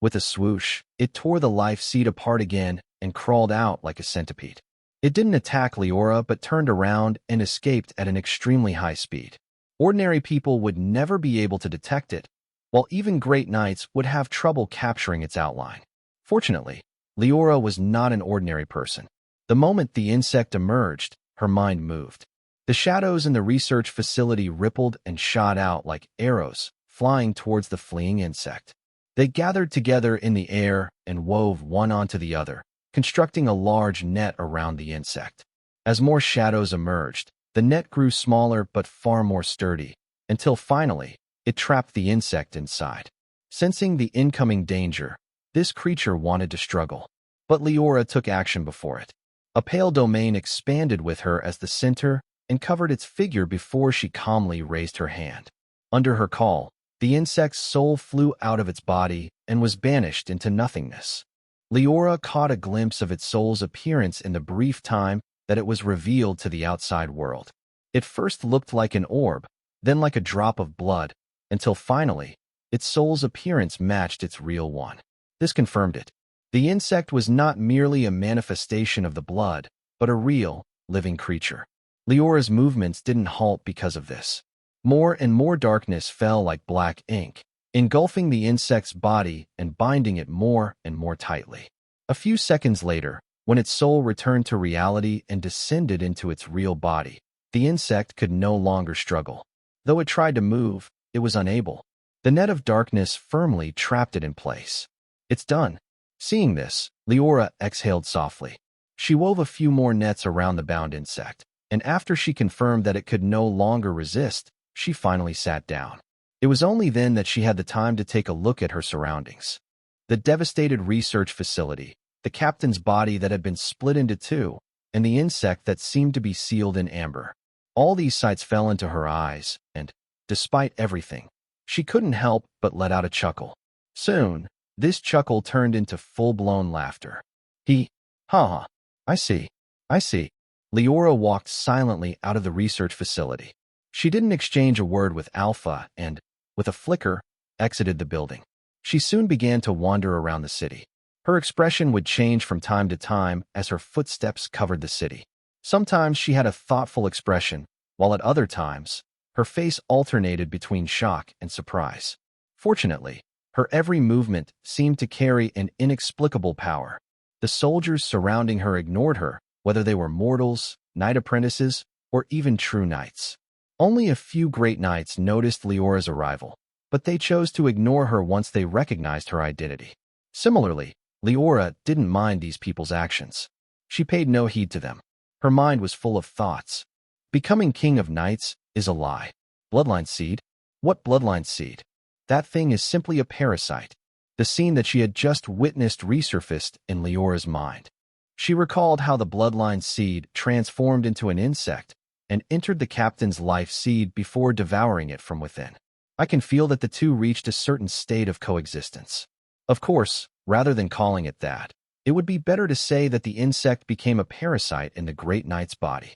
With a swoosh, it tore the life seed apart again and crawled out like a centipede. It didn't attack Liora but turned around and escaped at an extremely high speed. Ordinary people would never be able to detect it, while even great knights would have trouble capturing its outline. Fortunately, Liora was not an ordinary person. The moment the insect emerged, her mind moved. The shadows in the research facility rippled and shot out like arrows, flying towards the fleeing insect. They gathered together in the air and wove one onto the other, constructing a large net around the insect. As more shadows emerged, the net grew smaller but far more sturdy, until finally, it trapped the insect inside. Sensing the incoming danger, this creature wanted to struggle, but Liora took action before it. A pale domain expanded with her as the center and covered its figure before she calmly raised her hand. Under her call, the insect's soul flew out of its body and was banished into nothingness. Liora caught a glimpse of its soul's appearance in the brief time that it was revealed to the outside world. It first looked like an orb, then like a drop of blood, until finally, its soul's appearance matched its real one. This confirmed it. The insect was not merely a manifestation of the blood, but a real, living creature. Liora's movements didn't halt because of this. More and more darkness fell like black ink, engulfing the insect's body and binding it more and more tightly. A few seconds later, when its soul returned to reality and descended into its real body, the insect could no longer struggle. Though it tried to move, it was unable. The net of darkness firmly trapped it in place. It's done. Seeing this, Liora exhaled softly. She wove a few more nets around the bound insect, and after she confirmed that it could no longer resist, she finally sat down. It was only then that she had the time to take a look at her surroundings. The devastated research facility, the captain's body that had been split into two, and the insect that seemed to be sealed in amber. All these sights fell into her eyes, and, despite everything, she couldn't help but let out a chuckle. Soon, this chuckle turned into full-blown laughter. Ha, I see. Liora walked silently out of the research facility. She didn't exchange a word with Alpha and, with a flicker, exited the building. She soon began to wander around the city. Her expression would change from time to time as her footsteps covered the city. Sometimes she had a thoughtful expression, while at other times, her face alternated between shock and surprise. Fortunately, her every movement seemed to carry an inexplicable power. The soldiers surrounding her ignored her, whether they were mortals, knight apprentices, or even true knights. Only a few great knights noticed Liora's arrival, but they chose to ignore her once they recognized her identity. Similarly, Liora didn't mind these people's actions. She paid no heed to them. Her mind was full of thoughts. Becoming king of knights is a lie. Bloodline seed? What bloodline seed? That thing is simply a parasite. The scene that she had just witnessed resurfaced in Liora's mind. She recalled how the bloodline seed transformed into an insect and entered the captain's life seed before devouring it from within. I can feel that the two reached a certain state of coexistence. Of course, rather than calling it that, it would be better to say that the insect became a parasite in the Great Knight's body.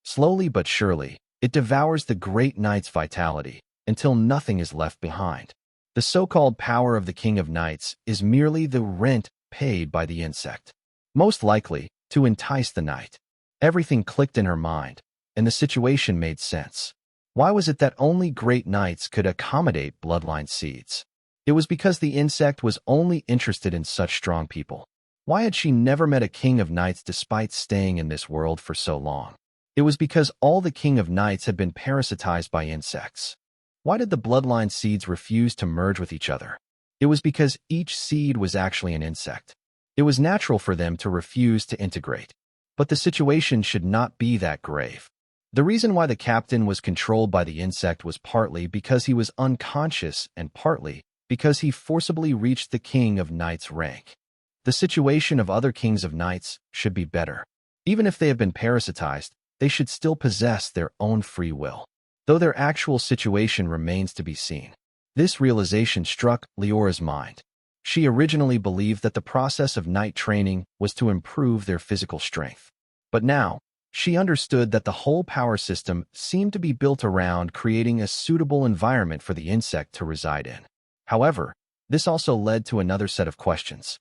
Slowly but surely, it devours the Great Knight's vitality until nothing is left behind. The so-called power of the King of Knights is merely the rent paid by the insect, most likely to entice the knight. Everything clicked in her mind, and the situation made sense. Why was it that only great knights could accommodate bloodline seeds? It was because the insect was only interested in such strong people. Why had she never met a king of knights despite staying in this world for so long? It was because all the king of knights had been parasitized by insects. Why did the bloodline seeds refuse to merge with each other? It was because each seed was actually an insect. It was natural for them to refuse to integrate. But the situation should not be that grave. The reason why the captain was controlled by the insect was partly because he was unconscious and partly because he forcibly reached the king of knights rank. The situation of other kings of knights should be better. Even if they have been parasitized, they should still possess their own free will, though their actual situation remains to be seen. This realization struck Liora's mind. She originally believed that the process of knight training was to improve their physical strength. But now, she understood that the whole power system seemed to be built around creating a suitable environment for the insect to reside in. However, this also led to another set of questions.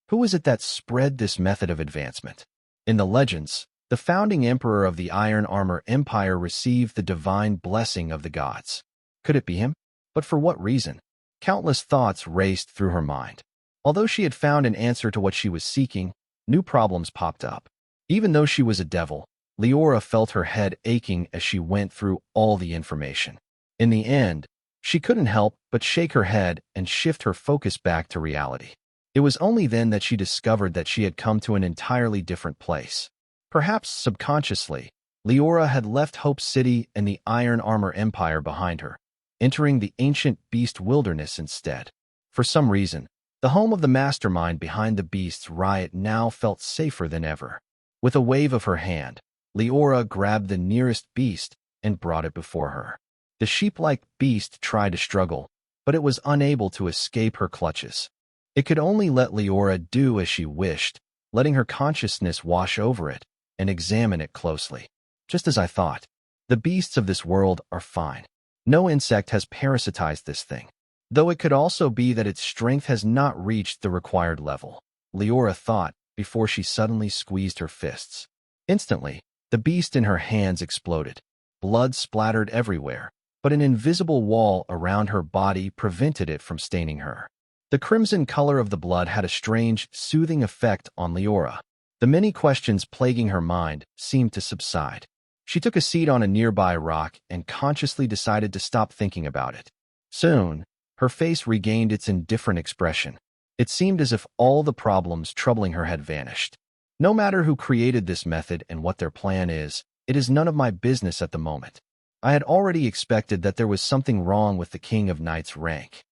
Who was it that spread this method of advancement? In the legends, the founding emperor of the Iron Armor Empire received the divine blessing of the gods. Could it be him? But for what reason? Countless thoughts raced through her mind. Although she had found an answer to what she was seeking, new problems popped up. Even though she was a devil, Liora felt her head aching as she went through all the information. In the end, she couldn't help but shake her head and shift her focus back to reality. It was only then that she discovered that she had come to an entirely different place. Perhaps subconsciously, Liora had left Hope City and the Iron Armor Empire behind her, entering the ancient beast wilderness instead. For some reason, the home of the mastermind behind the beast's riot now felt safer than ever. With a wave of her hand, Liora grabbed the nearest beast and brought it before her. The sheep-like beast tried to struggle, but it was unable to escape her clutches. It could only let Liora do as she wished, letting her consciousness wash over it and examine it closely. Just as I thought, the beasts of this world are fine. No insect has parasitized this thing, though it could also be that its strength has not reached the required level, Liora thought before she suddenly squeezed her fists. Instantly, the beast in her hands exploded. Blood splattered everywhere, but an invisible wall around her body prevented it from staining her. The crimson color of the blood had a strange, soothing effect on Liora. The many questions plaguing her mind seemed to subside. She took a seat on a nearby rock and consciously decided to stop thinking about it. Soon, her face regained its indifferent expression. It seemed as if all the problems troubling her had vanished. No matter who created this method and what their plan is, it is none of my business at the moment. I had already expected that there was something wrong with the King of Knights rank.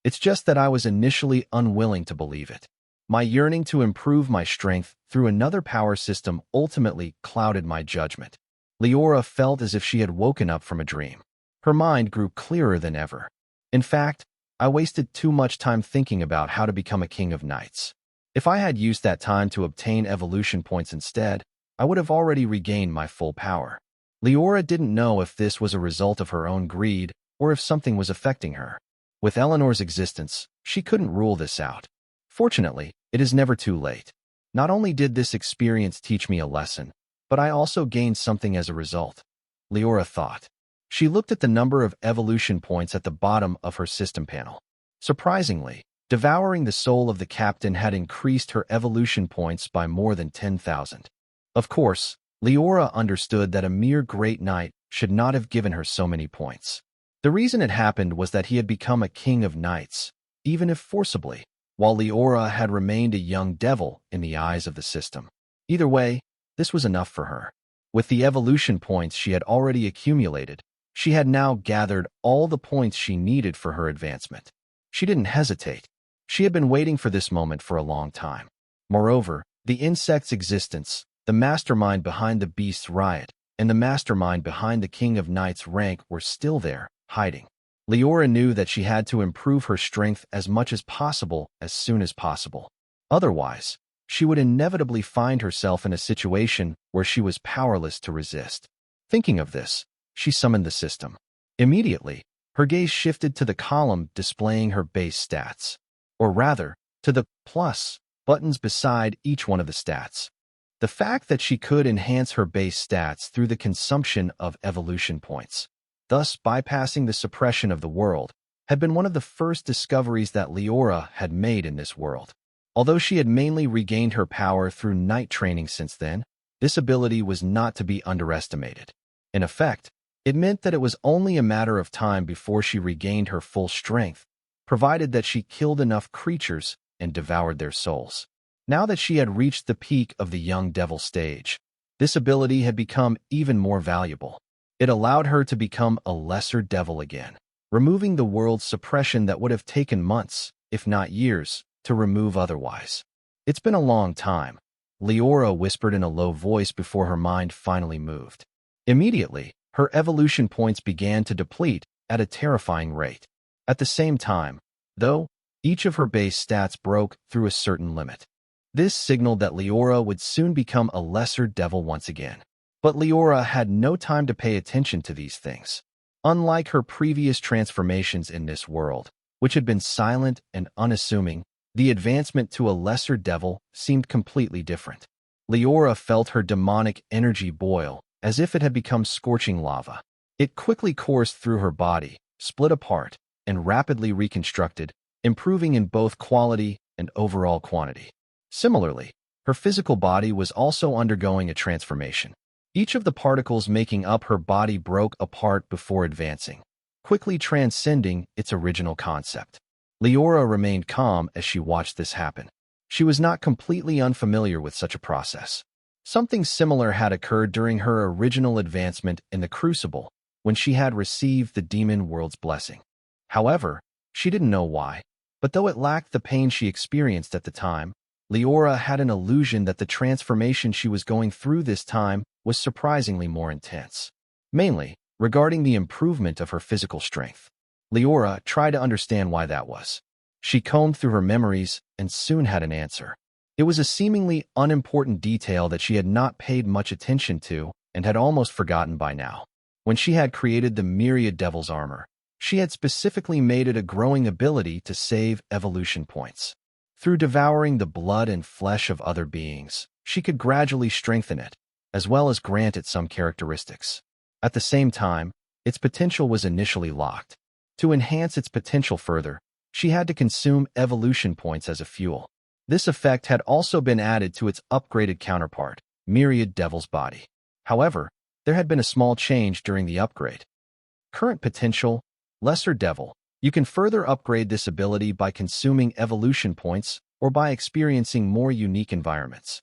It's just that I was initially unwilling to believe it. My yearning to improve my strength through another power system ultimately clouded my judgment. Liora felt as if she had woken up from a dream. Her mind grew clearer than ever. In fact, I wasted too much time thinking about how to become a King of Knights. If I had used that time to obtain evolution points instead, I would have already regained my full power. Liora didn't know if this was a result of her own greed or if something was affecting her. With Eleanor's existence, she couldn't rule this out. Fortunately, it is never too late. Not only did this experience teach me a lesson, but I also gained something as a result, Liora thought. She looked at the number of evolution points at the bottom of her system panel. Surprisingly, devouring the soul of the captain had increased her evolution points by more than 10,000. Of course, Liora understood that a mere great knight should not have given her so many points. The reason it happened was that he had become a king of knights, even if forcibly, while Liora had remained a young devil in the eyes of the system. Either way, this was enough for her. With the evolution points she had already accumulated, she had now gathered all the points she needed for her advancement. She didn't hesitate. She had been waiting for this moment for a long time. Moreover, the insect's existence, the mastermind behind the beast's riot, and the mastermind behind the King of Knights rank were still there, hiding. Liora knew that she had to improve her strength as much as possible as soon as possible. Otherwise, she would inevitably find herself in a situation where she was powerless to resist. Thinking of this, she summoned the system. Immediately, her gaze shifted to the column displaying her base stats, or rather, to the plus buttons beside each one of the stats. The fact that she could enhance her base stats through the consumption of evolution points, thus bypassing the suppression of the world, had been one of the first discoveries that Liora had made in this world. Although she had mainly regained her power through night training since then, this ability was not to be underestimated. In effect, it meant that it was only a matter of time before she regained her full strength, provided that she killed enough creatures and devoured their souls. Now that she had reached the peak of the young devil stage, this ability had become even more valuable. It allowed her to become a lesser devil again, removing the world's suppression that would have taken months, if not years, to remove otherwise. It's been a long time, Liora whispered in a low voice before her mind finally moved. Immediately, her evolution points began to deplete at a terrifying rate. At the same time, though, each of her base stats broke through a certain limit. This signaled that Liora would soon become a lesser devil once again. But Liora had no time to pay attention to these things. Unlike her previous transformations in this world, which had been silent and unassuming, the advancement to a lesser devil seemed completely different. Liora felt her demonic energy boil, as if it had become scorching lava. It quickly coursed through her body, split apart, and rapidly reconstructed, improving in both quality and overall quantity. Similarly, her physical body was also undergoing a transformation. Each of the particles making up her body broke apart before advancing, quickly transcending its original concept. Liora remained calm as she watched this happen. She was not completely unfamiliar with such a process. Something similar had occurred during her original advancement in the Crucible, when she had received the demon world's blessing. However, she didn't know why, but though it lacked the pain she experienced at the time, Liora had an illusion that the transformation she was going through this time was surprisingly more intense. Mainly, regarding the improvement of her physical strength. Liora tried to understand why that was. She combed through her memories and soon had an answer. It was a seemingly unimportant detail that she had not paid much attention to and had almost forgotten by now. When she had created the Myriad Devil's Armor, she had specifically made it a growing ability to save evolution points. Through devouring the blood and flesh of other beings, she could gradually strengthen it, as well as grant it some characteristics. At the same time, its potential was initially locked. To enhance its potential further, she had to consume evolution points as a fuel. This effect had also been added to its upgraded counterpart, Myriad Devil's Body. However, there had been a small change during the upgrade. Current potential, Lesser Devil. You can further upgrade this ability by consuming evolution points or by experiencing more unique environments.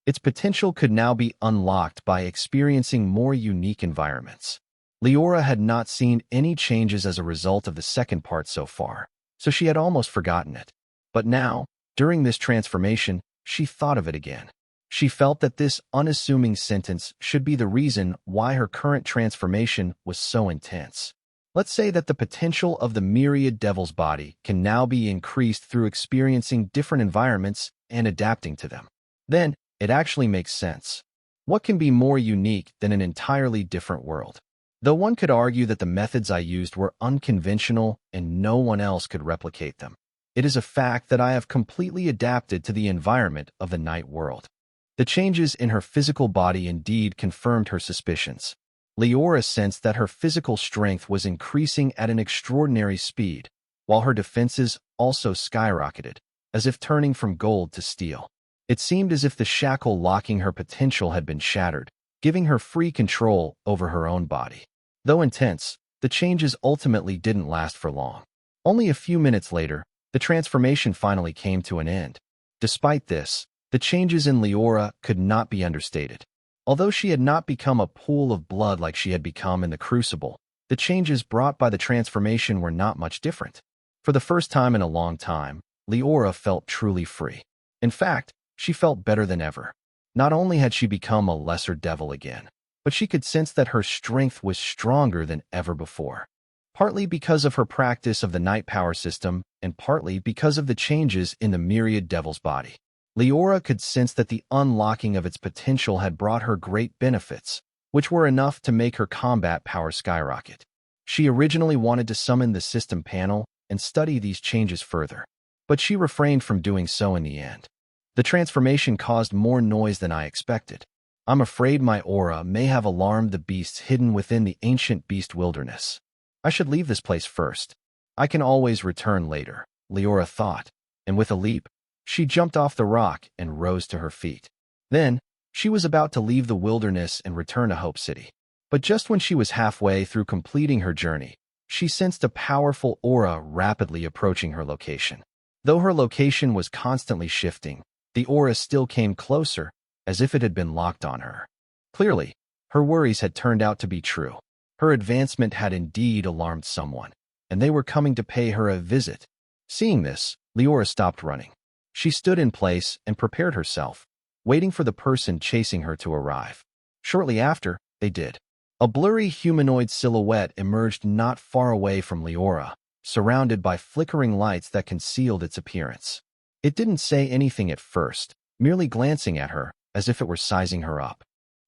Its potential could now be unlocked by experiencing more unique environments. Liora had not seen any changes as a result of the second part so far, so she had almost forgotten it. But now, during this transformation, she thought of it again. She felt that this unassuming sentence should be the reason why her current transformation was so intense. Let's say that the potential of the Myriad Devil's Body can now be increased through experiencing different environments and adapting to them. Then, it actually makes sense. What can be more unique than an entirely different world? Though one could argue that the methods I used were unconventional and no one else could replicate them, it is a fact that I have completely adapted to the environment of the night world. The changes in her physical body indeed confirmed her suspicions. Liora sensed that her physical strength was increasing at an extraordinary speed, while her defenses also skyrocketed, as if turning from gold to steel. It seemed as if the shackle locking her potential had been shattered, giving her free control over her own body. Though intense, the changes ultimately didn't last for long. Only a few minutes later, the transformation finally came to an end. Despite this, the changes in Liora could not be understated. Although she had not become a pool of blood like she had become in the Crucible, the changes brought by the transformation were not much different. For the first time in a long time, Liora felt truly free. In fact, she felt better than ever. Not only had she become a lesser devil again, but she could sense that her strength was stronger than ever before. Partly because of her practice of the night power system, and partly because of the changes in the Myriad Devil's Body. Liora could sense that the unlocking of its potential had brought her great benefits, which were enough to make her combat power skyrocket. She originally wanted to summon the system panel and study these changes further, but she refrained from doing so in the end. The transformation caused more noise than I expected. I'm afraid my aura may have alarmed the beasts hidden within the ancient beast wilderness. I should leave this place first. I can always return later, Liora thought, and with a leap, she jumped off the rock and rose to her feet. Then, she was about to leave the wilderness and return to Hope City. But just when she was halfway through completing her journey, she sensed a powerful aura rapidly approaching her location. Though her location was constantly shifting, the aura still came closer, as if it had been locked on her. Clearly, her worries had turned out to be true. Her advancement had indeed alarmed someone, and they were coming to pay her a visit. Seeing this, Liora stopped running. She stood in place and prepared herself, waiting for the person chasing her to arrive. Shortly after, they did. A blurry humanoid silhouette emerged not far away from Liora, surrounded by flickering lights that concealed its appearance. It didn't say anything at first, merely glancing at her, as if it were sizing her up.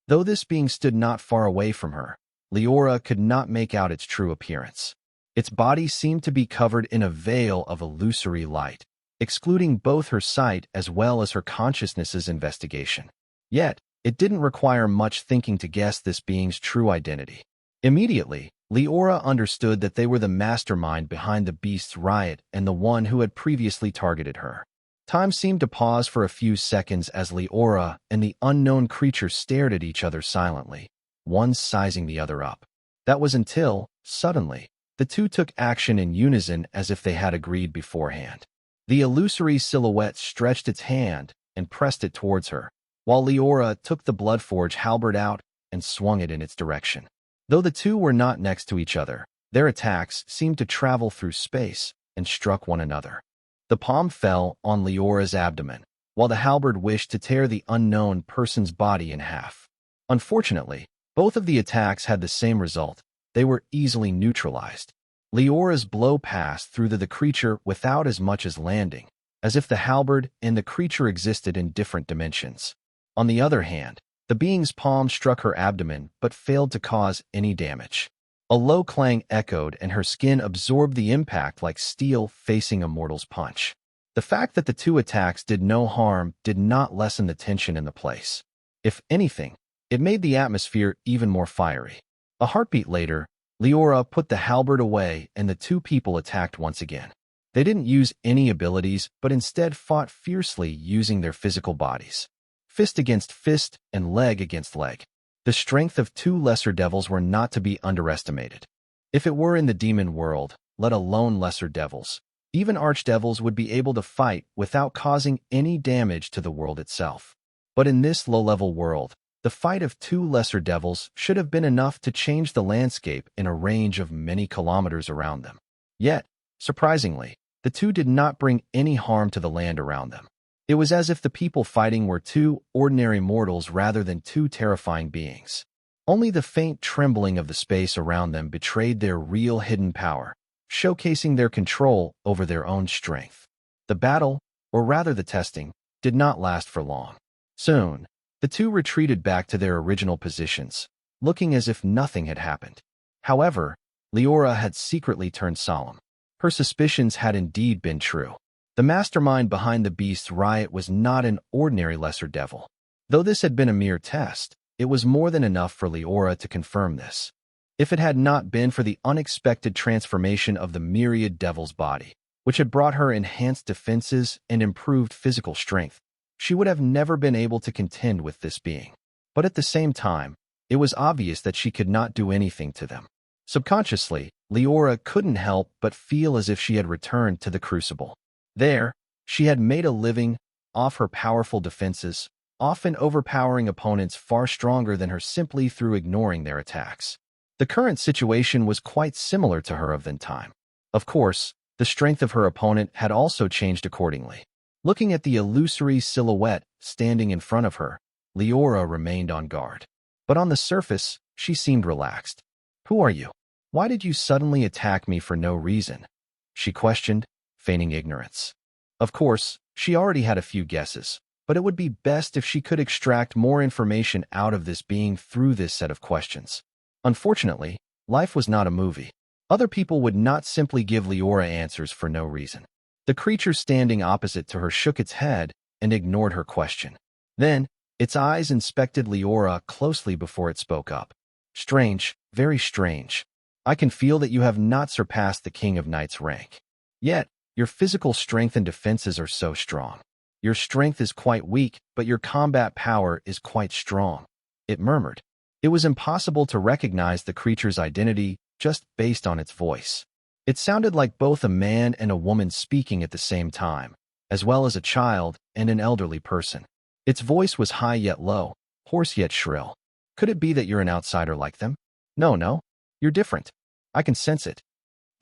Though this being stood not far away from her, Liora could not make out its true appearance. Its body seemed to be covered in a veil of illusory light, excluding both her sight as well as her consciousness's investigation. Yet, it didn't require much thinking to guess this being's true identity. Immediately, Liora understood that they were the mastermind behind the beast's riot and the one who had previously targeted her. Time seemed to pause for a few seconds as Liora and the unknown creature stared at each other silently, one sizing the other up. That was until, suddenly, the two took action in unison as if they had agreed beforehand. The illusory silhouette stretched its hand and pressed it towards her, while Liora took the Bloodforge halberd out and swung it in its direction. Though the two were not next to each other, their attacks seemed to travel through space and struck one another. The palm fell on Leora's abdomen, while the halberd wished to tear the unknown person's body in half. Unfortunately, both of the attacks had the same result. They were easily neutralized. Leora's blow passed through the creature without as much as landing, as if the halberd and the creature existed in different dimensions. On the other hand, the being's palm struck her abdomen but failed to cause any damage. A low clang echoed and her skin absorbed the impact like steel facing a mortal's punch. The fact that the two attacks did no harm did not lessen the tension in the place. If anything, it made the atmosphere even more fiery. A heartbeat later, Liora put the halberd away and the two people attacked once again. They didn't use any abilities, but instead fought fiercely using their physical bodies. Fist against fist and leg against leg. The strength of two lesser devils were not to be underestimated. If it were in the demon world, let alone lesser devils, even archdevils would be able to fight without causing any damage to the world itself. But in this low-level world, the fight of two lesser devils should have been enough to change the landscape in a range of many kilometers around them. Yet, surprisingly, the two did not bring any harm to the land around them. It was as if the people fighting were two ordinary mortals rather than two terrifying beings. Only the faint trembling of the space around them betrayed their real hidden power, showcasing their control over their own strength. The battle, or rather the testing, did not last for long. Soon, the two retreated back to their original positions, looking as if nothing had happened. However, Liora had secretly turned solemn. Her suspicions had indeed been true. The mastermind behind the beast's riot was not an ordinary lesser devil. Though this had been a mere test, it was more than enough for Liora to confirm this. If it had not been for the unexpected transformation of the myriad devil's body, which had brought her enhanced defenses and improved physical strength, she would have never been able to contend with this being. But at the same time, it was obvious that she could not do anything to them. Subconsciously, Liora couldn't help but feel as if she had returned to the Crucible. There, she had made a living off her powerful defenses, often overpowering opponents far stronger than her simply through ignoring their attacks. The current situation was quite similar to her of then time. Of course, the strength of her opponent had also changed accordingly. Looking at the illusory silhouette standing in front of her, Liora remained on guard. But on the surface, she seemed relaxed. "Who are you? Why did you suddenly attack me for no reason?" she questioned, feigning ignorance. Of course, she already had a few guesses, but it would be best if she could extract more information out of this being through this set of questions. Unfortunately, life was not a movie. Other people would not simply give Liora answers for no reason. The creature standing opposite to her shook its head and ignored her question. Then, its eyes inspected Liora closely before it spoke up. "Strange, very strange. I can feel that you have not surpassed the King of Knight's rank. Yet, your physical strength and defenses are so strong. Your strength is quite weak, but your combat power is quite strong," it murmured. It was impossible to recognize the creature's identity just based on its voice. It sounded like both a man and a woman speaking at the same time, as well as a child and an elderly person. Its voice was high yet low, hoarse yet shrill. "Could it be that you're an outsider like them? No, you're different. I can sense it."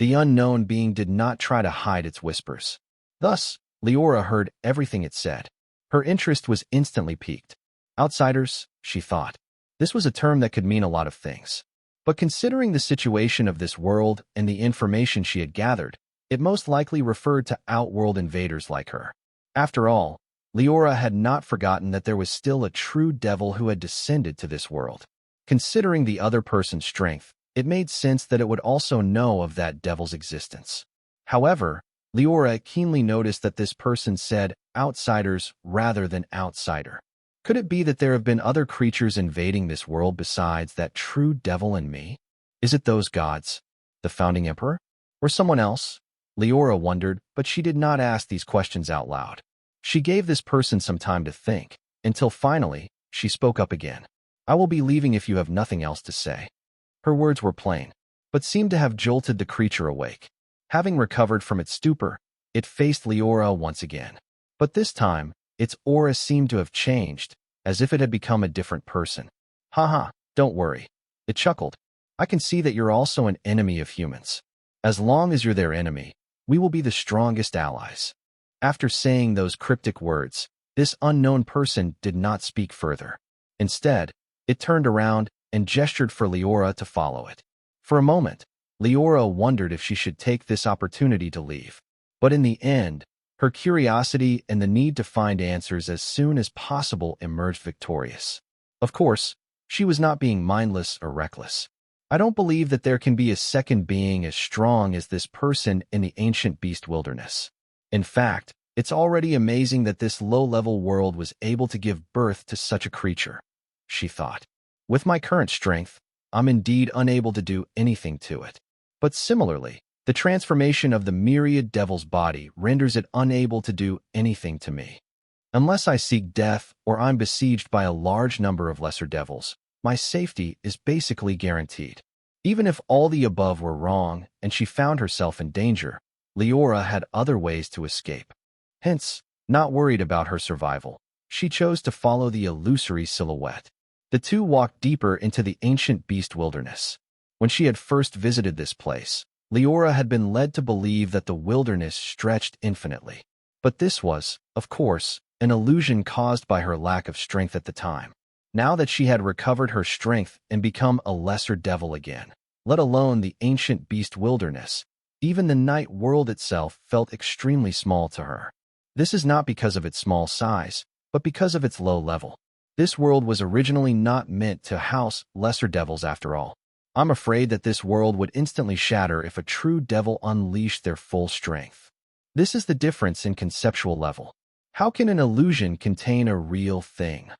The unknown being did not try to hide its whispers. Thus, Liora heard everything it said. Her interest was instantly piqued. Outsiders, she thought. This was a term that could mean a lot of things. But considering the situation of this world and the information she had gathered, it most likely referred to outworld invaders like her. After all, Liora had not forgotten that there was still a true devil who had descended to this world. Considering the other person's strength, it made sense that it would also know of that devil's existence. However, Liora keenly noticed that this person said outsiders rather than outsider. Could it be that there have been other creatures invading this world besides that true devil and me? Is it those gods, the founding emperor, or someone else? Liora wondered, but she did not ask these questions out loud. She gave this person some time to think, until finally, she spoke up again. "I will be leaving if you have nothing else to say." Her words were plain, but seemed to have jolted the creature awake. Having recovered from its stupor, it faced Liora once again. But this time, its aura seemed to have changed, as if it had become a different person. "Haha, don't worry," it chuckled. "I can see that you're also an enemy of humans. As long as you're their enemy, we will be the strongest allies." After saying those cryptic words, this unknown person did not speak further. Instead, it turned around and gestured for Liora to follow it. For a moment, Liora wondered if she should take this opportunity to leave. But in the end, her curiosity and the need to find answers as soon as possible emerged victorious. Of course, she was not being mindless or reckless. "I don't believe that there can be a second being as strong as this person in the ancient beast wilderness. In fact, it's already amazing that this low-level world was able to give birth to such a creature," she thought. "With my current strength, I'm indeed unable to do anything to it. But similarly, the transformation of the myriad devil's body renders it unable to do anything to me. Unless I seek death or I'm besieged by a large number of lesser devils, my safety is basically guaranteed. Even if all the above were wrong and she found herself in danger, Liora had other ways to escape. Hence, not worried about her survival, she chose to follow the illusory silhouette. The two walked deeper into the ancient beast wilderness. When she had first visited this place, Liora had been led to believe that the wilderness stretched infinitely. But this was, of course, an illusion caused by her lack of strength at the time. Now that she had recovered her strength and become a lesser devil again, let alone the ancient beast wilderness, even the night world itself felt extremely small to her. This is not because of its small size, but because of its low level. This world was originally not meant to house lesser devils after all. I'm afraid that this world would instantly shatter if a true devil unleashed their full strength. This is the difference in conceptual level. How can an illusion contain a real thing?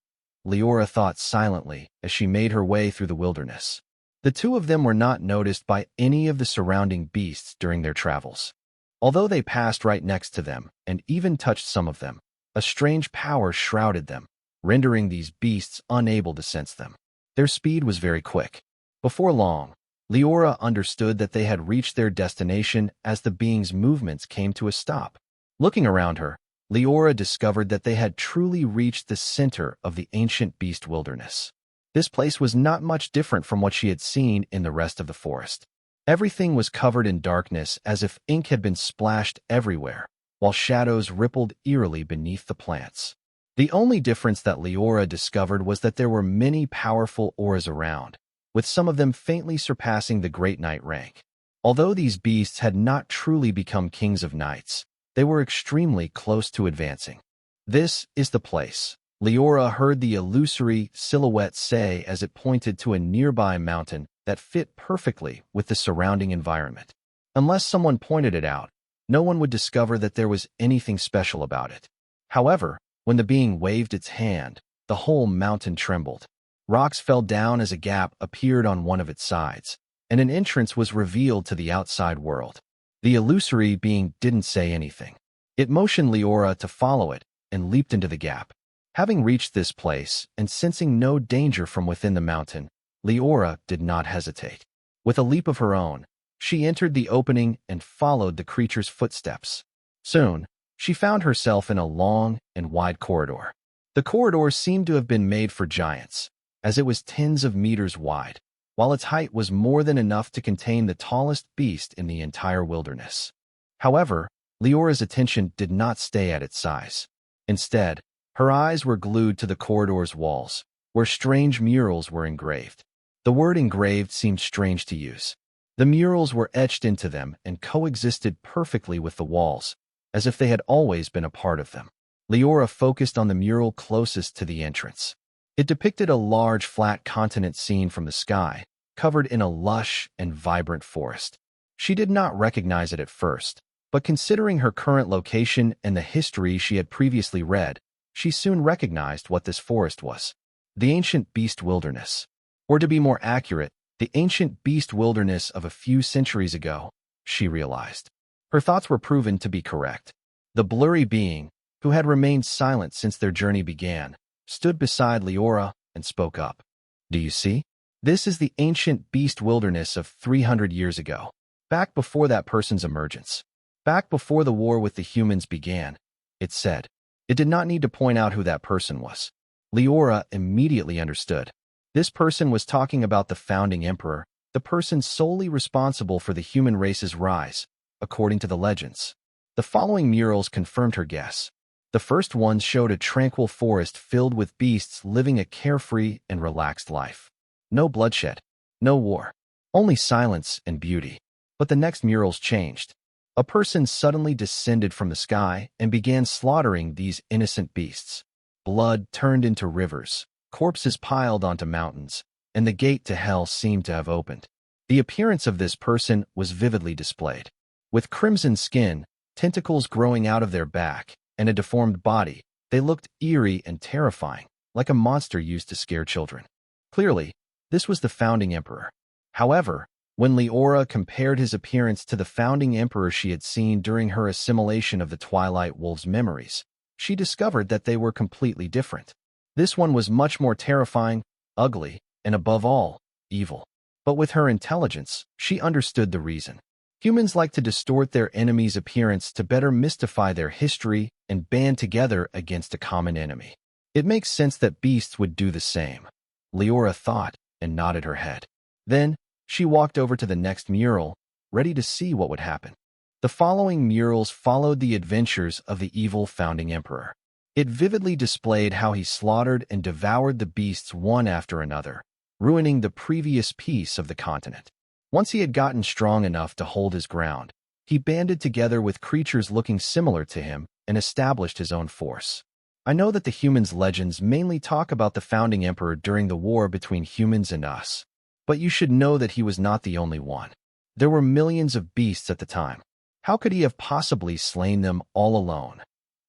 Liora thought silently as she made her way through the wilderness. The two of them were not noticed by any of the surrounding beasts during their travels. Although they passed right next to them and even touched some of them, a strange power shrouded them, rendering these beasts unable to sense them. Their speed was very quick. Before long, Liora understood that they had reached their destination as the being's movements came to a stop. Looking around her, Liora discovered that they had truly reached the center of the ancient beast wilderness. This place was not much different from what she had seen in the rest of the forest. Everything was covered in darkness as if ink had been splashed everywhere, while shadows rippled eerily beneath the plants. The only difference that Liora discovered was that there were many powerful auras around, with some of them faintly surpassing the Great Knight rank. Although these beasts had not truly become kings of knights, they were extremely close to advancing. This is the place, Liora heard the illusory silhouette say as it pointed to a nearby mountain that fit perfectly with the surrounding environment. Unless someone pointed it out, no one would discover that there was anything special about it. However, when the being waved its hand, the whole mountain trembled. Rocks fell down as a gap appeared on one of its sides, and an entrance was revealed to the outside world. The illusory being didn't say anything. It motioned Liora to follow it and leaped into the gap. Having reached this place and sensing no danger from within the mountain, Liora did not hesitate. With a leap of her own, she entered the opening and followed the creature's footsteps. Soon, she found herself in a long and wide corridor. The corridor seemed to have been made for giants, as it was tens of meters wide, while its height was more than enough to contain the tallest beast in the entire wilderness. However, Liora's attention did not stay at its size. Instead, her eyes were glued to the corridor's walls, where strange murals were engraved. The word engraved seemed strange to use. The murals were etched into them and coexisted perfectly with the walls, as if they had always been a part of them. Liora focused on the mural closest to the entrance. It depicted a large flat continent seen from the sky, covered in a lush and vibrant forest. She did not recognize it at first, but considering her current location and the history she had previously read, she soon recognized what this forest was. The ancient beast wilderness. Or to be more accurate, the ancient beast wilderness of a few centuries ago, she realized. Her thoughts were proven to be correct. The blurry being, who had remained silent since their journey began, stood beside Liora and spoke up. Do you see? This is the ancient beast wilderness of 300 years ago, back before that person's emergence. Back before the war with the humans began, it said. It did not need to point out who that person was. Liora immediately understood. This person was talking about the founding emperor, the person solely responsible for the human race's rise, according to the legends. The following murals confirmed her guess. The first ones showed a tranquil forest filled with beasts living a carefree and relaxed life. No bloodshed, no war, only silence and beauty. But the next murals changed. A person suddenly descended from the sky and began slaughtering these innocent beasts. Blood turned into rivers, corpses piled onto mountains, and the gate to hell seemed to have opened. The appearance of this person was vividly displayed. With crimson skin, tentacles growing out of their back, and a deformed body, they looked eerie and terrifying, like a monster used to scare children. Clearly, This was the founding emperor. However, when Liora compared his appearance to the founding emperor she had seen during her assimilation of the Twilight Wolf's memories, she discovered that they were completely different. This one was much more terrifying, ugly, and above all, evil. But with her intelligence, she understood the reason. Humans like to distort their enemy's appearance to better mystify their history and band together against a common enemy. It makes sense that beasts would do the same. Liora thought and nodded her head. Then, she walked over to the next mural, ready to see what would happen. The following murals followed the adventures of the evil founding emperor. It vividly displayed how he slaughtered and devoured the beasts one after another, ruining the previous peace of the continent. Once he had gotten strong enough to hold his ground, he banded together with creatures looking similar to him and established his own force. I know that the humans' legends mainly talk about the founding emperor during the war between humans and us, but you should know that he was not the only one. There were millions of beasts at the time. How could he have possibly slain them all alone?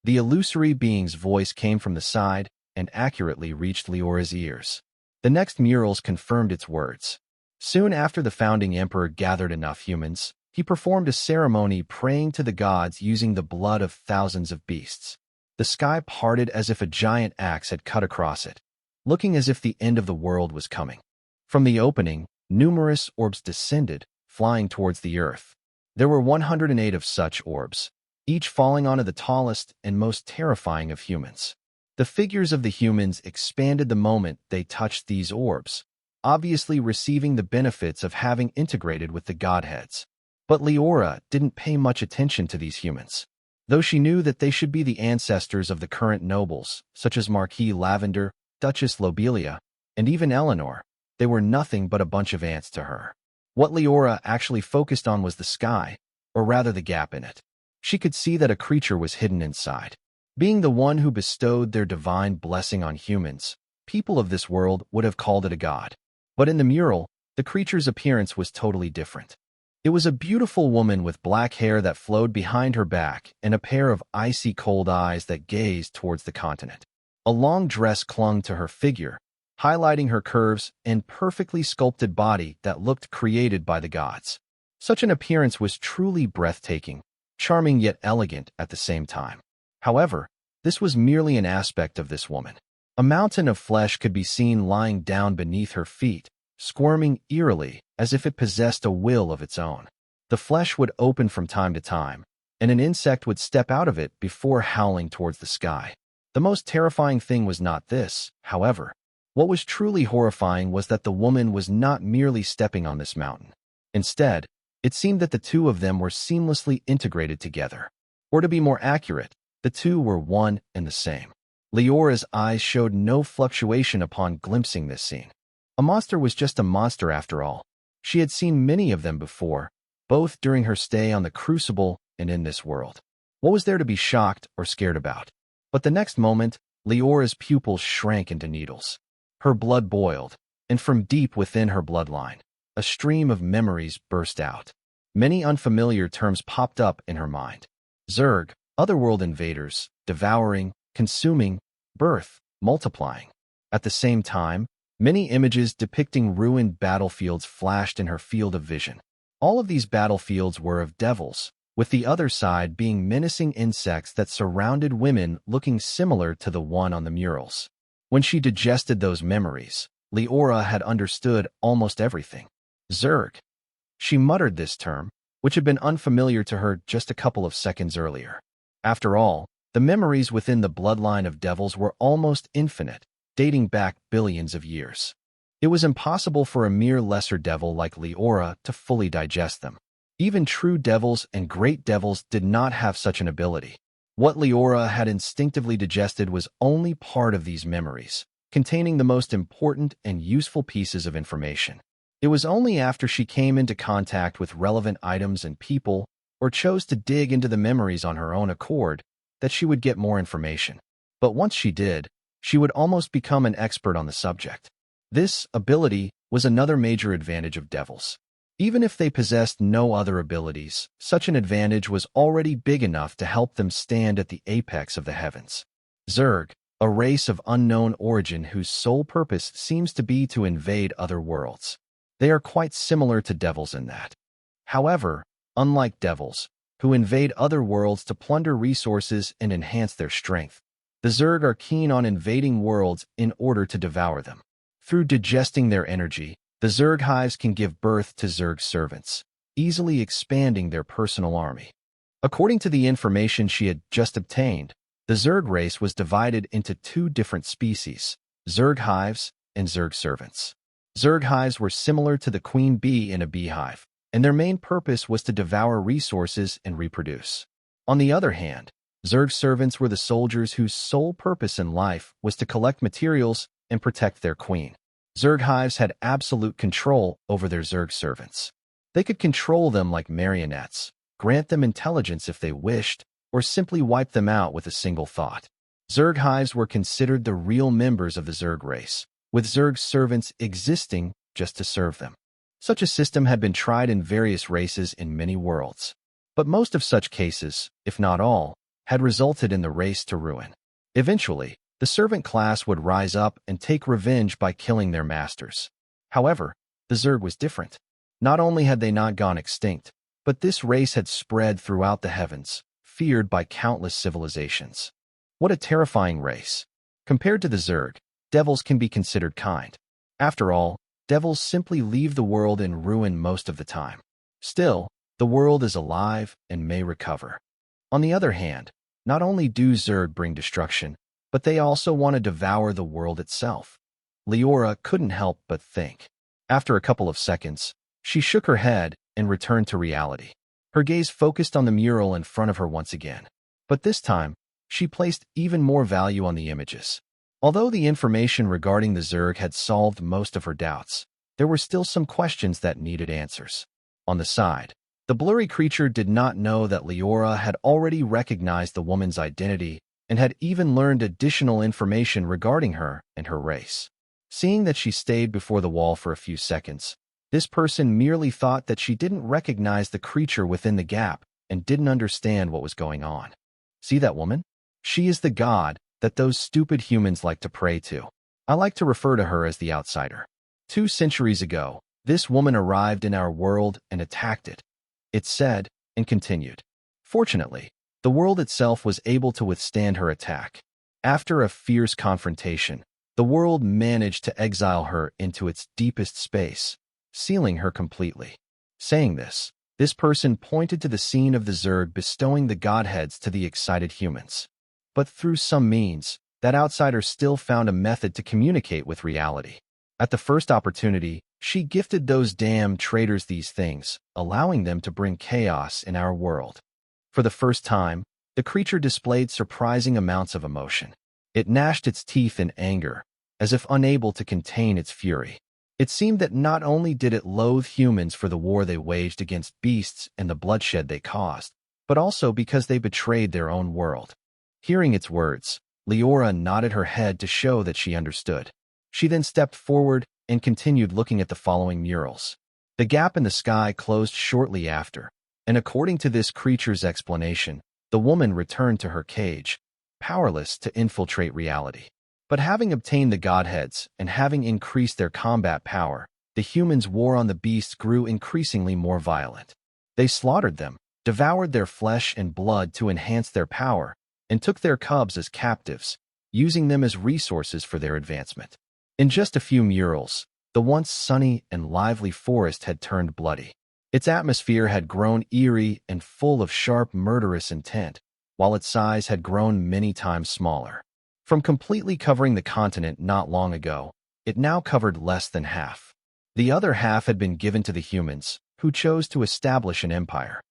The illusory being's voice came from the side and accurately reached Liora's ears. The next murals confirmed its words. Soon after the founding emperor gathered enough humans, he performed a ceremony praying to the gods using the blood of thousands of beasts. The sky parted as if a giant axe had cut across it, looking as if the end of the world was coming. From the opening, numerous orbs descended, flying towards the earth. There were 108 of such orbs, each falling onto the tallest and most terrifying of humans. The figures of the humans expanded the moment they touched these orbs, obviously receiving the benefits of having integrated with the godheads. But Liora didn't pay much attention to these humans. Though she knew that they should be the ancestors of the current nobles, such as Marquis Lavender, Duchess Lobelia, and even Eleanor, they were nothing but a bunch of ants to her. What Liora actually focused on was the sky, or rather the gap in it. She could see that a creature was hidden inside. Being the one who bestowed their divine blessing on humans, people of this world would have called it a god. But in the mural, the creature's appearance was totally different. It was a beautiful woman with black hair that flowed behind her back and a pair of icy cold eyes that gazed towards the continent. A long dress clung to her figure, highlighting her curves and perfectly sculpted body that looked created by the gods. Such an appearance was truly breathtaking, charming yet elegant at the same time. However, this was merely an aspect of this woman. A mountain of flesh could be seen lying down beneath her feet, squirming eerily as if it possessed a will of its own. The flesh would open from time to time, and an insect would step out of it before howling towards the sky. The most terrifying thing was not this, however. What was truly horrifying was that the woman was not merely stepping on this mountain. Instead, it seemed that the two of them were seamlessly integrated together. Or to be more accurate, the two were one and the same. Liora's eyes showed no fluctuation upon glimpsing this scene. A monster was just a monster after all. She had seen many of them before, both during her stay on the Crucible and in this world. What was there to be shocked or scared about? But the next moment, Liora's pupils shrank into needles. Her blood boiled, and from deep within her bloodline, a stream of memories burst out. Many unfamiliar terms popped up in her mind. Zerg, otherworld invaders, devouring, consuming, birth, multiplying. At the same time, many images depicting ruined battlefields flashed in her field of vision. All of these battlefields were of devils, with the other side being menacing insects that surrounded women looking similar to the one on the murals. When she digested those memories, Liora had understood almost everything. Zerg. She muttered this term, which had been unfamiliar to her just a couple of seconds earlier. After all, the memories within the bloodline of devils were almost infinite, dating back billions of years. It was impossible for a mere lesser devil like Liora to fully digest them. Even true devils and great devils did not have such an ability. What Liora had instinctively digested was only part of these memories, containing the most important and useful pieces of information. It was only after she came into contact with relevant items and people, or chose to dig into the memories on her own accord, that she would get more information. But once she did, she would almost become an expert on the subject. This ability was another major advantage of devils. Even if they possessed no other abilities, such an advantage was already big enough to help them stand at the apex of the heavens. Zerg, a race of unknown origin whose sole purpose seems to be to invade other worlds. They are quite similar to devils in that. However, unlike devils, who invade other worlds to plunder resources and enhance their strength, the Zerg are keen on invading worlds in order to devour them. Through digesting their energy, the Zerg hives can give birth to Zerg servants, easily expanding their personal army. According to the information she had just obtained, the Zerg race was divided into two different species, Zerg hives and Zerg servants. Zerg hives were similar to the queen bee in a beehive, and their main purpose was to devour resources and reproduce. On the other hand, Zerg servants were the soldiers whose sole purpose in life was to collect materials and protect their queen. Zerg hives had absolute control over their Zerg servants. They could control them like marionettes, grant them intelligence if they wished, or simply wipe them out with a single thought. Zerg hives were considered the real members of the Zerg race, with Zerg servants existing just to serve them. Such a system had been tried in various races in many worlds, but most of such cases, if not all, had resulted in the race to ruin. Eventually, the servant class would rise up and take revenge by killing their masters. However, the Zerg was different. Not only had they not gone extinct, but this race had spread throughout the heavens, feared by countless civilizations. What a terrifying race. Compared to the Zerg, devils can be considered kind. After all, devils simply leave the world in ruin most of the time. Still, the world is alive and may recover. On the other hand, not only do Zerg bring destruction, but they also want to devour the world itself. Liora couldn't help but think. After a couple of seconds, she shook her head and returned to reality. Her gaze focused on the mural in front of her once again. But this time, she placed even more value on the images. Although the information regarding the Zerg had solved most of her doubts, there were still some questions that needed answers. On the side, the blurry creature did not know that Liora had already recognized the woman's identity and had even learned additional information regarding her and her race. Seeing that she stayed before the wall for a few seconds, this person merely thought that she didn't recognize the creature within the gap and didn't understand what was going on. See that woman? She is the god that those stupid humans like to pray to. I like to refer to her as the outsider. 2 centuries ago, this woman arrived in our world and attacked it. It said, and continued. Fortunately, the world itself was able to withstand her attack. After a fierce confrontation, the world managed to exile her into its deepest space, sealing her completely. Saying this, this person pointed to the scene of the Zerg bestowing the godheads to the excited humans. But through some means, that outsider still found a method to communicate with reality. At the first opportunity, she gifted those damn traitors these things, allowing them to bring chaos in our world. For the first time, the creature displayed surprising amounts of emotion. It gnashed its teeth in anger, as if unable to contain its fury. It seemed that not only did it loathe humans for the war they waged against beasts and the bloodshed they caused, but also because they betrayed their own world. Hearing its words, Liora nodded her head to show that she understood. She then stepped forward and continued looking at the following murals. The gap in the sky closed shortly after, and according to this creature's explanation, the woman returned to her cage, powerless to infiltrate reality. But having obtained the godheads and having increased their combat power, the humans' war on the beasts grew increasingly more violent. They slaughtered them, devoured their flesh and blood to enhance their power, and took their cubs as captives, using them as resources for their advancement. In just a few murals, the once sunny and lively forest had turned bloody. Its atmosphere had grown eerie and full of sharp, murderous intent, while its size had grown many times smaller. From completely covering the continent not long ago, it now covered less than half. The other half had been given to the humans, who chose to establish an empire.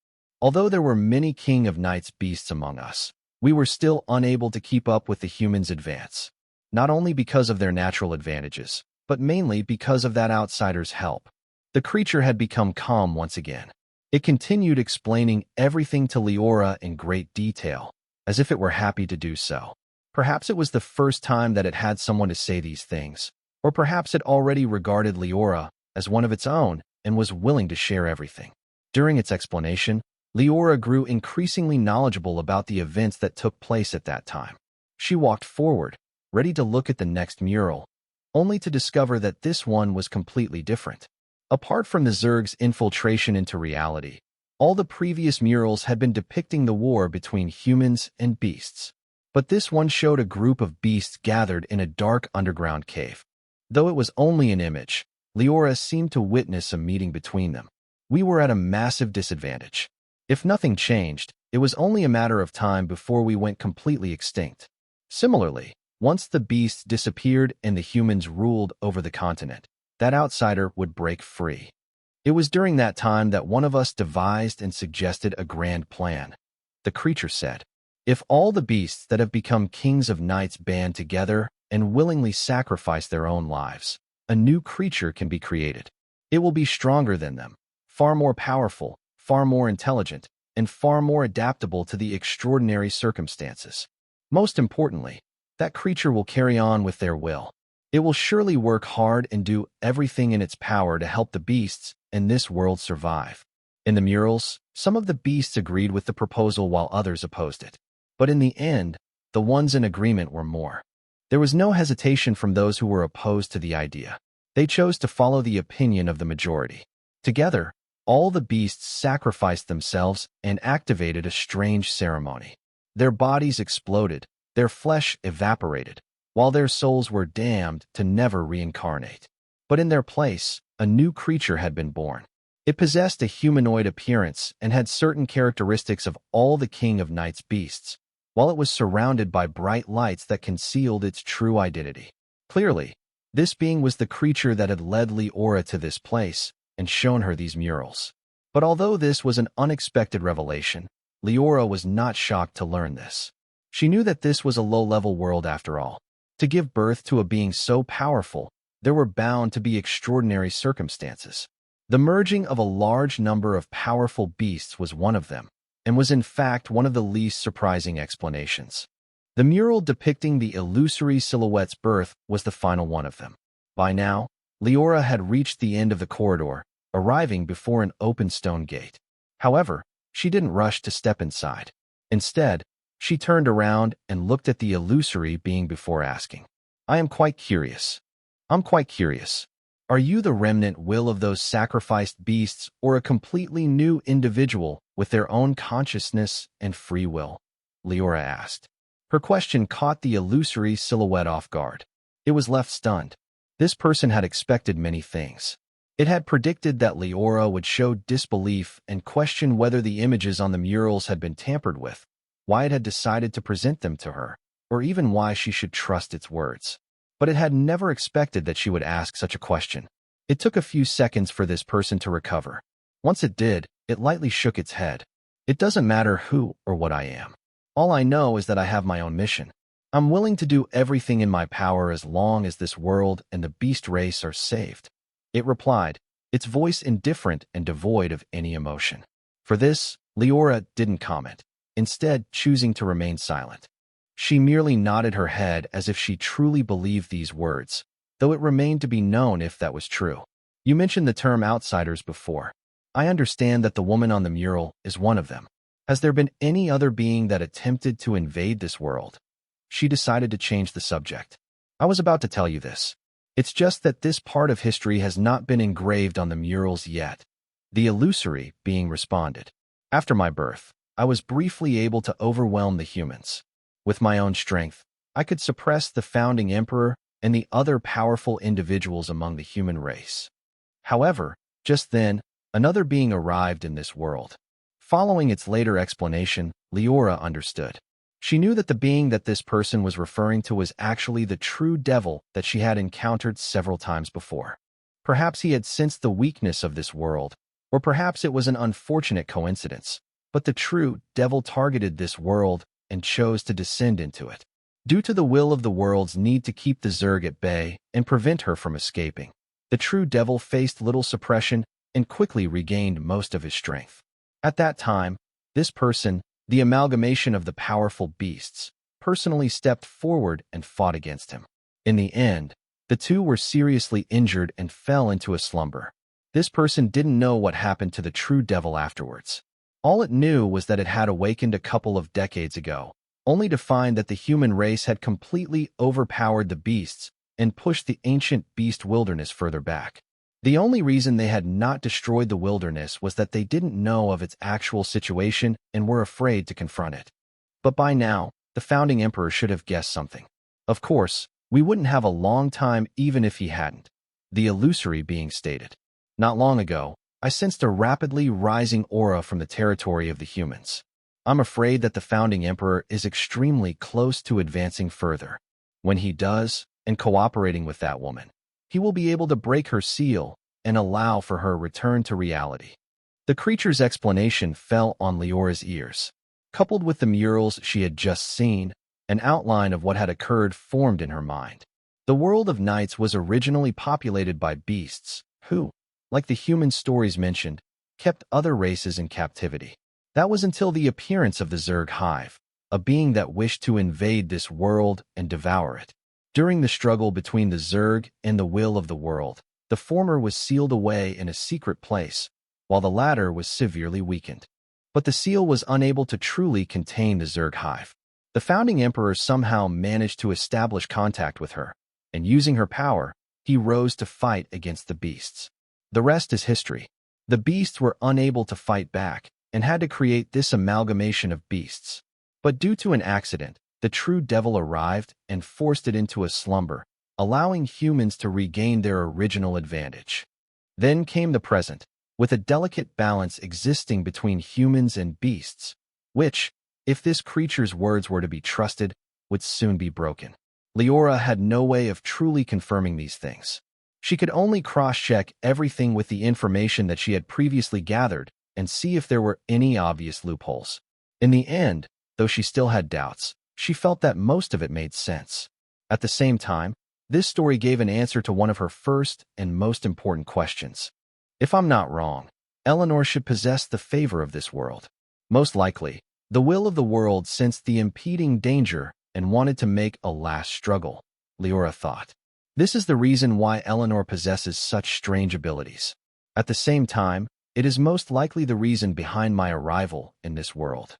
Although there were many King of Night's beasts among us, we were still unable to keep up with the humans' advance, not only because of their natural advantages, but mainly because of that outsider's help. The creature had become calm once again. It continued explaining everything to Liora in great detail, as if it were happy to do so. Perhaps it was the first time that it had someone to say these things, or perhaps it already regarded Liora as one of its own and was willing to share everything. During its explanation, Liora grew increasingly knowledgeable about the events that took place at that time. She walked forward, ready to look at the next mural, only to discover that this one was completely different. Apart from the Zerg's infiltration into reality, all the previous murals had been depicting the war between humans and beasts. But this one showed a group of beasts gathered in a dark underground cave. Though it was only an image, Liora seemed to witness a meeting between them. We were at a massive disadvantage. If nothing changed, it was only a matter of time before we went completely extinct. Similarly, once the beasts disappeared and the humans ruled over the continent, that outsider would break free. It was during that time that one of us devised and suggested a grand plan. The creature said, "If all the beasts that have become kings of nights band together and willingly sacrifice their own lives, a new creature can be created. It will be stronger than them, far more powerful, far more intelligent, and far more adaptable to the extraordinary circumstances. Most importantly, that creature will carry on with their will. It will surely work hard and do everything in its power to help the beasts in this world survive." In the murals, some of the beasts agreed with the proposal while others opposed it. But in the end, the ones in agreement were more. There was no hesitation from those who were opposed to the idea. They chose to follow the opinion of the majority. Together, all the beasts sacrificed themselves and activated a strange ceremony. Their bodies exploded, their flesh evaporated, while their souls were damned to never reincarnate. But in their place, a new creature had been born. It possessed a humanoid appearance and had certain characteristics of all the King of Night's beasts, while it was surrounded by bright lights that concealed its true identity. Clearly, this being was the creature that had led Liora to this place and shown her these murals. But although this was an unexpected revelation, Liora was not shocked to learn this. She knew that this was a low-level world after all. To give birth to a being so powerful, there were bound to be extraordinary circumstances. The merging of a large number of powerful beasts was one of them, and was in fact one of the least surprising explanations. The mural depicting the illusory silhouette's birth was the final one of them. By now, Liora had reached the end of the corridor, arriving before an open stone gate. However, she didn't rush to step inside. Instead, she turned around and looked at the illusory being before asking, I'm quite curious. Are you the remnant will of those sacrificed beasts or a completely new individual with their own consciousness and free will?" Liora asked. Her question caught the illusory silhouette off guard. It was left stunned. This person had expected many things. It had predicted that Liora would show disbelief and question whether the images on the murals had been tampered with, why it had decided to present them to her, or even why she should trust its words. But it had never expected that she would ask such a question. It took a few seconds for this person to recover. Once it did, it lightly shook its head. "It doesn't matter who or what I am. All I know is that I have my own mission. I'm willing to do everything in my power as long as this world and the beast race are saved," it replied, its voice indifferent and devoid of any emotion. For this, Liora didn't comment, instead choosing to remain silent. She merely nodded her head as if she truly believed these words, though it remained to be known if that was true. "You mentioned the term outsiders before. I understand that the woman on the mural is one of them. Has there been any other being that attempted to invade this world?" She decided to change the subject. "I was about to tell you this. It's just that this part of history has not been engraved on the murals yet," the illusory being responded. "After my birth, I was briefly able to overwhelm the humans. With my own strength, I could suppress the founding emperor and the other powerful individuals among the human race. However, just then, another being arrived in this world." Following its later explanation, Liora understood. She knew that the being that this person was referring to was actually the true devil that she had encountered several times before. Perhaps he had sensed the weakness of this world, or perhaps it was an unfortunate coincidence, but the true devil targeted this world and chose to descend into it. Due to the will of the world's need to keep the Zerg at bay and prevent her from escaping, the true devil faced little suppression and quickly regained most of his strength. At that time, this person, the amalgamation of the powerful beasts, personally stepped forward and fought against him. In the end, the two were seriously injured and fell into a slumber. This person didn't know what happened to the true devil afterwards. All it knew was that it had awakened a couple of decades ago, only to find that the human race had completely overpowered the beasts and pushed the ancient beast wilderness further back. The only reason they had not destroyed the wilderness was that they didn't know of its actual situation and were afraid to confront it. But by now, the founding emperor should have guessed something. Of course, we wouldn't have a long time even if he hadn't. The illusory being stated. Not long ago, I sensed a rapidly rising aura from the territory of the humans. I'm afraid that the founding emperor is extremely close to advancing further. When he does, and cooperating with that woman, he will be able to break her seal and allow for her return to reality. The creature's explanation fell on Liora's ears. Coupled with the murals she had just seen, an outline of what had occurred formed in her mind. The world of knights was originally populated by beasts, who, like the human stories mentioned, kept other races in captivity. That was until the appearance of the Zerg hive, a being that wished to invade this world and devour it. During the struggle between the Zerg and the will of the world, the former was sealed away in a secret place, while the latter was severely weakened. But the seal was unable to truly contain the Zerg hive. The founding emperor somehow managed to establish contact with her, and using her power, he rose to fight against the beasts. The rest is history. The beasts were unable to fight back, and had to create this amalgamation of beasts. But due to an accident, the true devil arrived and forced it into a slumber, allowing humans to regain their original advantage. Then came the present, with a delicate balance existing between humans and beasts, which, if this creature's words were to be trusted, would soon be broken. Liora had no way of truly confirming these things. She could only cross-check everything with the information that she had previously gathered and see if there were any obvious loopholes. In the end, though she still had doubts, she felt that most of it made sense. At the same time, this story gave an answer to one of her first and most important questions. If I'm not wrong, Eleanor should possess the favor of this world. Most likely, the will of the world sensed the impeding danger and wanted to make a last struggle, Liora thought. This is the reason why Eleanor possesses such strange abilities. At the same time, it is most likely the reason behind my arrival in this world.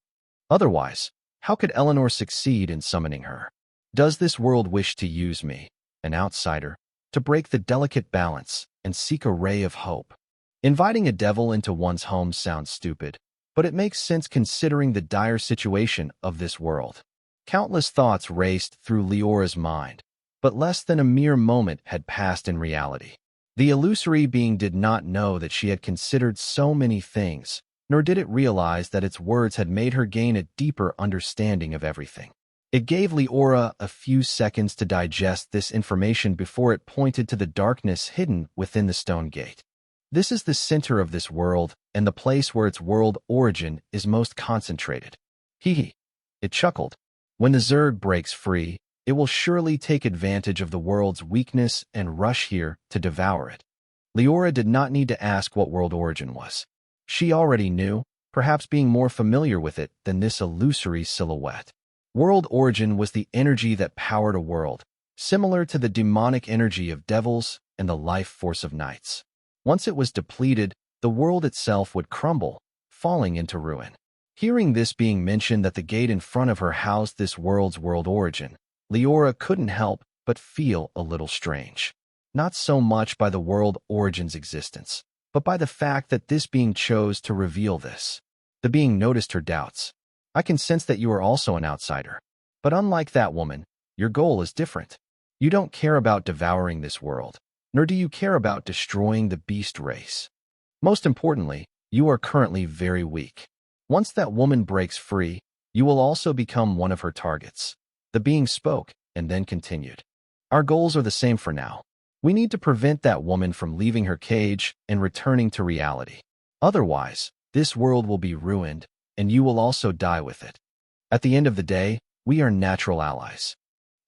Otherwise, how could Eleanor succeed in summoning her? Does this world wish to use me, an outsider, to break the delicate balance and seek a ray of hope? Inviting a devil into one's home sounds stupid, but it makes sense considering the dire situation of this world. Countless thoughts raced through Liora's mind, but less than a mere moment had passed in reality. The illusory being did not know that she had considered so many things, nor did it realize that its words had made her gain a deeper understanding of everything. It gave Liora a few seconds to digest this information before it pointed to the darkness hidden within the stone gate. This is the center of this world and the place where its world origin is most concentrated. Hee. It chuckled. When the Zerg breaks free, it will surely take advantage of the world's weakness and rush here to devour it. Liora did not need to ask what world origin was. She already knew, perhaps being more familiar with it than this illusory silhouette. World origin was the energy that powered a world, similar to the demonic energy of devils and the life force of knights. Once it was depleted, the world itself would crumble, falling into ruin. Hearing this being mentioned that the gate in front of her housed this world's world origin, Liora couldn't help but feel a little strange. Not so much by the world origin's existence, but by the fact that this being chose to reveal this. The being noticed her doubts. I can sense that you are also an outsider. But unlike that woman, your goal is different. You don't care about devouring this world, nor do you care about destroying the beast race. Most importantly, you are currently very weak. Once that woman breaks free, you will also become one of her targets. The being spoke and then continued. Our goals are the same for now. We need to prevent that woman from leaving her cage and returning to reality. Otherwise, this world will be ruined, and you will also die with it. At the end of the day, we are natural allies.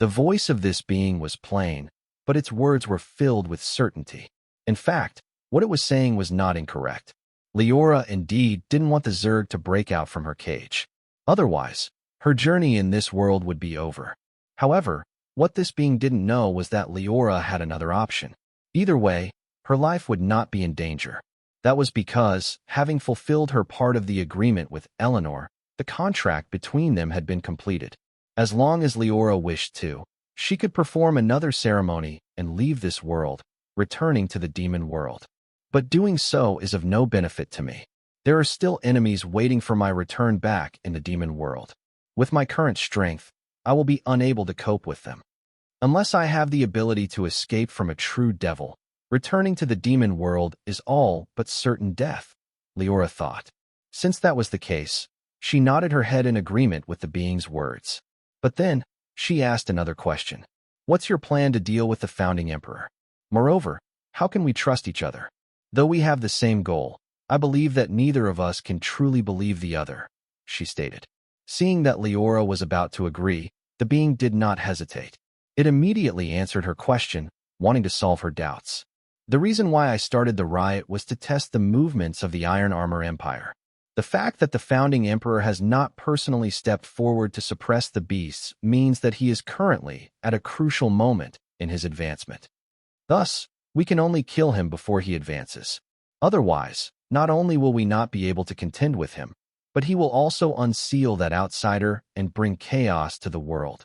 The voice of this being was plain, but its words were filled with certainty. In fact, what it was saying was not incorrect. Liora indeed didn't want the Zerg to break out from her cage. Otherwise, her journey in this world would be over. However, what this being didn't know was that Liora had another option. Either way, her life would not be in danger. That was because, having fulfilled her part of the agreement with Eleanor, the contract between them had been completed. As long as Liora wished to, she could perform another ceremony and leave this world, returning to the demon world. But doing so is of no benefit to me. There are still enemies waiting for my return back in the demon world. With my current strength, I will be unable to cope with them. Unless I have the ability to escape from a true devil, returning to the demon world is all but certain death, Liora thought. Since that was the case, she nodded her head in agreement with the being's words. But then, she asked another question. What's your plan to deal with the founding emperor? Moreover, how can we trust each other? Though we have the same goal, I believe that neither of us can truly believe the other, she stated. Seeing that Liora was about to agree, the being did not hesitate. It immediately answered her question, wanting to solve her doubts. The reason why I started the riot was to test the movements of the Iron Armor Empire. The fact that the founding emperor has not personally stepped forward to suppress the beasts means that he is currently at a crucial moment in his advancement. Thus, we can only kill him before he advances. Otherwise, not only will we not be able to contend with him, but he will also unseal that outsider and bring chaos to the world.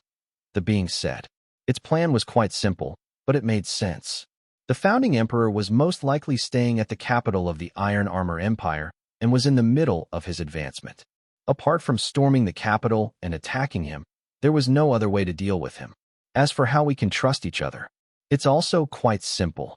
The being said. Its plan was quite simple, but it made sense. The founding emperor was most likely staying at the capital of the Iron Armor Empire and was in the middle of his advancement. Apart from storming the capital and attacking him, there was no other way to deal with him. As for how we can trust each other, it's also quite simple.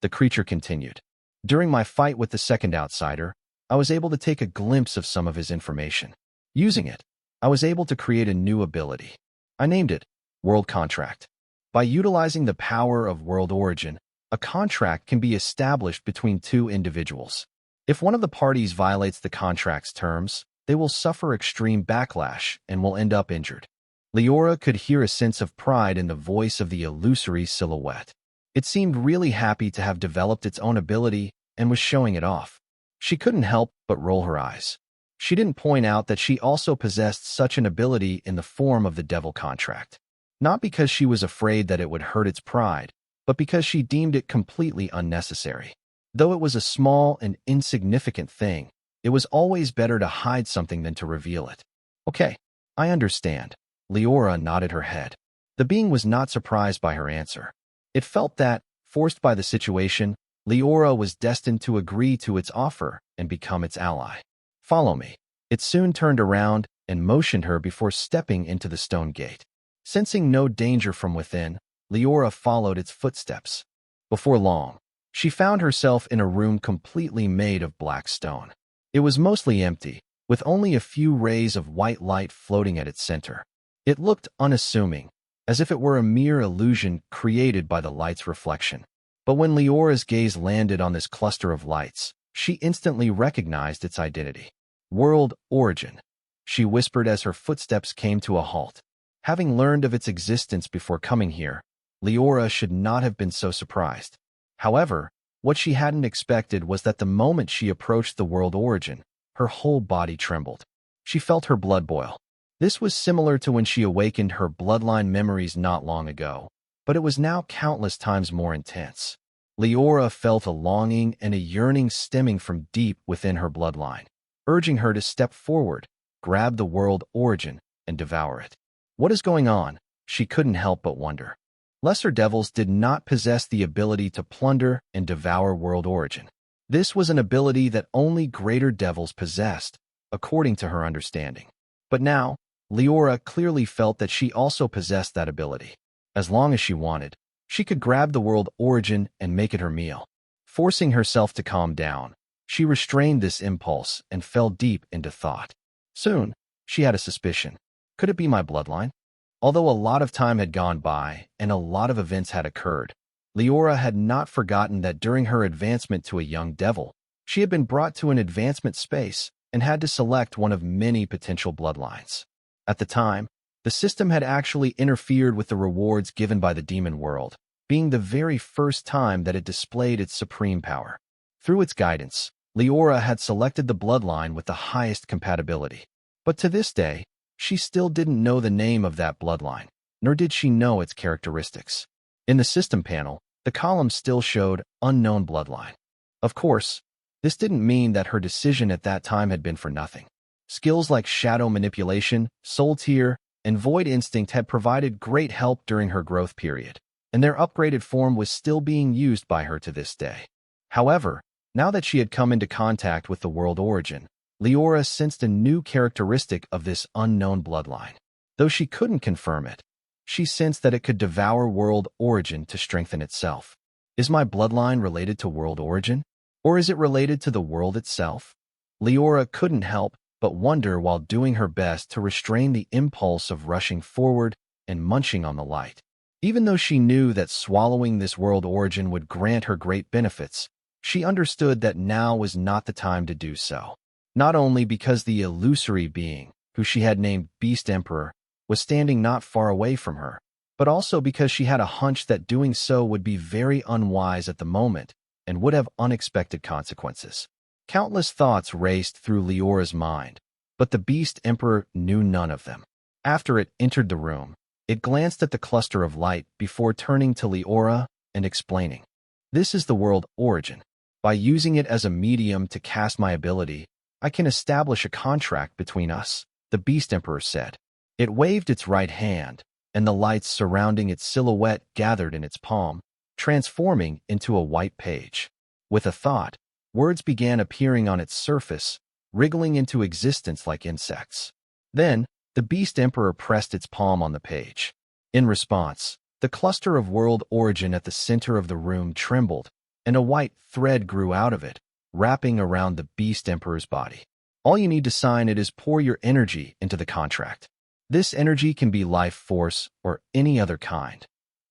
The creature continued. During my fight with the second outsider, I was able to take a glimpse of some of his information. Using it, I was able to create a new ability. I named it World Contract. By utilizing the power of world origin, a contract can be established between two individuals. If one of the parties violates the contract's terms, they will suffer extreme backlash and will end up injured. Liora could hear a sense of pride in the voice of the illusory silhouette. It seemed really happy to have developed its own ability and was showing it off. She couldn't help but roll her eyes. She didn't point out that she also possessed such an ability in the form of the devil contract. Not because she was afraid that it would hurt its pride, but because she deemed it completely unnecessary. Though it was a small and insignificant thing, it was always better to hide something than to reveal it. Okay, I understand. Liora nodded her head. The being was not surprised by her answer. It felt that, forced by the situation, Liora was destined to agree to its offer and become its ally. Follow me. It soon turned around and motioned her before stepping into the stone gate. Sensing no danger from within, Liora followed its footsteps. Before long, she found herself in a room completely made of black stone. It was mostly empty, with only a few rays of white light floating at its center. It looked unassuming, as if it were a mere illusion created by the light's reflection. But when Liora's gaze landed on this cluster of lights, she instantly recognized its identity. World Origin, she whispered as her footsteps came to a halt. Having learned of its existence before coming here, Liora should not have been so surprised. However, what she hadn't expected was that the moment she approached the World Origin, her whole body trembled. She felt her blood boil. This was similar to when she awakened her bloodline memories not long ago, but it was now countless times more intense. Liora felt a longing and a yearning stemming from deep within her bloodline, urging her to step forward, grab the World Origin, and devour it. What is going on? She couldn't help but wonder. Lesser devils did not possess the ability to plunder and devour World Origin. This was an ability that only greater devils possessed, according to her understanding. But now, Liora clearly felt that she also possessed that ability. As long as she wanted, she could grab the World Origin and make it her meal. Forcing herself to calm down, she restrained this impulse and fell deep into thought. Soon, she had a suspicion. Could it be my bloodline? Although a lot of time had gone by and a lot of events had occurred, Liora had not forgotten that during her advancement to a young devil, she had been brought to an advancement space and had to select one of many potential bloodlines. At the time, the system had actually interfered with the rewards given by the demon world, being the very first time that it displayed its supreme power. Through its guidance, Liora had selected the bloodline with the highest compatibility. But to this day, she still didn't know the name of that bloodline, nor did she know its characteristics. In the system panel, the column still showed unknown bloodline. Of course, this didn't mean that her decision at that time had been for nothing. Skills like shadow manipulation, soul tier, and Void Instinct had provided great help during her growth period, and their upgraded form was still being used by her to this day. However, now that she had come into contact with the world origin, Liora sensed a new characteristic of this unknown bloodline. Though she couldn't confirm it, she sensed that it could devour world origin to strengthen itself. Is my bloodline related to world origin? Or is it related to the world itself? Liora couldn't help but wonder while doing her best to restrain the impulse of rushing forward and munching on the light. Even though she knew that swallowing this world origin would grant her great benefits, she understood that now was not the time to do so. Not only because the illusory being, who she had named Beast Emperor, was standing not far away from her, but also because she had a hunch that doing so would be very unwise at the moment and would have unexpected consequences. Countless thoughts raced through Liora's mind, but the Beast Emperor knew none of them. After it entered the room, it glanced at the cluster of light before turning to Liora and explaining, "This is the world origin. By using it as a medium to cast my ability, I can establish a contract between us," the Beast Emperor said. It waved its right hand, and the lights surrounding its silhouette gathered in its palm, transforming into a white page. With a thought, words began appearing on its surface, wriggling into existence like insects. Then, the Beast Emperor pressed its palm on the page. In response, the cluster of world origin at the center of the room trembled, and a white thread grew out of it, wrapping around the Beast Emperor's body. All you need to sign it is pour your energy into the contract. This energy can be life force or any other kind,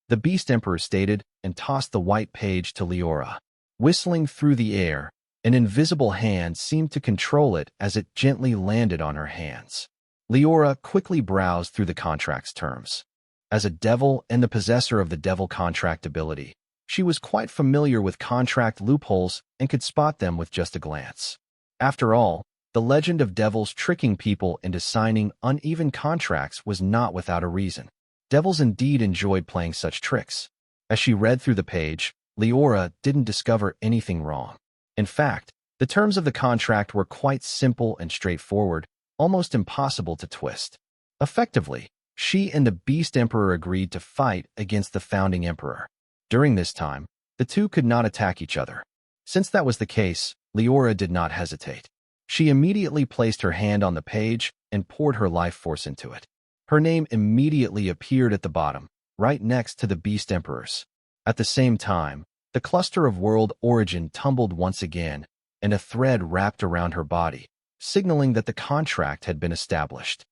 the Beast Emperor stated and tossed the white page to Liora. Whistling through the air, an invisible hand seemed to control it as it gently landed on her hands. Liora quickly browsed through the contract's terms. As a devil and the possessor of the devil contract ability, she was quite familiar with contract loopholes and could spot them with just a glance. After all, the legend of devils tricking people into signing uneven contracts was not without a reason. Devils indeed enjoyed playing such tricks. As she read through the page, Liora didn't discover anything wrong. In fact, the terms of the contract were quite simple and straightforward, almost impossible to twist. Effectively, she and the Beast Emperor agreed to fight against the founding emperor. During this time, the two could not attack each other. Since that was the case, Liora did not hesitate. She immediately placed her hand on the page and poured her life force into it. Her name immediately appeared at the bottom, right next to the Beast Emperor's. At the same time, the cluster of world origin tumbled once again, and a thread wrapped around her body, signaling that the contract had been established.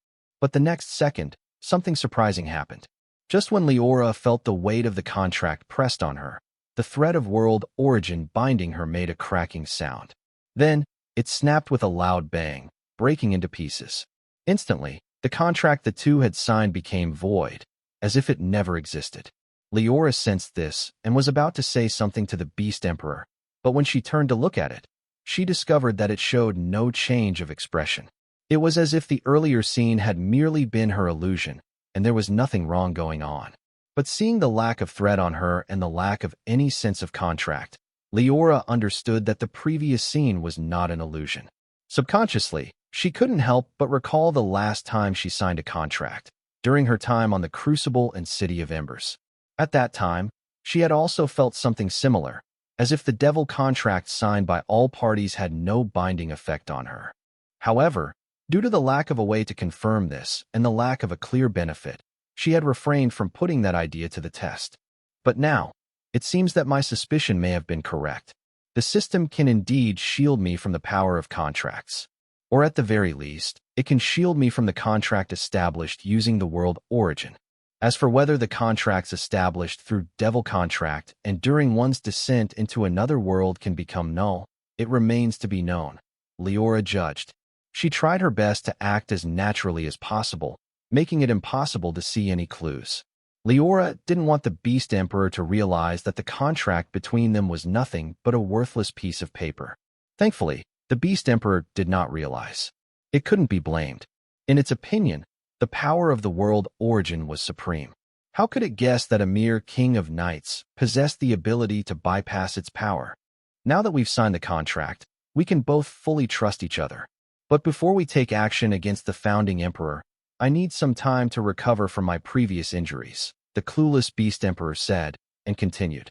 But the next second, something surprising happened. Just when Liora felt the weight of the contract pressed on her, the thread of world origin binding her made a cracking sound. Then, it snapped with a loud bang, breaking into pieces. Instantly, the contract the two had signed became void, as if it never existed. Liora sensed this and was about to say something to the Beast Emperor, but when she turned to look at it, she discovered that it showed no change of expression. It was as if the earlier scene had merely been her illusion, and there was nothing wrong going on. But seeing the lack of thread on her and the lack of any sense of contract, Liora understood that the previous scene was not an illusion. Subconsciously, she couldn't help but recall the last time she signed a contract, during her time on the Crucible and City of Embers. At that time, she had also felt something similar, as if the devil contract signed by all parties had no binding effect on her. However, due to the lack of a way to confirm this and the lack of a clear benefit, she had refrained from putting that idea to the test. But now, it seems that my suspicion may have been correct. The system can indeed shield me from the power of contracts. Or at the very least, it can shield me from the contract established using the world origin. As for whether the contracts established through devil contract and during one's descent into another world can become null, it remains to be known, Liora judged. She tried her best to act as naturally as possible, making it impossible to see any clues. Liora didn't want the Beast Emperor to realize that the contract between them was nothing but a worthless piece of paper. Thankfully, the Beast Emperor did not realize. It couldn't be blamed. In its opinion, the power of the world origin was supreme. How could it guess that a mere king of knights possessed the ability to bypass its power? Now that we've signed the contract, we can both fully trust each other. But before we take action against the founding emperor, I need some time to recover from my previous injuries, the clueless Beast Emperor said, and continued.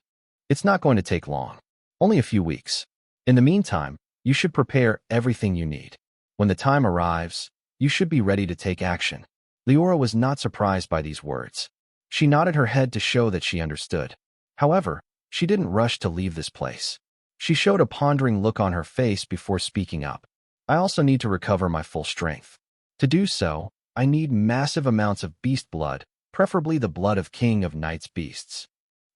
It's not going to take long. Only a few weeks. In the meantime, you should prepare everything you need. When the time arrives, you should be ready to take action. Liora was not surprised by these words. She nodded her head to show that she understood. However, she didn't rush to leave this place. She showed a pondering look on her face before speaking up. I also need to recover my full strength. To do so, I need massive amounts of beast blood, preferably the blood of King of Night's beasts.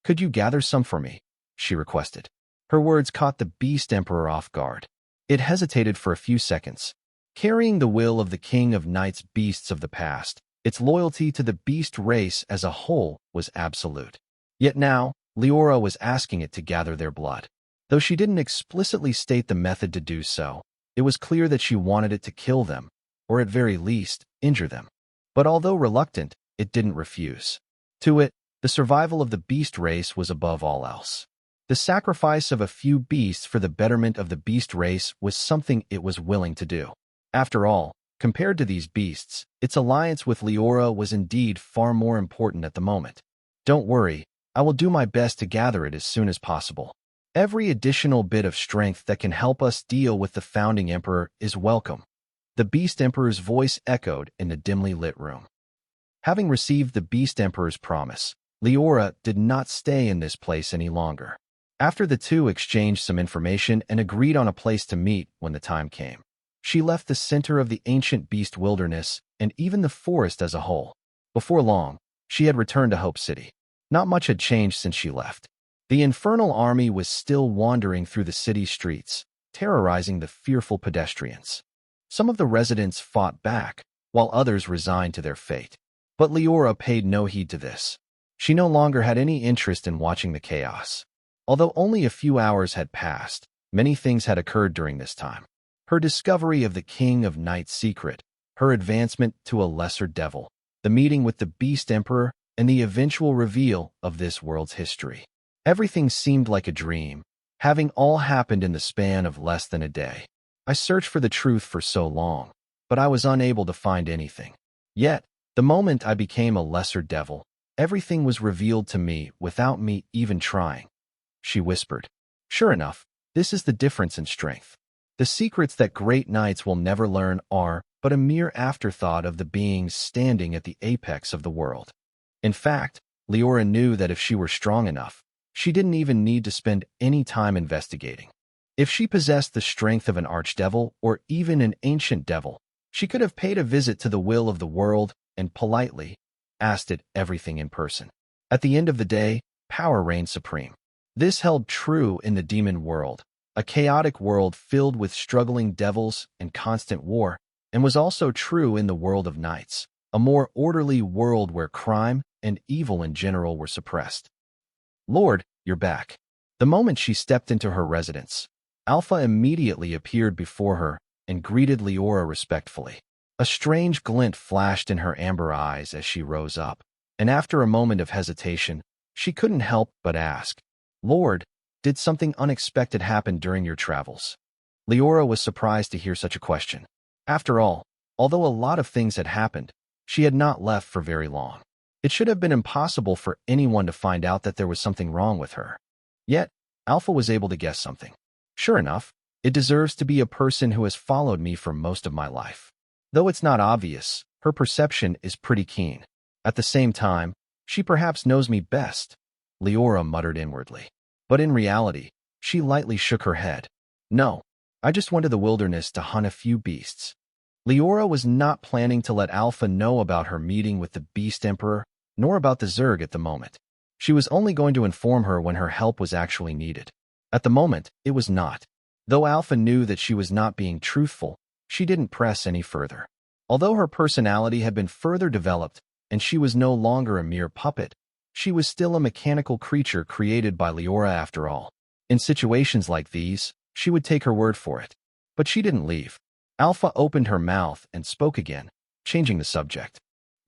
Could you gather some for me? She requested. Her words caught the Beast Emperor off guard. It hesitated for a few seconds. Carrying the will of the King of Night's beasts of the past, its loyalty to the beast race as a whole was absolute. Yet now, Liora was asking it to gather their blood. Though she didn't explicitly state the method to do so, it was clear that she wanted it to kill them, or at very least, injure them. But although reluctant, it didn't refuse. To it, the survival of the beast race was above all else. The sacrifice of a few beasts for the betterment of the beast race was something it was willing to do. After all, compared to these beasts, its alliance with Liora was indeed far more important at the moment. Don't worry, I will do my best to gather it as soon as possible. Every additional bit of strength that can help us deal with the founding emperor is welcome. The Beast Emperor's voice echoed in the dimly lit room. Having received the Beast Emperor's promise, Liora did not stay in this place any longer. After the two exchanged some information and agreed on a place to meet when the time came, she left the center of the ancient beast wilderness and even the forest as a whole. Before long, she had returned to Hope City. Not much had changed since she left. The infernal army was still wandering through the city streets, terrorizing the fearful pedestrians. Some of the residents fought back, while others resigned to their fate. But Liora paid no heed to this. She no longer had any interest in watching the chaos. Although only a few hours had passed, many things had occurred during this time. Her discovery of the King of Night's secret, her advancement to a lesser devil, the meeting with the Beast Emperor, and the eventual reveal of this world's history. Everything seemed like a dream, having all happened in the span of less than a day. I searched for the truth for so long, but I was unable to find anything. Yet, the moment I became a lesser devil, everything was revealed to me without me even trying. She whispered. Sure enough, this is the difference in strength. The secrets that great knights will never learn are but a mere afterthought of the beings standing at the apex of the world. In fact, Liora knew that if she were strong enough, she didn't even need to spend any time investigating. If she possessed the strength of an archdevil or even an ancient devil, she could have paid a visit to the will of the world and politely asked it everything in person. At the end of the day, power reigned supreme. This held true in the demon world, a chaotic world filled with struggling devils and constant war, and was also true in the world of knights, a more orderly world where crime and evil in general were suppressed. Lord, you're back. The moment she stepped into her residence, Alpha immediately appeared before her and greeted Liora respectfully. A strange glint flashed in her amber eyes as she rose up, and after a moment of hesitation, she couldn't help but ask, Lord, did something unexpected happen during your travels? Liora was surprised to hear such a question. After all, although a lot of things had happened, she had not left for very long. It should have been impossible for anyone to find out that there was something wrong with her. Yet, Alpha was able to guess something. Sure enough, it deserves to be a person who has followed me for most of my life. Though it's not obvious, her perception is pretty keen. At the same time, she perhaps knows me best, Liora muttered inwardly. But in reality, she lightly shook her head. No, I just went to the wilderness to hunt a few beasts. Liora was not planning to let Alpha know about her meeting with the Beast Emperor, nor about the Zerg at the moment. She was only going to inform her when her help was actually needed. At the moment, it was not. Though Alpha knew that she was not being truthful, she didn't press any further. Although her personality had been further developed, and she was no longer a mere puppet, she was still a mechanical creature created by Liora after all. In situations like these, she would take her word for it. But she didn't leave. Alpha opened her mouth and spoke again, changing the subject.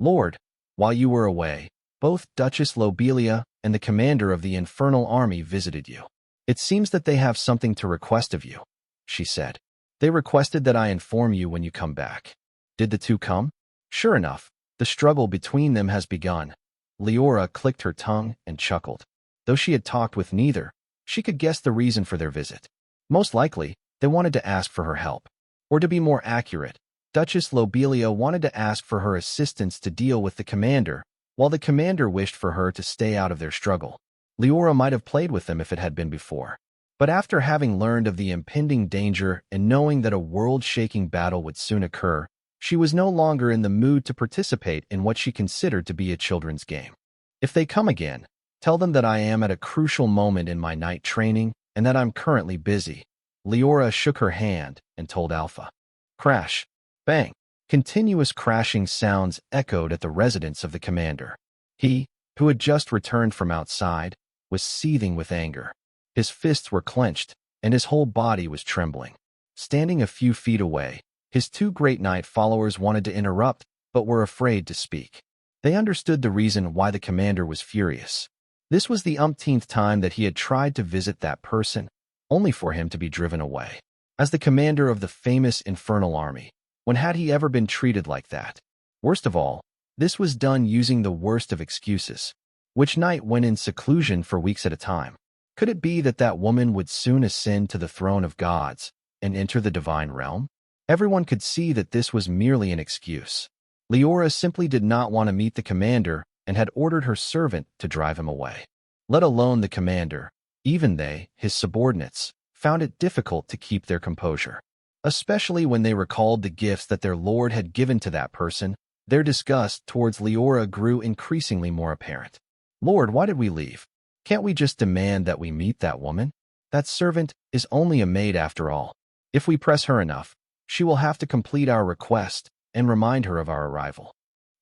Lord, while you were away, both Duchess Lobelia and the commander of the Infernal Army visited you. It seems that they have something to request of you, she said. They requested that I inform you when you come back. Did the two come? Sure enough, The struggle between them has begun. Liora clicked her tongue and chuckled. Though she had talked with neither, she could guess the reason for their visit. Most likely, they wanted to ask for her help. Or to be more accurate, Duchess Lobelia wanted to ask for her assistance to deal with the commander, while the commander wished for her to stay out of their struggle. Liora might have played with them if it had been before. But after having learned of the impending danger and knowing that a world-shaking battle would soon occur, she was no longer in the mood to participate in what she considered to be a children's game. If they come again, tell them that I am at a crucial moment in my night training and that I'm currently busy. Liora shook her hand and told Alpha. Crash. Bang. Continuous crashing sounds echoed at the residence of the commander. He, who had just returned from outside, was seething with anger. His fists were clenched, and his whole body was trembling. Standing a few feet away, his two Great Knight followers wanted to interrupt, but were afraid to speak. They understood the reason why the commander was furious. This was the umpteenth time that he had tried to visit that person, only for him to be driven away. As the commander of the famous infernal army, when had he ever been treated like that? Worst of all, this was done using the worst of excuses. Which knight went in seclusion for weeks at a time? Could it be that that woman would soon ascend to the throne of gods and enter the divine realm? Everyone could see that this was merely an excuse. Liora simply did not want to meet the commander and had ordered her servant to drive him away. Let alone the commander, even they, his subordinates, found it difficult to keep their composure. Especially when they recalled the gifts that their lord had given to that person, their disgust towards Liora grew increasingly more apparent. Lord, why did we leave? Can't we just demand that we meet that woman? That servant is only a maid after all. If we press her enough, she will have to complete our request and remind her of our arrival.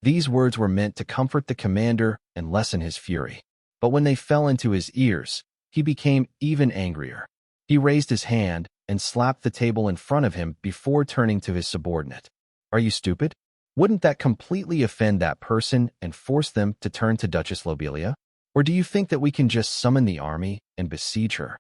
These words were meant to comfort the commander and lessen his fury. But when they fell into his ears, he became even angrier. He raised his hand and slapped the table in front of him before turning to his subordinate. Are you stupid? Wouldn't that completely offend that person and force them to turn to Duchess Lobelia? Or do you think that we can just summon the army and besiege her?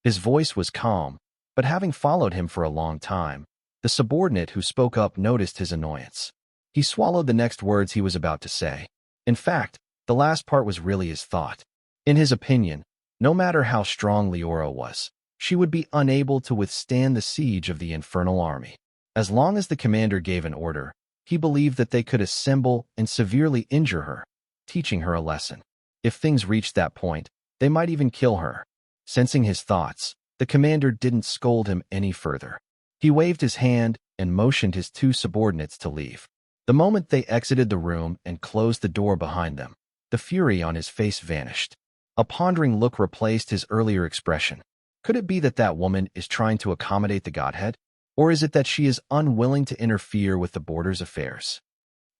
His voice was calm, but having followed him for a long time, the subordinate who spoke up noticed his annoyance. He swallowed the next words he was about to say. In fact, the last part was really his thought. In his opinion, no matter how strong Liora was, she would be unable to withstand the siege of the infernal army. As long as the commander gave an order, he believed that they could assemble and severely injure her, teaching her a lesson. If things reached that point, they might even kill her. Sensing his thoughts, the commander didn't scold him any further. He waved his hand and motioned his two subordinates to leave. The moment they exited the room and closed the door behind them, the fury on his face vanished. A pondering look replaced his earlier expression. Could it be that that woman is trying to accommodate the Godhead? Or is it that she is unwilling to interfere with the border's affairs?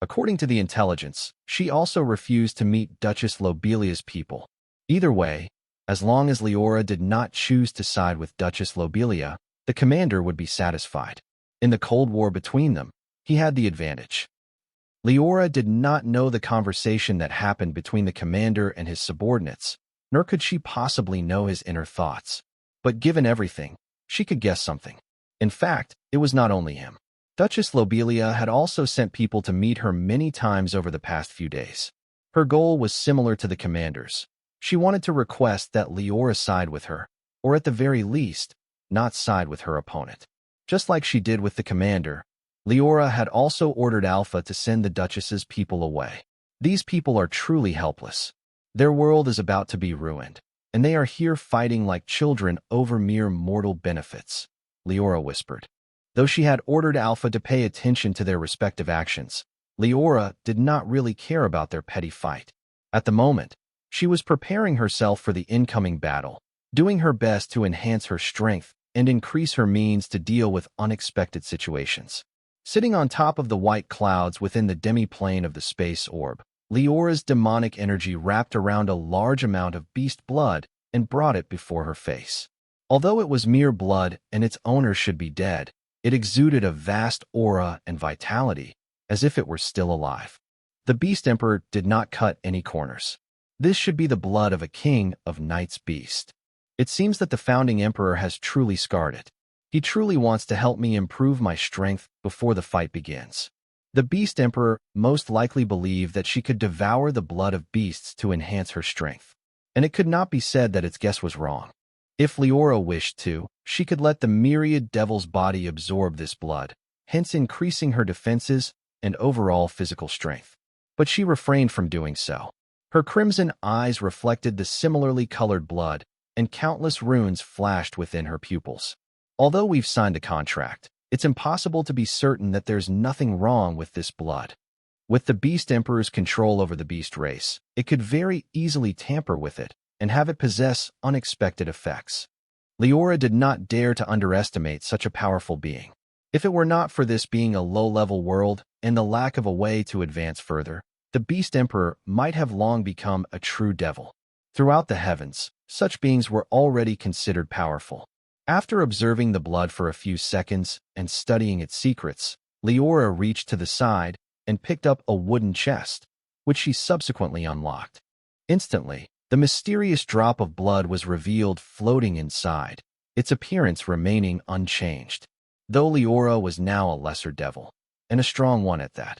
According to the intelligence, she also refused to meet Duchess Lobelia's people. Either way, as long as Liora did not choose to side with Duchess Lobelia, the commander would be satisfied. In the Cold War between them, he had the advantage. Liora did not know the conversation that happened between the commander and his subordinates, nor could she possibly know his inner thoughts. But given everything, she could guess something. In fact, it was not only him. Duchess Lobelia had also sent people to meet her many times over the past few days. Her goal was similar to the commander's. She wanted to request that Liora side with her, or at the very least, not side with her opponent. Just like she did with the commander, Liora had also ordered Alpha to send the Duchess's people away. These people are truly helpless. Their world is about to be ruined, and they are here fighting like children over mere mortal benefits, Liora whispered. Though she had ordered Alpha to pay attention to their respective actions, Liora did not really care about their petty fight. At the moment, she was preparing herself for the incoming battle, doing her best to enhance her strength and increase her means to deal with unexpected situations. Sitting on top of the white clouds within the demi-plane of the space orb, Liora's demonic energy wrapped around a large amount of beast blood and brought it before her face. Although it was mere blood and its owner should be dead, it exuded a vast aura and vitality, as if it were still alive. The Beast Emperor did not cut any corners. This should be the blood of a king of Knight's Beast. It seems that the founding emperor has truly scarred it. He truly wants to help me improve my strength before the fight begins. The Beast Emperor most likely believed that she could devour the blood of beasts to enhance her strength, and it could not be said that its guess was wrong. If Liora wished to, she could let the myriad devil's body absorb this blood, hence increasing her defenses and overall physical strength. But she refrained from doing so. Her crimson eyes reflected the similarly colored blood, and countless runes flashed within her pupils. Although we've signed a contract, it's impossible to be certain that there's nothing wrong with this blood. With the Beast Emperor's control over the beast race, it could very easily tamper with it and have it possess unexpected effects. Liora did not dare to underestimate such a powerful being. If it were not for this being a low-level world and the lack of a way to advance further, the Beast Emperor might have long become a true devil. Throughout the heavens, such beings were already considered powerful. After observing the blood for a few seconds and studying its secrets, Liora reached to the side and picked up a wooden chest, which she subsequently unlocked. Instantly, the mysterious drop of blood was revealed floating inside, its appearance remaining unchanged. Though Liora was now a lesser devil, and a strong one at that,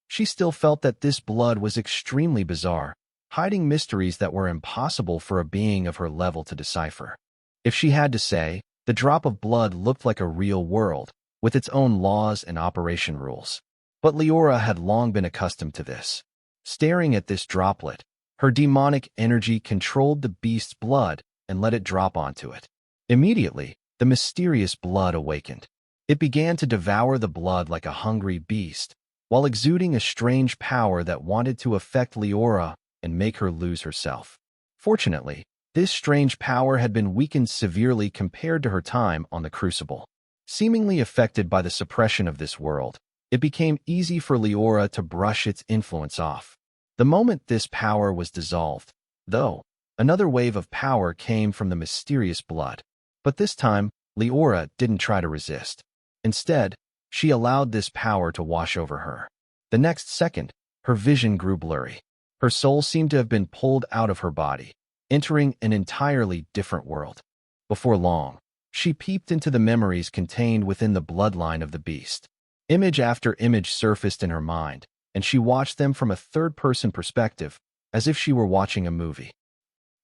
she still felt that this blood was extremely bizarre, hiding mysteries that were impossible for a being of her level to decipher. If she had to say, the drop of blood looked like a real world, with its own laws and operation rules. But Liora had long been accustomed to this. Staring at this droplet, her demonic energy controlled the beast's blood and let it drop onto it. Immediately, the mysterious blood awakened. It began to devour the blood like a hungry beast, while exuding a strange power that wanted to affect Liora and make her lose herself. Fortunately, this strange power had been weakened severely compared to her time on the Crucible. Seemingly affected by the suppression of this world, it became easy for Liora to brush its influence off. The moment this power was dissolved, though, another wave of power came from the mysterious blood. But this time, Liora didn't try to resist. Instead, she allowed this power to wash over her. The next second, her vision grew blurry. Her soul seemed to have been pulled out of her body, entering an entirely different world. Before long, she peeped into the memories contained within the bloodline of the beast. Image after image surfaced in her mind, and she watched them from a third-person perspective, as if she were watching a movie.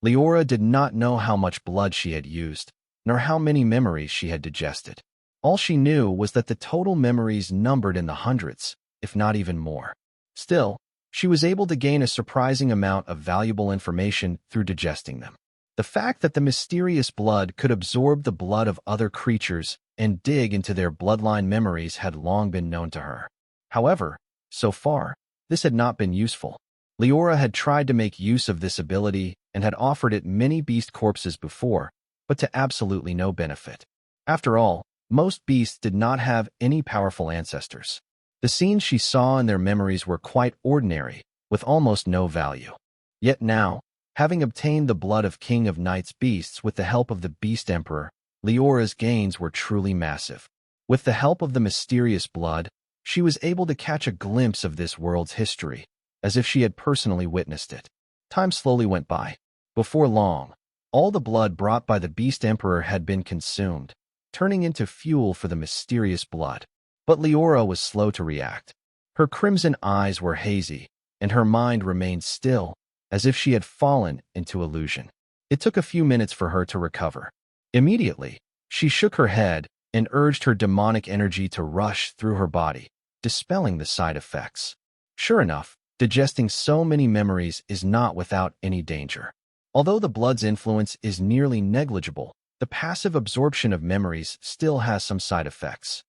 Liora did not know how much blood she had used, nor how many memories she had digested. All she knew was that the total memories numbered in the hundreds, if not even more. Still, she was able to gain a surprising amount of valuable information through digesting them. The fact that the mysterious blood could absorb the blood of other creatures and dig into their bloodline memories had long been known to her. However, so far, this had not been useful. Liora had tried to make use of this ability and had offered it many beast corpses before, but to absolutely no benefit. After all, most beasts did not have any powerful ancestors. The scenes she saw in their memories were quite ordinary, with almost no value. Yet now, having obtained the blood of King of Night's beasts with the help of the Beast Emperor, Liora's gains were truly massive. With the help of the mysterious blood, she was able to catch a glimpse of this world's history, as if she had personally witnessed it. Time slowly went by. Before long, all the blood brought by the Beast Emperor had been consumed, turning into fuel for the mysterious blood. But Liora was slow to react. Her crimson eyes were hazy, and her mind remained still, as if she had fallen into illusion. It took a few minutes for her to recover. Immediately, she shook her head and urged her demonic energy to rush through her body, dispelling the side effects. Sure enough, digesting so many memories is not without any danger. Although the blood's influence is nearly negligible, the passive absorption of memories still has some side effects.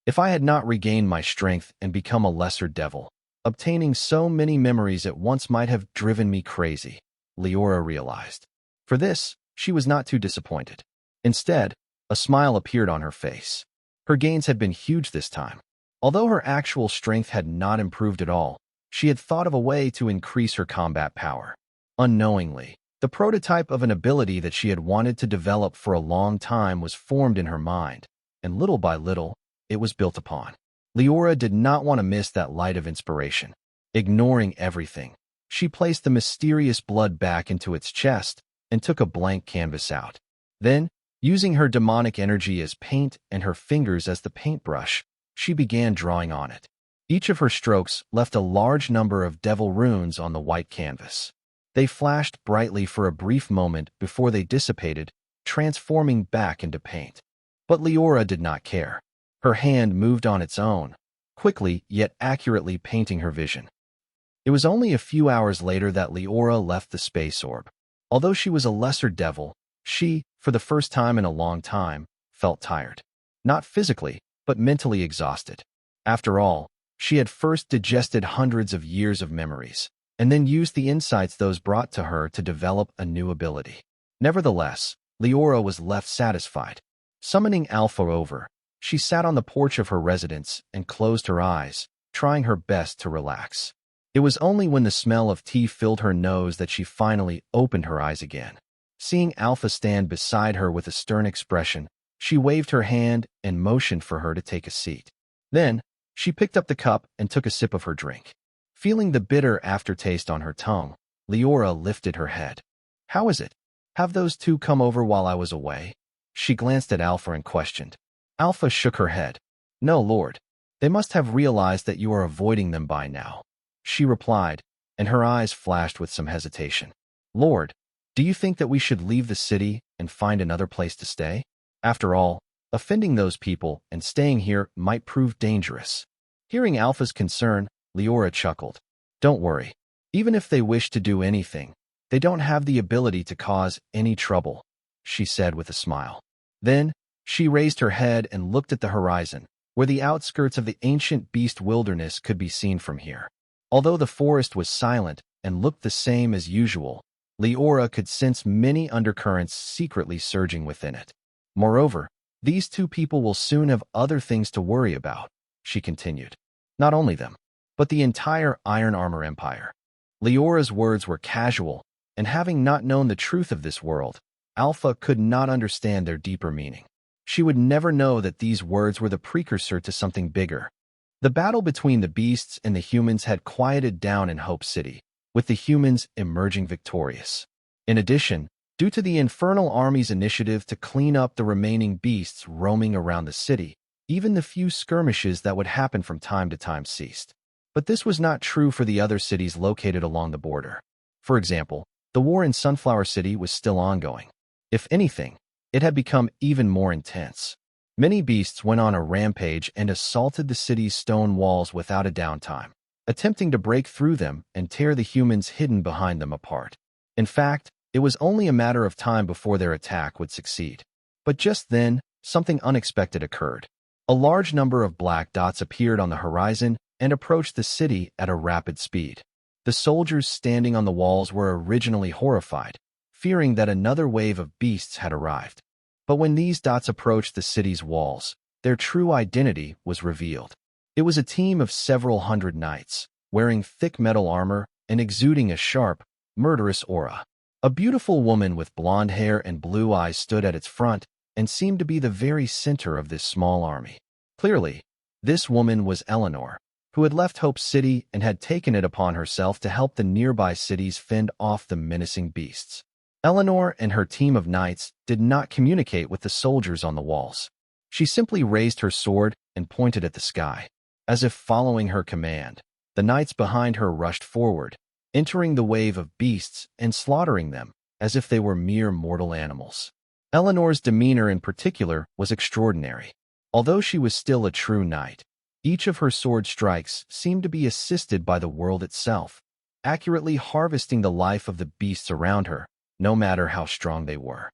If I had not regained my strength and become a lesser devil, obtaining so many memories at once might have driven me crazy, Liora realized. For this, she was not too disappointed. Instead, a smile appeared on her face. Her gains had been huge this time. Although her actual strength had not improved at all, she had thought of a way to increase her combat power. Unknowingly, the prototype of an ability that she had wanted to develop for a long time was formed in her mind, and little by little, it was built upon. Liora did not want to miss that light of inspiration. Ignoring everything, she placed the mysterious blood back into its chest and took a blank canvas out. Then, using her demonic energy as paint and her fingers as the paintbrush, she began drawing on it. Each of her strokes left a large number of devil runes on the white canvas. They flashed brightly for a brief moment before they dissipated, transforming back into paint. But Liora did not care. Her hand moved on its own, quickly yet accurately painting her vision. It was only a few hours later that Liora left the space orb. Although she was a lesser devil, she, for the first time in a long time, felt tired. Not physically, but mentally exhausted. After all, she had first digested hundreds of years of memories, and then used the insights those brought to her to develop a new ability. Nevertheless, Liora was left satisfied. Summoning Alpha over, she sat on the porch of her residence and closed her eyes, trying her best to relax. It was only when the smell of tea filled her nose that she finally opened her eyes again. Seeing Alpha stand beside her with a stern expression, she waved her hand and motioned for her to take a seat. Then, she picked up the cup and took a sip of her drink. Feeling the bitter aftertaste on her tongue, Liora lifted her head. "How is it? Have those two come over while I was away?" She glanced at Alpha and questioned. Alpha shook her head. "No, Lord. They must have realized that you are avoiding them by now," she replied, and her eyes flashed with some hesitation. "Lord, do you think that we should leave the city and find another place to stay? After all, offending those people and staying here might prove dangerous." Hearing Alpha's concern, Liora chuckled. "Don't worry. Even if they wish to do anything, they don't have the ability to cause any trouble," she said with a smile. Then, she raised her head and looked at the horizon, where the outskirts of the ancient beast wilderness could be seen from here. Although the forest was silent and looked the same as usual, Liora could sense many undercurrents secretly surging within it. "Moreover, these two people will soon have other things to worry about," she continued. "Not only them, but the entire Iron Armor Empire." Liora's words were casual, and having not known the truth of this world, Alpha could not understand their deeper meaning. She would never know that these words were the precursor to something bigger. The battle between the beasts and the humans had quieted down in Hope City, with the humans emerging victorious. In addition, due to the Infernal Army's initiative to clean up the remaining beasts roaming around the city, even the few skirmishes that would happen from time to time ceased. But this was not true for the other cities located along the border. For example, the war in Sunflower City was still ongoing. If anything, it had become even more intense. Many beasts went on a rampage and assaulted the city's stone walls without a downtime, attempting to break through them and tear the humans hidden behind them apart. In fact, it was only a matter of time before their attack would succeed. But just then, something unexpected occurred. A large number of black dots appeared on the horizon and approached the city at a rapid speed. The soldiers standing on the walls were originally horrified, fearing that another wave of beasts had arrived. But when these dots approached the city's walls, their true identity was revealed. It was a team of several hundred knights, wearing thick metal armor and exuding a sharp, murderous aura. A beautiful woman with blonde hair and blue eyes stood at its front and seemed to be the very center of this small army. Clearly, this woman was Eleanor, who had left Hope City and had taken it upon herself to help the nearby cities fend off the menacing beasts. Eleanor and her team of knights did not communicate with the soldiers on the walls. She simply raised her sword and pointed at the sky. As if following her command, the knights behind her rushed forward, entering the wave of beasts and slaughtering them as if they were mere mortal animals. Eleanor's demeanor in particular was extraordinary. Although she was still a true knight, each of her sword strikes seemed to be assisted by the world itself, accurately harvesting the life of the beasts around her, no matter how strong they were.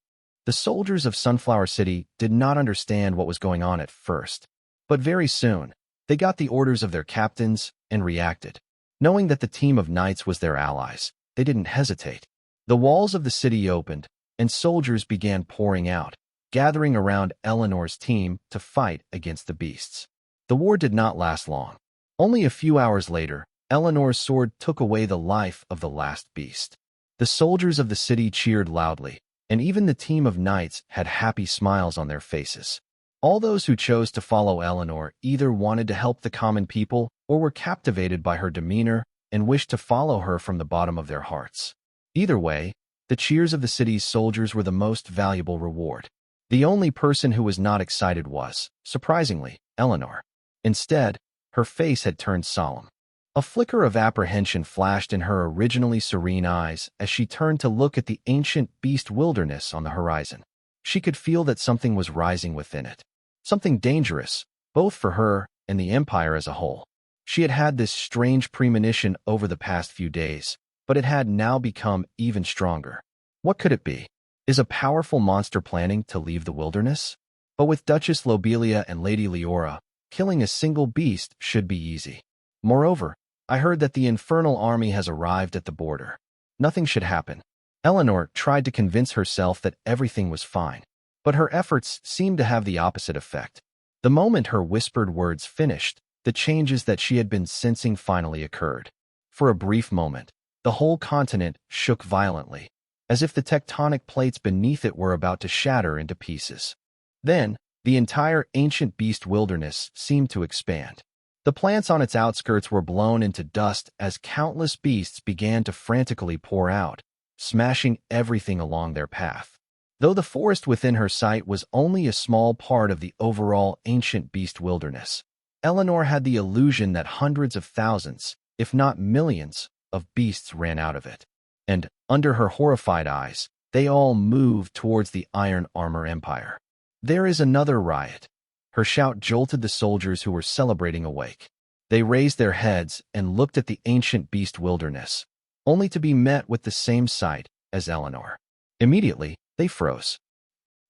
The soldiers of Sunflower City did not understand what was going on at first, but very soon, they got the orders of their captains and reacted. Knowing that the team of knights was their allies, they didn't hesitate. The walls of the city opened, and soldiers began pouring out, gathering around Eleanor's team to fight against the beasts. The war did not last long. Only a few hours later, Eleanor's sword took away the life of the last beast. The soldiers of the city cheered loudly, and even the team of knights had happy smiles on their faces. All those who chose to follow Eleanor either wanted to help the common people or were captivated by her demeanor and wished to follow her from the bottom of their hearts. Either way, the cheers of the city's soldiers were the most valuable reward. The only person who was not excited was, surprisingly, Eleanor. Instead, Her face had turned solemn. A flicker of apprehension flashed in her originally serene eyes as she turned to look at the ancient beast wilderness on the horizon. She could feel that something was rising within it. Something dangerous, both for her and the Empire as a whole. She had had this strange premonition over the past few days, but it had now become even stronger. What could it be? Is a powerful monster planning to leave the wilderness? But with Duchess Lobelia and Lady Liora, killing a single beast should be easy. Moreover, I heard that the infernal army has arrived at the border. Nothing should happen. Eleanor tried to convince herself that everything was fine, but her efforts seemed to have the opposite effect. The moment her whispered words finished, the changes that she had been sensing finally occurred. For a brief moment, the whole continent shook violently, as if the tectonic plates beneath it were about to shatter into pieces. Then, the entire ancient beast wilderness seemed to expand. The plants on its outskirts were blown into dust as countless beasts began to frantically pour out, smashing everything along their path. Though the forest within her sight was only a small part of the overall ancient beast wilderness, Eleanor had the illusion that hundreds of thousands, if not millions, of beasts ran out of it. And, under her horrified eyes, they all moved towards the Iron Armor Empire. There is another riot. Her shout jolted the soldiers who were celebrating awake. They raised their heads and looked at the ancient beast wilderness, only to be met with the same sight as Eleanor. Immediately, they froze.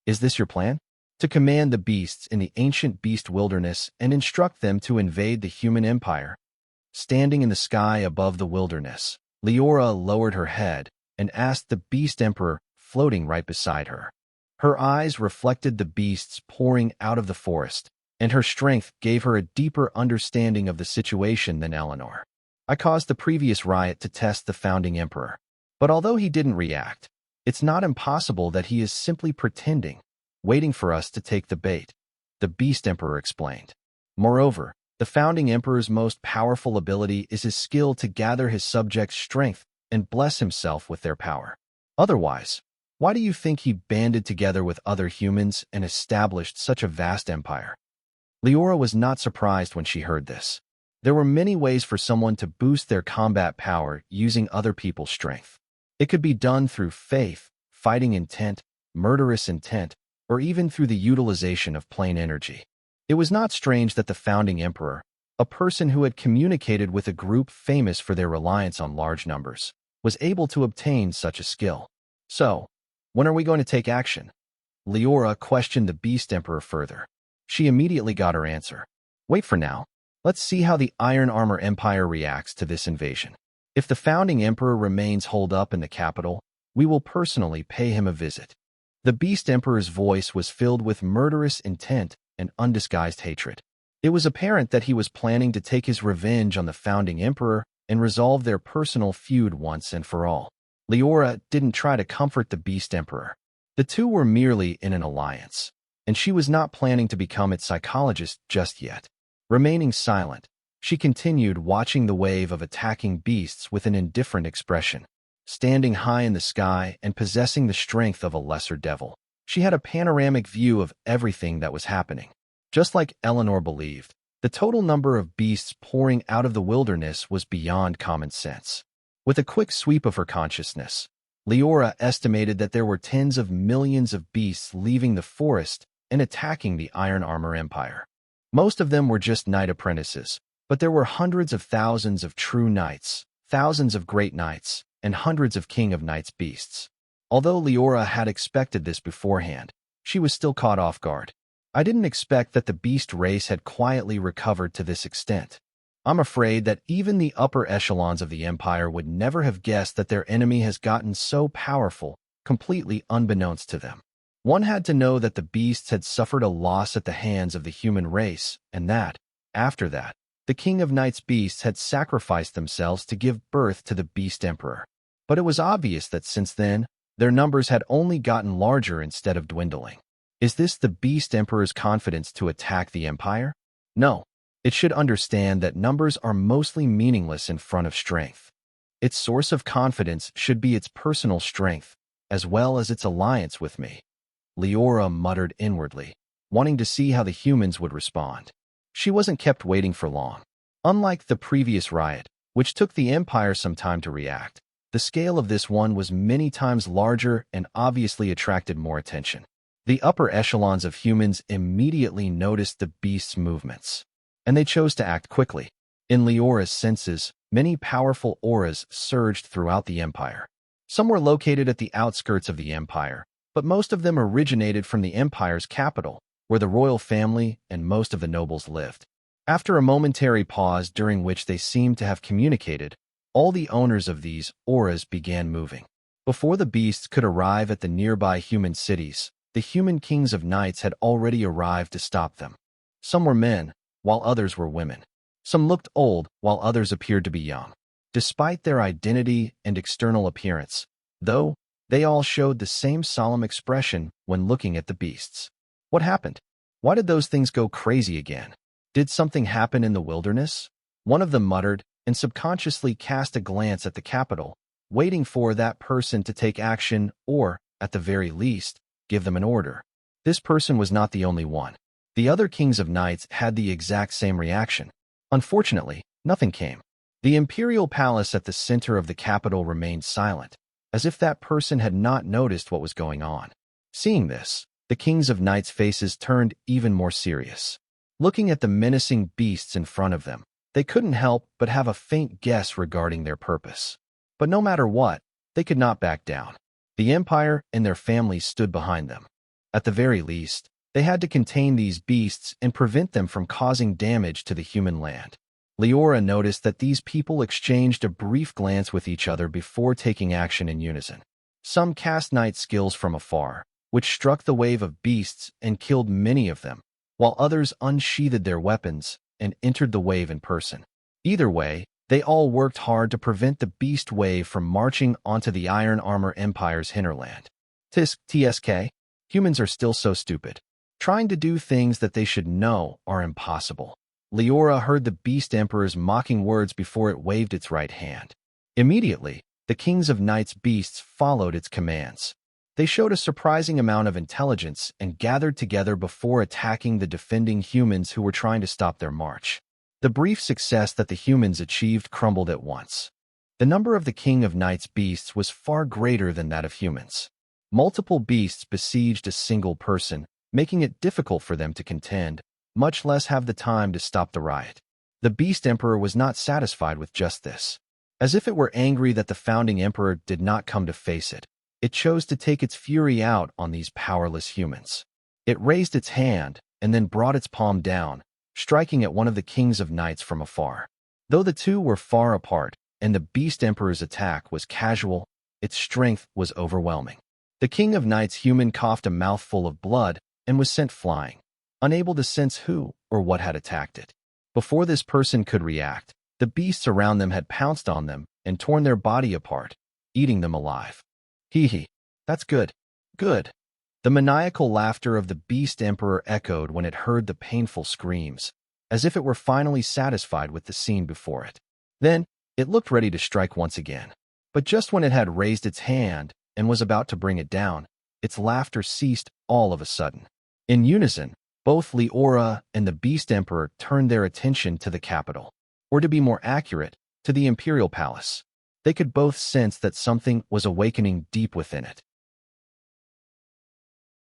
Is this your plan? To command the beasts in the ancient beast wilderness and instruct them to invade the human empire? Standing in the sky above the wilderness, Liora lowered her head and asked the Beast Emperor floating right beside her. Her eyes reflected the beasts pouring out of the forest, and her strength gave her a deeper understanding of the situation than Eleanor. I caused the previous riot to test the founding emperor, but although he didn't react, it's not impossible that he is simply pretending, waiting for us to take the bait, the Beast Emperor explained. Moreover, the founding emperor's most powerful ability is his skill to gather his subjects' strength and bless himself with their power. Otherwise, why do you think he banded together with other humans and established such a vast empire? Liora was not surprised when she heard this. There were many ways for someone to boost their combat power using other people's strength. It could be done through faith, fighting intent, murderous intent, or even through the utilization of plain energy. It was not strange that the founding emperor, a person who had communicated with a group famous for their reliance on large numbers, was able to obtain such a skill. So, when are we going to take action? Liora questioned the Beast Emperor further. She immediately got her answer. Wait for now. Let's see how the Iron Armor Empire reacts to this invasion. If the founding emperor remains holed up in the capital, we will personally pay him a visit. The Beast Emperor's voice was filled with murderous intent and undisguised hatred. It was apparent that he was planning to take his revenge on the founding emperor and resolve their personal feud once and for all. Liora didn't try to comfort the Beast Emperor. The two were merely in an alliance, and she was not planning to become its psychologist just yet. Remaining silent, she continued watching the wave of attacking beasts with an indifferent expression. Standing high in the sky and possessing the strength of a lesser devil, she had a panoramic view of everything that was happening. Just like Eleanor believed, the total number of beasts pouring out of the wilderness was beyond common sense. With a quick sweep of her consciousness, Liora estimated that there were tens of millions of beasts leaving the forest and attacking the Iron Armor Empire. Most of them were just knight apprentices, but there were hundreds of thousands of true knights, thousands of great knights, and hundreds of king of knights beasts. Although Liora had expected this beforehand, she was still caught off guard. I didn't expect that the beast race had quietly recovered to this extent. I'm afraid that even the upper echelons of the Empire would never have guessed that their enemy has gotten so powerful, completely unbeknownst to them. One had to know that the beasts had suffered a loss at the hands of the human race, and that, after that, the King of Knights beasts had sacrificed themselves to give birth to the Beast Emperor. But it was obvious that since then, their numbers had only gotten larger instead of dwindling. Is this the Beast Emperor's confidence to attack the Empire? No. It should understand that numbers are mostly meaningless in front of strength. Its source of confidence should be its personal strength, as well as its alliance with me. Liora muttered inwardly, wanting to see how the humans would respond. She wasn't kept waiting for long. Unlike the previous riot, which took the Empire some time to react, the scale of this one was many times larger and obviously attracted more attention. The upper echelons of humans immediately noticed the beast's movements, and they chose to act quickly. In Liora's senses, many powerful auras surged throughout the Empire. Some were located at the outskirts of the Empire, but most of them originated from the Empire's capital, where the royal family and most of the nobles lived. After a momentary pause during which they seemed to have communicated, all the owners of these auras began moving. Before the beasts could arrive at the nearby human cities, the human kings of knights had already arrived to stop them. Some were men, while others were women. Some looked old, while others appeared to be young. Despite their identity and external appearance, though, they all showed the same solemn expression when looking at the beasts. What happened? Why did those things go crazy again? Did something happen in the wilderness? One of them muttered and subconsciously cast a glance at the capital, waiting for that person to take action or, at the very least, give them an order. This person was not the only one. The other kings of knights had the exact same reaction. Unfortunately, nothing came. The imperial palace at the center of the capital remained silent, as if that person had not noticed what was going on. Seeing this, the kings of knights' faces turned even more serious. Looking at the menacing beasts in front of them, they couldn't help but have a faint guess regarding their purpose. But no matter what, they could not back down. The Empire and their families stood behind them. At the very least, they had to contain these beasts and prevent them from causing damage to the human land. Liora noticed that these people exchanged a brief glance with each other before taking action in unison. Some cast knight skills from afar, which struck the wave of beasts and killed many of them, while others unsheathed their weapons and entered the wave in person. Either way, they all worked hard to prevent the beast wave from marching onto the Iron Armor Empire's hinterland. TSK, humans are still so stupid. Trying to do things that they should know are impossible. Liora heard the Beast Emperor's mocking words before it waved its right hand. Immediately, the kings of knights' beasts followed its commands. They showed a surprising amount of intelligence and gathered together before attacking the defending humans who were trying to stop their march. The brief success that the humans achieved crumbled at once. The number of the king of knights' beasts was far greater than that of humans. Multiple beasts besieged a single person, making it difficult for them to contend, much less have the time to stop the riot. The Beast Emperor was not satisfied with just this. As if it were angry that the founding emperor did not come to face it, it chose to take its fury out on these powerless humans. It raised its hand and then brought its palm down, striking at one of the kings of knights from afar. Though the two were far apart and the Beast Emperor's attack was casual, its strength was overwhelming. The king of knights human coughed a mouthful of blood and was sent flying, unable to sense who or what had attacked it. Before this person could react, the beasts around them had pounced on them and torn their body apart, eating them alive. Hee, that's good. Good. The maniacal laughter of the Beast Emperor echoed when it heard the painful screams, as if it were finally satisfied with the scene before it. Then, it looked ready to strike once again. But just when it had raised its hand and was about to bring it down, its laughter ceased all of a sudden. In unison, both Liora and the Beast Emperor turned their attention to the capital, or to be more accurate, to the imperial palace. They could both sense that something was awakening deep within it.